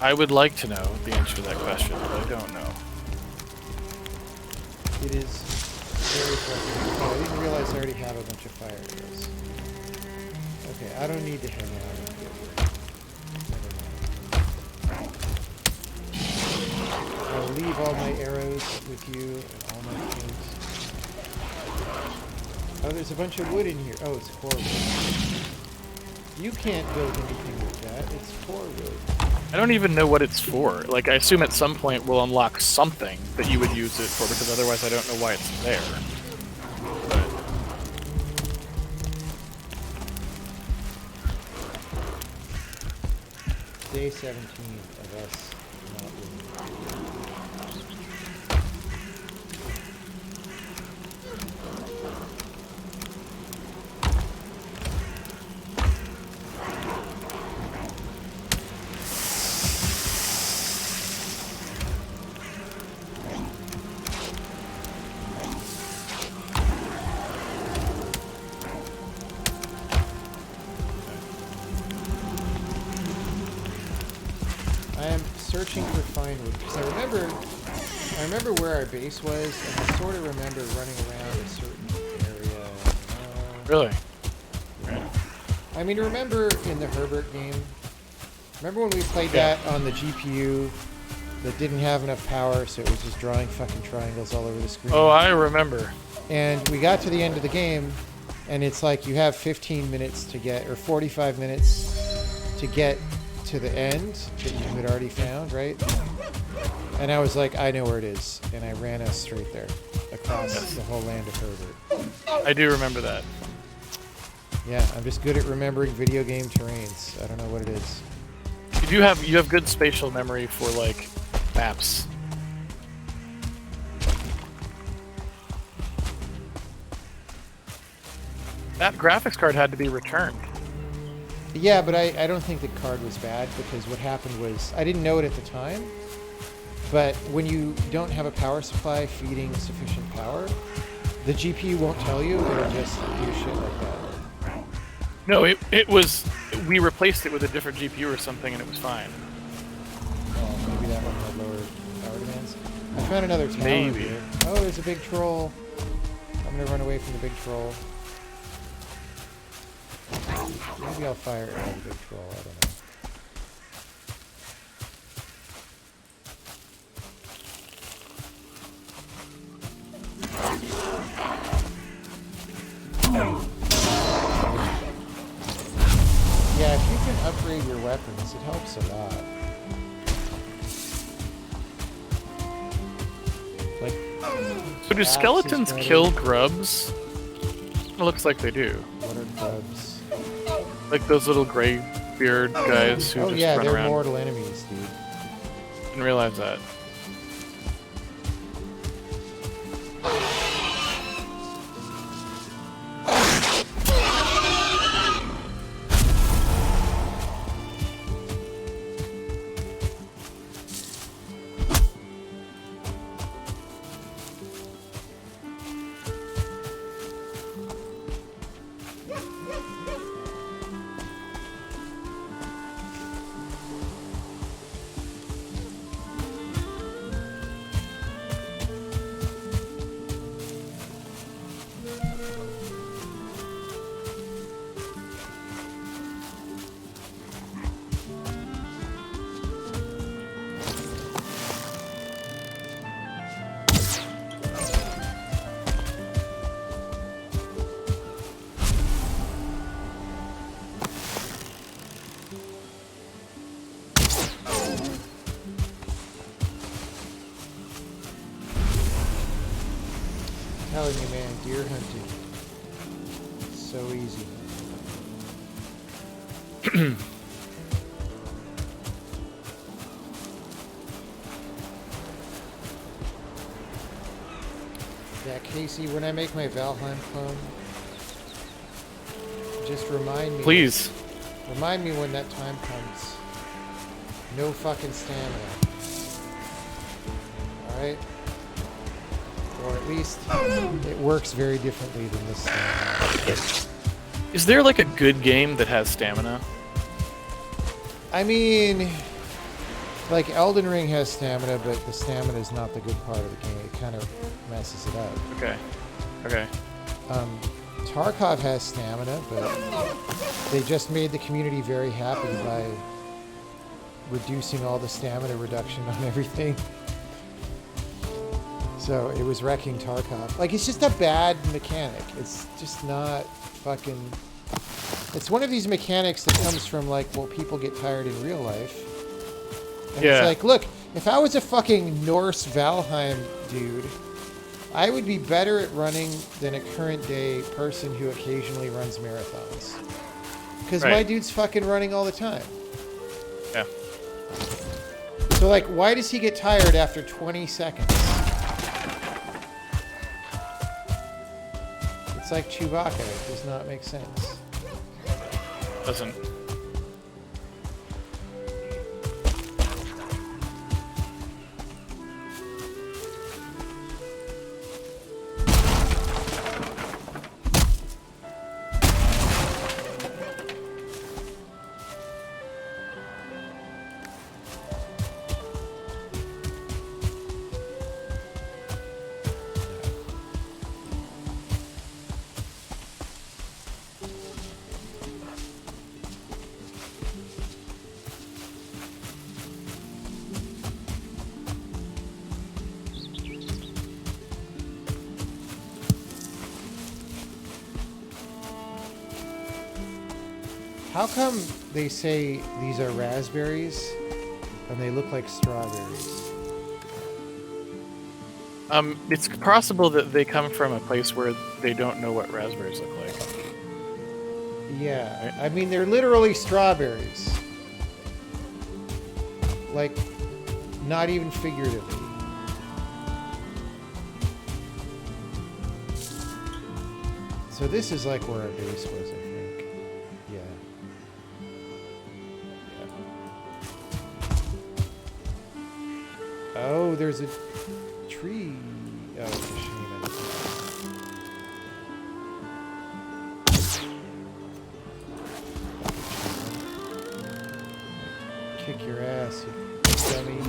I would like to know the answer to that question, but I don't know. It is very frustrating. Oh, I didn't realize I already have a bunch of fire arrows. Okay, I don't need to hang out and get Never mind. I'll leave all my arrows with you and all my things. Oh, there's a bunch of wood in here. Oh, it's core wood. You can't build anything with that. It's core wood. I don't even know what it's for. Like, I assume at some point we'll unlock something that you would use it for, because otherwise I don't know why it's there. But Day 17 of us not winning. I am searching for fine wood because I remember where our base was, and I sort of remember running around a certain area. really? I mean, remember in the Herbert game? Remember when we played that on the GPU that didn't have enough power, so it was just drawing fucking triangles all over the screen? Oh, I remember. And we got to the end of the game, and it's like you have 15 minutes to get, or 45 minutes to get to the end that you had already found, right? And I was like, I know where it is, and I ran us straight there, across the whole land of Herbert. I do remember that. Yeah, I'm just good at remembering video game terrains. I don't know what it is. You have good spatial memory for, like, maps. That graphics card had to be returned. Yeah, but I don't think the card was bad, because what happened was, I didn't know it at the time, but when you don't have a power supply feeding sufficient power, the GPU won't tell you, it'll just do shit like that. No, it was... We replaced it with a different GPU or something, and it was fine. Oh, maybe that one had lower power demands. I found another tower Maybe. here. Oh, there's a big troll. I'm gonna run away from the big troll. Maybe I'll fire at the big troll, I don't know. Yeah, if you can upgrade your weapons, it helps a lot. Like, So do axes skeletons better. kill grubs? It looks like they do. What are grubs? Like those little gray beard guys who Oh just yeah, run they're around. mortal enemies, dude. Didn't realize that. Telling you, man, deer hunting. So easy. Yeah, Casey, when I make my Valheim clone, Just remind me. Please. Remind me when that time comes. No fucking stamina. Alright? Or at least it works very differently than this stamina. Is there like a good game that has stamina? I mean, like Elden Ring has stamina, but the stamina is not the good part of the game. It kind of messes it up. Okay. Okay. Tarkov has stamina, but they just made the community very happy by reducing all the stamina reduction on everything. So it was wrecking Tarkov. Like, it's just a bad mechanic. It's just not fucking... It's one of these mechanics that comes from, like, well, people get tired in real life. And Yeah. it's like, look, if I was a fucking Norse Valheim dude, I would be better at running than a current day person who occasionally runs marathons. Because my dude's fucking running all the time. Yeah. So, like, why does he get tired after 20 seconds? It's like Chewbacca. It does not make sense. Doesn't. How come they say these are raspberries and they look like strawberries? It's possible that they come from a place where they don't know what raspberries look like. Yeah, I mean, they're literally strawberries. Like, not even figuratively. So this is like where our base was, I think. Yeah. Oh, there's a tree. Oh, it's a Shaman. Kick your ass, you dummy.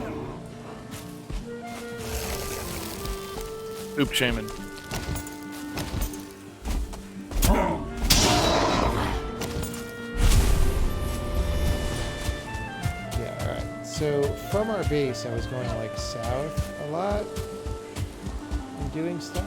Oop, shaman. Yeah, alright. So, from our base, I was going, like, south a lot and doing stuff.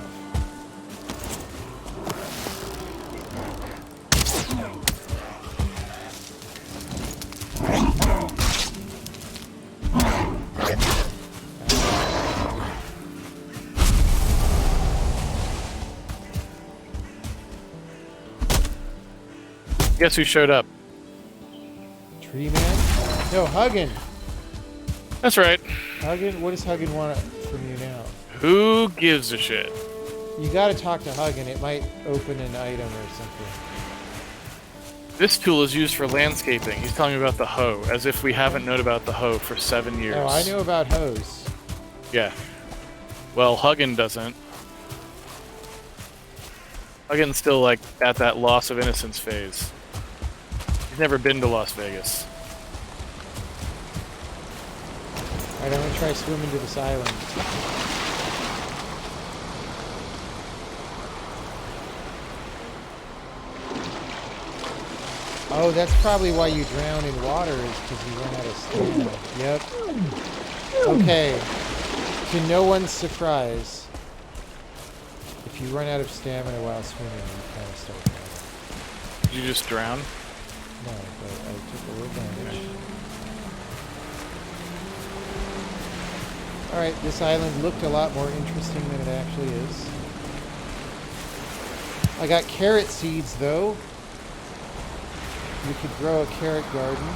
Guess who showed up? Tree man? No, Huggin! That's right. Huggin, what does Huggin want from you now? Who gives a shit? You gotta talk to Huggin, it might open an item or something. This tool is used for landscaping. He's telling me about the hoe, as if we haven't known about the hoe for 7 years. Oh, I know about hoes. Yeah. Well, Huggin doesn't. Huggin's still, like, at that loss of innocence phase. He's never been to Las Vegas. Alright, I'm gonna try swimming to this island. Oh, that's probably why you drown in water, is because you run out of stamina. Yep. Okay. To no one's surprise, if you run out of stamina while swimming, you kind of start drowning. Did you just drown? No, but I took a little damage. Alright, this island looked a lot more interesting than it actually is. I got carrot seeds, though. You could grow a carrot garden.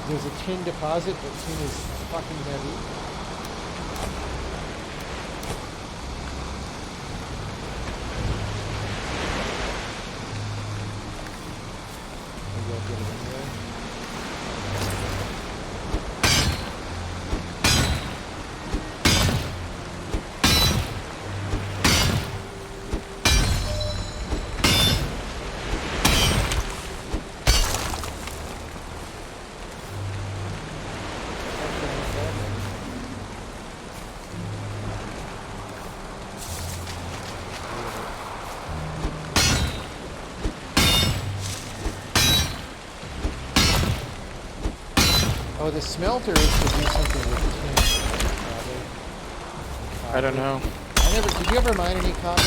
There's a tin deposit, but tin is fucking heavy. I'll get it anyway. Oh, the smelter is to do something with tin, probably. I don't know. Did you ever mine any copper?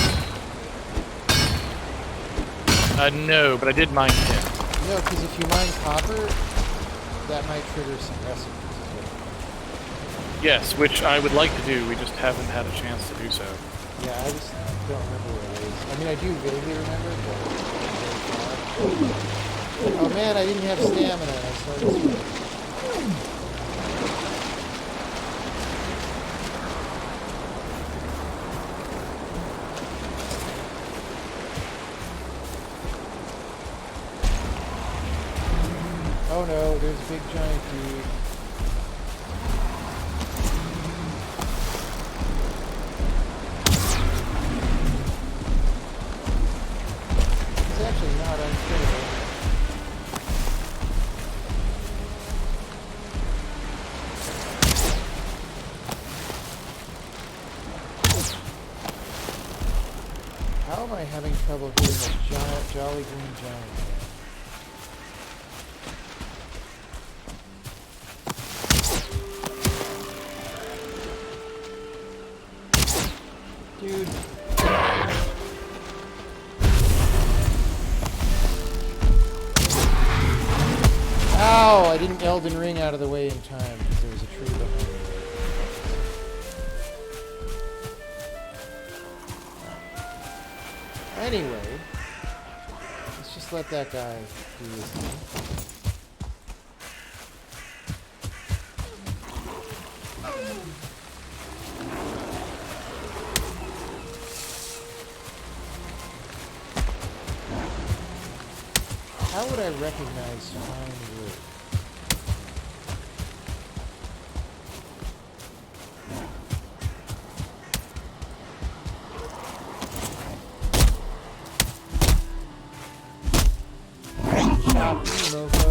No, but I did mine tin. No, because if you mine copper, that might trigger some recipes. Yes, which I would like to do. We just haven't had a chance to do so. Yeah, I just don't remember where it is. I mean, I do vaguely remember, but... Oh man, I didn't have stamina and I started swimming. Oh no, there's a big giant dude. It's actually not unkillable. How am I having trouble hitting a giant, jolly green giant? Dude. Ow! I didn't Elden Ring out of the way in time because there was a tree behind me. Anyway, let's just let that guy do his thing. How would I recognize fine wood? Stop me, mofo.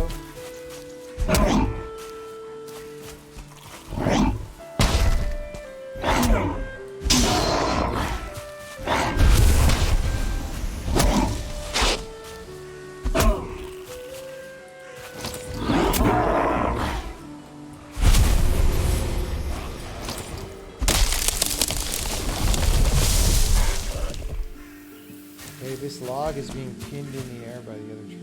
Okay, this log is being pinned in the air by the other trees.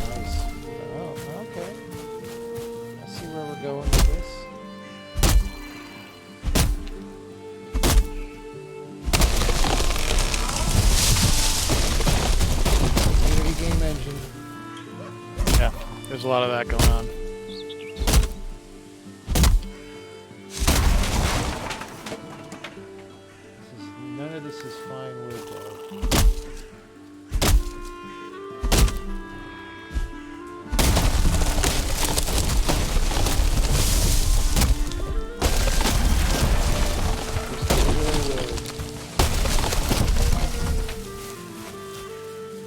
Nice. Oh, okay. I see where we're going with this. Game engine. Yeah, there's a lot of that going on. None of this is fine wood, though.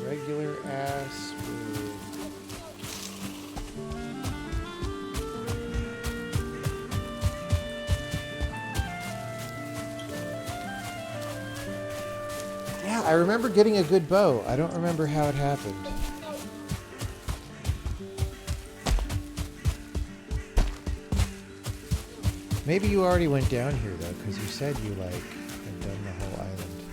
Regular ass wood. Yeah, I remember getting a good bow. I don't remember how it happened. Maybe you already went down here though, because you said you like had done the whole island.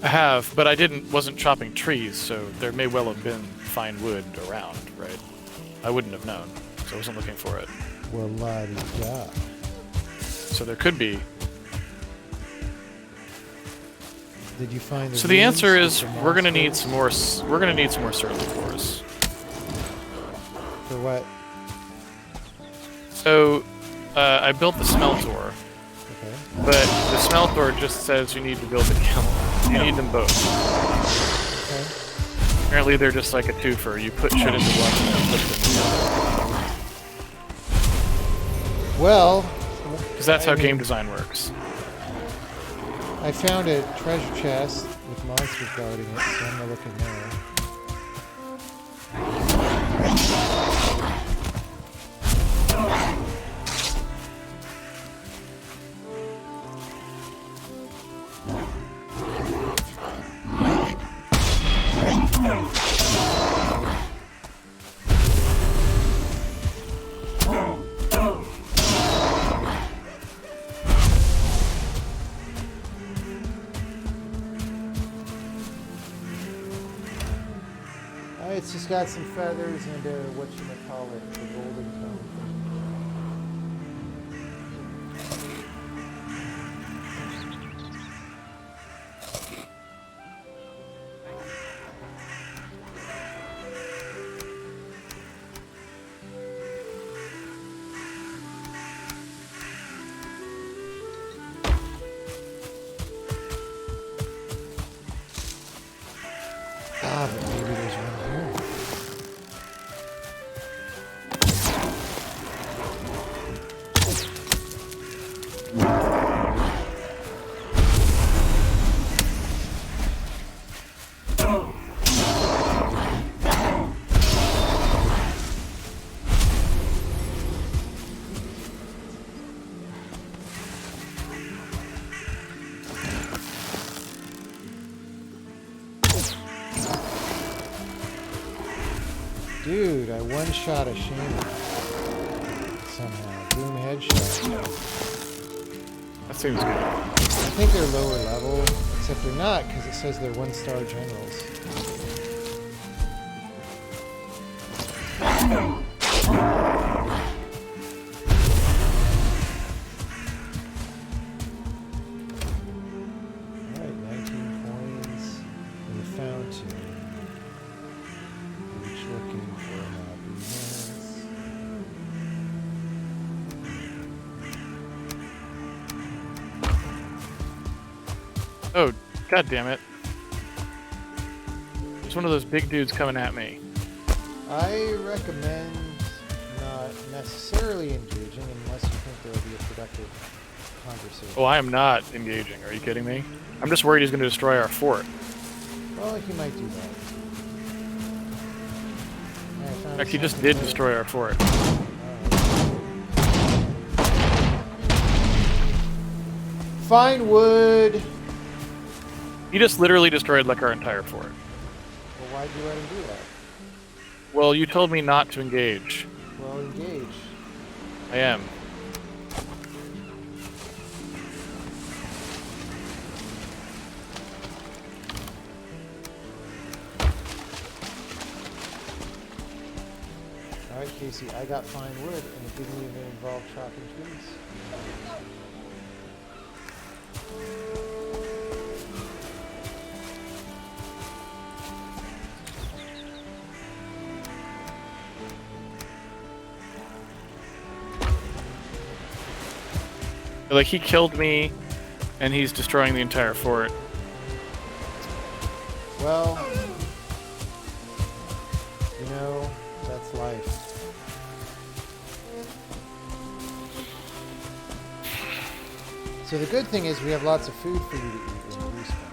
I have, but I wasn't chopping trees, so there may well have been fine wood around, right? I wouldn't have known, so I wasn't looking for it. Well, la-di-da. So there could be. Did you find the So the answer ruins is with the we're gonna need monsters? some more. We're gonna need some more surly cores. For what? So I built the smeltor, Okay. but the smeltor just says you need to build a kiln. You need them both. Okay. Apparently they're just like a twofer. You put shit into one and then put them together. Well, Because that's how I mean, game design works. I found a treasure chest with monsters guarding it, so I'm gonna look in there. It's just got some feathers and whatchamacallit, the golden tone. Ah, but maybe there's one here. Dude, I one-shot a Shaman. Somehow. Boom headshot. That seems good. I think they're lower level, except they're not, because it says they're one-star generals. Alright, 19 coins in the fountain. Each looking for happiness. Oh, god damn it. There's one of those big dudes coming at me. I recommend not necessarily engaging unless you think there will be a productive conversation. Oh, I am not engaging. Are you kidding me? I'm just worried he's going to destroy our fort. Well, he might do that. In fact, he just did destroy our fort. Fine wood! He just literally destroyed like our entire fort. Well, why'd you let him do that? Well, you told me not to engage. Well, engage. I am. Alright, Casey, I got fine wood, and it didn't even involve chopping trees. Like, he killed me, and he's destroying the entire fort. Well, you know, that's life. So the good thing is we have lots of food for you to eat when you respawn.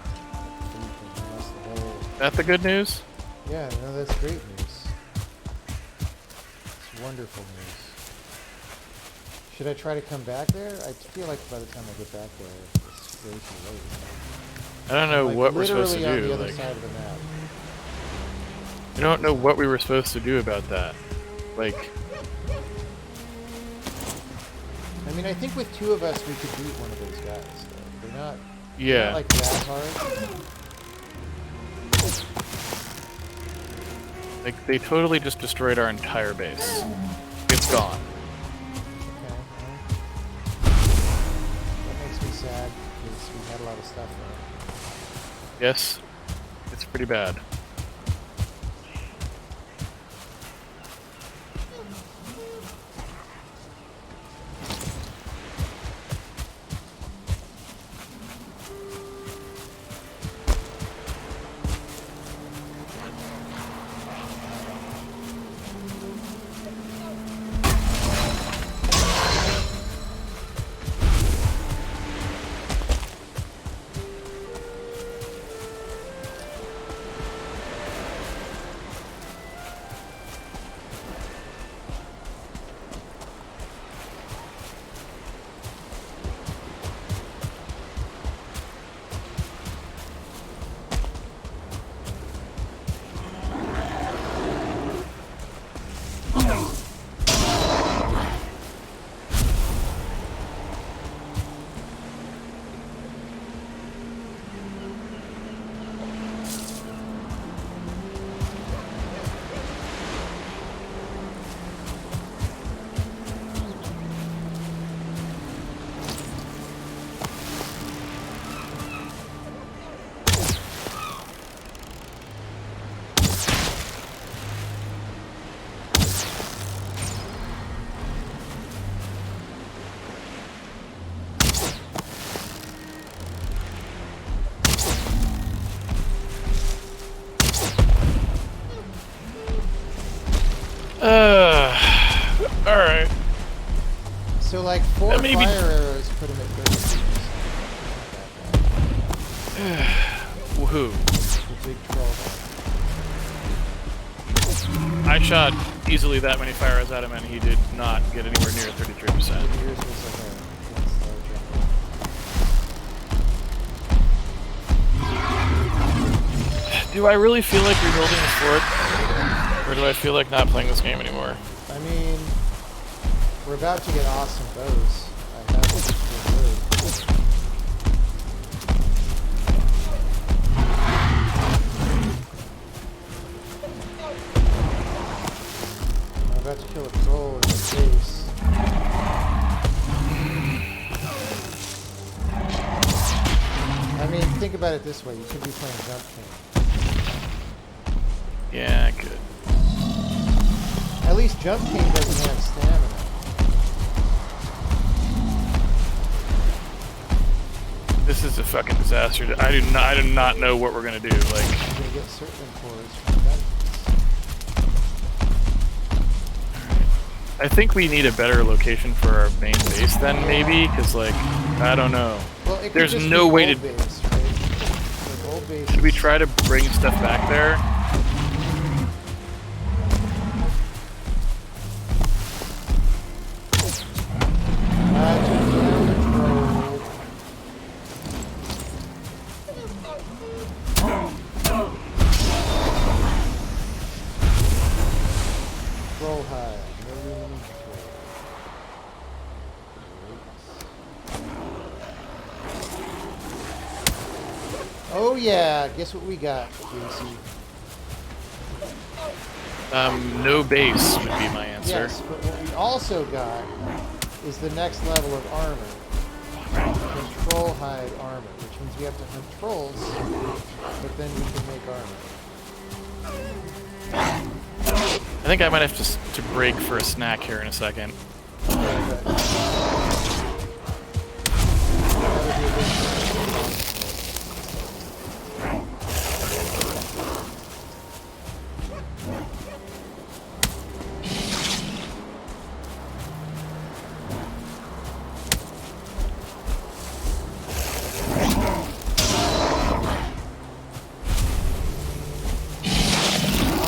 Unless the whole... That the good news? Yeah, no, that's great news. It's wonderful news. Should I try to come back there? I feel like by the time I get back there, it's way too late. I don't know Like, what we're supposed to literally on do. the other Like, side of the map. I don't know what we were supposed to do about that. Like, I mean, I think with two of us, we could beat one of those guys. Though. They're not yeah. like that hard. Like, they totally just destroyed our entire base. It's gone. Okay. Well, that makes me sad because we had a lot of stuff there. Yes, it's pretty bad. Alright. So like 4 Maybe- fire arrows put him at 33%. Woohoo. The big troll. I shot easily that many fire arrows at him and he did not get anywhere near 33%. Yours was like a slow jump. Do I really feel like rebuilding this fort? Or do I feel like not playing this game anymore? I mean, we're about to get awesome bows. I have to feel good. I'm about to kill a troll in the face. I mean, think about it this way. You could be playing Jump King. Yeah, I could. At least Jump King doesn't have stamina. This is a fucking disaster. I do not know what we're gonna do. Like, You're gonna get certain cores from dungeons. I think we need a better location for our main base then, maybe, because like, I don't know. Well, it could There's just no be way old to. base, right? Like old base Should we is- try to bring stuff back there? Roll high. No room in inventory. Oh yeah, guess what we got, Casey? No base would be my answer. Yes, but what we also got is the next level of armor. Control hide armor, which means we have to hunt trolls, but then we can make armor. I think I might have to break for a snack here in a second.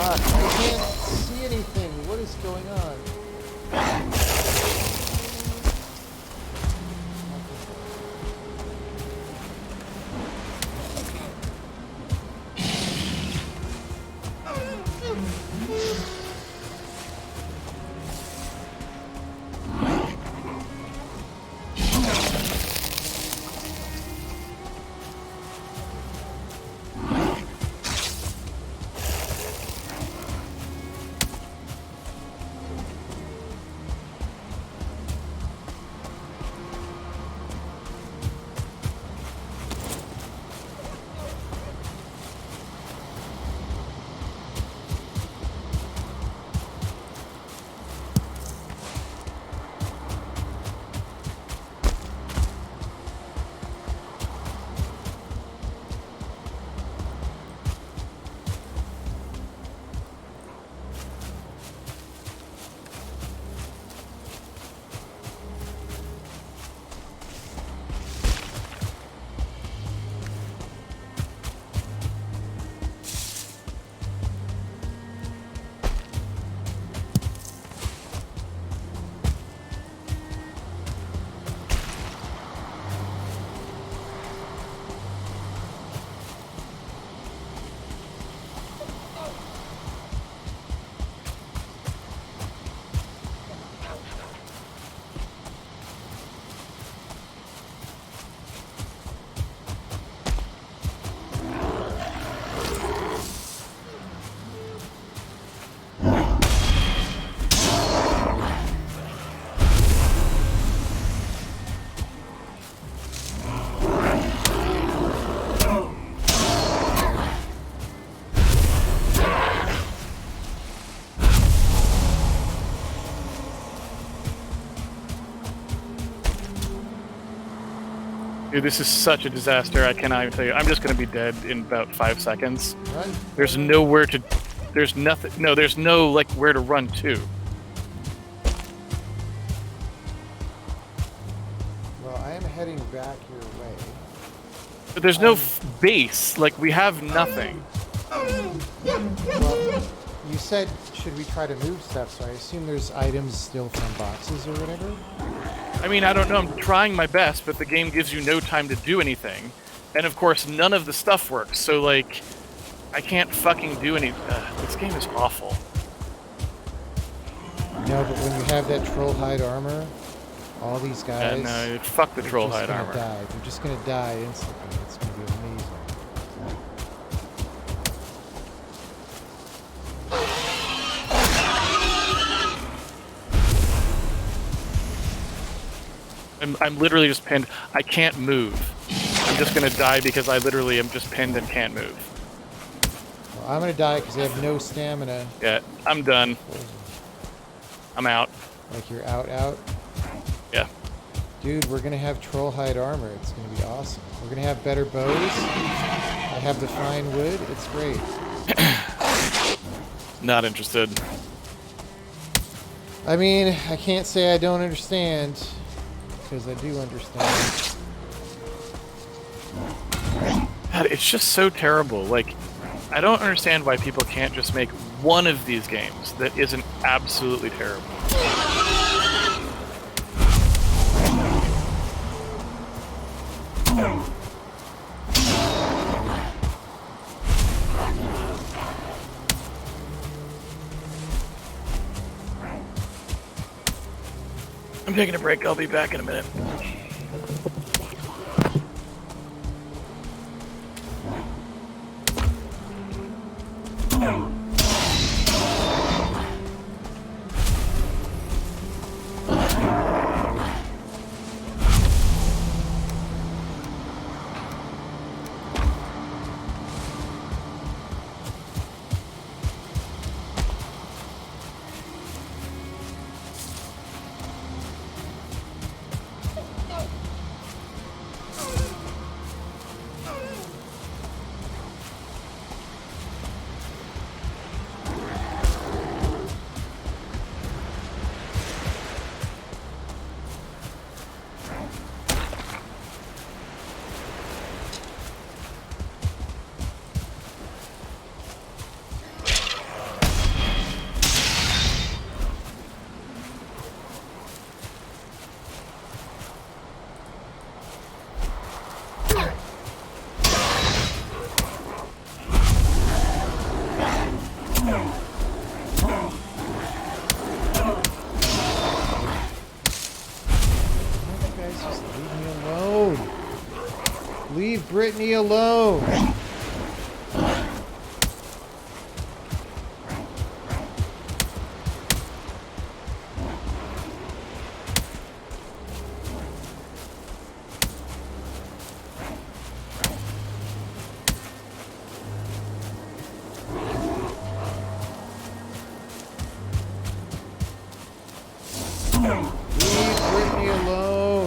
I can't see anything. What is going on? Dude, this is such a disaster. I cannot even tell you. I'm just gonna be dead in about 5 seconds. Run. There's nowhere to. There's nothing. No, there's no like where to run to. Well, I am heading back your way. But there's no base. Like we have nothing. Well, you said should we try to move stuff, so I assume there's items still from boxes or whatever? I mean, I don't know. I'm trying my best, but the game gives you no time to do anything. And of course, none of the stuff works. So, like, I can't fucking do any. This game is awful. No, but when you have that troll hide armor, all these guys. No, fuck the troll hide armor. Die. They're just gonna die instantly. It's gonna be amazing. I'm literally just pinned. I can't move. I'm just gonna die because I literally am just pinned and can't move. Well, I'm gonna die because I have no stamina. Yeah, I'm done. I'm out. Like you're out? Yeah. Dude, we're gonna have troll hide armor. It's gonna be awesome. We're gonna have better bows. I have the fine wood. It's great. Not interested. I mean, I can't say I don't understand. Because I do understand. God, it's just so terrible. Like, I don't understand why people can't just make one of these games that isn't absolutely terrible. I'm taking a break. I'll be back in a minute. Leave Brittany alone. Leave Brittany alone.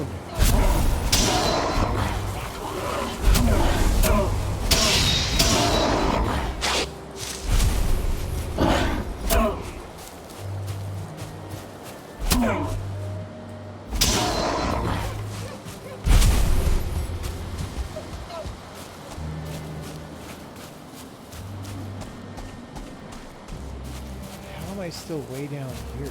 How am I still way down here?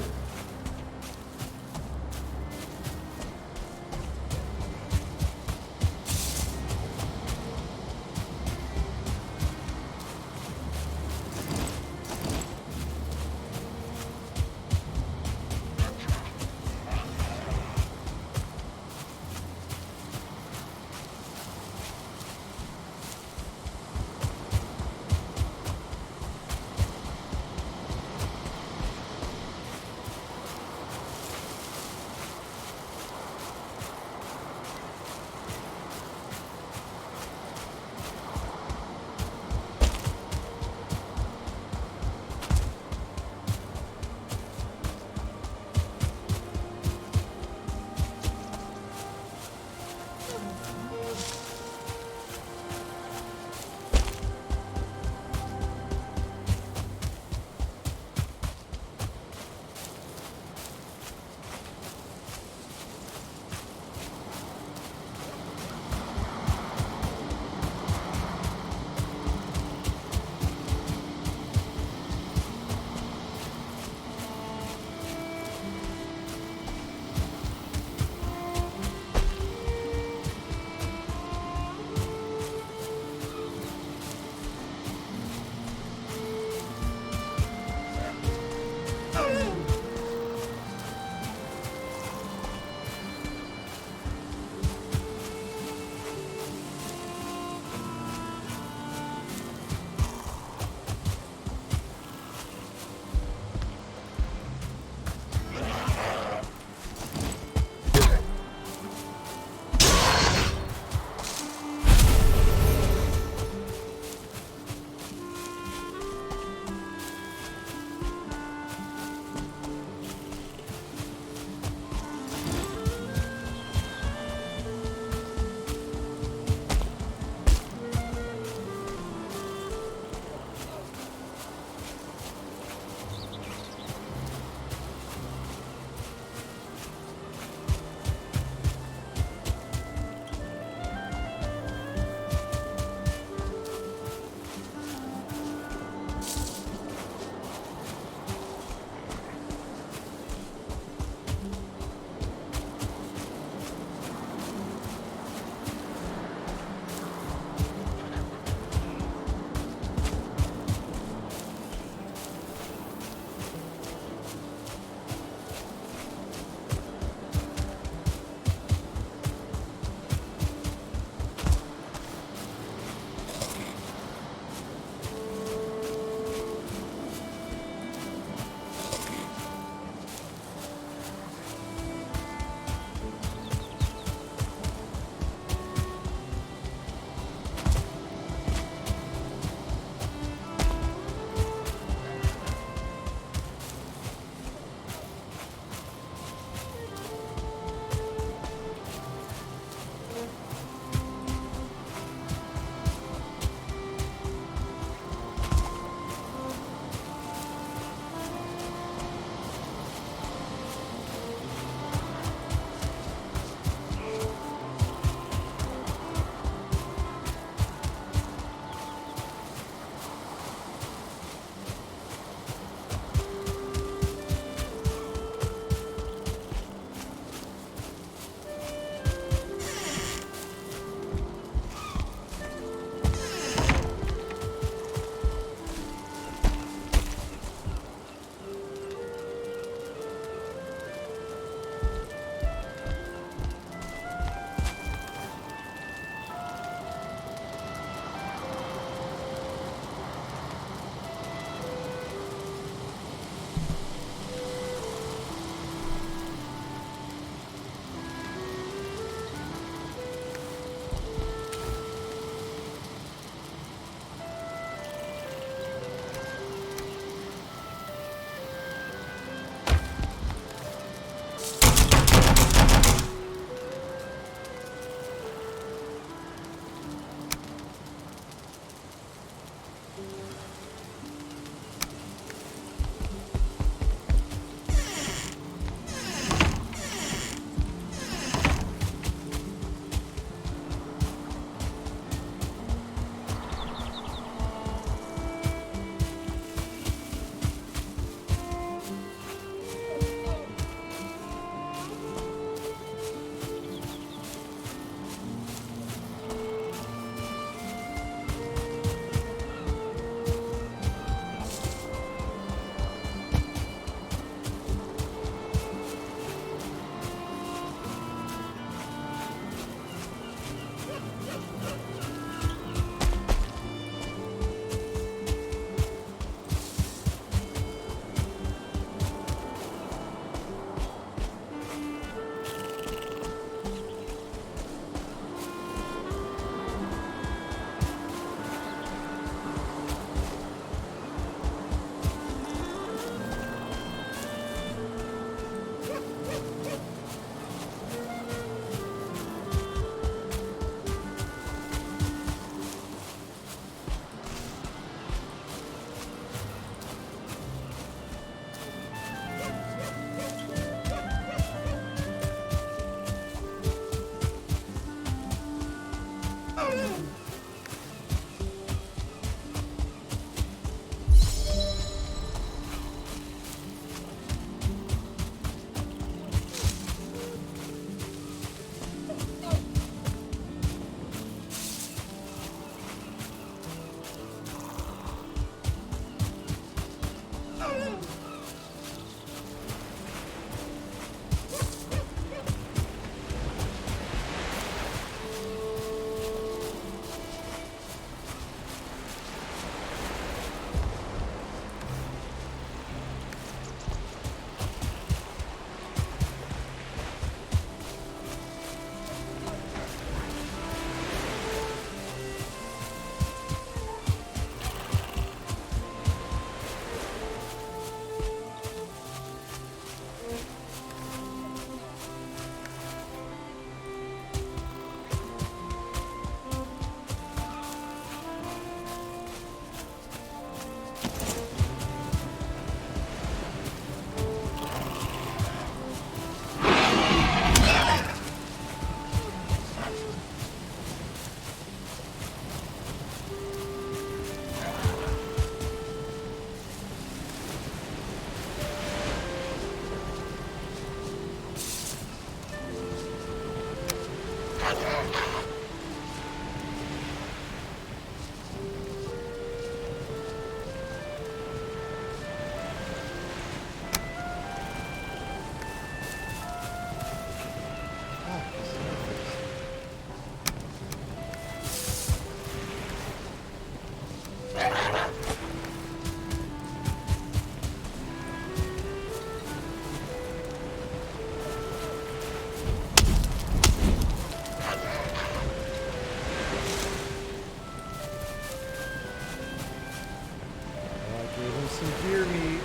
some deer meat.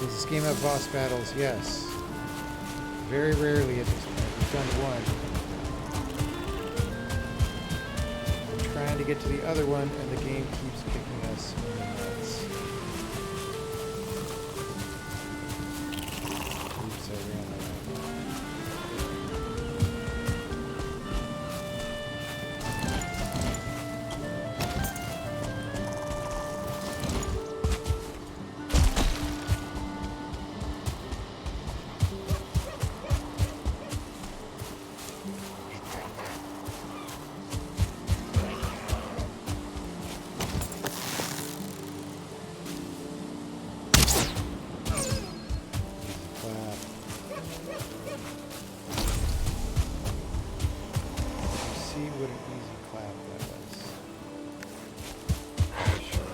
Does this game have boss battles? Yes. Very rarely at this point. We've done one. I'm trying to get to the other one, and the game keeps kicking us in the nuts. Oops, I ran that out. See what an easy clap that was. Sure.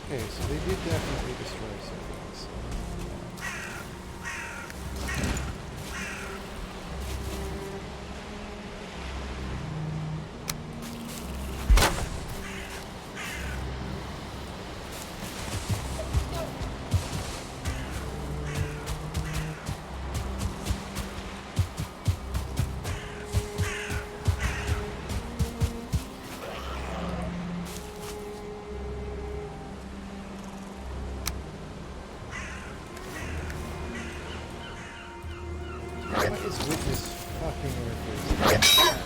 Okay, so they did definitely destroy some things. with this fucking interface.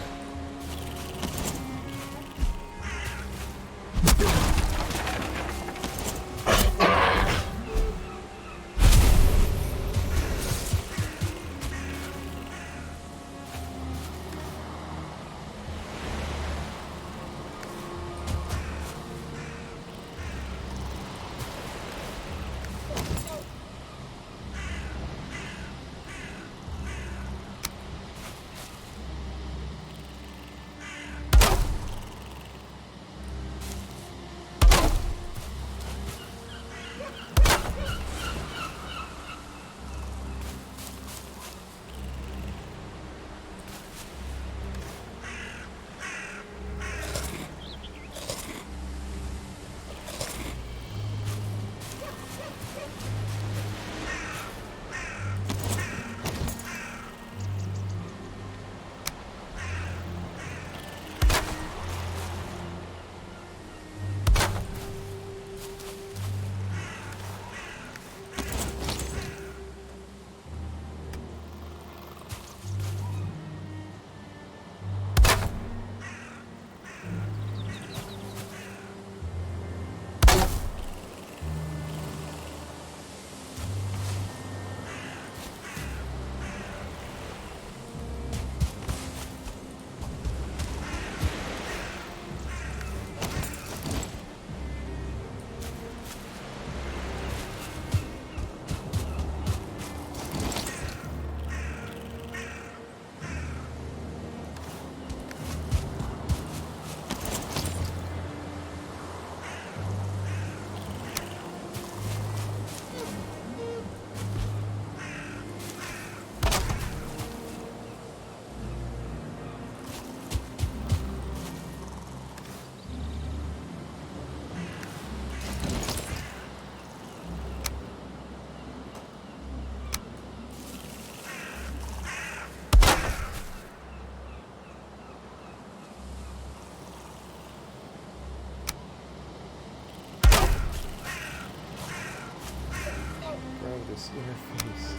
This interface.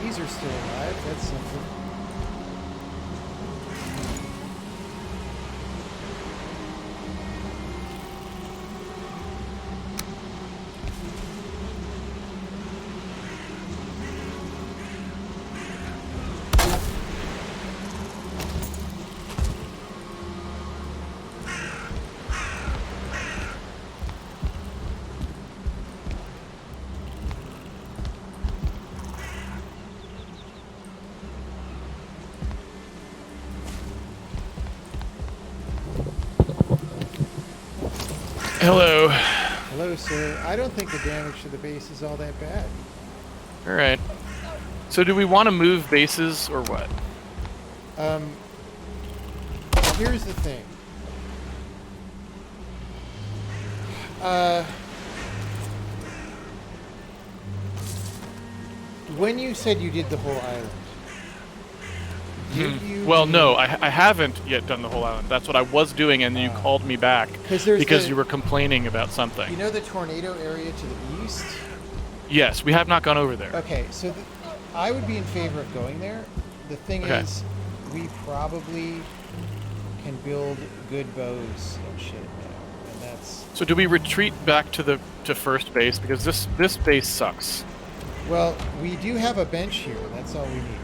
These are still alive. That's something. Hello. Hello, sir. I don't think the damage to the base is all that bad. Alright. So do we want to move bases or what? Here's the thing. When you said you did the whole island, Well, no, I haven't yet done the whole island. That's what I was doing, and you called me back because you were complaining about something. You know the tornado area to the east? Yes, we have not gone over there. Okay, so I would be in favor of going there. The thing is, we probably can build good bows and shit now, and that's... So do we retreat back to first base because this base sucks? Well, we do have a bench here. That's all we need.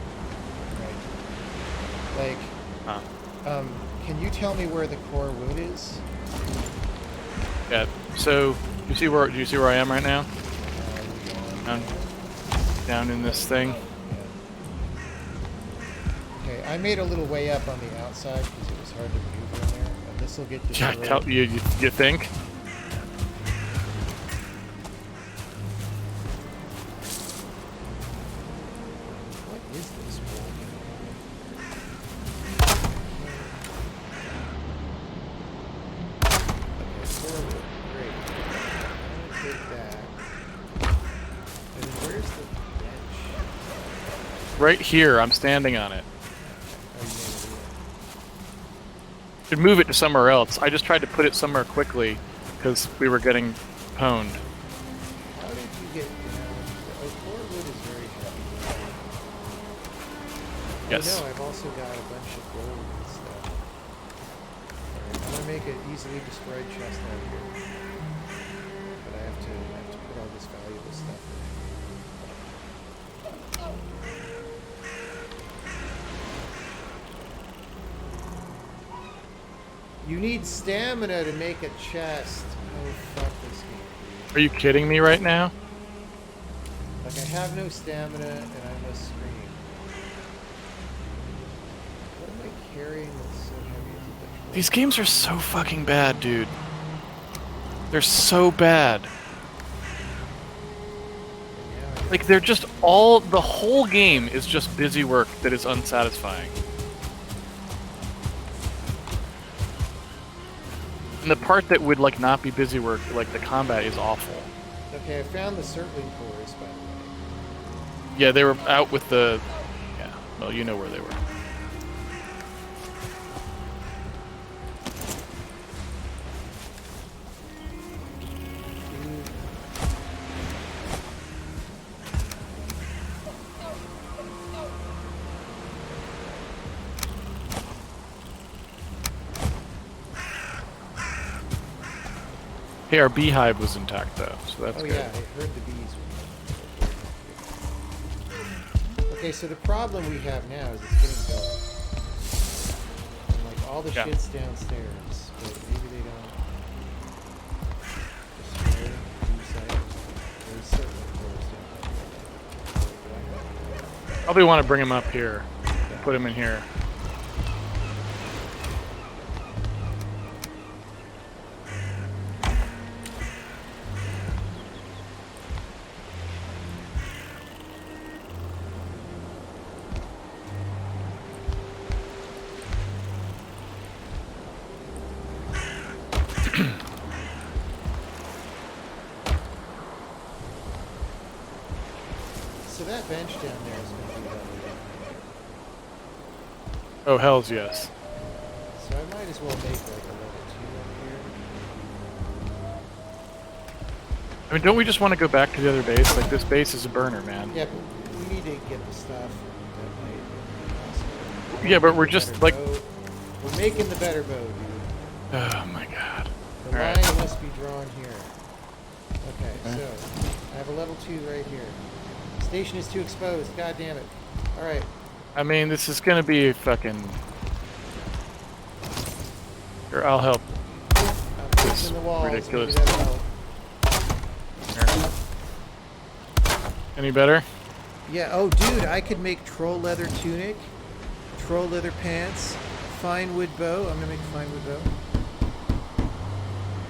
Right? Like, Can you tell me where the core wood is? Yeah. So do you see where I am right now? Down in this thing. Okay, I made a little way up on the outside because it was hard to maneuver in there, and this will get destroyed. You think? What is this wall? Okay, forward. Great. I'm gonna take that. And then where's the bench? Right here. I'm standing on it. Oh, you made it. Should move it to somewhere else. I just tried to put it somewhere quickly because we were getting pwned. How did you get down? Oh, core wood is very heavy. Yes. Oh no, I've also got a bunch of gold and stuff. Alright, I'm gonna make an easily destroyed chest out here. But I have to put all this valuable stuff in. You need stamina to make a chest. Oh fuck this game. Are you kidding me right now? Like I have no stamina and I must scream. What am I carrying that's so heavy as a bitch? These games are so fucking bad, dude. They're so bad. Like, they're just the whole game is just busy work that is unsatisfying. And the part that would, like, not be busy work, like, the combat is awful. Okay, I found the circling cores, by the way. Yeah, they were out with the... Yeah, well, you know where they were. Hey, our beehive was intact, though, so that's good. Oh yeah, I heard the bees. Okay, so the problem we have now is it's getting built. And like all the shit's downstairs, but maybe they don't destroy it, use that. There's certain cores down Probably want to bring him up here. Put him in here. So that bench down there is going to be level 1. Oh, hells yes. So I might as well make like a level 2 up here. I mean, don't we just want to go back to the other base? Like, this base is a burner, man. Yeah, but we need to get the stuff that might be possible. Yeah, but we're just, like... We're making the better bow, dude. Oh, my God. The line must be drawn here. Okay, so I have a level 2 right here. Station is too exposed. God damn it. All right. I mean, this is gonna be fucking... Here, I'll help. I'm fixing the walls. Ridiculous. Maybe that'll help. Any better? Yeah. Oh, dude, I could make troll leather tunic, troll leather pants, fine wood bow. I'm gonna make a fine wood bow.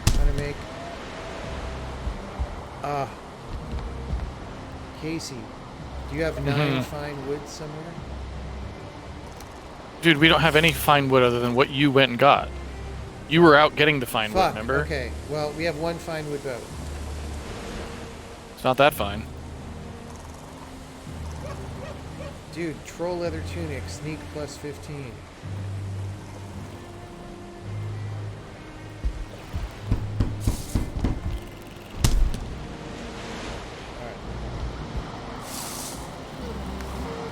I'm gonna make. Casey, do you have 9 fine wood somewhere? Dude, we don't have any fine wood other than what you went and got. You were out getting the fine wood, remember? Okay. Well, we have 1 fine wood bow. It's not that fine. Dude, troll leather tunic, sneak plus 15.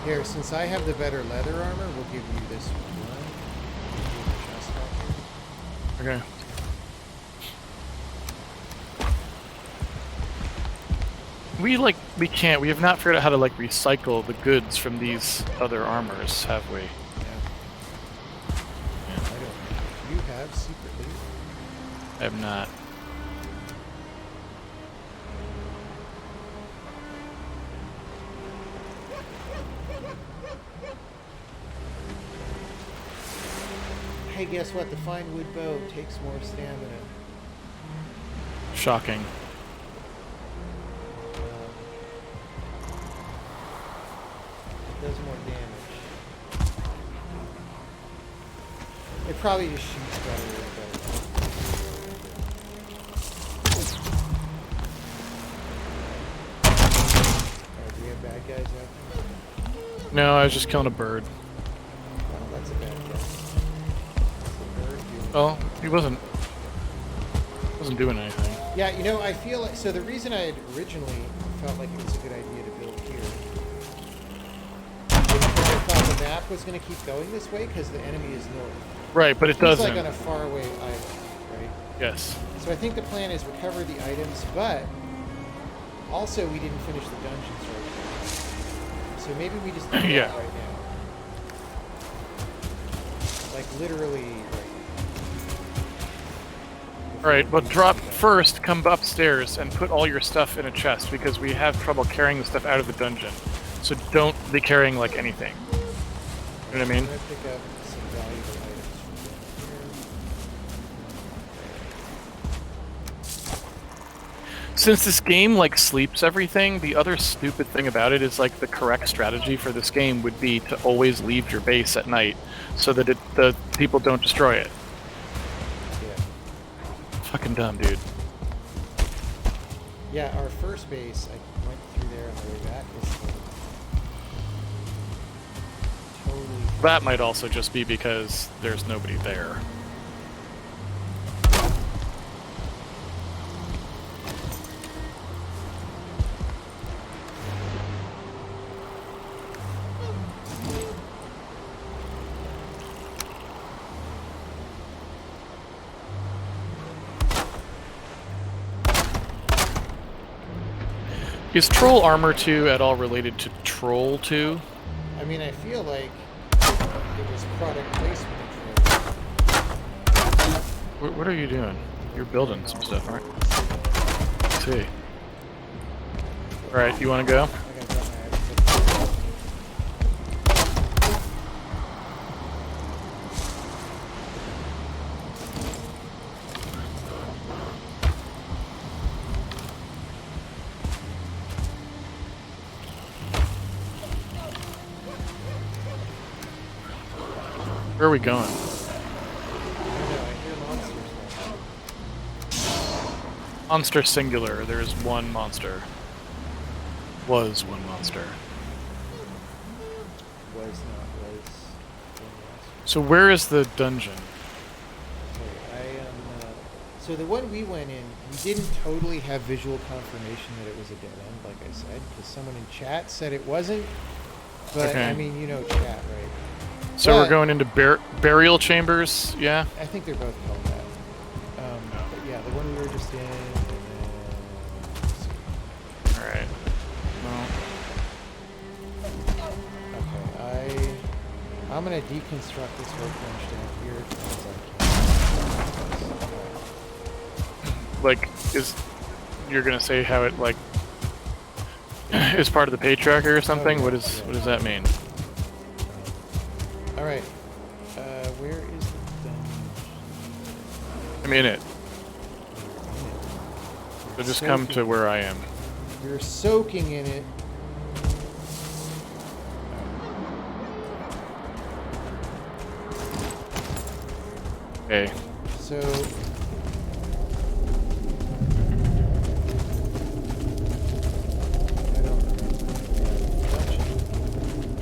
Here, since I have the better leather armor, we'll give you this one. Okay. We can't, we have not figured out how to, like, recycle the goods from these other armors, have we? Yeah. have secretly? I have not. Hey, guess what? The fine wood bow takes more stamina. Shocking. It does more damage. It probably just shoots better with a bow. Alright, do we have bad guys out there? No, I was just killing a bird. Well, that's a bad guy. Oh, he wasn't doing anything. Yeah, you know, I feel like, so the reason I had originally felt like it was a good idea to build here is because I thought the map was going to keep going this way because the enemy is north. Right, but it doesn't. It's like on a faraway island, right? Yes. So I think the plan is recover the items, but also we didn't finish the dungeons right now. So maybe we just do Yeah. that right now. Like literally right now. Alright, well drop first, come upstairs, and put all your stuff in a chest, because we have trouble carrying the stuff out of the dungeon. So don't be carrying, like, anything. You know what I mean? I'm going to pick up some valuable items from here. Since this game, like, sleeps everything, the other stupid thing about it is, like, the correct strategy for this game would be to always leave your base at night, so that the people don't destroy it. Fucking dumb, dude. Yeah, our first base, I went through there on the way back. Was totally. That might also just be because there's nobody there. Is Troll Armor 2 at all related to Troll 2? I mean, I feel like it was product placement. What are you doing? You're building some stuff, right? Let's see. Alright, you want to go? I gotta drop my items. Where are we going? I don't know, I hear monsters now. Monster singular. There's one monster. Was one monster. Was not, was. So where is the dungeon? Okay, so the one we went in, we didn't totally have visual confirmation that it was a dead end, like I said, because someone in chat said it wasn't. But, Okay. I mean, you know chat, right? So But we're going into burial chambers, yeah? I think they're both called that. But yeah, the one we were just in, and then... let's see. Alright. Well, Okay, I'm gonna deconstruct this workbench down here as I can. like, you're gonna say how it, like, is part of the pay tracker or something? yeah, What yeah. what does that mean? All right, where is the dungeon? I'm in it. So just come to where I am. You're soaking in it. Okay. So I don't remember.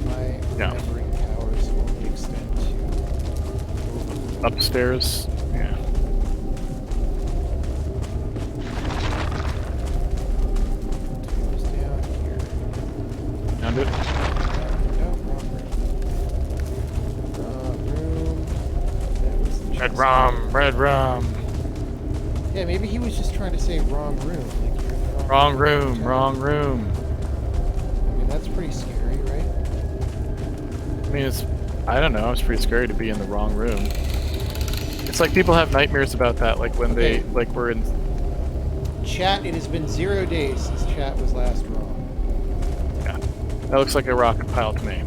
My Yeah. remembering powers only extend to Upstairs? Yeah. Just down here. Found it? No, wrong room. That was the Red chest. rum, red rum. Yeah, maybe he was just trying to say wrong room. Like you're in the Wrong room, wrong room. I mean, that's pretty scary, right? I mean, I don't know, it's pretty scary to be in the wrong room. It's like people have nightmares about that, like when Okay. they like were in. Chat, it has been 0 days since chat was last wrong. Yeah, that looks like a rock pile to me.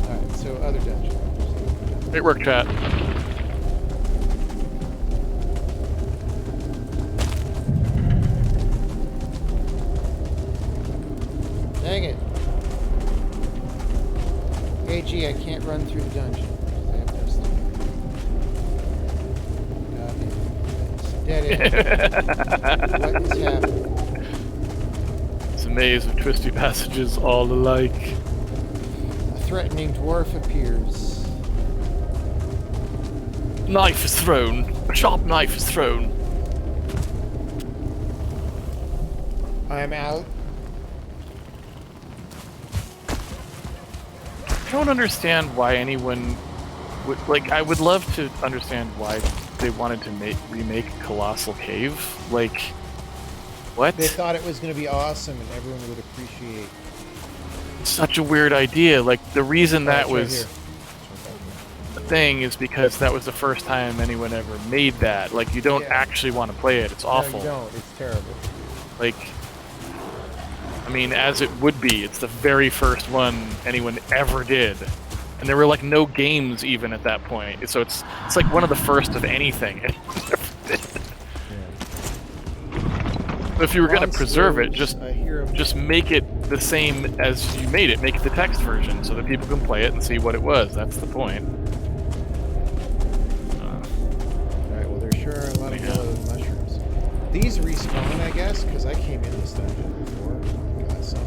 Alright, so other dungeon. Great work, chat. Dang it. AG, I can't run through the dungeon. I have no stamina. It's a dead end. What is happening? It's a maze of twisty passages all alike. A threatening dwarf appears. Knife is thrown. A sharp knife is thrown. I am out. I don't understand why anyone would like. I would love to understand why they wanted to remake Colossal Cave. Like, what? They thought it was going to be awesome and everyone would appreciate. Such a weird idea. Like, the reason that it's right was here. the thing is because that was the first time anyone ever made that. Like, you don't actually want to play it. It's awful. No, you don't. It's terrible. Like, I mean, as it would be, it's the very first one anyone ever did. And there were like no games even at that point. So it's like one of the first of anything anyone ever did. But if you were going to preserve it, just make it the same as you made it. Make it the text version so that people can play it and see what it was. That's the point. Alright, well there sure are a lot of yellow mushrooms. These respawn, I guess, because I came in this dungeon before. Got some.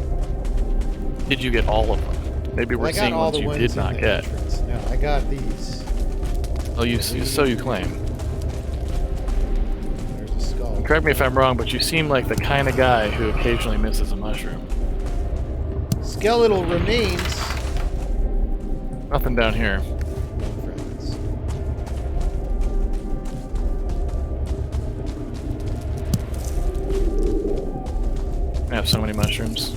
Did you get all of them? Maybe we're seeing ones you did not get. No, I got these. Oh, so you claim. There's a skull. Correct me if I'm wrong, but you seem like the kind of guy who occasionally misses a mushroom. Skeletal remains. Nothing down here. I have so many mushrooms.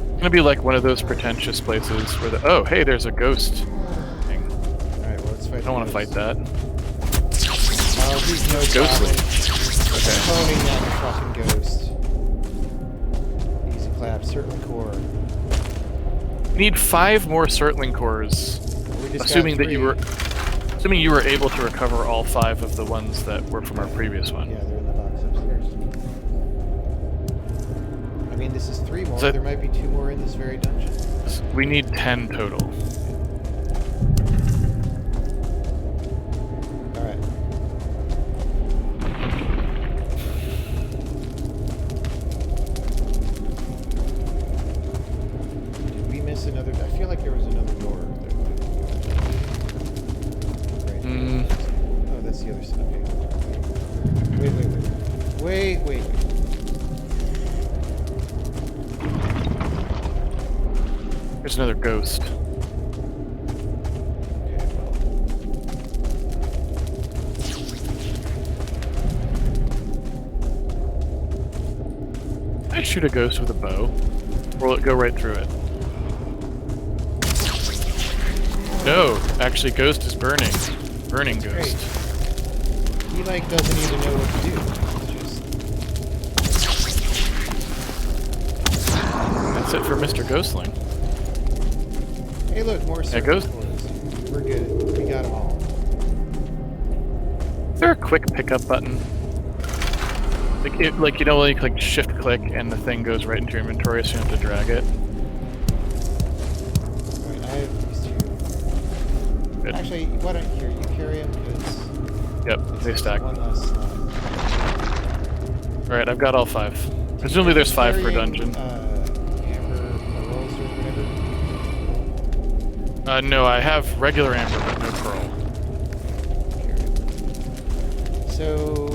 It's gonna be like one of those pretentious places where oh, hey, there's a ghost thing. Alright, well, let's fight. I don't want to fight that. Oh, he's no Ghostly. Okay. Phoning that fucking ghost. Easy clap, certain core. We need 5 more Surtling cores, assuming you were able to recover all 5 of the ones that were from our previous one. Yeah, they're in the box upstairs. I mean, this is 3 more. There might be 2 more in this very dungeon. We need 10 total. Alright. Did we miss another? I feel like there was another door. Right. Oh, that's the other side. Okay. Wait. There's another ghost. I shoot a ghost with a bow, or will it go right through it? No, actually, ghost is burning. Burning ghost. Great. He like doesn't even know what to do. That's it for Mr. Ghostling. Hey, look, more ghost. We're good. We got them all. Is there a quick pickup button? Like you know, when you click shift click and the thing goes right into your inventory, so you don't have to drag it. Alright, I have these 2. Good. Actually, why don't you carry them? Yep, they stack. One less slide. Alright, I've got all 5. Presumably there's 5 per dungeon. Amber pearls or whatever? No, I have regular amber, but no pearl. So,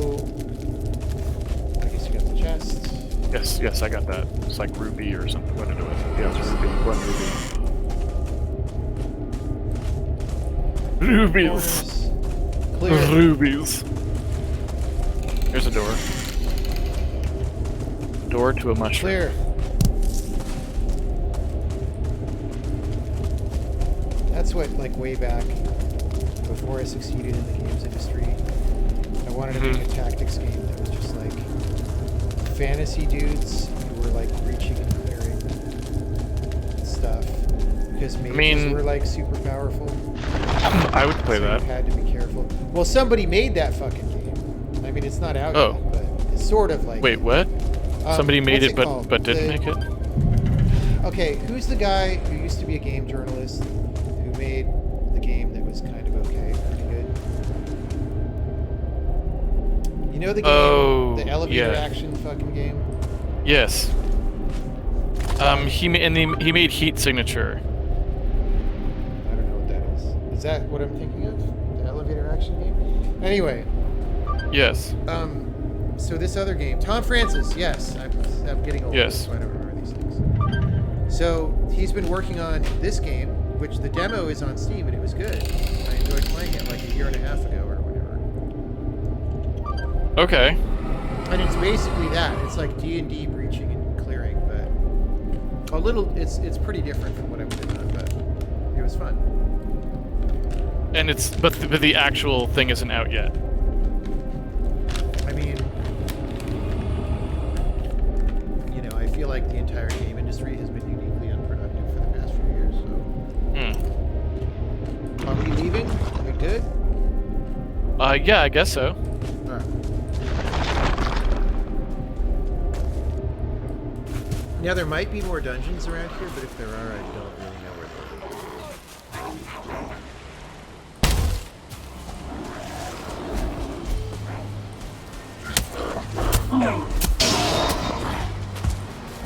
I guess you got the chest. Yes, I got that. It's like ruby or something. What did it was? Yeah, it was ruby. 1 ruby. Rubies. Clear. Rubies. Here's a door. Door to a mushroom. Clear. That's what, like, way back. before I succeeded in the games industry. I wanted to make a tactics game that was just like fantasy dudes who were like breaching and clearing stuff because mages were like super powerful. I would play so that. You had to be careful. Well, somebody made that fucking game. I mean, it's not out yet, but it's sort of like. Wait, what? Somebody made it, called? but didn't make it. Okay, who's the guy who used to be a game journalist who made the game that was kind of okay, pretty good? You know the game, the elevator action fucking game? Yes. He made Heat Signature. I don't know what that is. Is that what I'm thinking of? The elevator action game? Anyway. Yes. So this other game, Tom Francis. Yes, I'm getting old. Yes. So I don't remember these things. So he's been working on this game, which the demo is on Steam, and it was good. I enjoyed playing it like a year and a half ago or whatever. Okay. And it's basically that. It's like D&D breaching and clearing, but a little. It's pretty different from what I would have done, but it was fun. And but the actual thing isn't out yet. I mean, I feel like the entire game industry has been uniquely unproductive for the past few years. So, Are we leaving? Are we good? Yeah, I guess so. All right. Now there might be more dungeons around here, but if there are, I don't really know where they're at.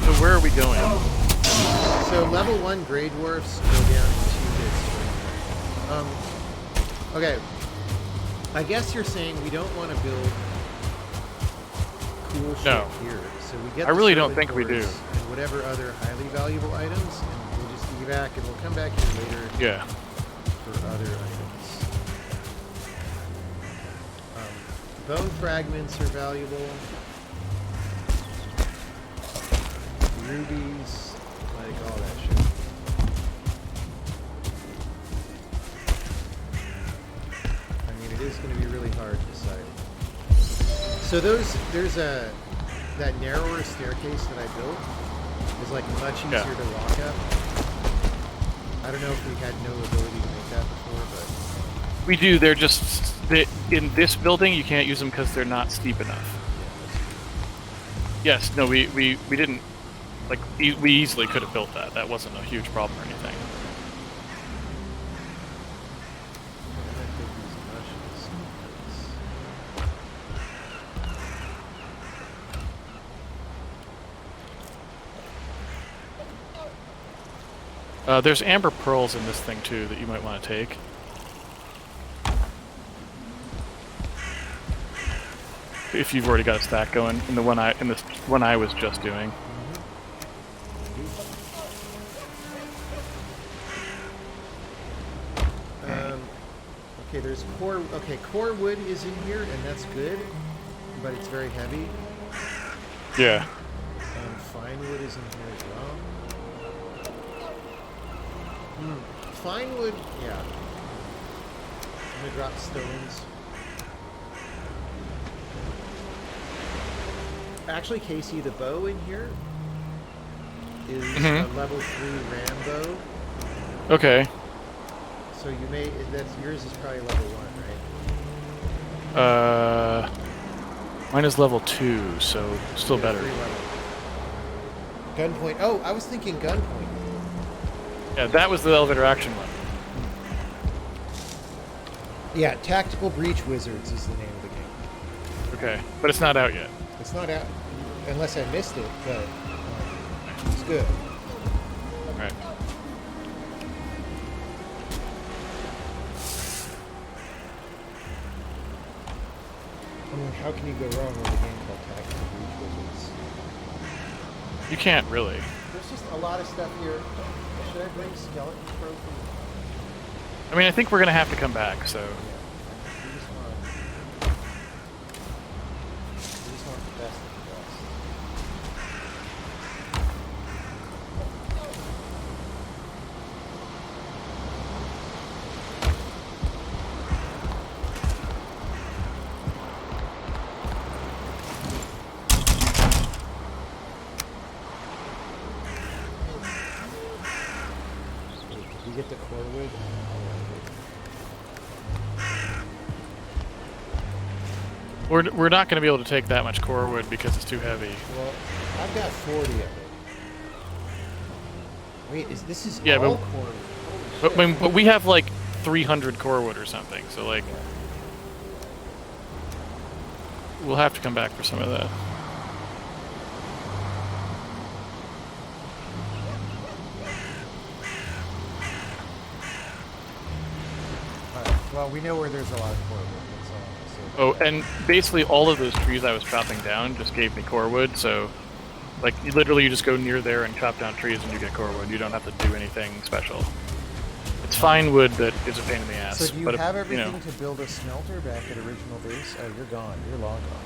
So where are we going? So level 1 grey dwarfs go down to 2 bits. Okay. I guess you're saying we don't want to build cool shit here. So we get I really don't think we do. And whatever other highly valuable items, and we'll just be back, and we'll come back here later. Yeah. For other items. Bone fragments are valuable. Rubies, like all that shit. I mean, it is going to be really hard to decide. So there's that narrower staircase that I built is like much easier to walk up. I don't know if we had no ability to make that before, but we do. They're just in this building. You can't use them because they're not steep enough. Yes. No. We didn't. Like, we easily could have built that. That wasn't a huge problem or anything. There's amber pearls in this thing too that you might want to take. If you've already got a stack going in the one I was just doing. Okay, there's core. Okay, core wood is in here, and that's good, but it's very heavy. Yeah. Fine wood is in here as well. Fine wood, yeah. I'm gonna drop stones. Actually, Casey, the bow in here is a level 3 Rambo. Okay. So you may, yours is probably level 1, right? Mine is level 2, so still better. Gunpoint. Oh, I was thinking gunpoint. Yeah, that was the elevator action one. Yeah, Tactical Breach Wizards is the name of the game. Okay, but it's not out yet. It's not out, unless I missed it, but it's good. All right. I mean, how can you go wrong with a game called Tactical Breach Wizards? You can't really. There's just a lot of stuff here. Should I bring Skeleton Trophy? I mean, I think we're gonna have to come back, so. We just want the best of the best. We're not going to be able to take that much core wood because it's too heavy. Well, I've got 40 of it. Wait, this is Yeah, all but- core wood? Holy shit. But we have like 300 core wood or something, so like we'll have to come back for some of that. Alright, well, we know where there's a lot of core wood. That's all I'm gonna say. Oh, and basically all of those trees I was chopping down just gave me core wood, so like you just go near there and chop down trees and you get core wood. You don't have to do anything special. It's fine wood that is a pain in the ass. So do you but have if, everything to build a smelter back at original base? Oh, you're gone. You're long gone.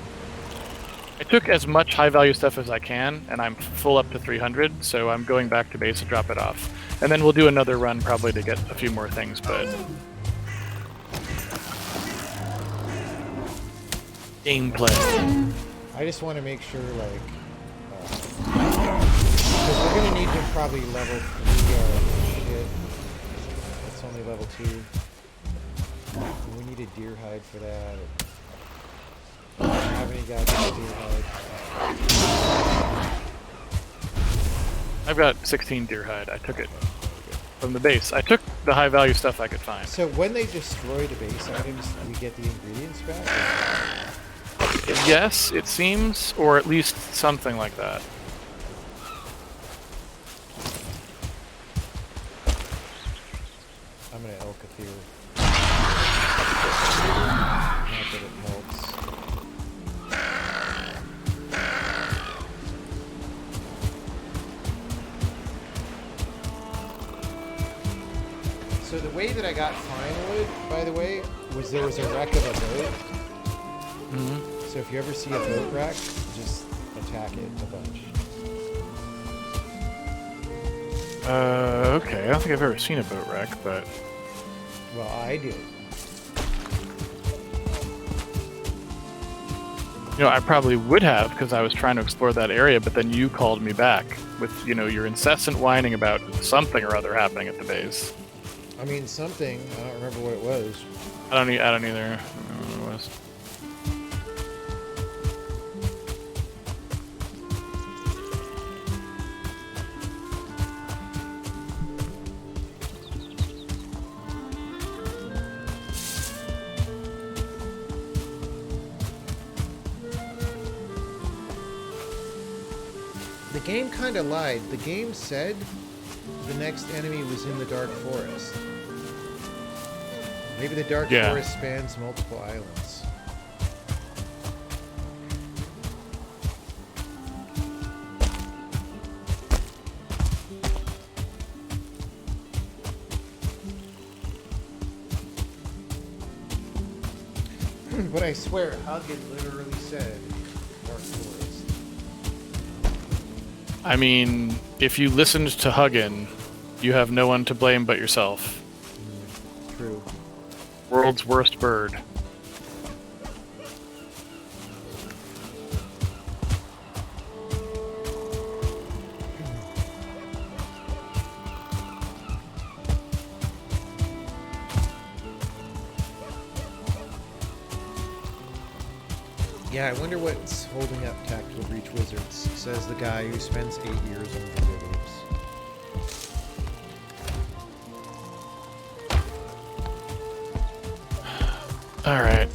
I took as much high value stuff as I can, and I'm full up to 300, so I'm going back to base to drop it off. And then we'll do another run probably to get a few more things, but... Gameplay. I just want to make sure, like, because we're gonna need to probably level 3 shit. It's only level 2. We need a deer hide for that. I don't have any goddamn deer hide. I've got 16 deer hide. I took it from the base. I took the high value stuff I could find. So when they destroy the base items, we get the ingredients back? Yes, it seems, or at least something like that. I'm gonna elk a few. Not that it helps. So the way that I got fine wood, by the way, was there was a wreck of a boat. Mm-hmm. So if you ever see a boat wreck, just attack it a bunch. Okay. I don't think I've ever seen a boat wreck, but... Well, I did. You know, I probably would have, because I was trying to explore that area, but then you called me back with, you know, your incessant whining about something or other happening at the base. I mean, something. I don't remember what it was. I don't either. I don't know what it was. The game kind of lied. The game said the next enemy was in the Dark Forest. Maybe the Dark Forest spans multiple islands. But I swear, Huggin literally said Dark Forest. I mean, if you listened to Huggin, you have no one to blame but yourself. True. World's worst bird. Yeah, I wonder what's holding up Tactical Breach Wizards, says the guy who spends 8 years on derivatives. All right.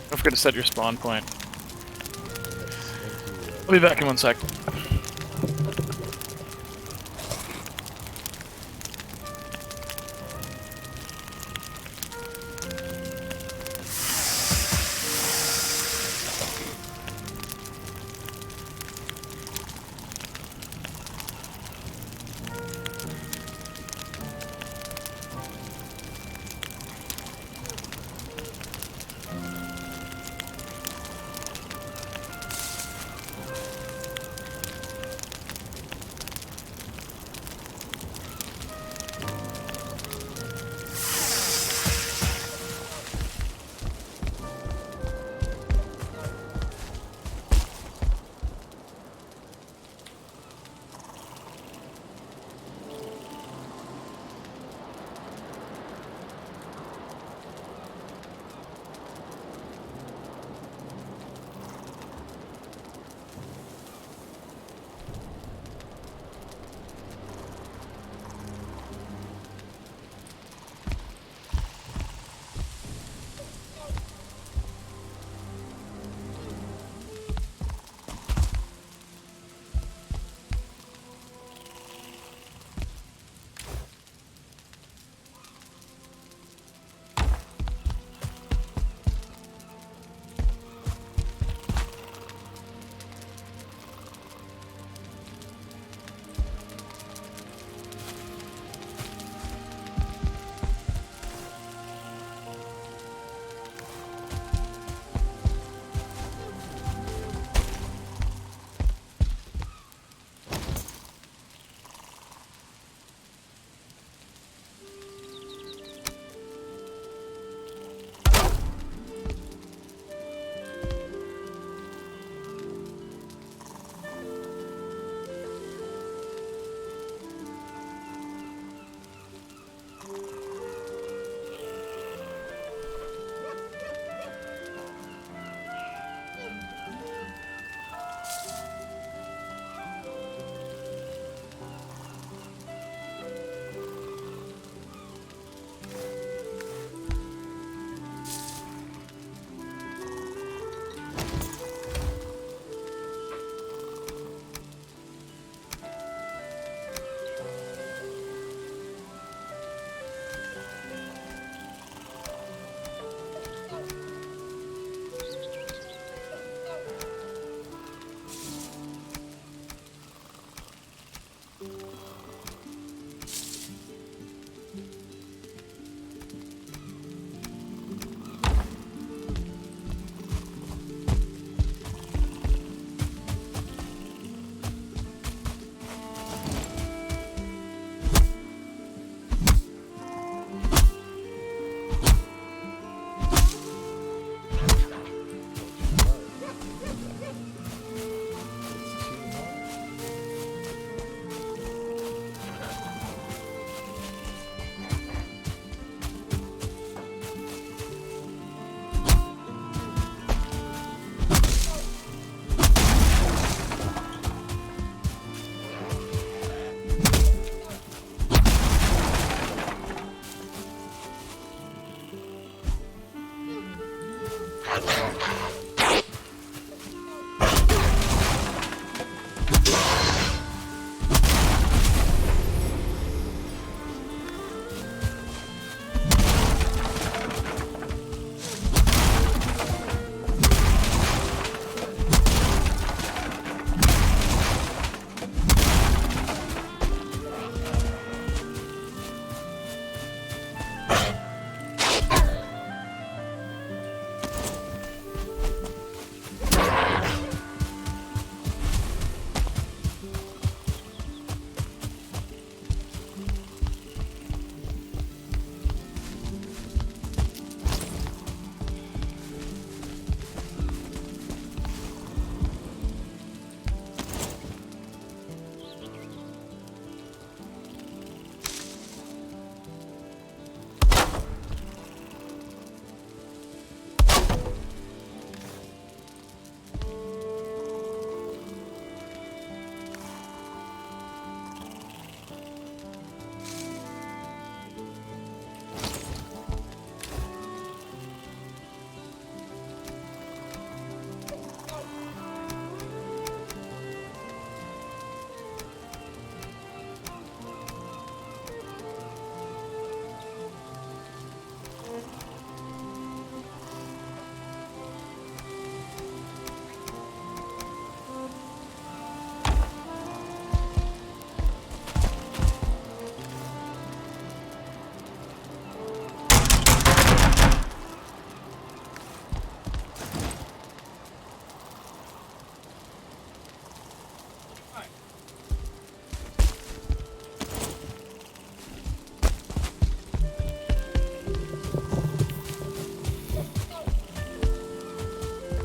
Don't forget to set your spawn point. I'll be back in 1 sec.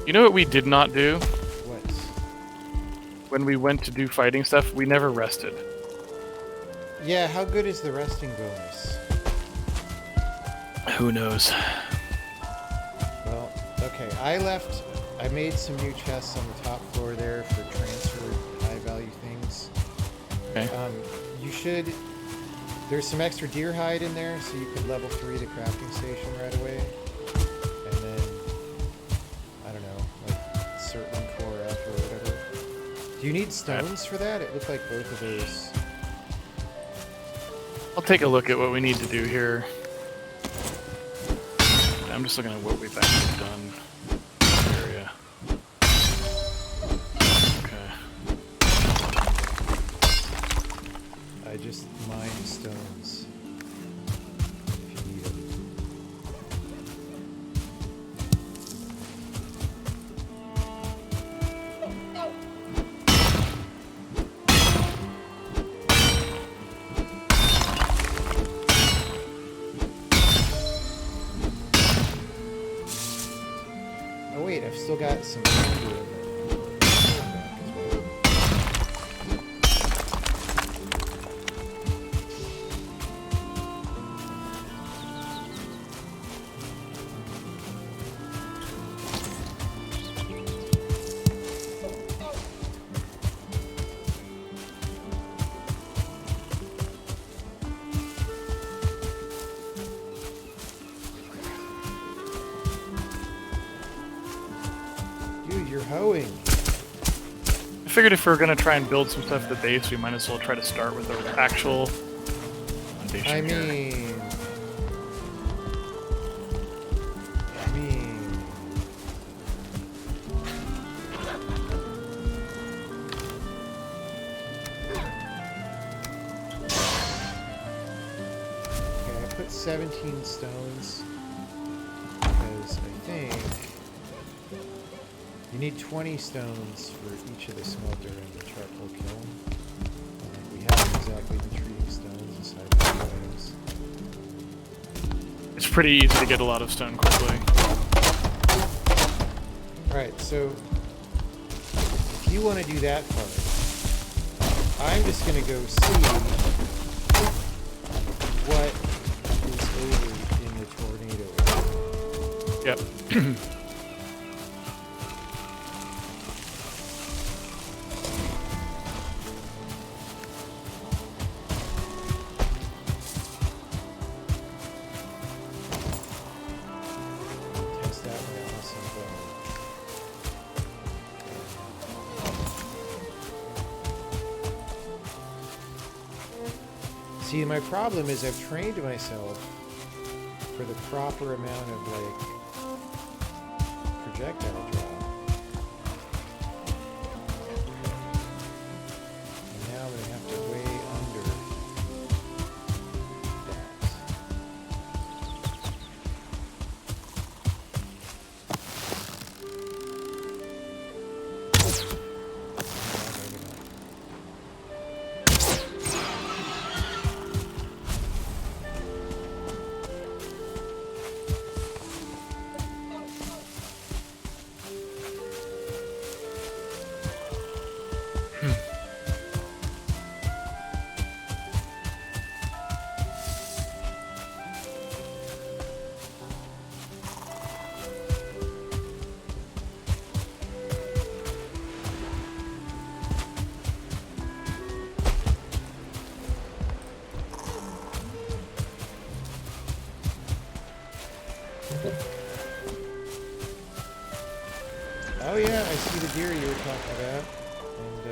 You know what we did not do? What? When we went to do fighting stuff, we never rested. Yeah, how good is the resting bonus? Who knows? Well, okay, I made some new chests on the top floor there for transfer high value things. Okay. There's some extra deer hide in there, so you could level 3 the crafting station right away. And then, I don't know, like certain core F or whatever. Do you need stones for that? It looked like both of those. I'll take a look at what we need to do here. I'm just looking at what we've actually done. Area. Okay. I just mined stones. If you need them. Oh wait, I've still got some timber in there. Dude, you're hoeing. I figured if we're gonna try and build some stuff at the base, we might as well try to start with the actual foundation I here. mean... Okay, I put 17 stones because I think you need 20 stones for each of the smelter and the charcoal kiln. We haven't exactly been treating stones aside from the items. It's pretty easy to get a lot of stone quickly. Alright, so if you want to do that part, I'm just going to go see what is over in the tornado area. Yep. Test that way, awesome. See, my problem is I've trained myself for the proper amount of, like, projectile drop. And now I'm going to have to way under that. Oh yeah, I see the deer you were talking about. And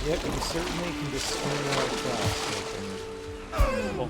yep, you certainly can just swing right across. Cool.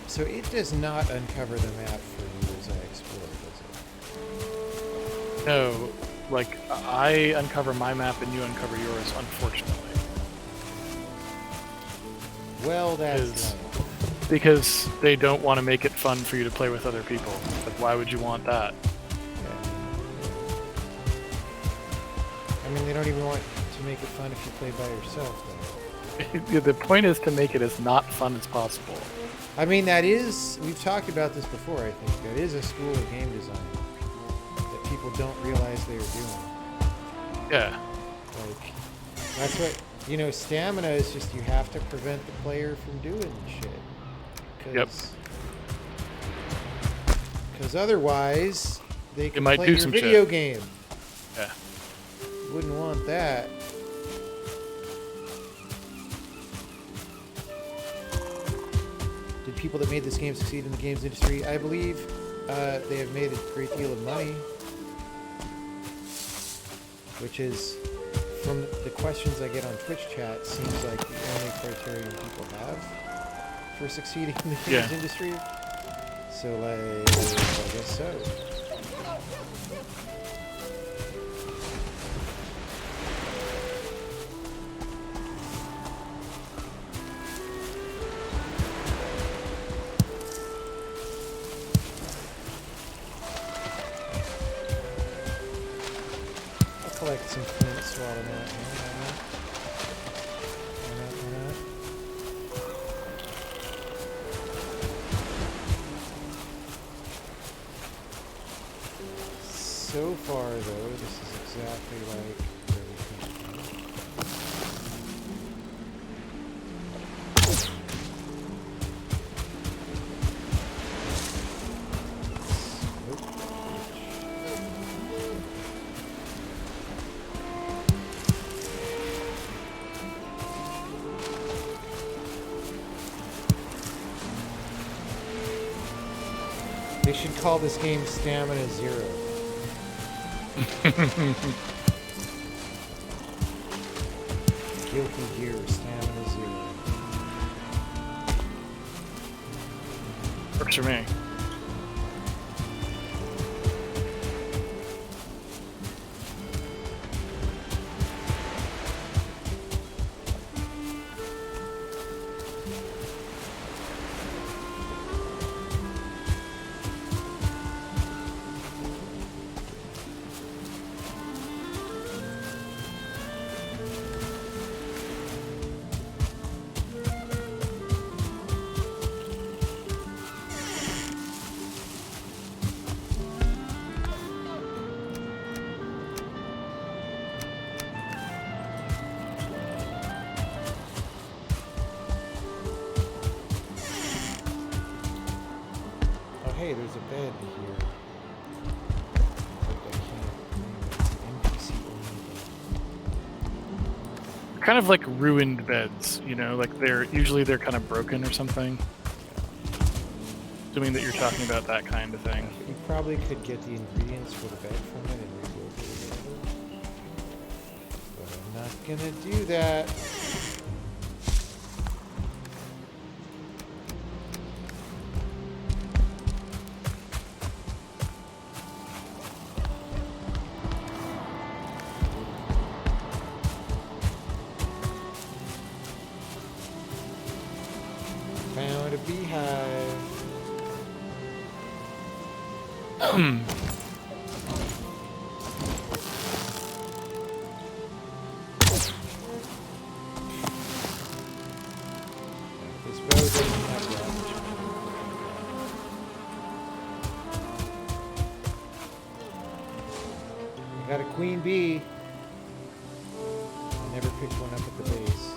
So it does not uncover the map for you as I explore, does it? No, like, I uncover my map and you uncover yours, unfortunately. Well, that's Is- nice. Because they don't want to make it fun for you to play with other people. Like, why would you want that? Yeah. I mean, they don't even want to make it fun if you play by yourself, though. The point is to make it as not fun as possible. I mean, that is, we've talked about this before, I think. That is a school of game design that people don't realize they are doing. Yeah. Like, that's what, you know, stamina is just, you have to prevent the player from doing shit. Yep. Because otherwise, they can might play do your some video shit. game. Yeah. Wouldn't want that. Did people that made this game succeed in the games industry? I believe they have made a great deal of money, which is, from the questions I get on Twitch chat, seems like the only criterion people have for succeeding in the games industry. So, like, I guess so. Collect some flints while I'm out here. Why not? So far, though, this is exactly like where we came from. They should call this game Stamina Zero. Guilty Gear Stamina Zero. Works for me. Hey, there's a bed here. But I can't name it. It's an NPC only bed. Kind of like ruined beds, you know, like they're kind of broken or something. Assuming that you're talking about that kind of thing. You probably could get the ingredients for the bed from it and rebuild it together. But I'm not gonna do that. Found a beehive. This bow doesn't have damage. I got a queen bee. I never picked one up at the base.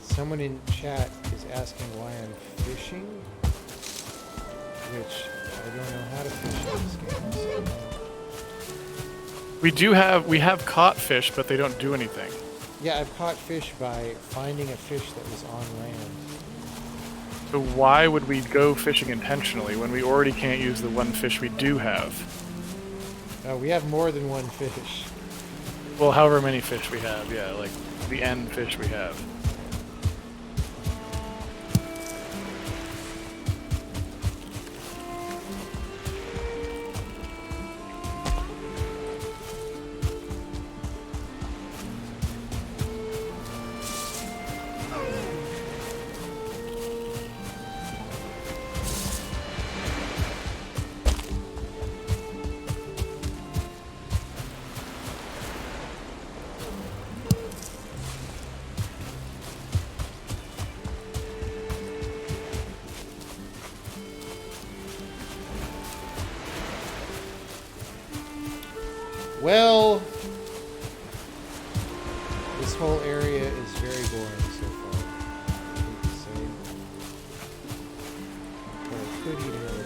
Someone in chat is asking why I'm fishing, which I don't know how to fish in this game. So. We have caught fish, but they don't do anything. Yeah, I've caught fish by finding a fish that was on land. So why would we go fishing intentionally when we already can't use the one fish we do have? We have more than one fish. Well, however many fish we have, yeah, like the end fish we have. Well, this whole area is very boring so far, I hate to say. But I could eat another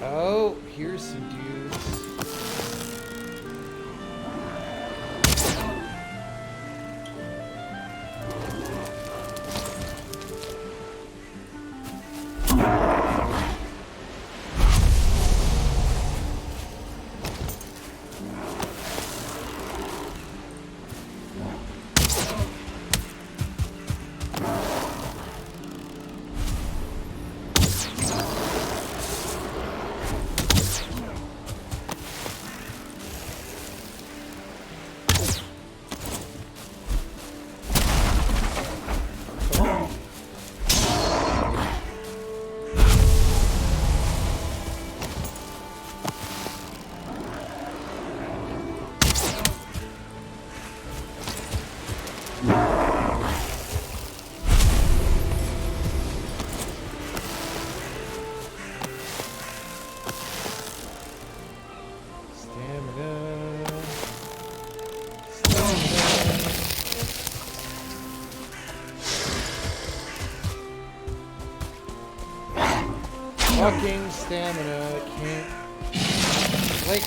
bite. Oh, here's some dudes. Fucking stamina can't... Like,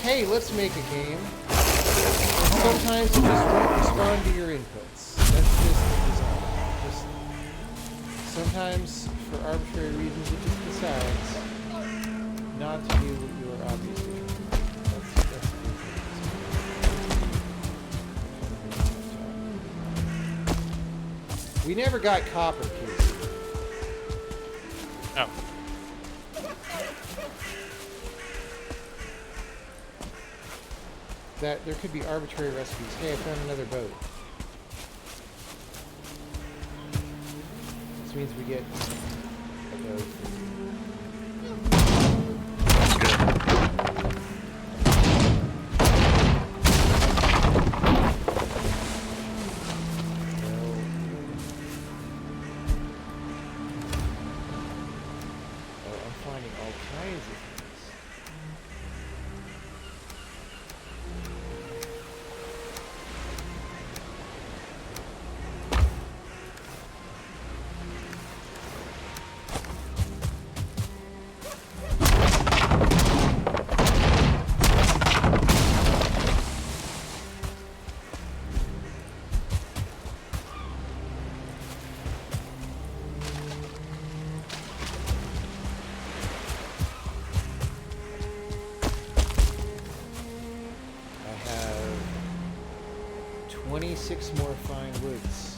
hey, let's make a game. And sometimes it just won't respond to your inputs. That's just the design. Just sometimes, for arbitrary reasons, it just decides not to do what you are obviously trying to do. That's the We never got copper, kids. Oh. That there could be arbitrary recipes. Hey, I found another boat. This means we get a boat. That's good. I'm finding all kinds of things. I have 26 more fine woods.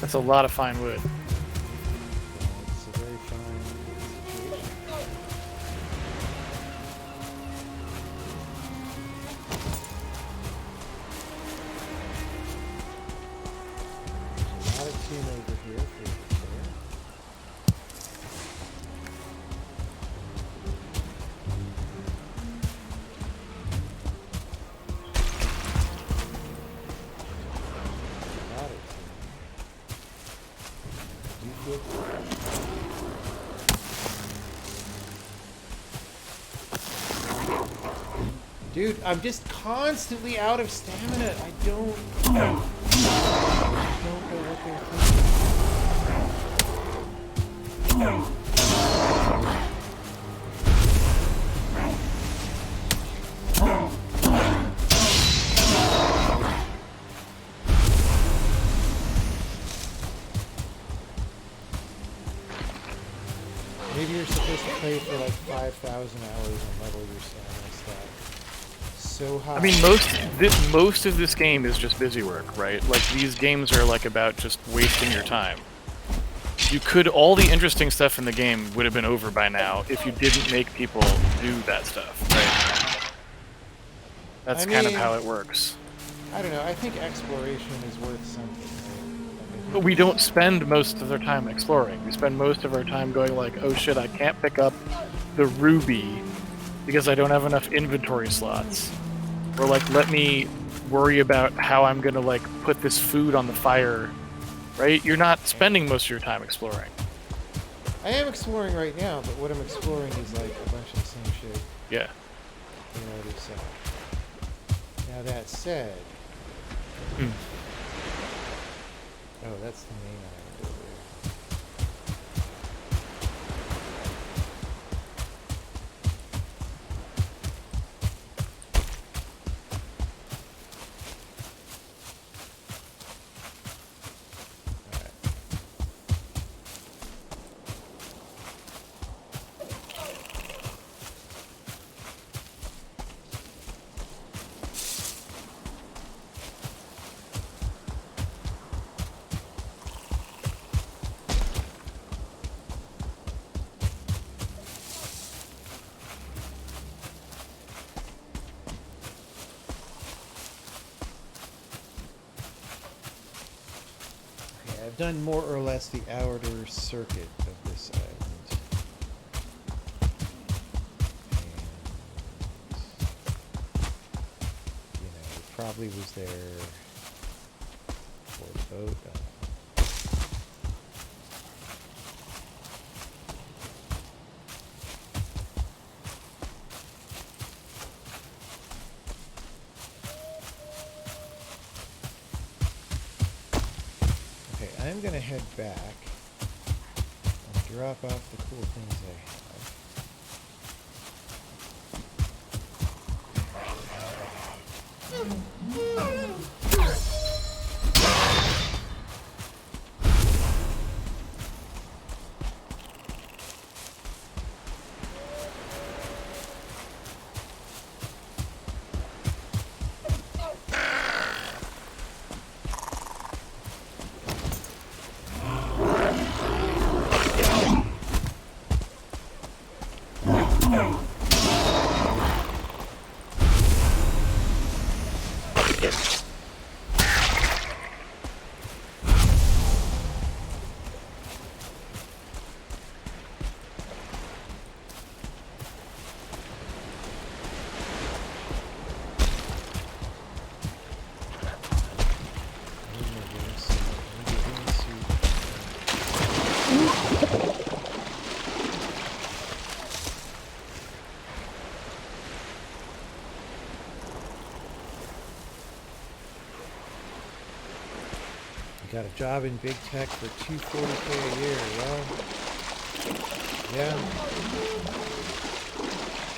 That's a lot of fine wood. It's a very fine situation. There's a lot of tin over here for repair. A lot of tin. Do you feel Dude, I'm just constantly out of stamina. I don't know what they're thinking. Maybe you're supposed to play for like 5,000 hours and level your stamina stat so high. I mean, most of this game is just busy work, right? Like, these games are like about just wasting your time. All the interesting stuff in the game would have been over by now if you didn't make people do that stuff, right? That's kind of how it works. I don't know. I think exploration is worth something. Right? But we don't spend most of our time exploring. We spend most of our time going like, oh shit, I can't pick up the ruby because I don't have enough inventory slots. Or like, let me worry about how I'm gonna like put this food on the fire, right? You're not spending most of your time exploring. I am exploring right now, but what I'm exploring is like a bunch of the same shit Yeah. you already saw. Now that said, oh, that's the main island over there. I've done more or less the outer circuit of this island. And, it probably was there for the boat. I'm going to head back and drop off the cool things I have. Got a job in big tech for $240K a year. Well, yeah.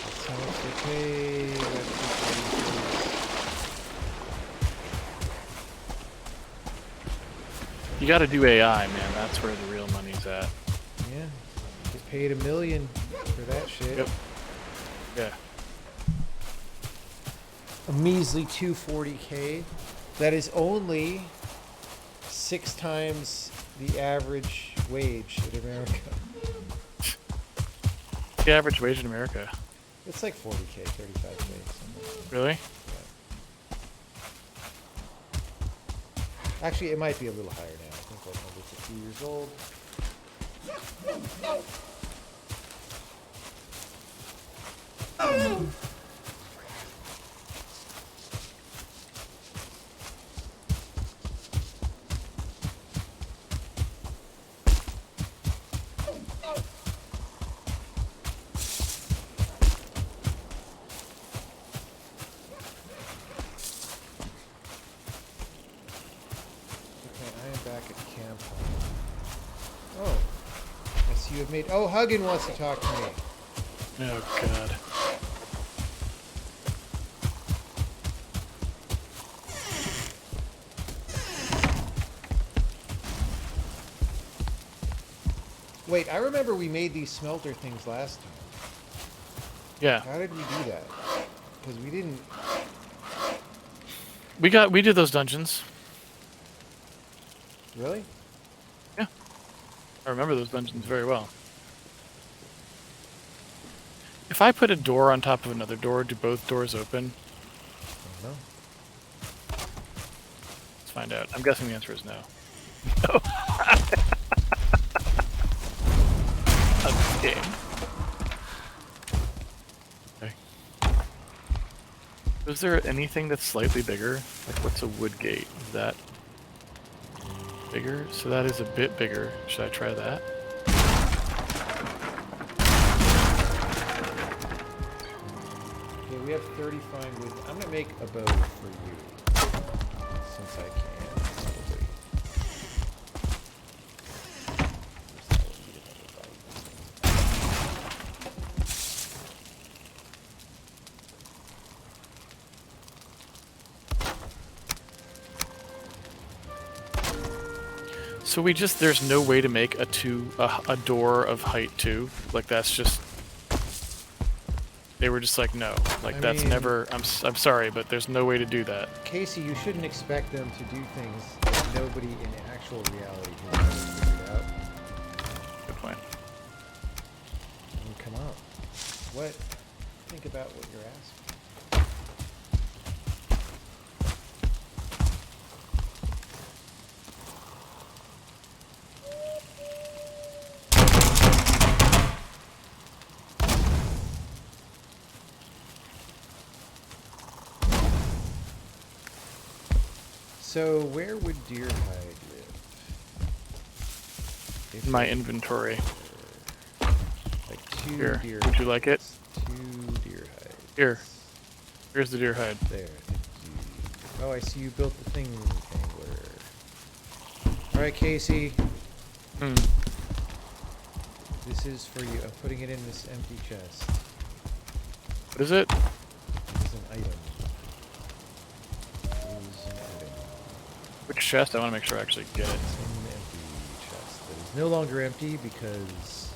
That's how much they pay. You got to do AI, man. That's where the real money's at. Yeah. Get paid $1 million for that shit. Yep. Yeah. A measly $240K. That is only 6 times the average wage in America. The average wage in America. It's like 40K, 35K. Something. Really? Yeah. Actually, it might be a little higher now. I think that number's a few years old. Oh, Huggin wants to talk to me. Oh, God. Wait, I remember we made these smelter things last time. Yeah. How did we do that? Because we didn't... We did those dungeons. Really? Yeah. I remember those dungeons very well. If I put a door on top of another door, do both doors open? I don't know. Let's find out. I'm guessing the answer is no. No. Okay. Okay. Is there anything that's slightly bigger? Like, what's a wood gate? Is that bigger? So that is a bit bigger. Should I try that? We have 30 fine wood. I'm gonna make a bow for you, since I can. Probably. So there's no way to make a door of height 2? Like, that's just... They were just like, no. Like, I mean, never... I'm sorry, but there's no way to do that. Casey, you shouldn't expect them to do things that nobody in actual reality has figured out. Good point. I mean, come on. What? Think about what you're asking. So, where would Deerhide live? In my inventory. Like 2 Here. deer Would you like it? 2 deer hides. Here. Here's the deer hide. There. Oh, I see you built the thing angler. Alright, Casey. This is for you. I'm putting it in this empty chest. What is it? It is an item. It is an item. Which chest? I want to make sure I actually get it. It's an empty chest. That is no longer empty because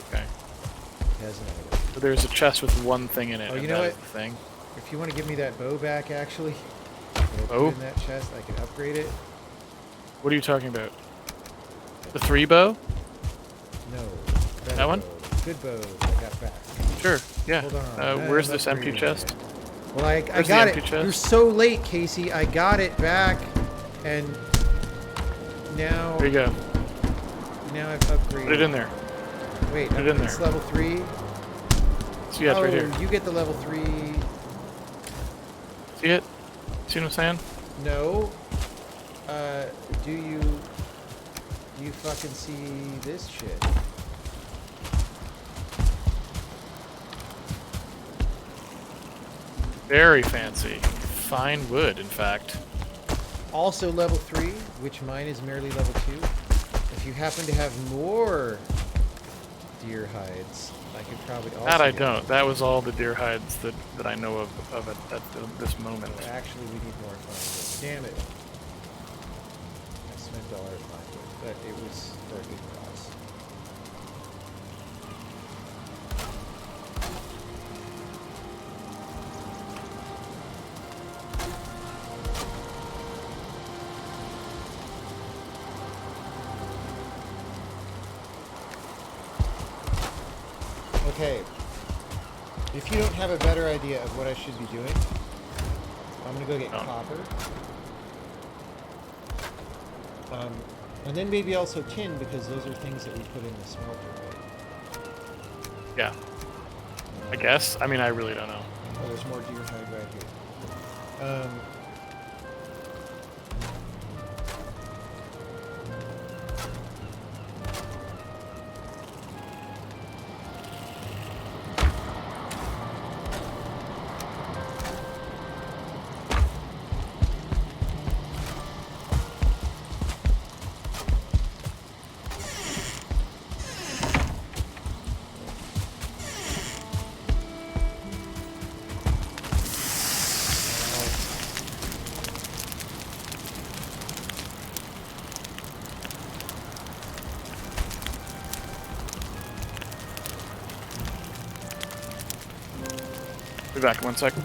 Okay. it has an item. So there's a chest with one thing in it. Oh, you and know that what? is the thing. If you want to give me that bow back, actually, that I put Bow? in that chest, I can upgrade it. What are you talking about? The 3 bow? No. That one? Bow. Good bow that I got back. Sure. Yeah. Hold on. Where's I'm this empty upgrading chest? it. Well, I Where's the got it. empty chest? You're so late, Casey. I got it back, and now There you go. now I've upgraded. Put it in there. Wait, Put it in it's there. level 3. See, yeah, it's right here. You get the level 3. See it? See what I'm saying? No. Do you fucking see this shit? Very fancy. Fine wood, in fact. Also level 3, which mine is merely level 2. If you happen to have more deer hides, I could probably also That I get don't. That was all the deer hides that I know of at this moment. them. Actually, we need more fine wood. Damn it. I spent all our fine wood, but it was for a good cause. Okay, if you don't have a better idea of what I should be doing, I'm going to go get copper. And then maybe also tin, because those are things that we put in the smelter, right? Yeah. I guess. I mean, I really don't know. Oh, there's more deer hide right here. Be back in 1 second.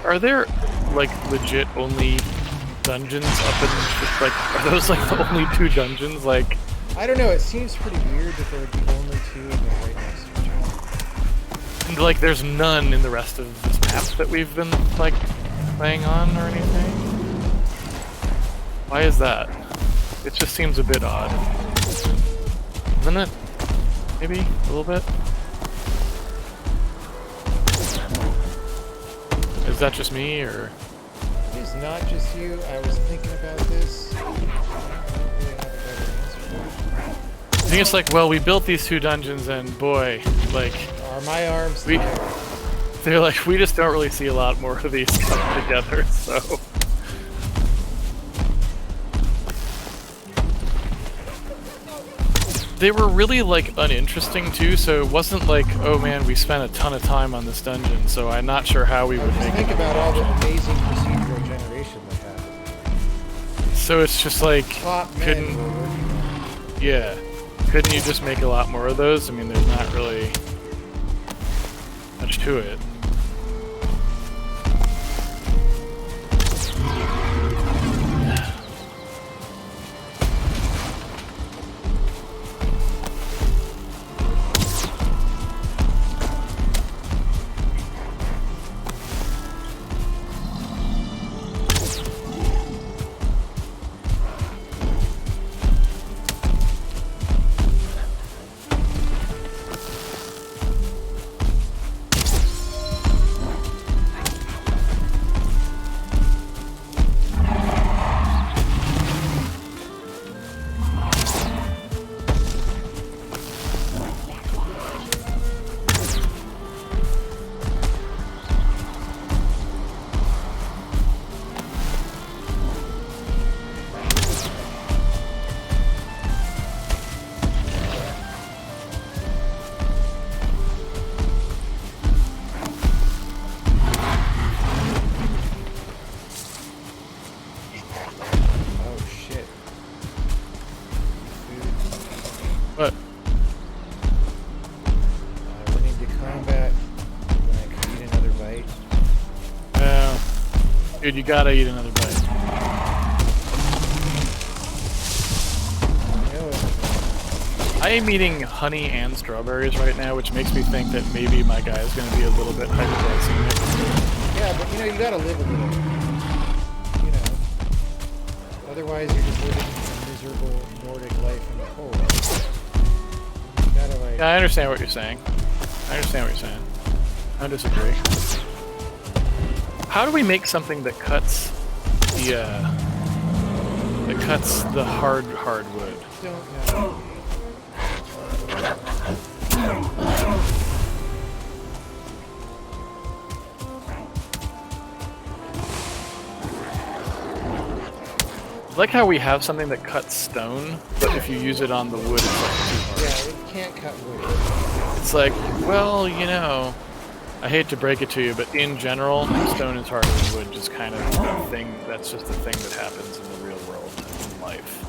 Are there like legit only dungeons up in like? Are those like the only 2 dungeons? Like, I don't know. It seems pretty weird that there would be only 2 and they're right next to each other. and like there's none in the rest of this map that we've been like playing on or anything. Why is that? It just seems a bit odd, isn't it? Maybe a little bit. Is that just me, or? It is not just you. I was thinking about this. I don't really have a better answer for it. I think it's like, well, we built these 2 dungeons, and boy, like, Are my arms they're like, we just don't really see a lot more of these come together, so. They were really, like, uninteresting, too, so it wasn't like, oh man, we spent a ton of time on this dungeon, so I'm not sure how we would make it. Think about all the amazing procedural generation that happened. So it's just like, Top men were working on it. yeah, couldn't you just make a lot more of those? I mean, there's not really much to it. Oh shit. What? Running to combat when I could eat another bite. Dude, you gotta eat another bite. I know it. I am eating honey and strawberries right now, which makes me think that maybe my guy is gonna be a little bit hypoglycemic. Yeah, but you know, you gotta live a little. You know. Otherwise, you're just living a miserable Nordic life in the cold. You gotta, like. Yeah, I understand what you're saying. I understand what you're saying. I don't disagree. How do we make something that cuts the hard wood? Don't know. I like how we have something that cuts stone, but if you use it on the wood, it's like too hard. Yeah, it can't cut wood. It's like, well, you know, I hate to break it to you, but in general, stone is harder than wood. Just kind of a thing. That's just a thing that happens in the real world, in life.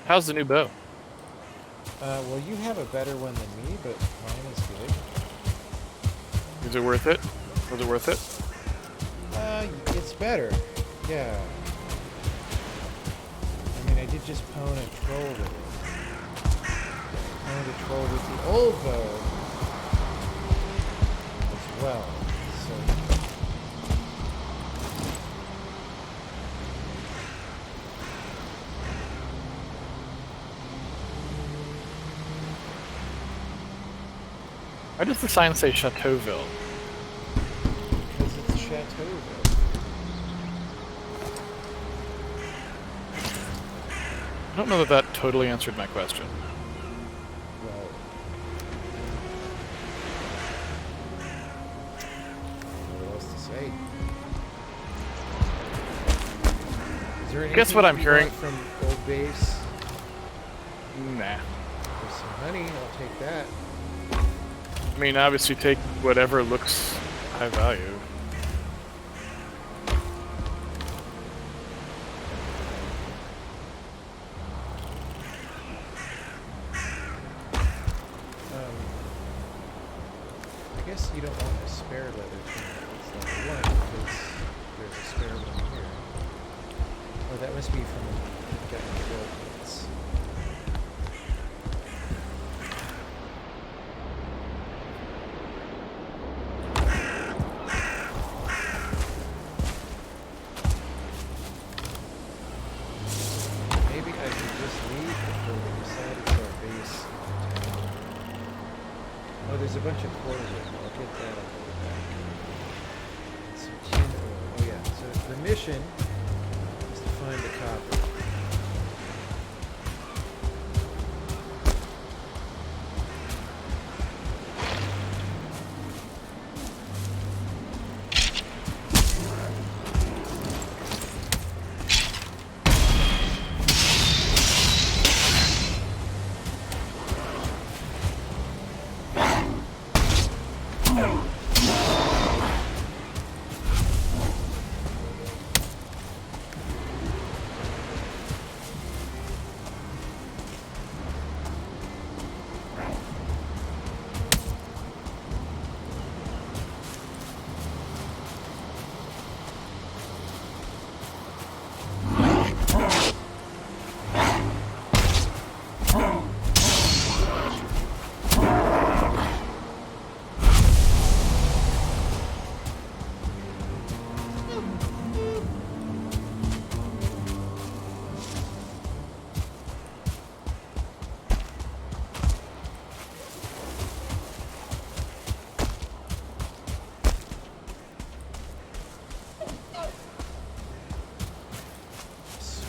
How's the new bow? Well, you have a better one than me, but mine is good. Is it worth it? Was it worth it? It's better. Yeah. I mean, I did just pwn a troll with it. Pwned a troll with the old bow. well. So Why does the sign say Chateauville? because it's Chateauville. I don't know that that totally answered my question. Well, what else to say? Is there anything Guess what I'm you hearing want from Old Base? Nah. There's some honey. I'll take that. I mean, obviously take whatever looks high value. I guess you don't want a spare leather tunic. It's number one because there's a spare one here. Oh, that must be from getting the gold plates. Maybe I should just leave before we decide it's our base. Oh, there's a bunch of clothing. I'll get that on the way back. Some tin ore. Oh yeah, so the mission is to find the copper.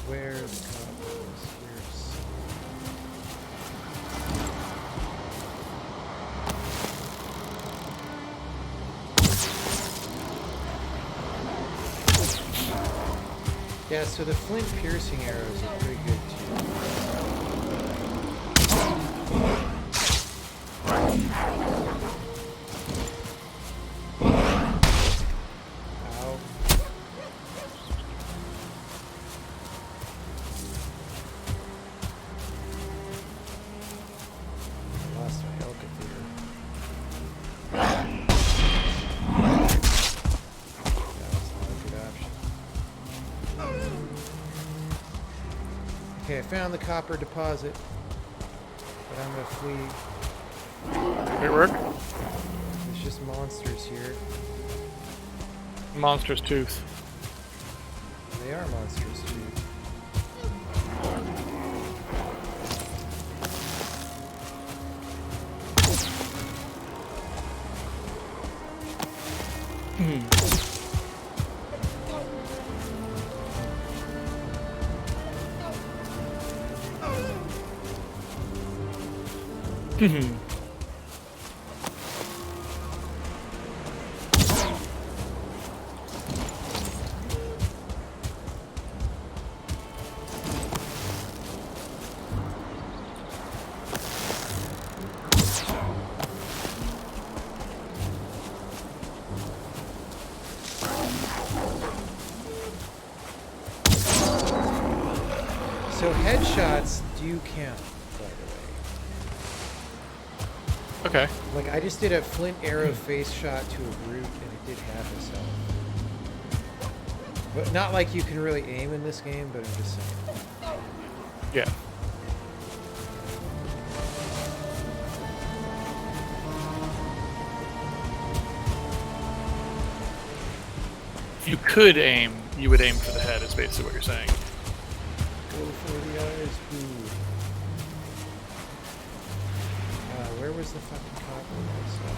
Where the copper is here. Yeah, so the flint piercing arrows are pretty good too. Ow. Lost my Helka theater. That was not a good option. Okay, I found the copper deposit, but I'm gonna flee. Great work. There's just monsters here. Monster's tooth. They are monsters too. So headshots do count, by the way. Okay. Like I just did a flint arrow face shot to a brute and it did half his health. But not like you can really aim in this game, but I'm just saying. Yeah. if you could aim, you would aim for the head. Is basically what you're saying. Go for the eyes, boo. Where was the fucking copper that I saw?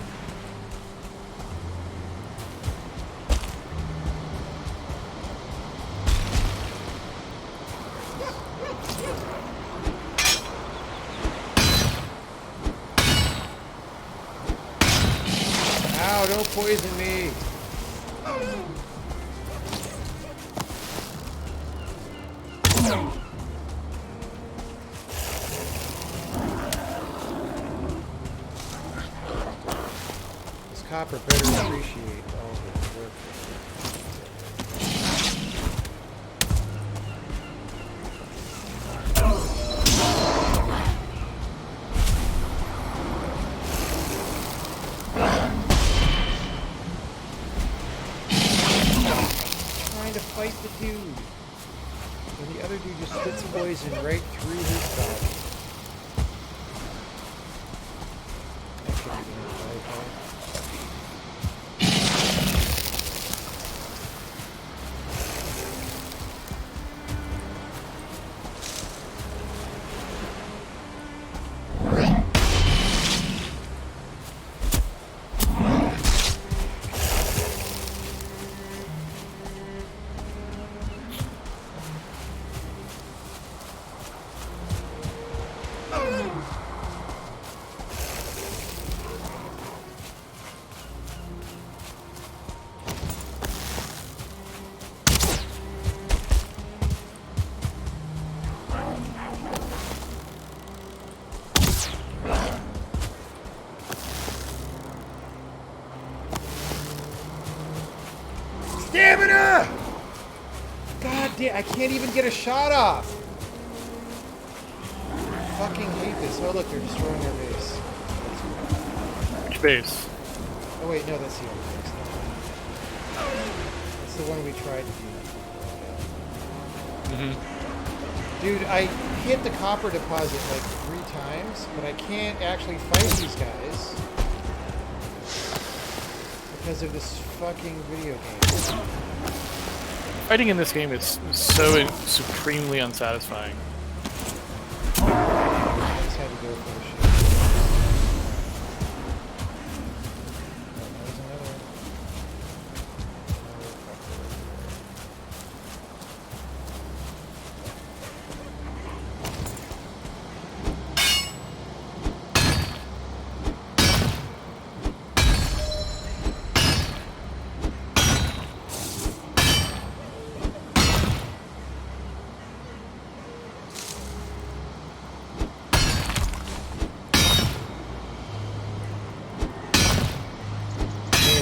Ow, don't poison me! This copper better appreciate all the work. Trying to fight the dude. And the other dude just spits poison right through his body. That could be a fight. Stamina! God damn, I can't even get a shot off. I fucking hate this. Oh look, they're destroying our base. Which base? Oh wait, no, that's the other base. That's the one we tried to do. Dude, I hit the copper deposit like 3 times, but I can't actually fight these guys because of this fucking video game. Fighting in this game is so supremely unsatisfying. I just had to go for the shit. Oh, there's another one.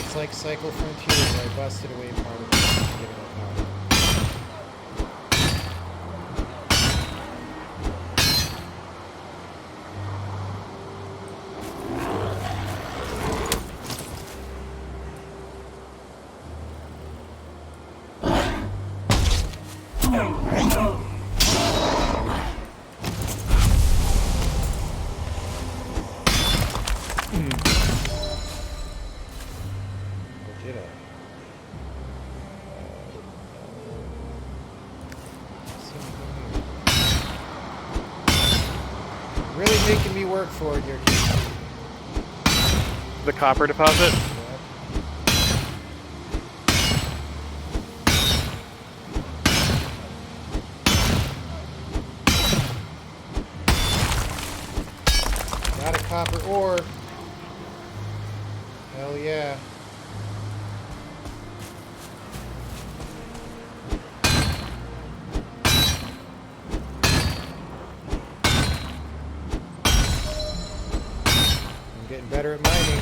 It's like Cycle Frontier where I busted away part of it to get more power. Did I? Really making me work for it, your The copper deposit? Got a copper ore. Hell yeah. I'm getting better at mining.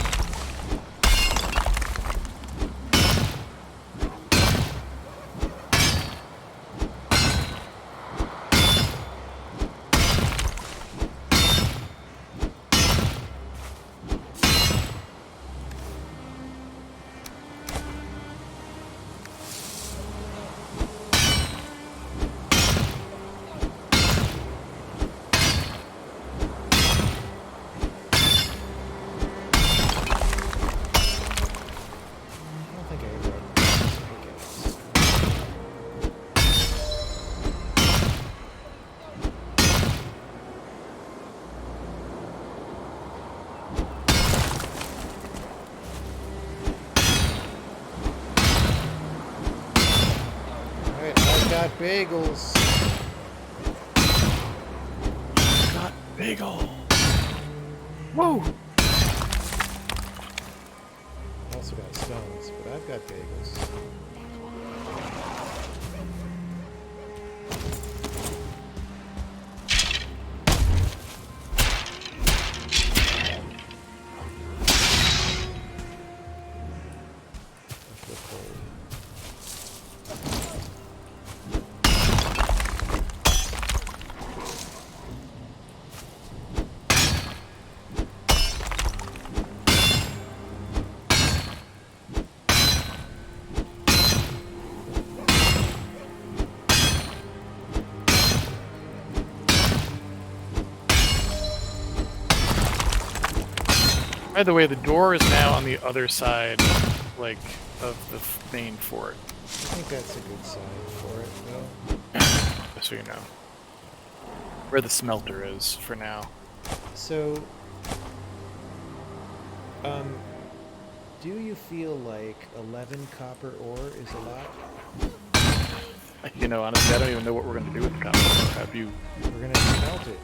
got bagels. Got bagel. Whoa. I also got stones, but I've got bagels. I feel cold. By the way, the door is now on the other side, like, of the main fort. I think that's a good sign for it, though. Just so you know. Where the smelter is for now. So, do you feel like 11 copper ore is a lot? You know, honestly, I don't even know what we're going to do with the copper. Have you? We're gonna smelt it.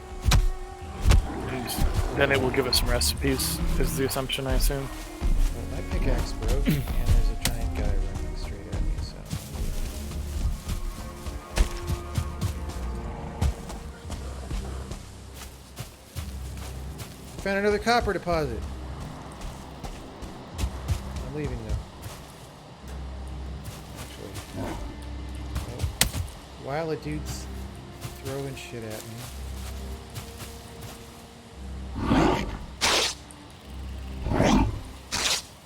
And then it will give us some recipes, is the assumption, I assume. Well, my pickaxe broke, and there's a giant guy running straight at me, so... Found another copper deposit. I'm leaving though. Actually, oh. While a dude's throwing shit at me.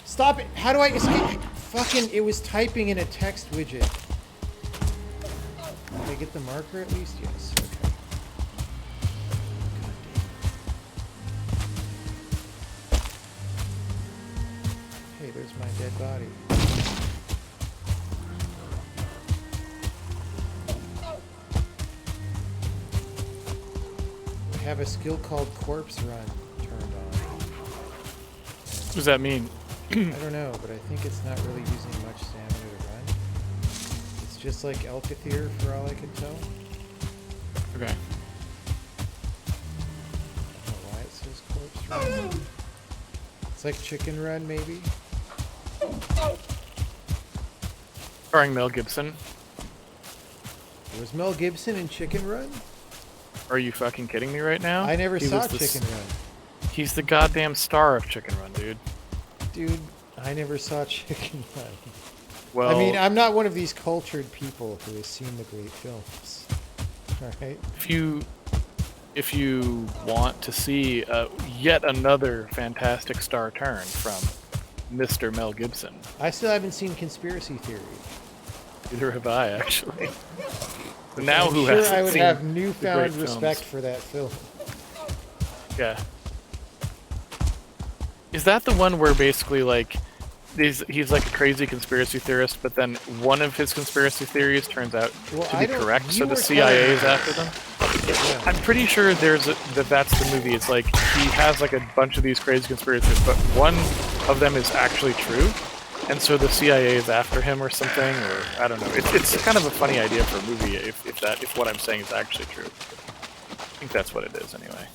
Stop it! How do I escape? Fucking, it was typing in a text widget. Did I get the marker at least? Yes, okay. Hey, there's my dead body. I have a skill called Corpse Run turned on. What does that mean? I don't know, but I think it's not really using much stamina to run. It's just like Elkathir for all I can tell. Okay. I don't know why it says Corpse Run. It's like Chicken Run, maybe? Starring Mel Gibson. Was Mel Gibson in Chicken Run? Are you fucking kidding me right now? I never He saw was the Chicken Run. He's the goddamn star of Chicken Run, dude. Dude, I never saw Chicken Run. Well, I mean, I'm not one of these cultured people who has seen the great films. Alright? if you want to see yet another fantastic star turn from Mr. Mel Gibson, I still haven't seen Conspiracy Theory. neither have I, actually. Now I'm who sure hasn't I would seen have the newfound great respect films? for that film. Yeah. Is that the one where basically, like, he's like a crazy conspiracy theorist, but then one of his conspiracy theories turns out to be correct, so the CIA is after them? Yeah. I'm pretty sure that's the movie. It's like he has like a bunch of these crazy conspiracies, but one of them is actually true, and so the CIA is after him or something, or I don't know. It's kind of a funny idea for a movie if what I'm saying is actually true. I think that's what it is anyway.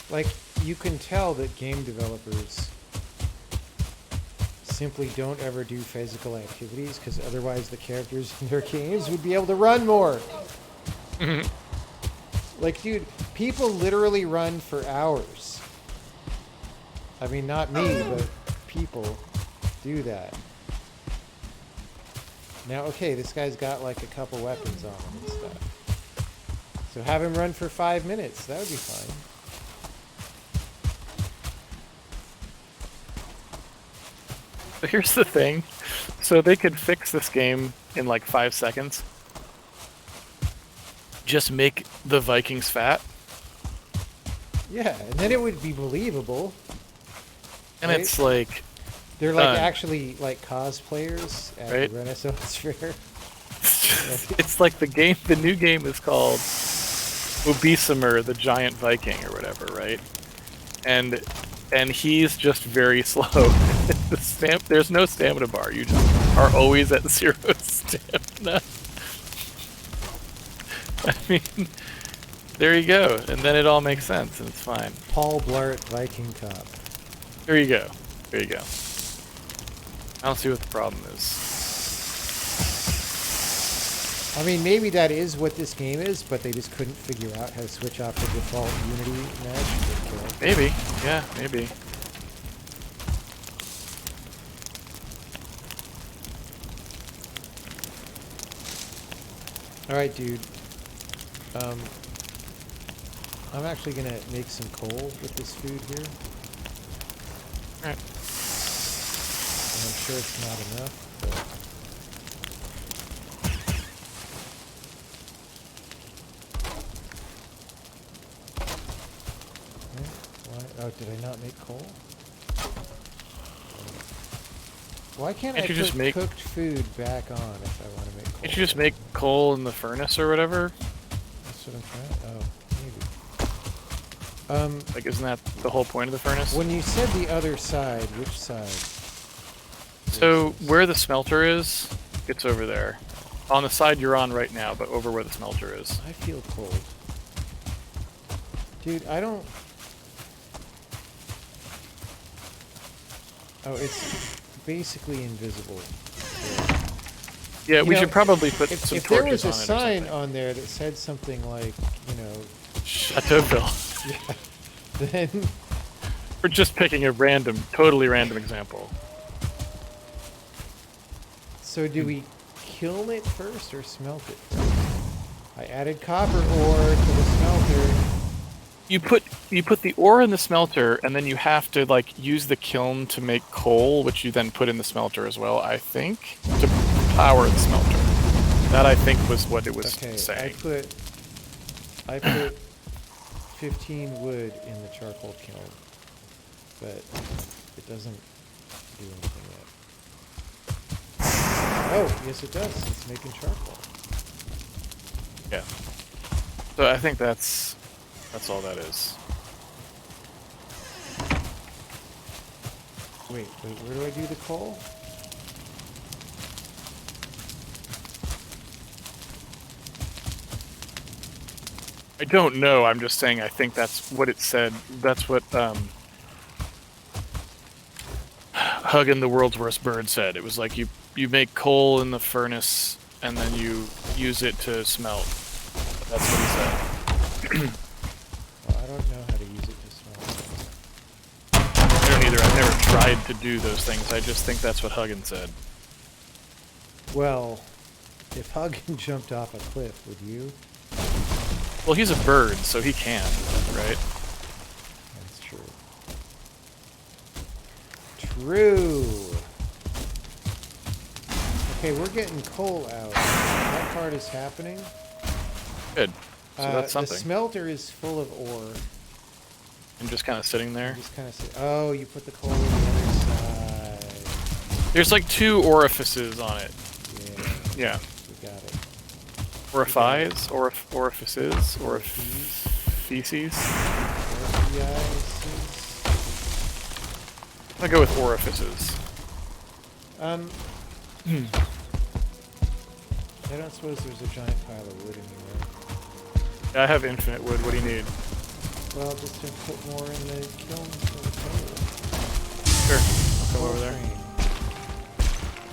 Like, you can tell that game developers simply don't ever do physical activities because otherwise the characters in their games would be able to run more. Like, dude, People literally run for hours. I mean, not me, but people do that. Now, okay, this guy's got like a couple weapons on him and stuff. So have him run for 5 minutes. That would be fine. But here's the thing. So they could fix this game in like 5 seconds. Just make the Vikings fat. Yeah, and then it would be believable. And right? It's like... They're like actually like cosplayers at right? the Renaissance Fair. It's like the new game is called Obesimer, the Giant Viking, or whatever, right? And he's just very slow. There's no stamina bar. You just are always at 0 stamina. I mean, there you go. And then it all makes sense, and it's fine. Paul Blart Viking Cop. There you go. There you go. I don't see what the problem is. I mean, maybe that is what this game is, but they just couldn't figure out how to switch off the default Unity mesh. Maybe. Yeah, maybe. Alright, dude. I'm actually going to make some coal with this food here. Alright. And I'm sure it's not enough, but... Oh, did I not make coal? Why can't I just make cooked food back on if I want to make coal? Can't you just make coal in the furnace or whatever? That's what I'm trying. Oh, maybe. Like, isn't that the whole point of the furnace? When you said the other side, which side? So where the smelter is, it's over there. On the side you're on right now, but over where the smelter is. I feel cold. Dude, I don't... Oh, it's basically invisible. Yeah, we should probably put some if there torches was a on it or sign something. on there that said something like, you know... Chateauville. Yeah, then... We're just picking a totally random example. So do we kiln it first or smelt it first? I added copper ore to the smelter. You put the ore in the smelter, and then you have to like use the kiln to make coal, which you then put in the smelter as well, I think, to power the smelter. That I think was what it was saying. I put 15 wood in the charcoal kiln, but it doesn't do anything yet. Oh, yes it does. It's making charcoal. Yeah. So I think that's all that is. Wait, where do I do the coal? I don't know. I'm just saying I think that's what it said. That's what Huggin, the world's worst bird, said. It was like you make coal in the furnace and then you use it to smelt. That's what he said. Well, I don't know how to use it to smelt. I don't either. I've never tried to do those things. I just think that's what Huggin said. Well, if Huggin jumped off a cliff, would you? Well, he's a bird, so he can, right? That's true. True. Okay, we're getting coal out. That part is happening. Good. So that's something. The smelter is full of ore. And just kind of sitting there. Just kind of oh, you put the coal on the other side. There's like 2 orifices on it. Yeah. Yeah. We got it. Orifices? Orifices? Feces? I'm gonna go with orifices. I don't suppose there's a giant pile of wood anywhere. Yeah, I have infinite wood. What do you need? Well, just to put more in the kiln for the coal. Sure. I'll come over there.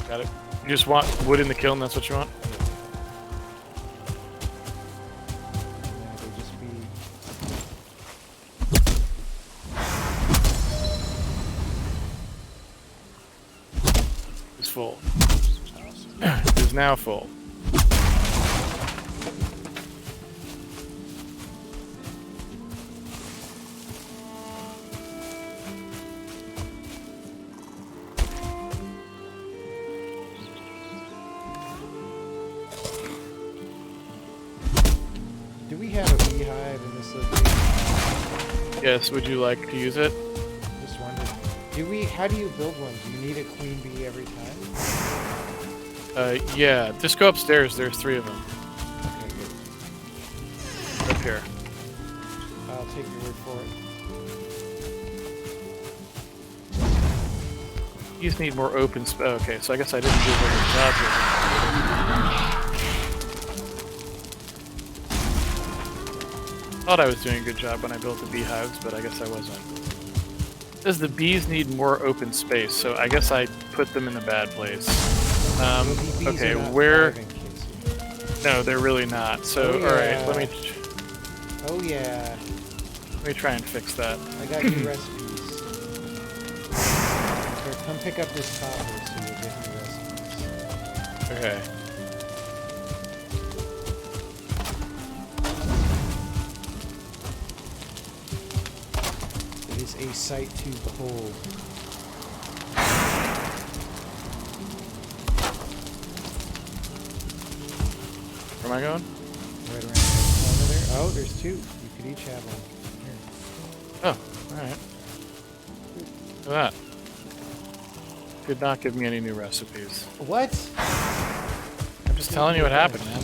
Got it. You just want wood in the kiln, that's what you want? And then it'll just be full. It is now full. Do we have a beehive in this location? Yes, would you like to use it? Just wondered. How do you build one? Do you need a queen bee every time? Yeah, just go upstairs. There's 3 of them. Okay, good. Up here. I'll take your word for it. These need more open space. Okay, so I guess I didn't do a very good job here. Thought I was doing a good job when I built the beehives, but I guess I wasn't. Says the bees need more open space, so I guess I put them in a bad place. Bees Okay, are not where? thriving, Casey. No, they're really not. So, Oh, all yeah. right, Oh yeah, let me try and fix that. I got new recipes. Here, come pick up this copper so you'll get new recipes. Okay. It is a sight to behold. Where am I going? Right around the corner there. Oh, there's 2. You could each have one. Here. Oh, all right. Look at that. Did not give me any new recipes. What? I'm just telling you what happened, man.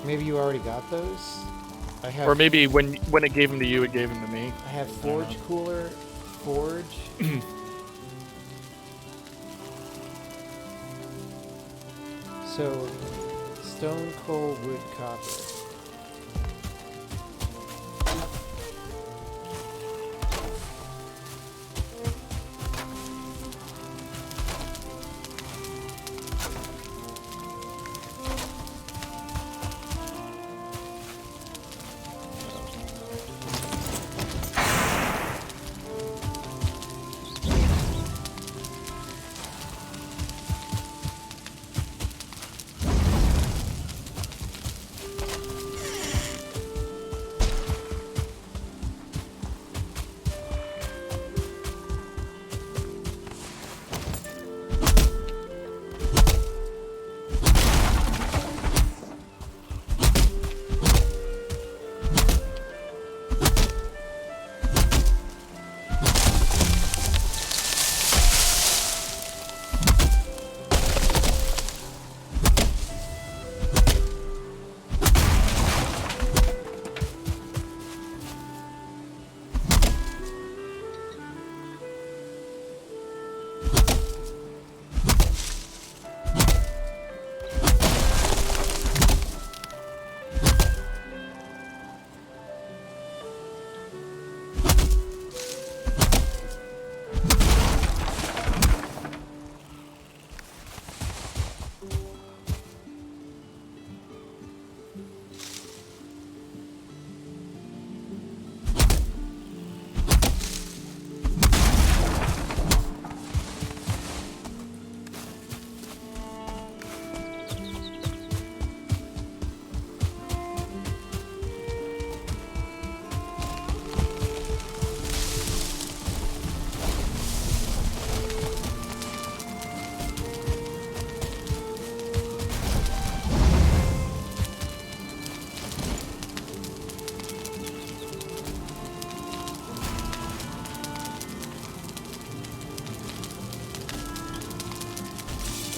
Maybe you already got those? I have. Or maybe when it gave them to you, it gave them to me. I have forge cooler, forge. So, stone, coal, wood, copper.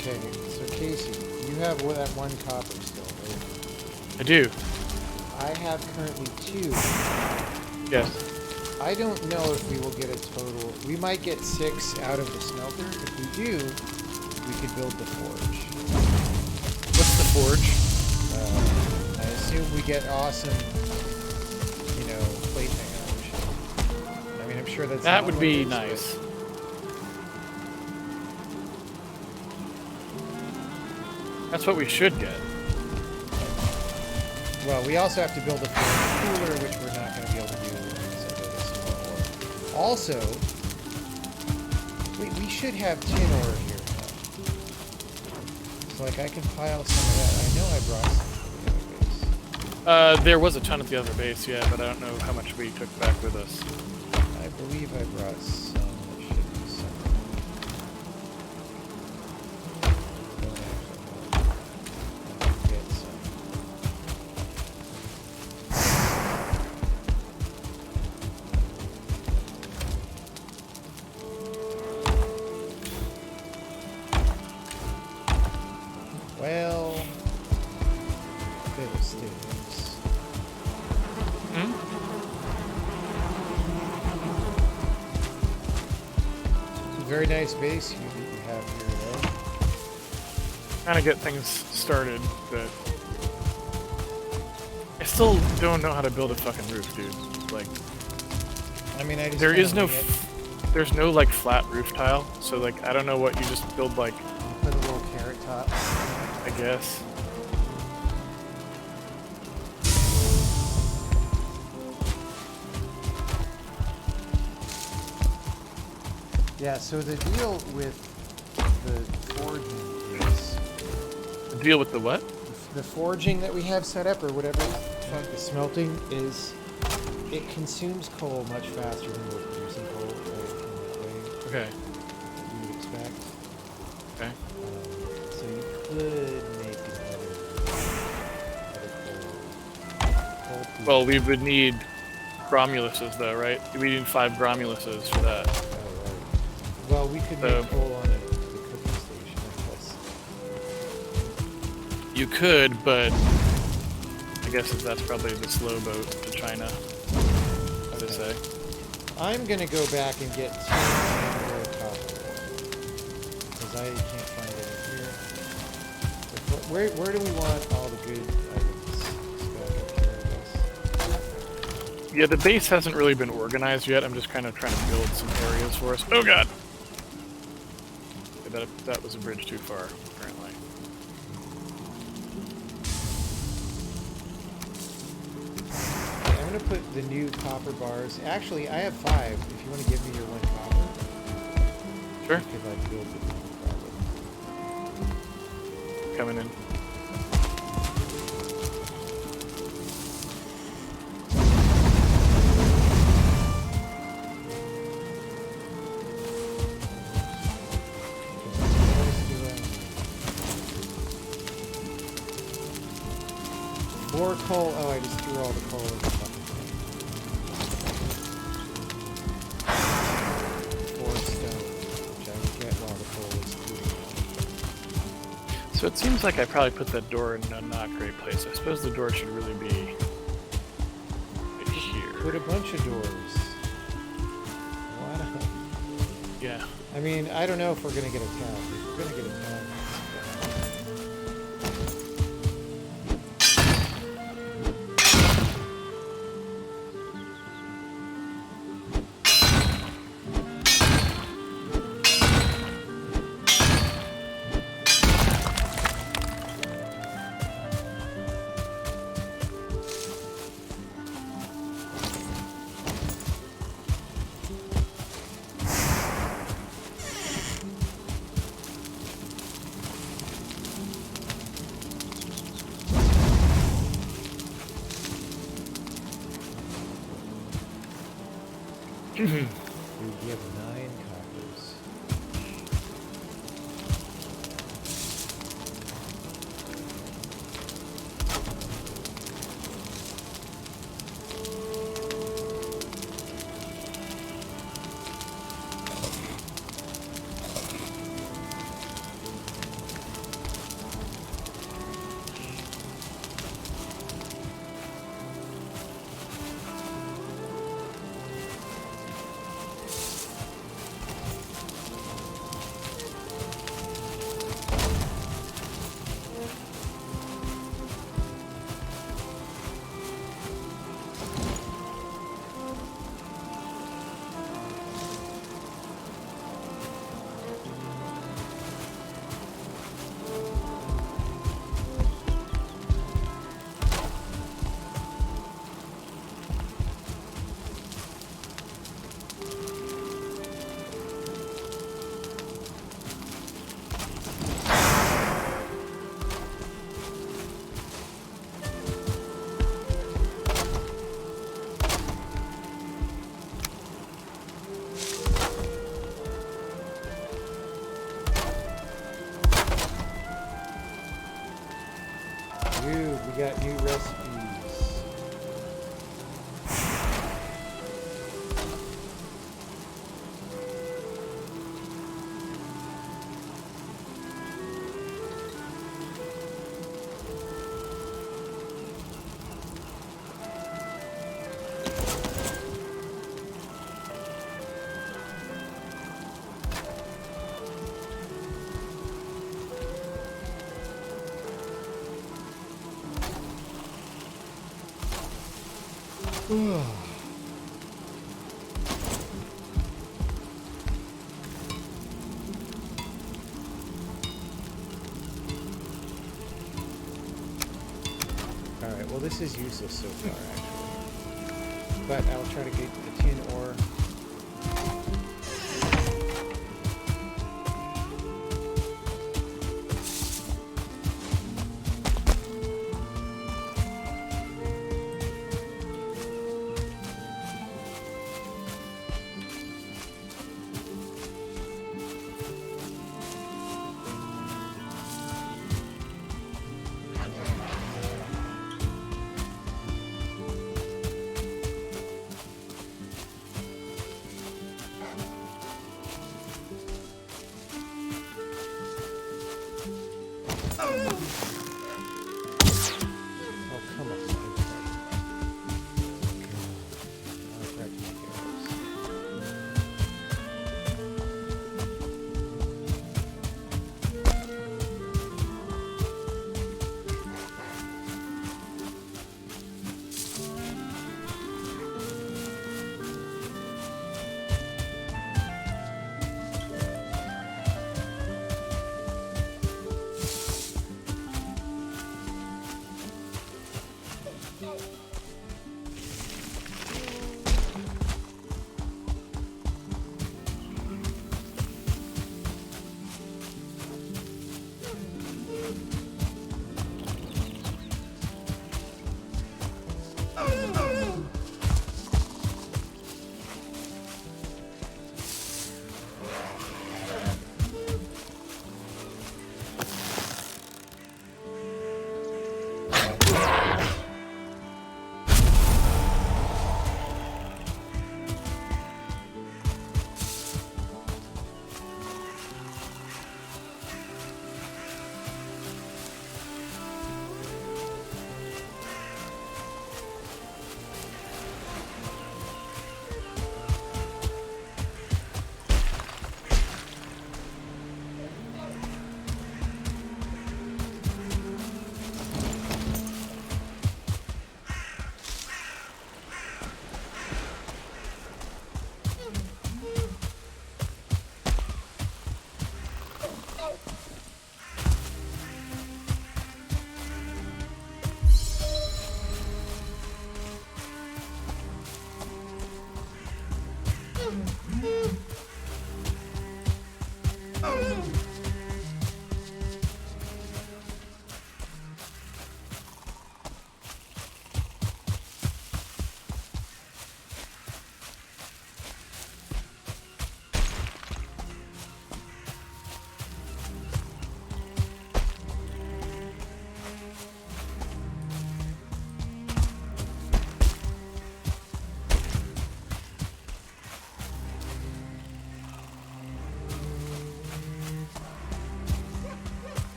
Okay, so Casey, you have that 1 copper still, right? I do. I have currently 2. Yes. I don't know if we will get a total. We might get 6 out of the smelter. If we do, we could build the forge. What's the forge? I assume we get awesome, plate technology. I mean, I'm sure that's That not would what be it is, nice. That's what we should get. Well, we also have to build a forge cooler, which we're not going to be able to do. Because I built a small one. Also, Wait, we should have tin ore here. So, like, I can pile some of that. I know I brought some from the other base. There was a ton at the other base, yeah, but I don't know how much we took back with us. I believe I brought some. That should be some. Get some. Well, fiddlesticks. Hmm? Very nice base you have here, though. Trying to get things started, but I still don't know how to build a fucking roof, dude. Like, I mean, I just there is kinda no, wing it. there's no like flat roof tile, so like I don't know what you just build like. Put a little carrot top. I guess. Yeah, so the deal with the forging is Deal with the what? the forging that we have set up, or whatever the fuck the smelting is. It consumes coal much faster than we're producing coal, right, in that way Okay. that you would expect. Okay. So you could make another coal. Well, we would need Romuluses, though, right? We need 5 Romuluses for that. Oh, right. Well, we could So- make coal on the cooking station, I guess. You could, but I guess that's probably the slow boat to China, I would say. I'm gonna go back and get 2 more copper. Because I can't find it here. Where do we want all the good items? Just back up here, I guess. Yeah, the base hasn't really been organized yet. I'm just kind of trying to build some areas for us. Oh god! Okay, that was a bridge too far, apparently. I'm gonna put the new copper bars. Actually, I have 5. If you want to give me your 1 copper, Sure. if I build the new copper. Coming in. More coal. Oh, I just threw all the coal in the fucking thing. 4 stone, which I would get while the coal is cooling. So it seems like I probably put that door in a not great place. I suppose the door should really be right here. Put a bunch of doors. Why not? Yeah. I mean, I don't know if we're gonna get attacked. If we're gonna get attacked, we give 9 coppers. Alright, well this is useless so far, actually. But I'll try to get the tin ore.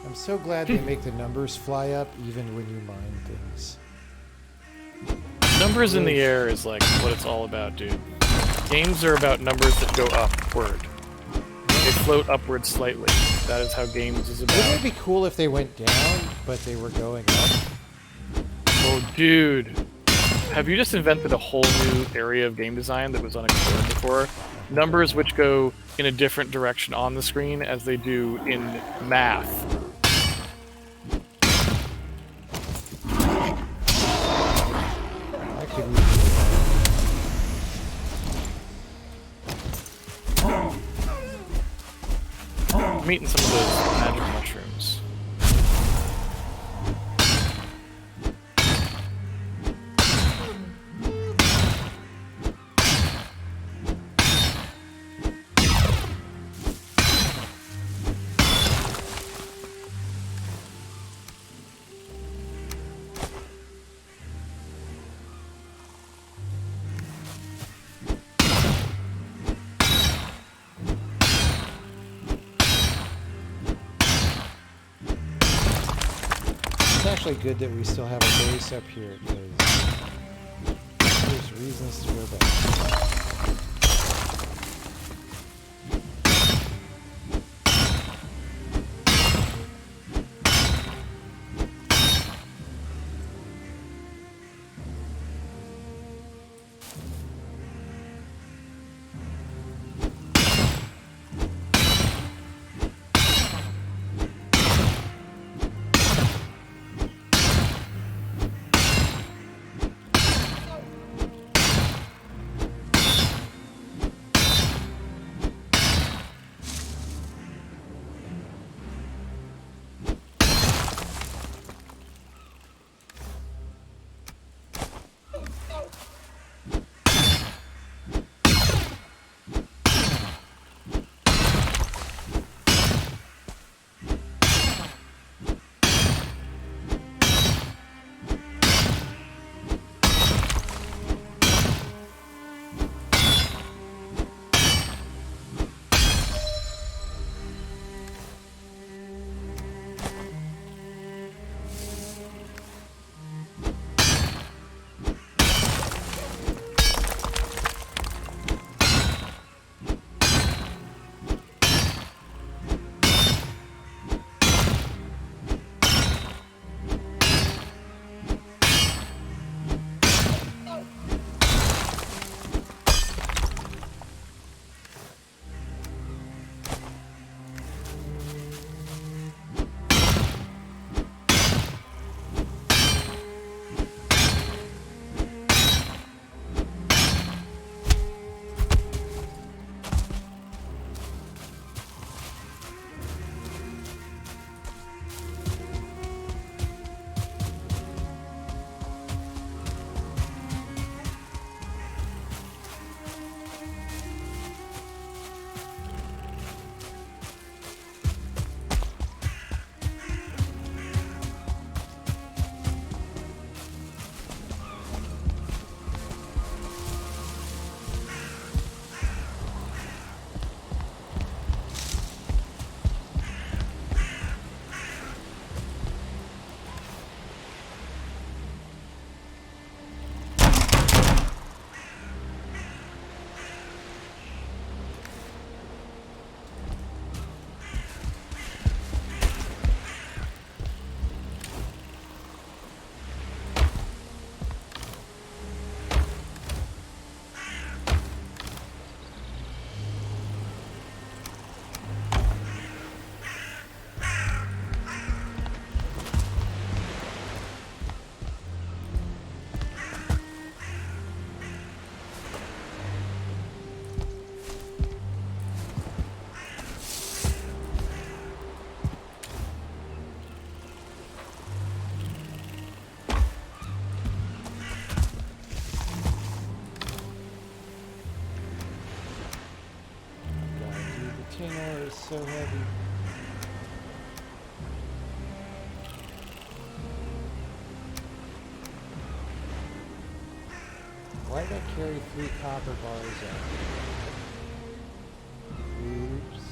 I'm so glad they make the numbers fly up even when you mine things. Numbers in the air is like what it's all about, dude. Games are about numbers that go upward. They float upward slightly. That is how games is about. Wouldn't it be cool if they went down, but they were going up? Oh, dude. Have you just invented a whole new area of game design that was unexplored before? Numbers which go in a different direction on the screen as they do in math. That could be I'm eating some of those magic mushrooms. actually good that we still have a base up here, because there's reasons to go back. Is so heavy. Why did I carry 3 copper bars out? Oops.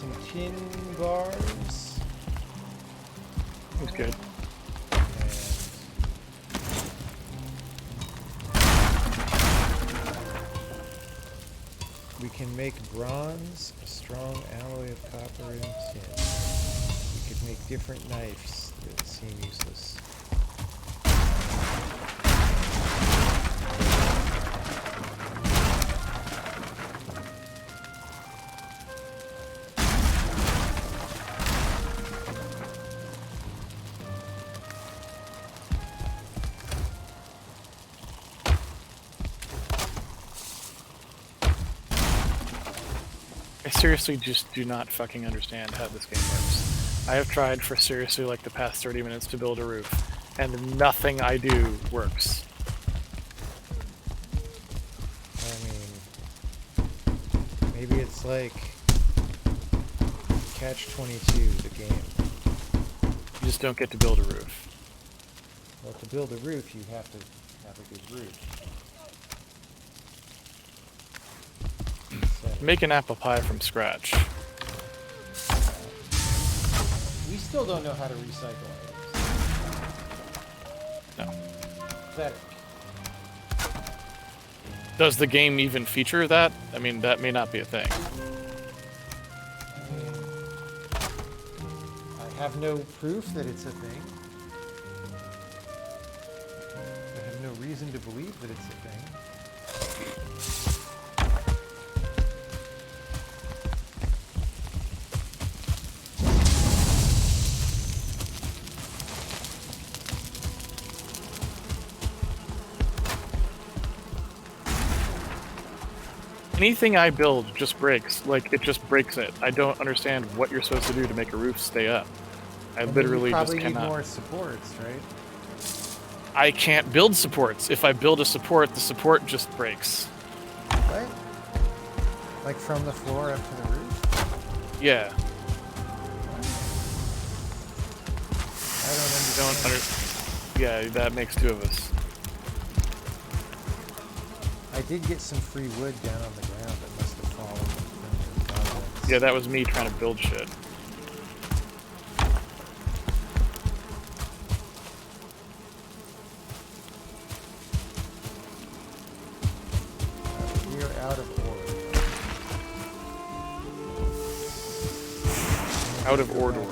some tin bars. It's good. We can make bronze, a strong alloy of copper and tin. We could make different knives that seem useless. I seriously just do not fucking understand how this game works. I have tried for seriously like the past 30 minutes to build a roof, and nothing I do works. I mean, maybe it's like Catch-22, the game. You just don't get to build a roof. Well, to build a roof, you have to have a good roof. Make an apple pie from scratch. We still don't know how to recycle items. No. Pathetic. Does the game even feature that? I mean, that may not be a thing. I have no proof that it's a thing. I have no reason to believe that it's a thing. Anything I build just breaks. Like, it just breaks it. I don't understand what you're supposed to do to make a roof stay up. I literally just probably cannot. need more supports, right? I can't build supports. If I build a support, the support just breaks. What? Like from the floor up to the roof? Yeah. I don't understand. Yeah, that makes two of us. I did get some free wood down on the ground that must have fallen from the projects. Yeah, that was me trying to build shit. We are out of ore. Out of ore. More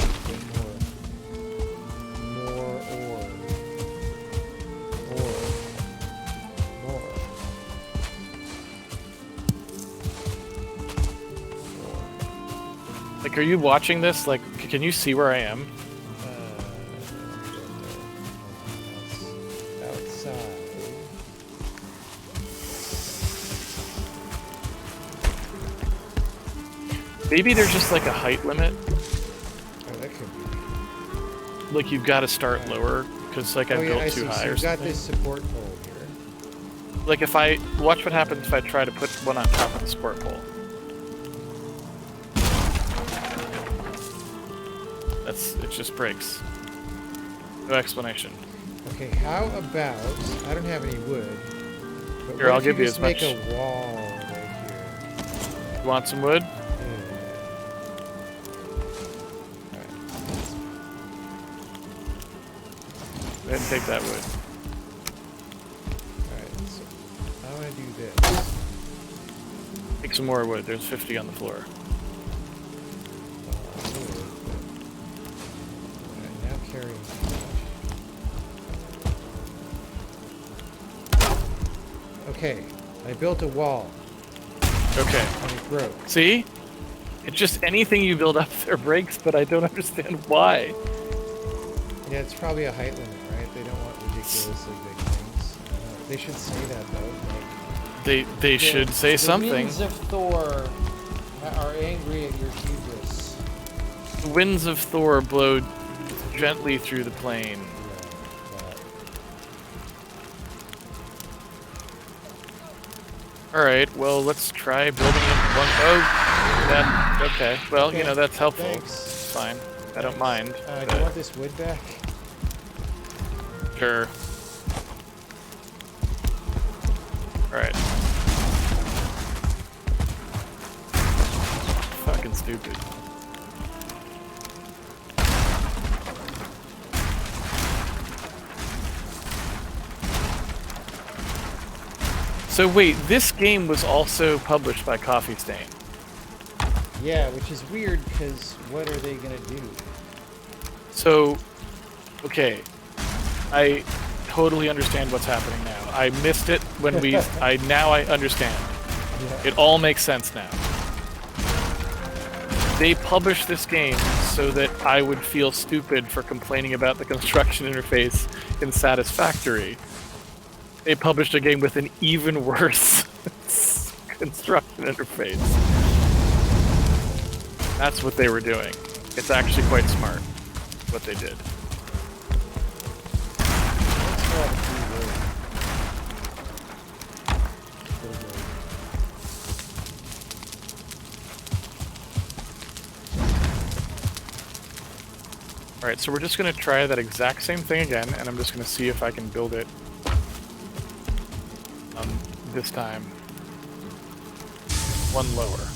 ore. More. Like, are you watching this? Like, can you see where I am? Outside. Maybe there's just like a height limit. Oh, that could be. Like, you've got to start lower because like I built too high so or you've got something. this support pole here. Like, if I watch what happens if I try to put one on top of the support pole. It just breaks. No explanation. Okay, how about, I don't have any wood. But Here, I'll give you just as much. make a wall right here. You want some wood? Yeah. Alright. Go ahead and take that wood. Alright, so I want to do this. Take some more wood. There's 50 on the floor. Now carrying. Okay, I built a wall. Okay. And it broke. See? It's just anything you build up there breaks, but I don't understand why. Yeah, it's probably a height limit, right? They don't want ridiculously big things. They should say that though. Like, They should say something. The winds of Thor are angry at your hubris. The winds of Thor blow gently through the plain. Alright, well, let's try building it one. Oh, that. Okay. Well, Okay, you know, that's helpful. thanks. It's fine. I don't mind. Do you want this wood back? Sure. Alright. Fucking stupid. So wait, this game was also published by Coffee Stain. Yeah, which is weird because what are they gonna do? So, okay, I totally understand what's happening now. I missed it when now I understand. Yeah. It all makes sense now. They published this game so that I would feel stupid for complaining about the construction interface in Satisfactory. They published a game with an even worse construction interface. That's what they were doing. It's actually quite smart, what they did. Alright, so we're just going to try that exact same thing again, and I'm just going to see if I can build it this time. One lower.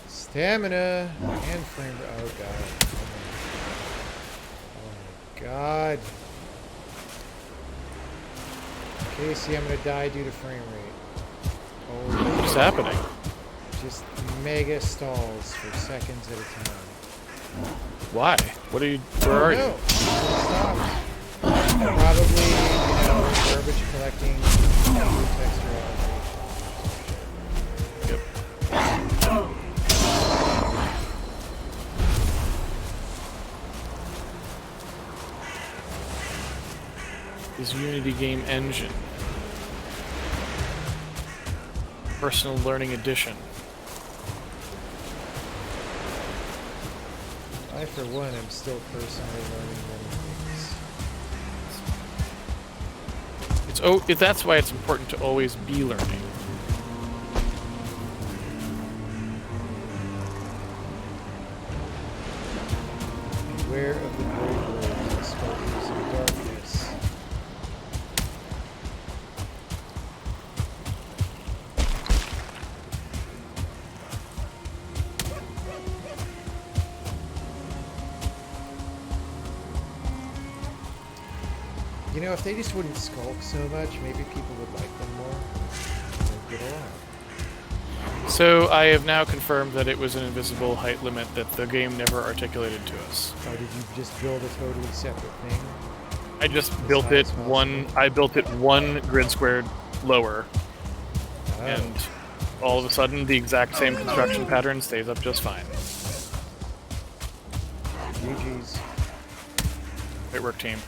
Stamina and frame. Oh god. Oh my god. Casey, I'm gonna die due to frame rate. Oh, What's happening? just mega stalls for seconds at a time. Why? What are you... Where are you? Stop. Probably, garbage collecting texture elevation. Yep. Is Unity Game Engine. Personal Learning Edition. I, for one, am still personally learning many things. That's why it's important to always be learning. Beware of the void sparkles of darkness. You know, if they just wouldn't skulk so much, maybe people would like them more. They'd get along. So I have now confirmed that it was an invisible height limit that the game never articulated to us. Or did you just build a totally separate thing? I just built it one grid squared lower, and all of a sudden the exact same construction pattern stays up just fine. GG. Great work, team.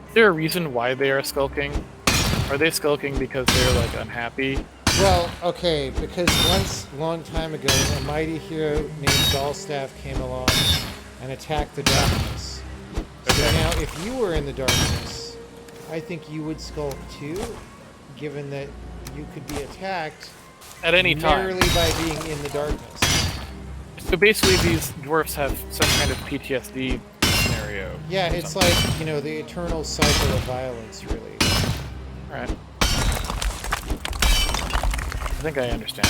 Is there a reason why they are skulking? Are they skulking because they're like unhappy? Well, okay, because once, long time ago, a mighty hero named Galstaff came along and attacked the darkness. So Okay. now, if you were in the darkness, I think you would skulk too, given that you could be attacked At any time. merely by being in the darkness. So basically, these dwarfs have some kind of PTSD scenario. Yeah, it's like, you know, the eternal cycle of violence, really. Right. I think I understand.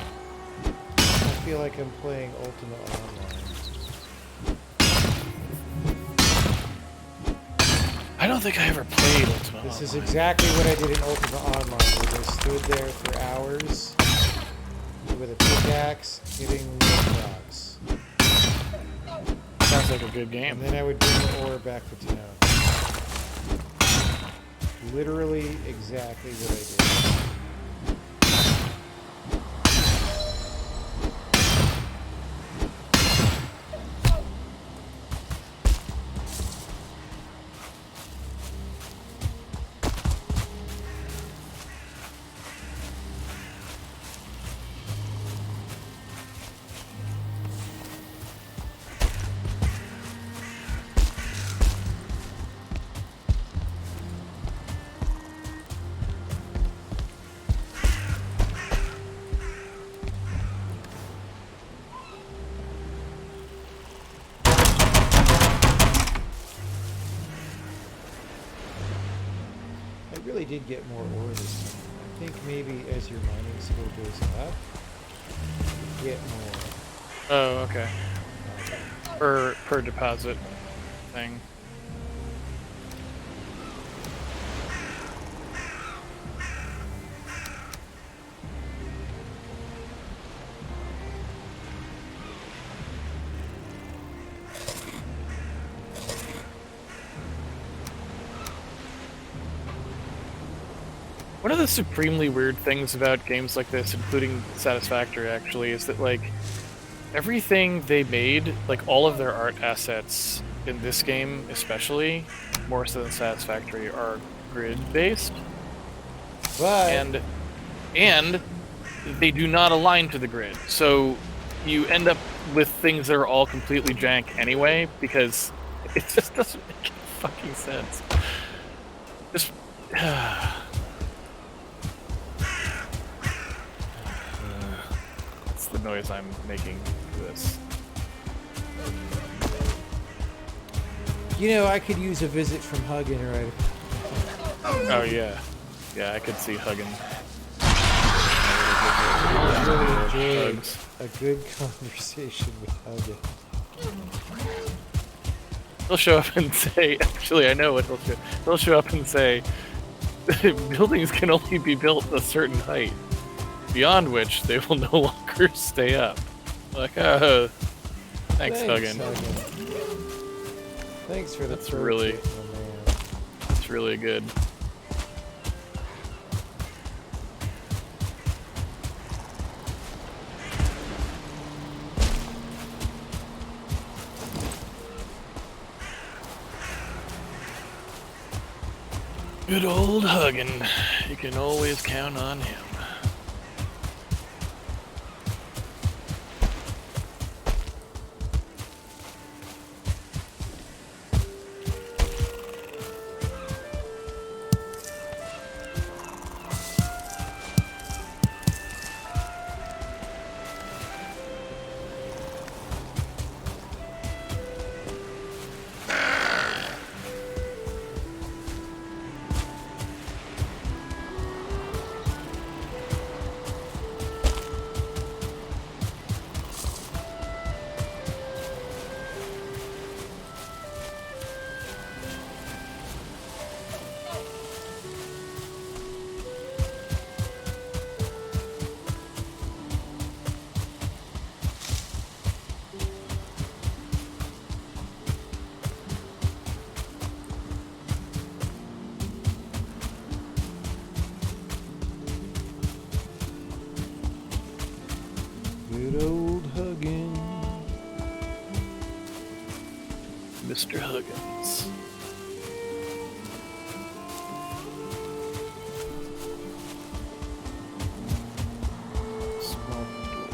I feel like I'm playing Ultima Online. I don't think I ever played Ultima This is Online. exactly what I did in Ultima Online, where I stood there for hours with a pickaxe hitting rocks. Sounds like a good game. And then I would bring the ore back to town. Literally exactly what I did. I really did get more ore this time. I think maybe as your mining skill goes up, you get more. Oh, okay. Per deposit thing. One of the supremely weird things about games like this, including Satisfactory actually, is that like everything they made, like all of their art assets in this game especially, more so than Satisfactory, are grid based. But And they do not align to the grid. So you end up with things that are all completely jank anyway, because it just doesn't make any fucking sense. Just that's the noise I'm making for this. You know, I could use a visit from Huggin right. Oh yeah, I could see Huggin. I really enjoyed a good conversation with Huggin. He'll show up and say, actually, I know what he'll show. He'll show up and say, buildings can only be built a certain height, beyond which they will no longer stay up. Like, thanks, Huggin. Thanks for the That's really, tip, my man. that's really good. Good old Huggin. You can always count on him. Good old Huggin. Mr. Huggins. Small door.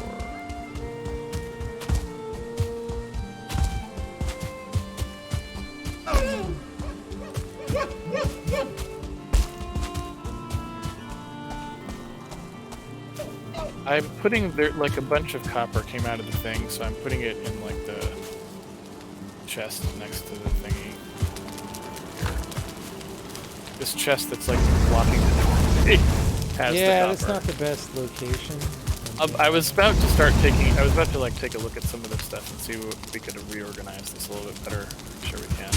I'm putting there, like, a bunch of copper came out of the thing, so I'm putting it in, like, the chest next to the thingy. Here. This chest that's, like, blocking the thing has the Yeah, copper. that's not the best location. I was about to start taking. I was about to, like, take a look at some of this stuff and see what we could reorganize this a little bit better. I'm sure we can.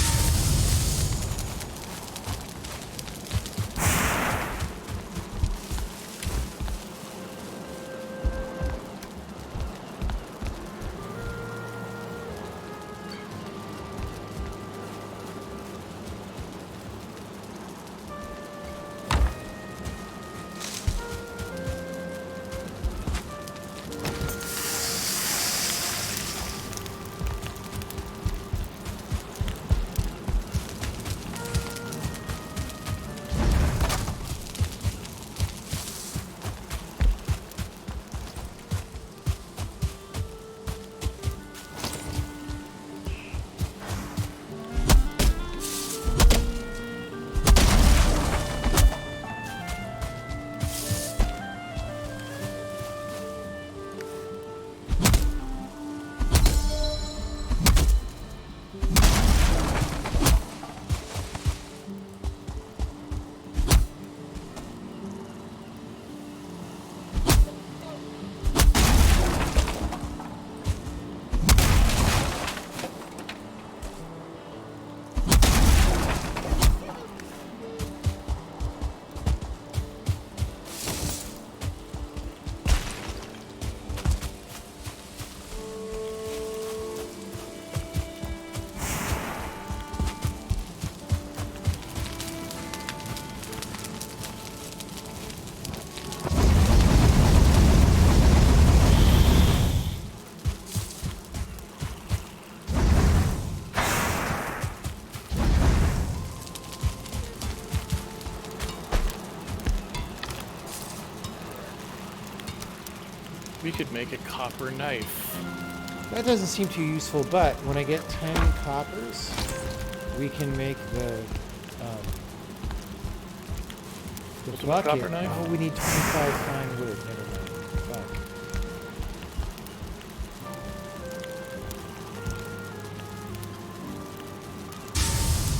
We could make a copper knife. That doesn't seem too useful, but when I get 10 coppers, we can make the bucket. Copper knife? Oh, we need 25 fine wood. Never mind. Fuck.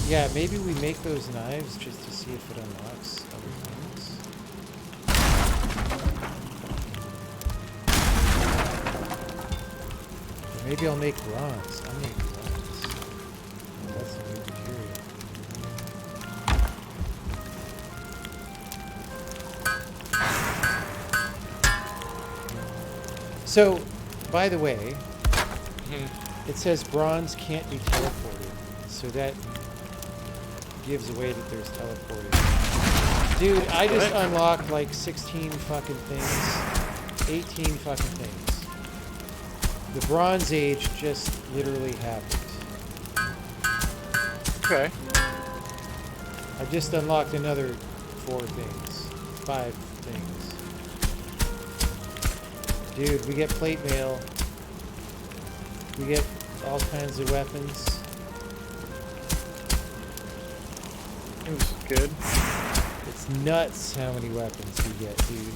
Yeah, maybe we make those knives just to see if it unlocks other things. Or maybe I'll make bronze. I'll make bronze. Oh, that's a new material. So, by the way, it says bronze can't be teleported. So that gives away that there's teleporting. Dude, I just unlocked like 16 fucking things. 18 fucking things. The Bronze Age just literally happened. Okay. I just unlocked another 4 things. 5 things. Dude, we get plate mail. We get all kinds of weapons. Seems good. It's nuts how many weapons we get, dude.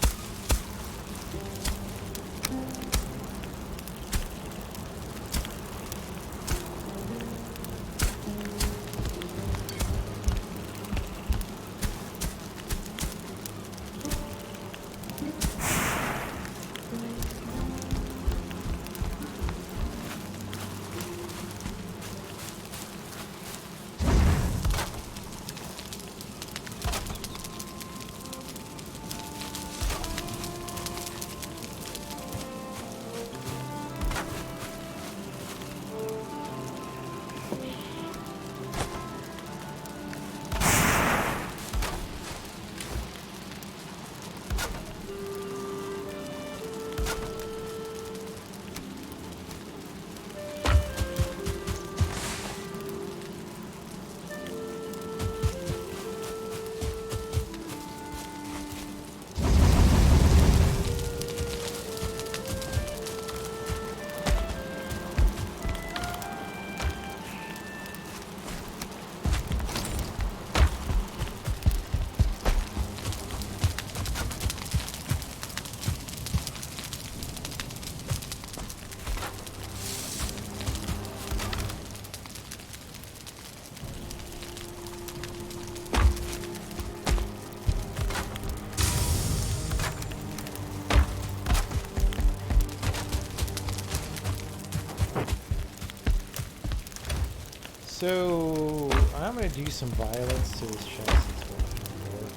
So, I'm going to do some violence to this chest that's blocking the door.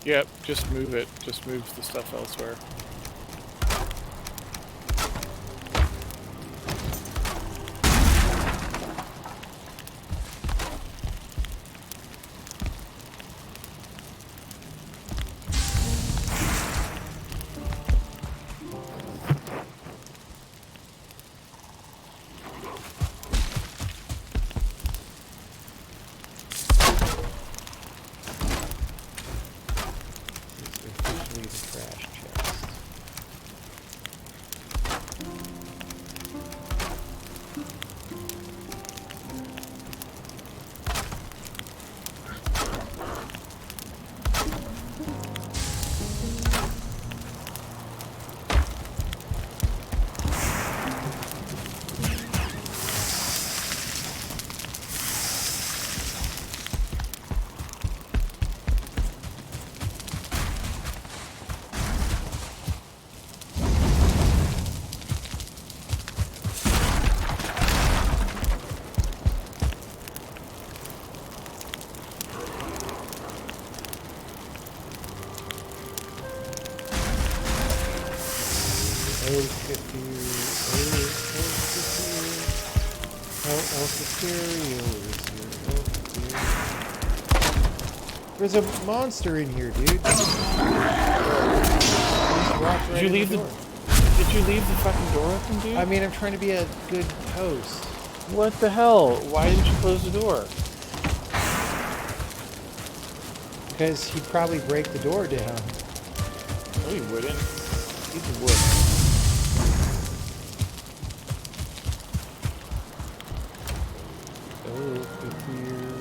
Yep, just move it. Just move the stuff elsewhere. Officially the trash chest. There's a monster in here, dude. Did you leave the fucking door open, dude? I mean, I'm trying to be a good host. What the hell? Why didn't you close the door? Because he'd probably break the door down. No, he wouldn't. He's wood. here.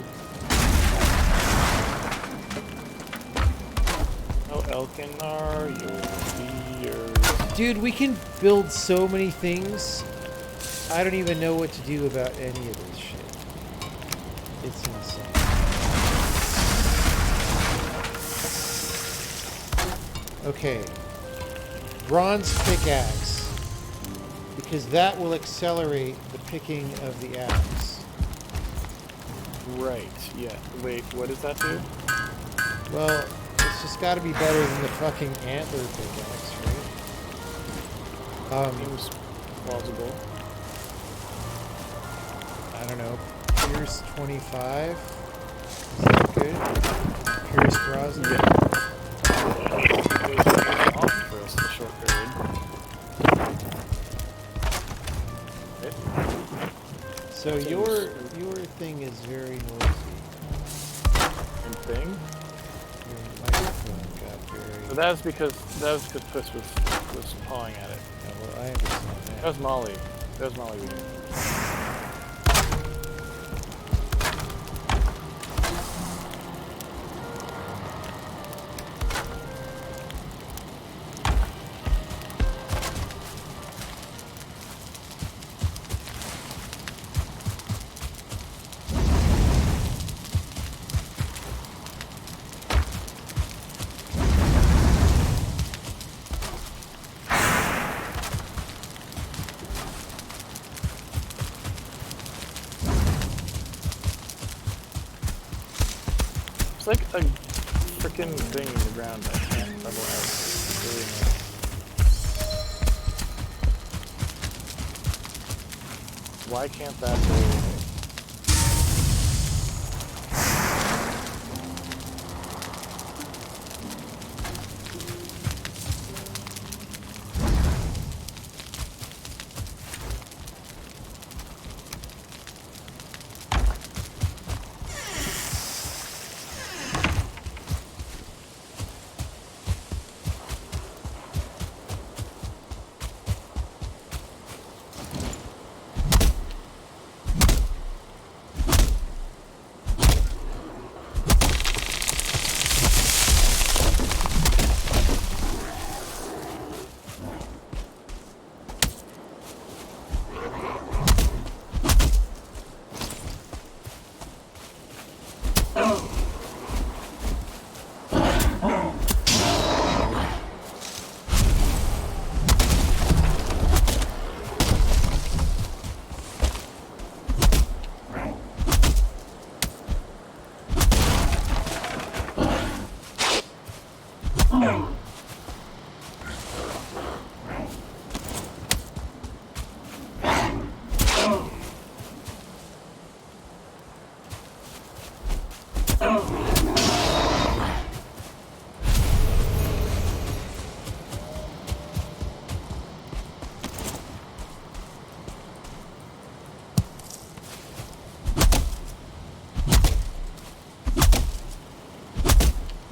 Oh, Elkinar, you'll be yours. Dude, we can build so many things. I don't even know what to do about any of this shit. It's insane. Okay. Bronze pickaxe. Because that will accelerate the picking of the axe. Right, yeah. Wait, what does that do? Well, it's just gotta be better than the fucking antler pickaxe, right? Seems plausible. I don't know. Pierce 25. Is that good? Pierce Brosnan. Yeah. It was on for us a short period. Okay. So your thing is very noisy. Same thing. Your microphone got very. So that was because Puss was pawing at it. Yeah, well, I understand that. That was Molly. That was Molly reading. It's like a freaking thing in the ground that I can't level out. It's really annoying. Why can't that go away?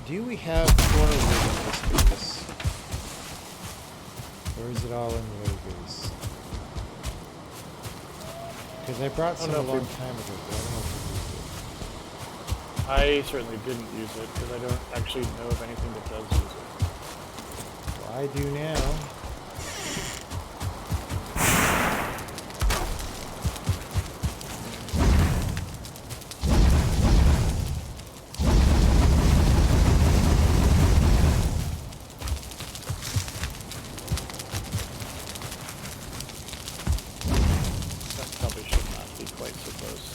Do we have 4 wood in this base? Or is it all in the other base? Because I brought some a long time ago, but I don't know if we used it. I certainly didn't use it because I don't actually know of anything that does use it. Well, I do now. That probably should not be quite so close.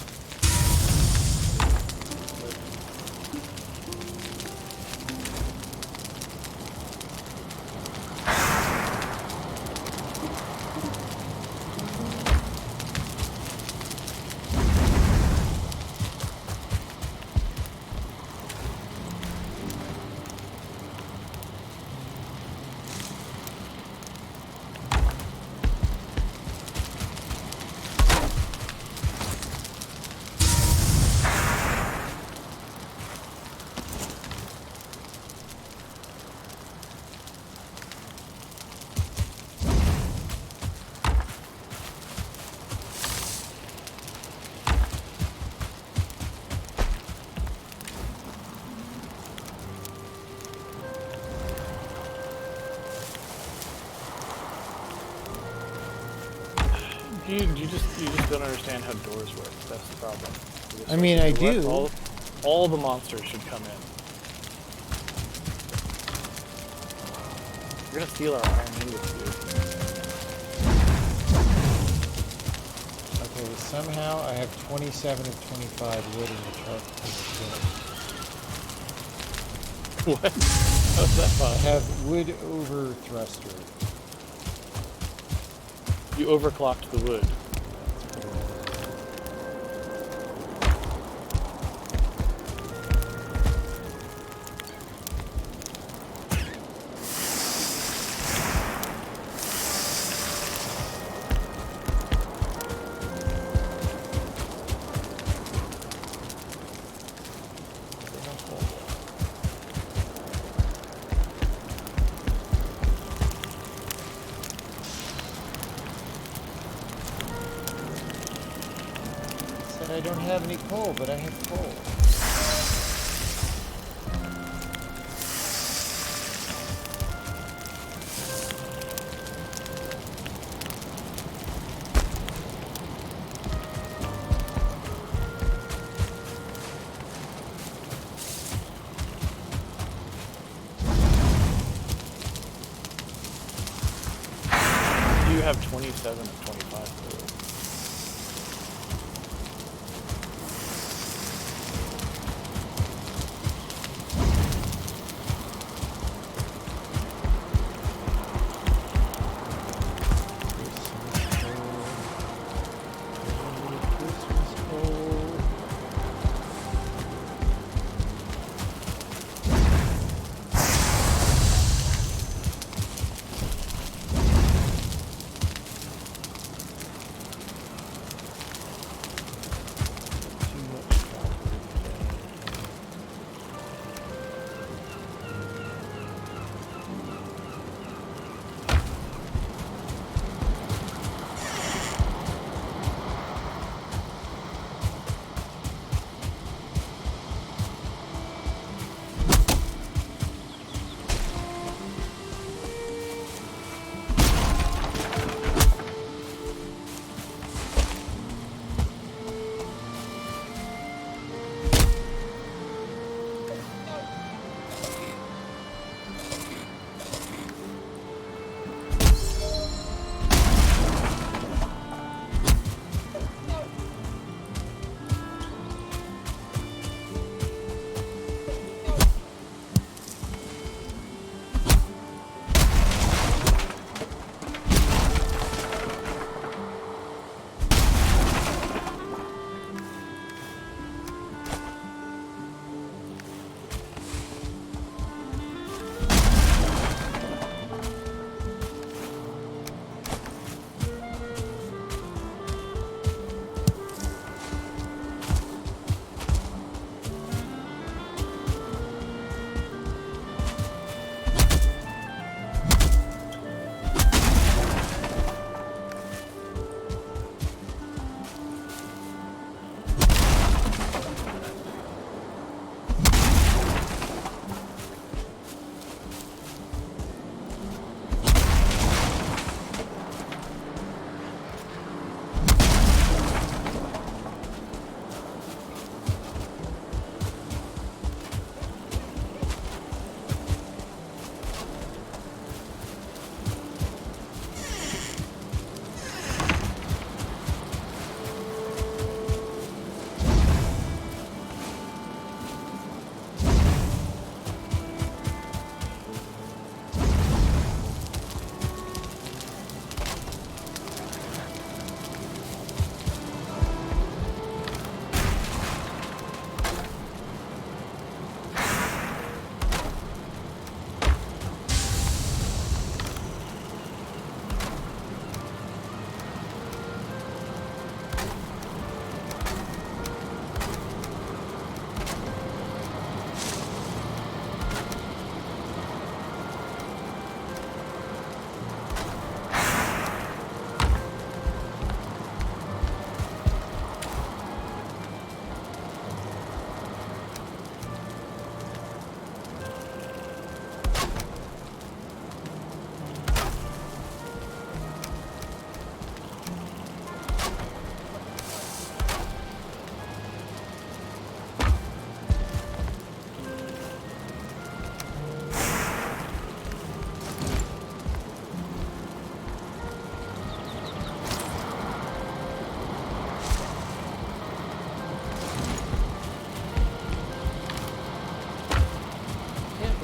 You just don't understand how doors work. That's the problem. I mean, I do. All the monsters should come in. You're gonna steal our iron ingots, dude. Okay, somehow I have 27 of 25 wood in the truck. What? How's that I possible? have wood over thruster. You overclocked the wood. I don't have any coal, but I have coal. You have 27 of 25 wood.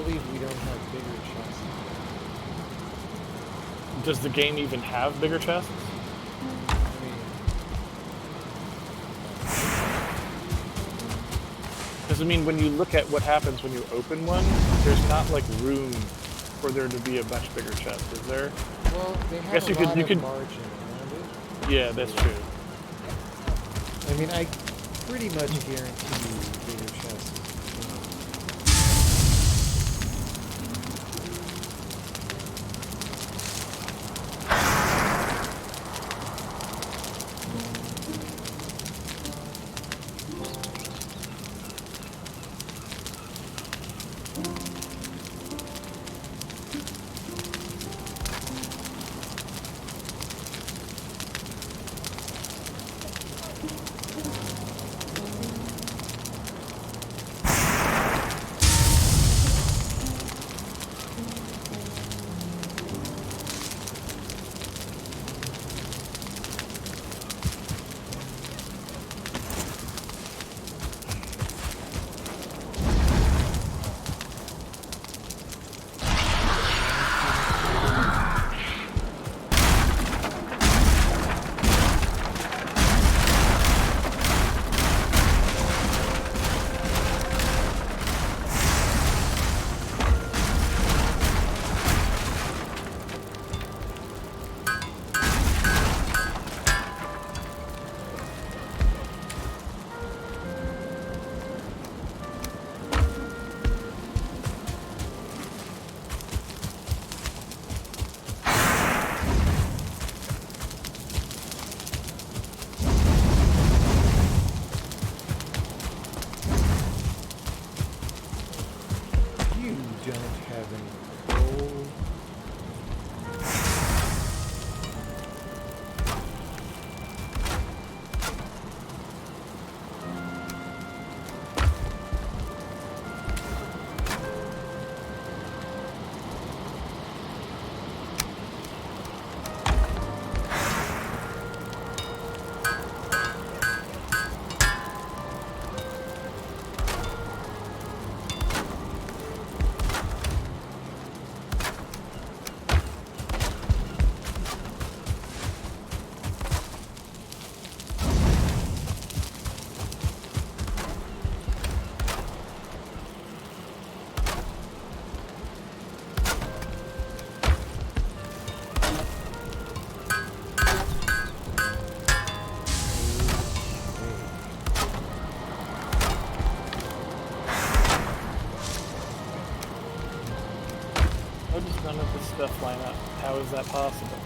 believe we don't have bigger chests. Does the game even have bigger chests? I mean, Because I mean, when you look at what happens when you open one, there's not like room for there to be a much bigger chest, is there? well, they have Guess a you could- lot you of could- margin around it. Yeah, that's true. I mean, I pretty much guarantee you bigger chests. Don't have any coal. How does none of this stuff line up? How is that possible?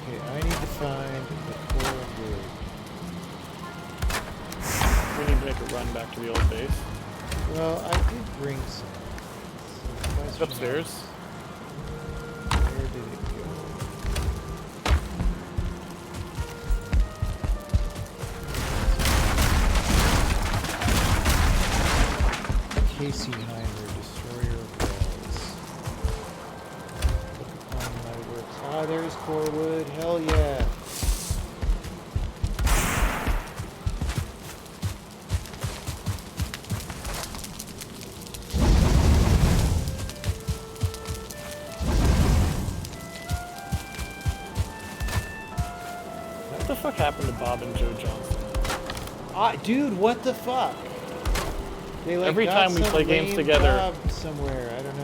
Okay, I need to find the core wood. We need to make a run back to the old base. Well, I did bring some. It's upstairs. Where did it go? Weisenheimer, destroyer of walls. Look upon my works. Ah, there's core wood. Hell yeah. What the fuck happened to Bob and Joe Johnston? Dude, what the fuck? They like Every got time we some play games lame together- job somewhere. I don't know.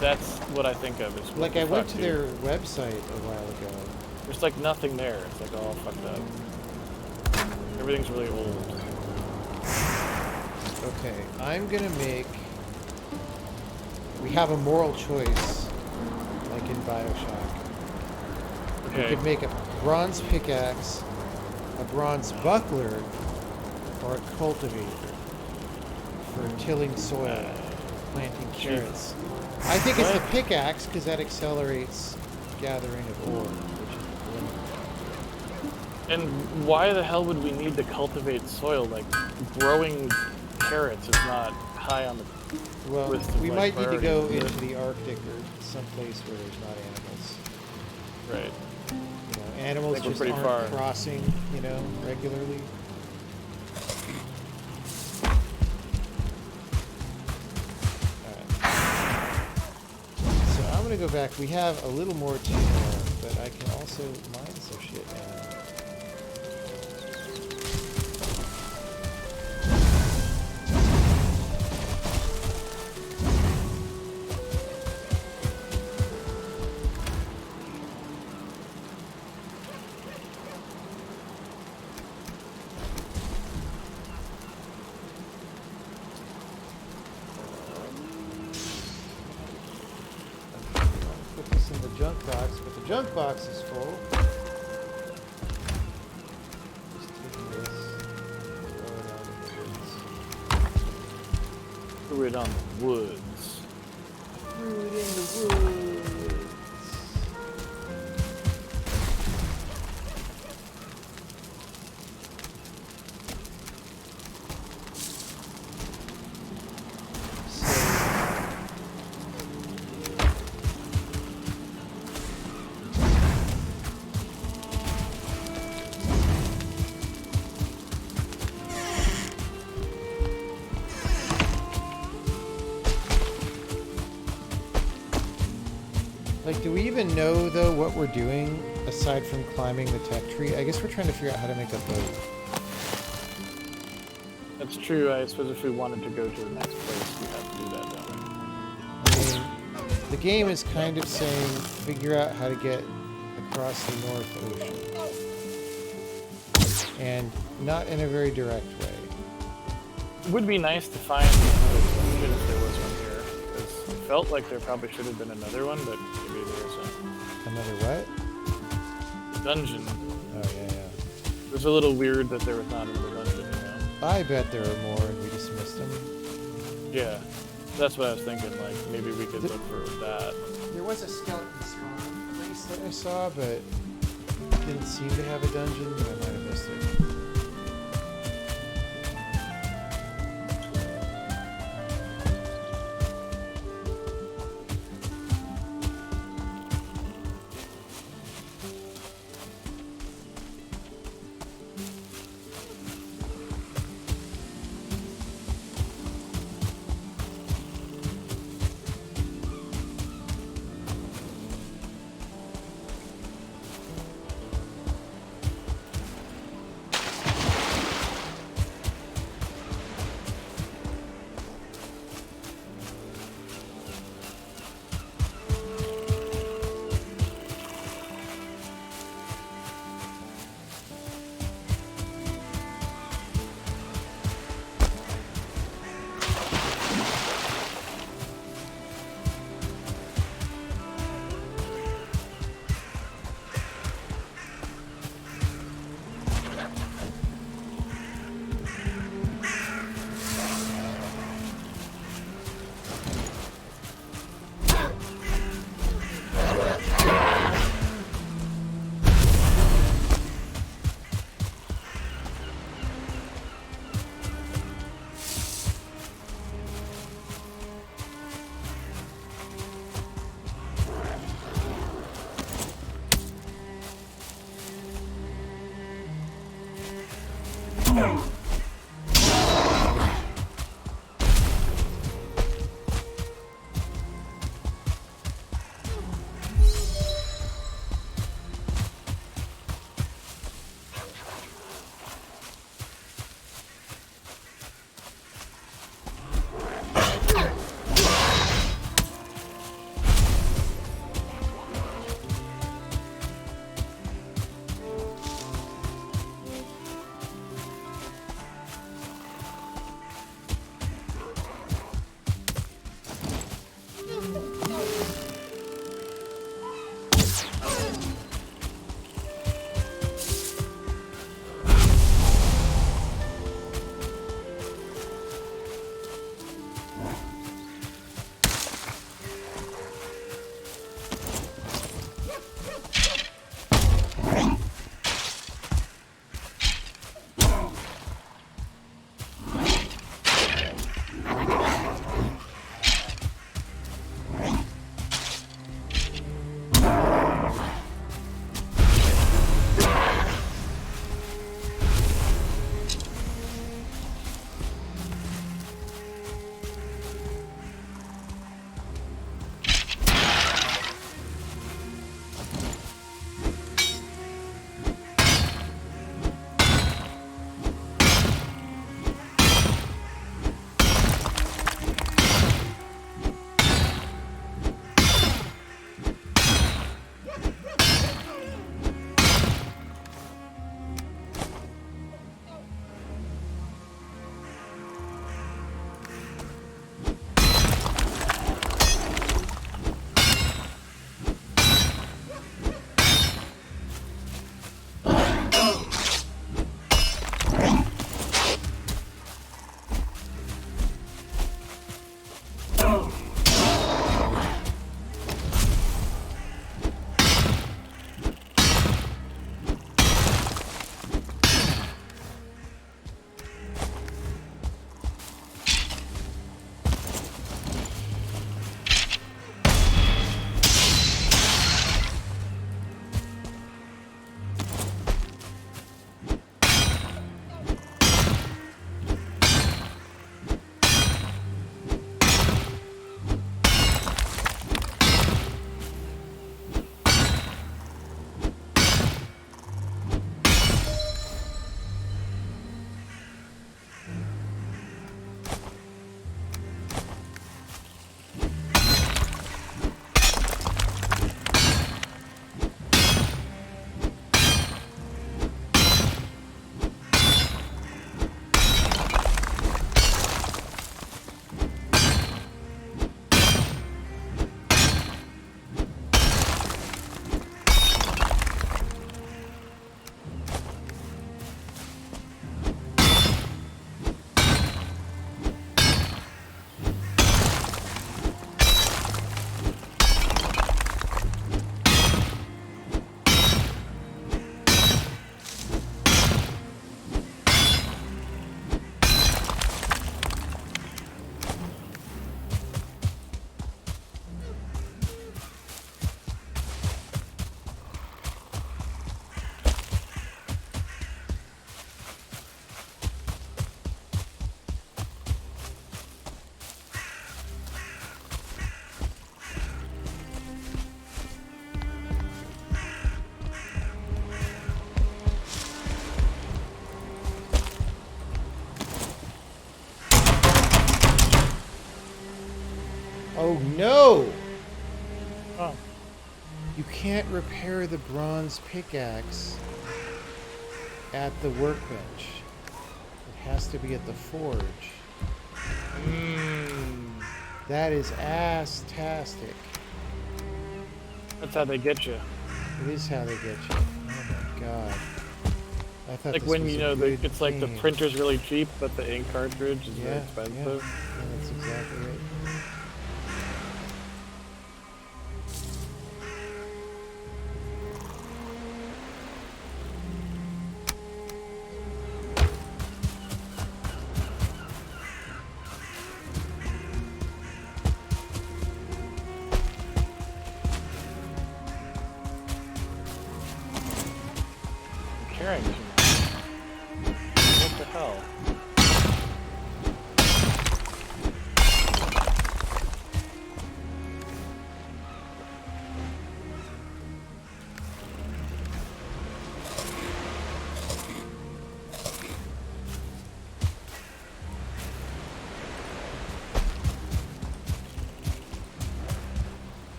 That's what I think of. Is what Like the I went fuck, to dude? their website a while ago. There's like nothing there. It's like all fucked up. Everything's really old. Okay, I'm gonna make. We have a moral choice, like in Bioshock. We Okay. could make a bronze pickaxe, a bronze buckler, or a cultivator for tilling soil, planting carrots. I think it's the What? pickaxe because that accelerates gathering of ore, which is And why the hell would we need to cultivate soil? Like, growing carrots is not high on the well, list of, we like, might need to go priorities. into the Arctic or someplace where there's not animals. Right. You know, Animals think we're just pretty aren't far. crossing, you know, regularly. So I'm gonna go back. We have a little more to learn, but I can also mine some shit now. Put this in the junk box, but the junk box is full. Just taking this, throw it on the woods. Threw it on the woods. Threw it in the woods. Like, do we even know, though, what we're doing, aside from climbing the tech tree? I guess we're trying to figure out how to make a boat. That's true. I suppose if we wanted to go to the next place, we have to do that, don't we? I mean, the game is kind of saying, figure out how to get across the North Ocean. And not in a very direct way. It would be nice to find another dungeon if there was one here. Because it felt like there probably should have been another one, but maybe there isn't. Another what? Dungeon. Oh, yeah. It was a little weird that there was not another dungeon, you know? I bet there are more and we just missed them. Yeah. That's what I was thinking, like, maybe we could look for that. There was a skeleton spawn place that I saw, but didn't seem to have a dungeon, but I might have missed it. Oh no! Oh. You can't repair the bronze pickaxe at the workbench. It has to be at the forge. That is ass-tastic. That's how they get you. It is how they get you. Oh my god. I thought Like this when was you a know good it's like the game. printer's really cheap, but the ink cartridge is very Yeah, expensive. yeah, that's exactly right. I'm carrying too much. What the hell?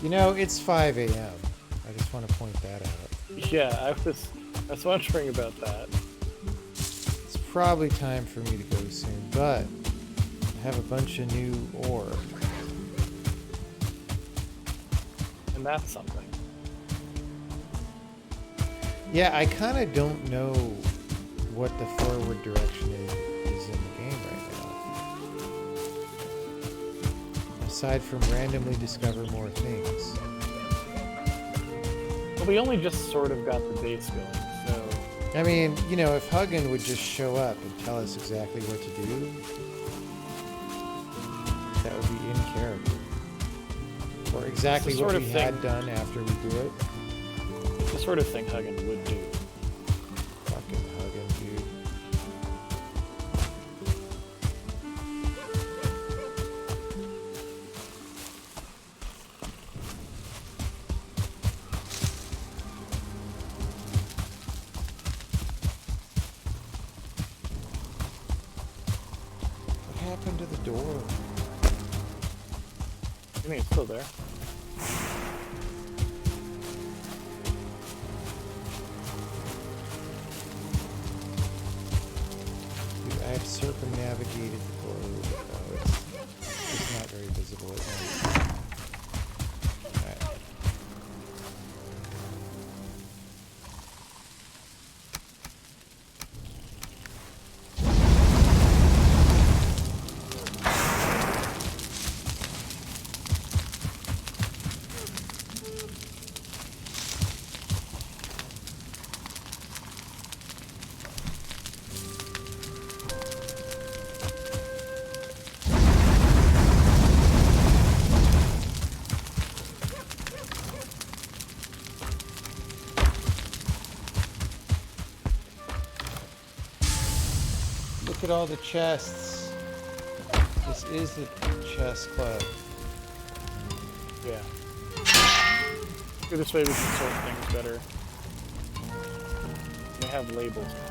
You know, it's 5 a.m. I just want to point that out. Yeah, I was wondering about that. It's probably time for me to go soon, but I have a bunch of new ore. And that's something. Yeah, I kind of don't know what the forward direction is in the game right now. Aside from randomly discover more things. Well, we only just sort of got the base going, so... I mean, you know, if Huggan would just show up and tell us exactly what to do, that would be in character. Or exactly what we had done after we do it. It's the sort of thing Huggan would do. Fucking Huggan, dude. What happened to the door? I think it's still there. I've circumnavigated the globe. It's not very visible at night. Alright. Look at all the chests. This is the chest club. Yeah. This way we can sort things better. They have labels now.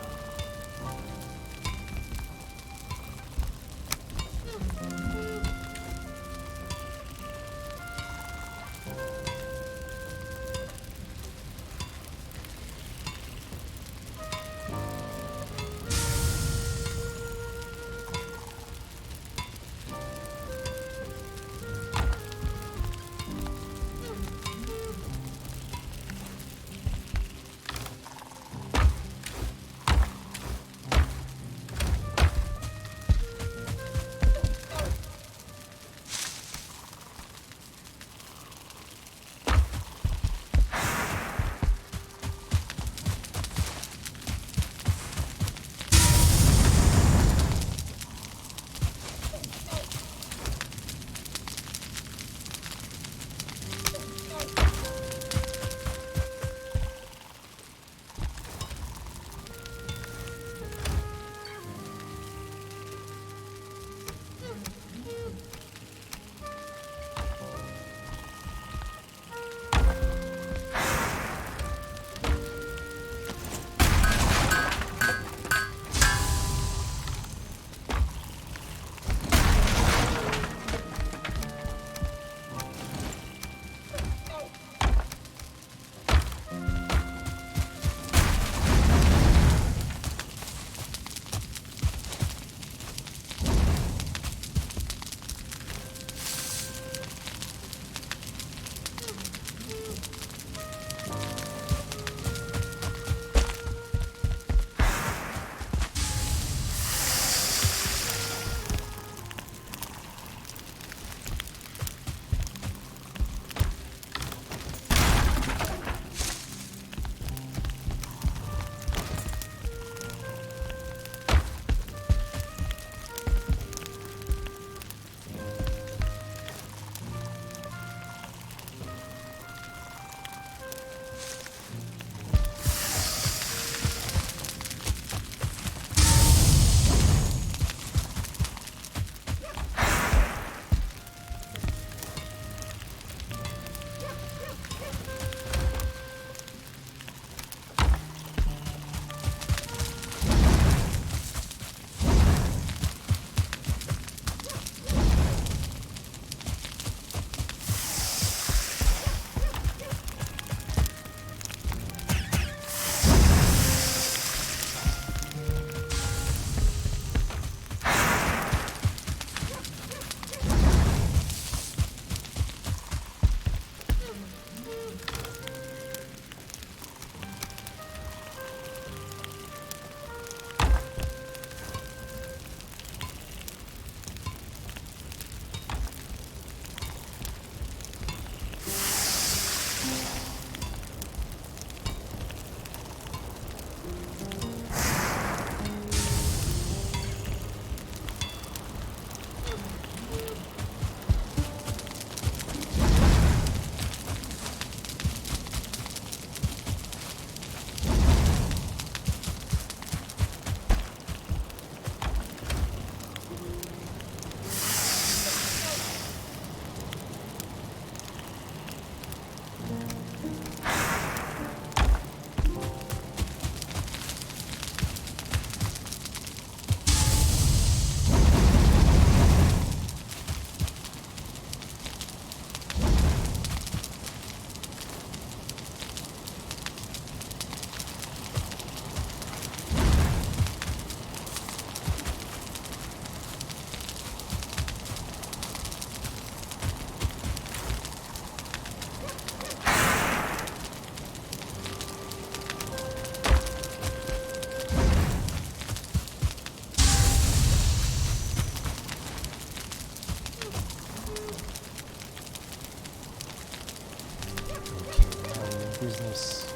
Business.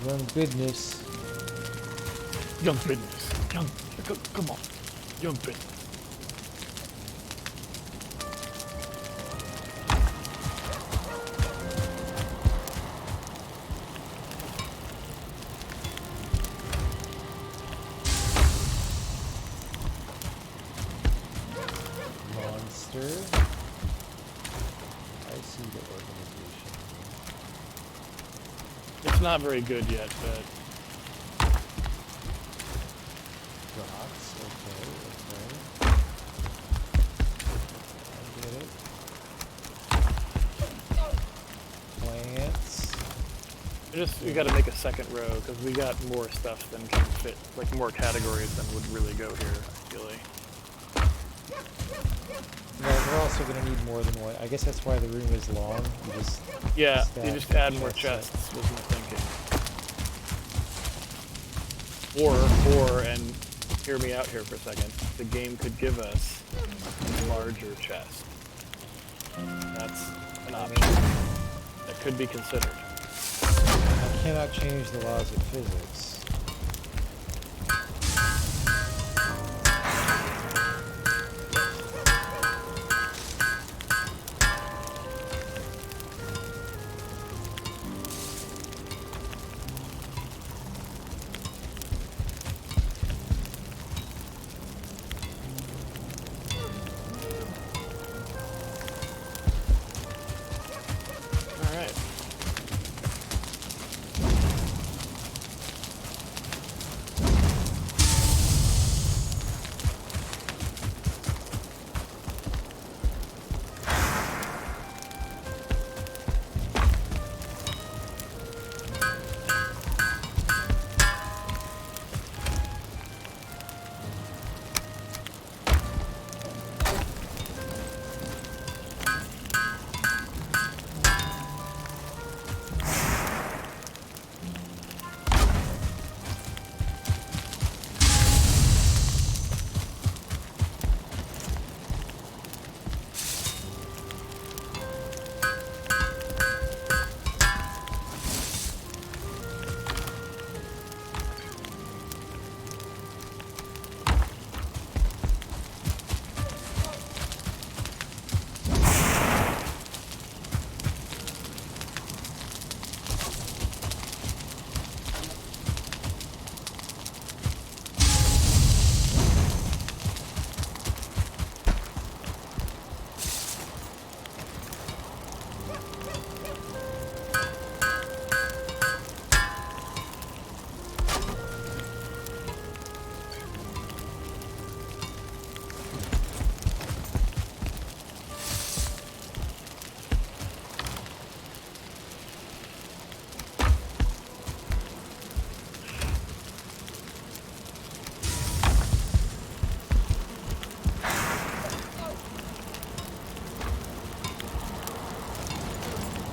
Run business. Young business. Come on. Young business. organization. It's not very good yet, but Rocks, okay. I get it. Plants. we got to make a second row because we got more stuff than can fit, like more categories than would really go here. I feel like. Well, we're also going to need more than one. I guess that's why the room is long. You just Yeah, stack you just add more chests chests. Was my thinking. Or, and hear me out here for a second. The game could give us a larger chest. That's an option that could be considered. I cannot change the laws of physics.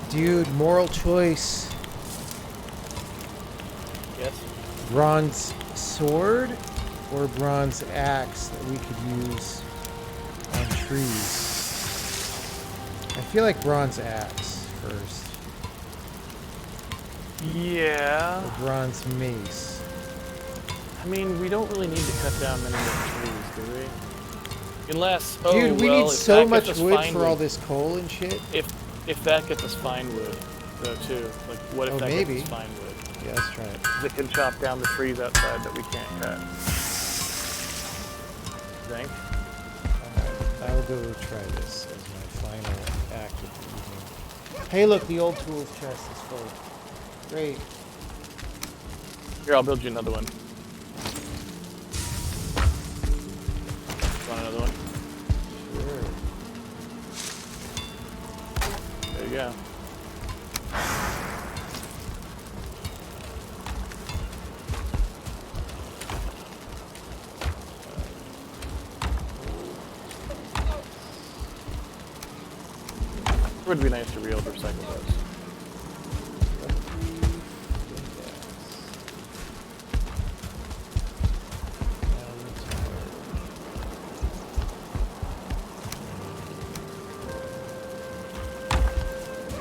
Dude, moral choice. Yes. Bronze sword or bronze axe that we could use on trees? I feel like bronze axe first. Yeah. Or bronze mace. I mean, we don't really need to cut down many more trees, do we? Unless, Dude, we well, need if so that much gets us wood fine for all this coal and shit. If that gets us fine wood, though, too. Like, what if Oh, that maybe. gets us fine wood? Yeah, let's try it. 'Cause it can chop down the trees outside that we can't cut. Think? I will go try this as my final act of the evening. Hey, look, the old tools chest is full. Great. Here, I'll build you another one. Want another one? Sure. There you go. It would be nice to be able to recycle those.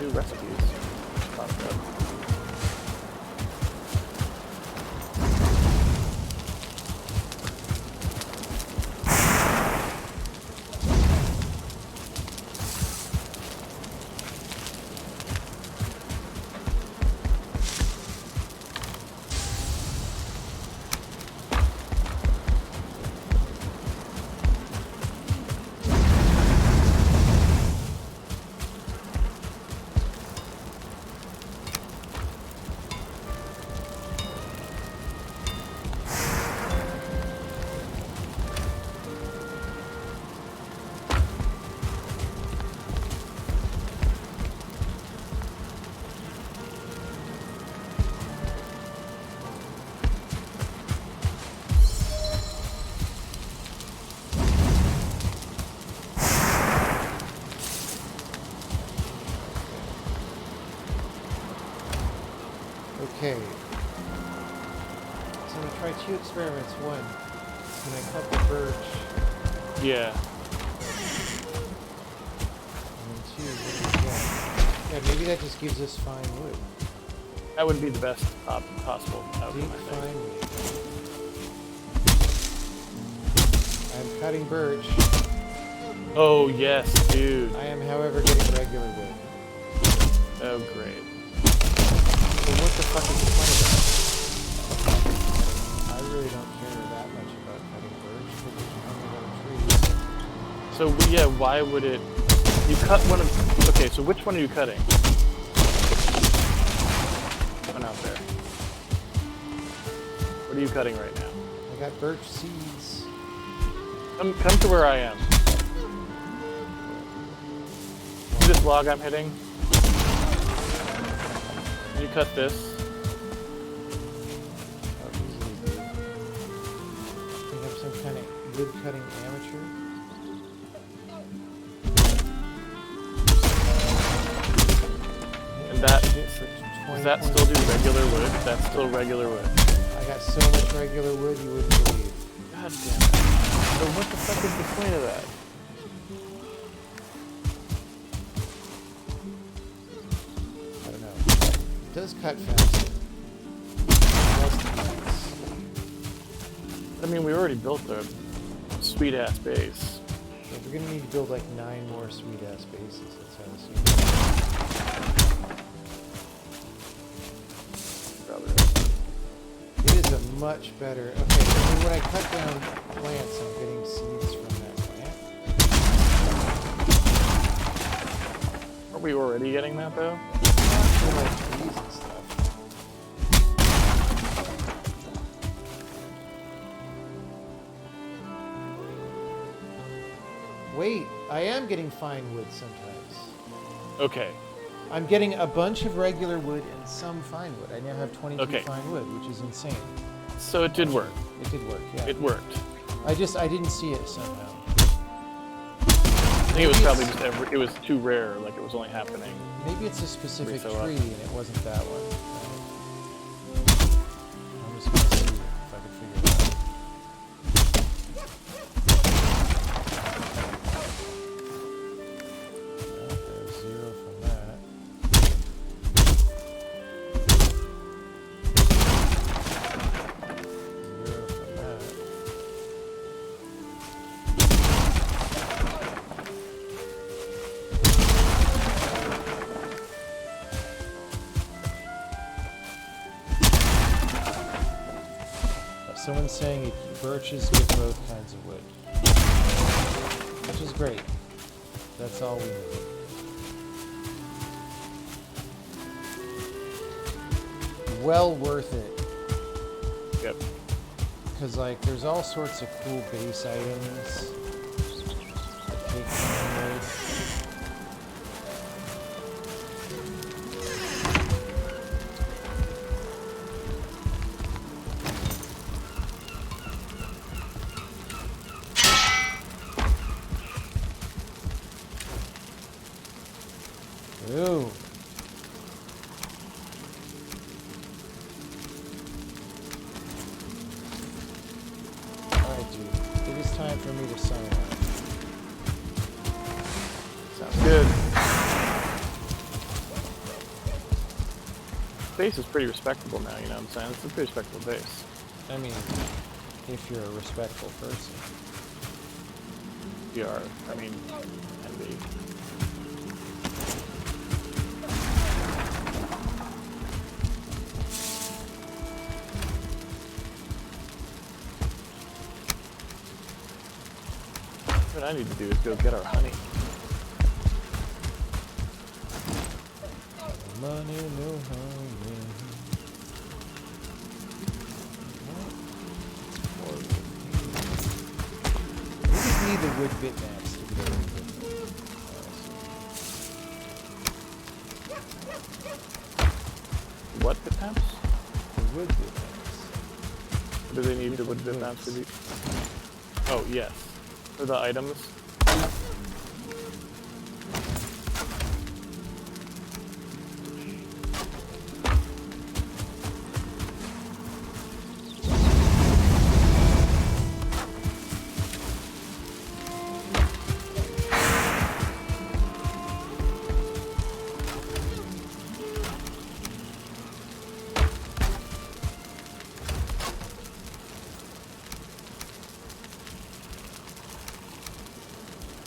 New recipes popped up. Okay. So I'm going to try 2 experiments. One, when I cut the birch. Yeah. And then 2, what do we get? Yeah, maybe that just gives us fine wood. That would be the best possible outcome, Deep I think. fine wood. I'm cutting birch. Oh, yes, dude. I am, however, getting regular wood. Oh, great. So what the fuck is the point of that? I really don't care that much about cutting birch because there's only little trees. So, yeah, why would it... You cut one of... Okay, so which one are you cutting? One out there. What are you cutting right now? I got birch seeds. Come to where I am. See this log I'm hitting? Can you cut this? Oh, easily do. I think I'm some kind of wood cutting amateur. And that... For Does that still do regular wood? That's still regular wood. I got so much regular wood you wouldn't believe. God damn it. So what the fuck is the point of that? I don't know. It does cut faster. I mean, we already built a sweet-ass base. So we're gonna need to build like 9 more sweet ass bases. That's how this is. Probably right. It is a much better. Okay, so when I cut down plants, I'm getting seeds from that plant. Aren't we already getting that, though? For like trees and stuff. Wait, I am getting fine wood sometimes. Okay. I'm getting a bunch of regular wood and some fine wood. I now have 22 Okay. fine wood, which is insane. So it did work. It did work, yeah. It worked. I didn't see it somehow. I think it was probably just it was too rare, like it was only happening. Maybe it's a specific so tree up. and it wasn't that one. I'm just gonna see if I can figure it out. Well, there's 0 from that. Zero from that. Someone's saying it birches with both kinds of wood. Which is great. That's all we need. Well worth it. Yep. Because, like, there's all sorts of cool base items that take fine wood. Ooh. Alright, dude. It is time for me to sign out. Sounds good. Base is pretty respectable now, you know what I'm saying? It's a pretty respectable base. I mean, if you're a respectful person. We are, I mean, can be. What I need to do is go get our honey. Money, no honey. We just need the wood bitmaps to get over with. What bitmaps? The wood bitmaps. What do they need the wood bitmaps to be? Oh, yes. For the items.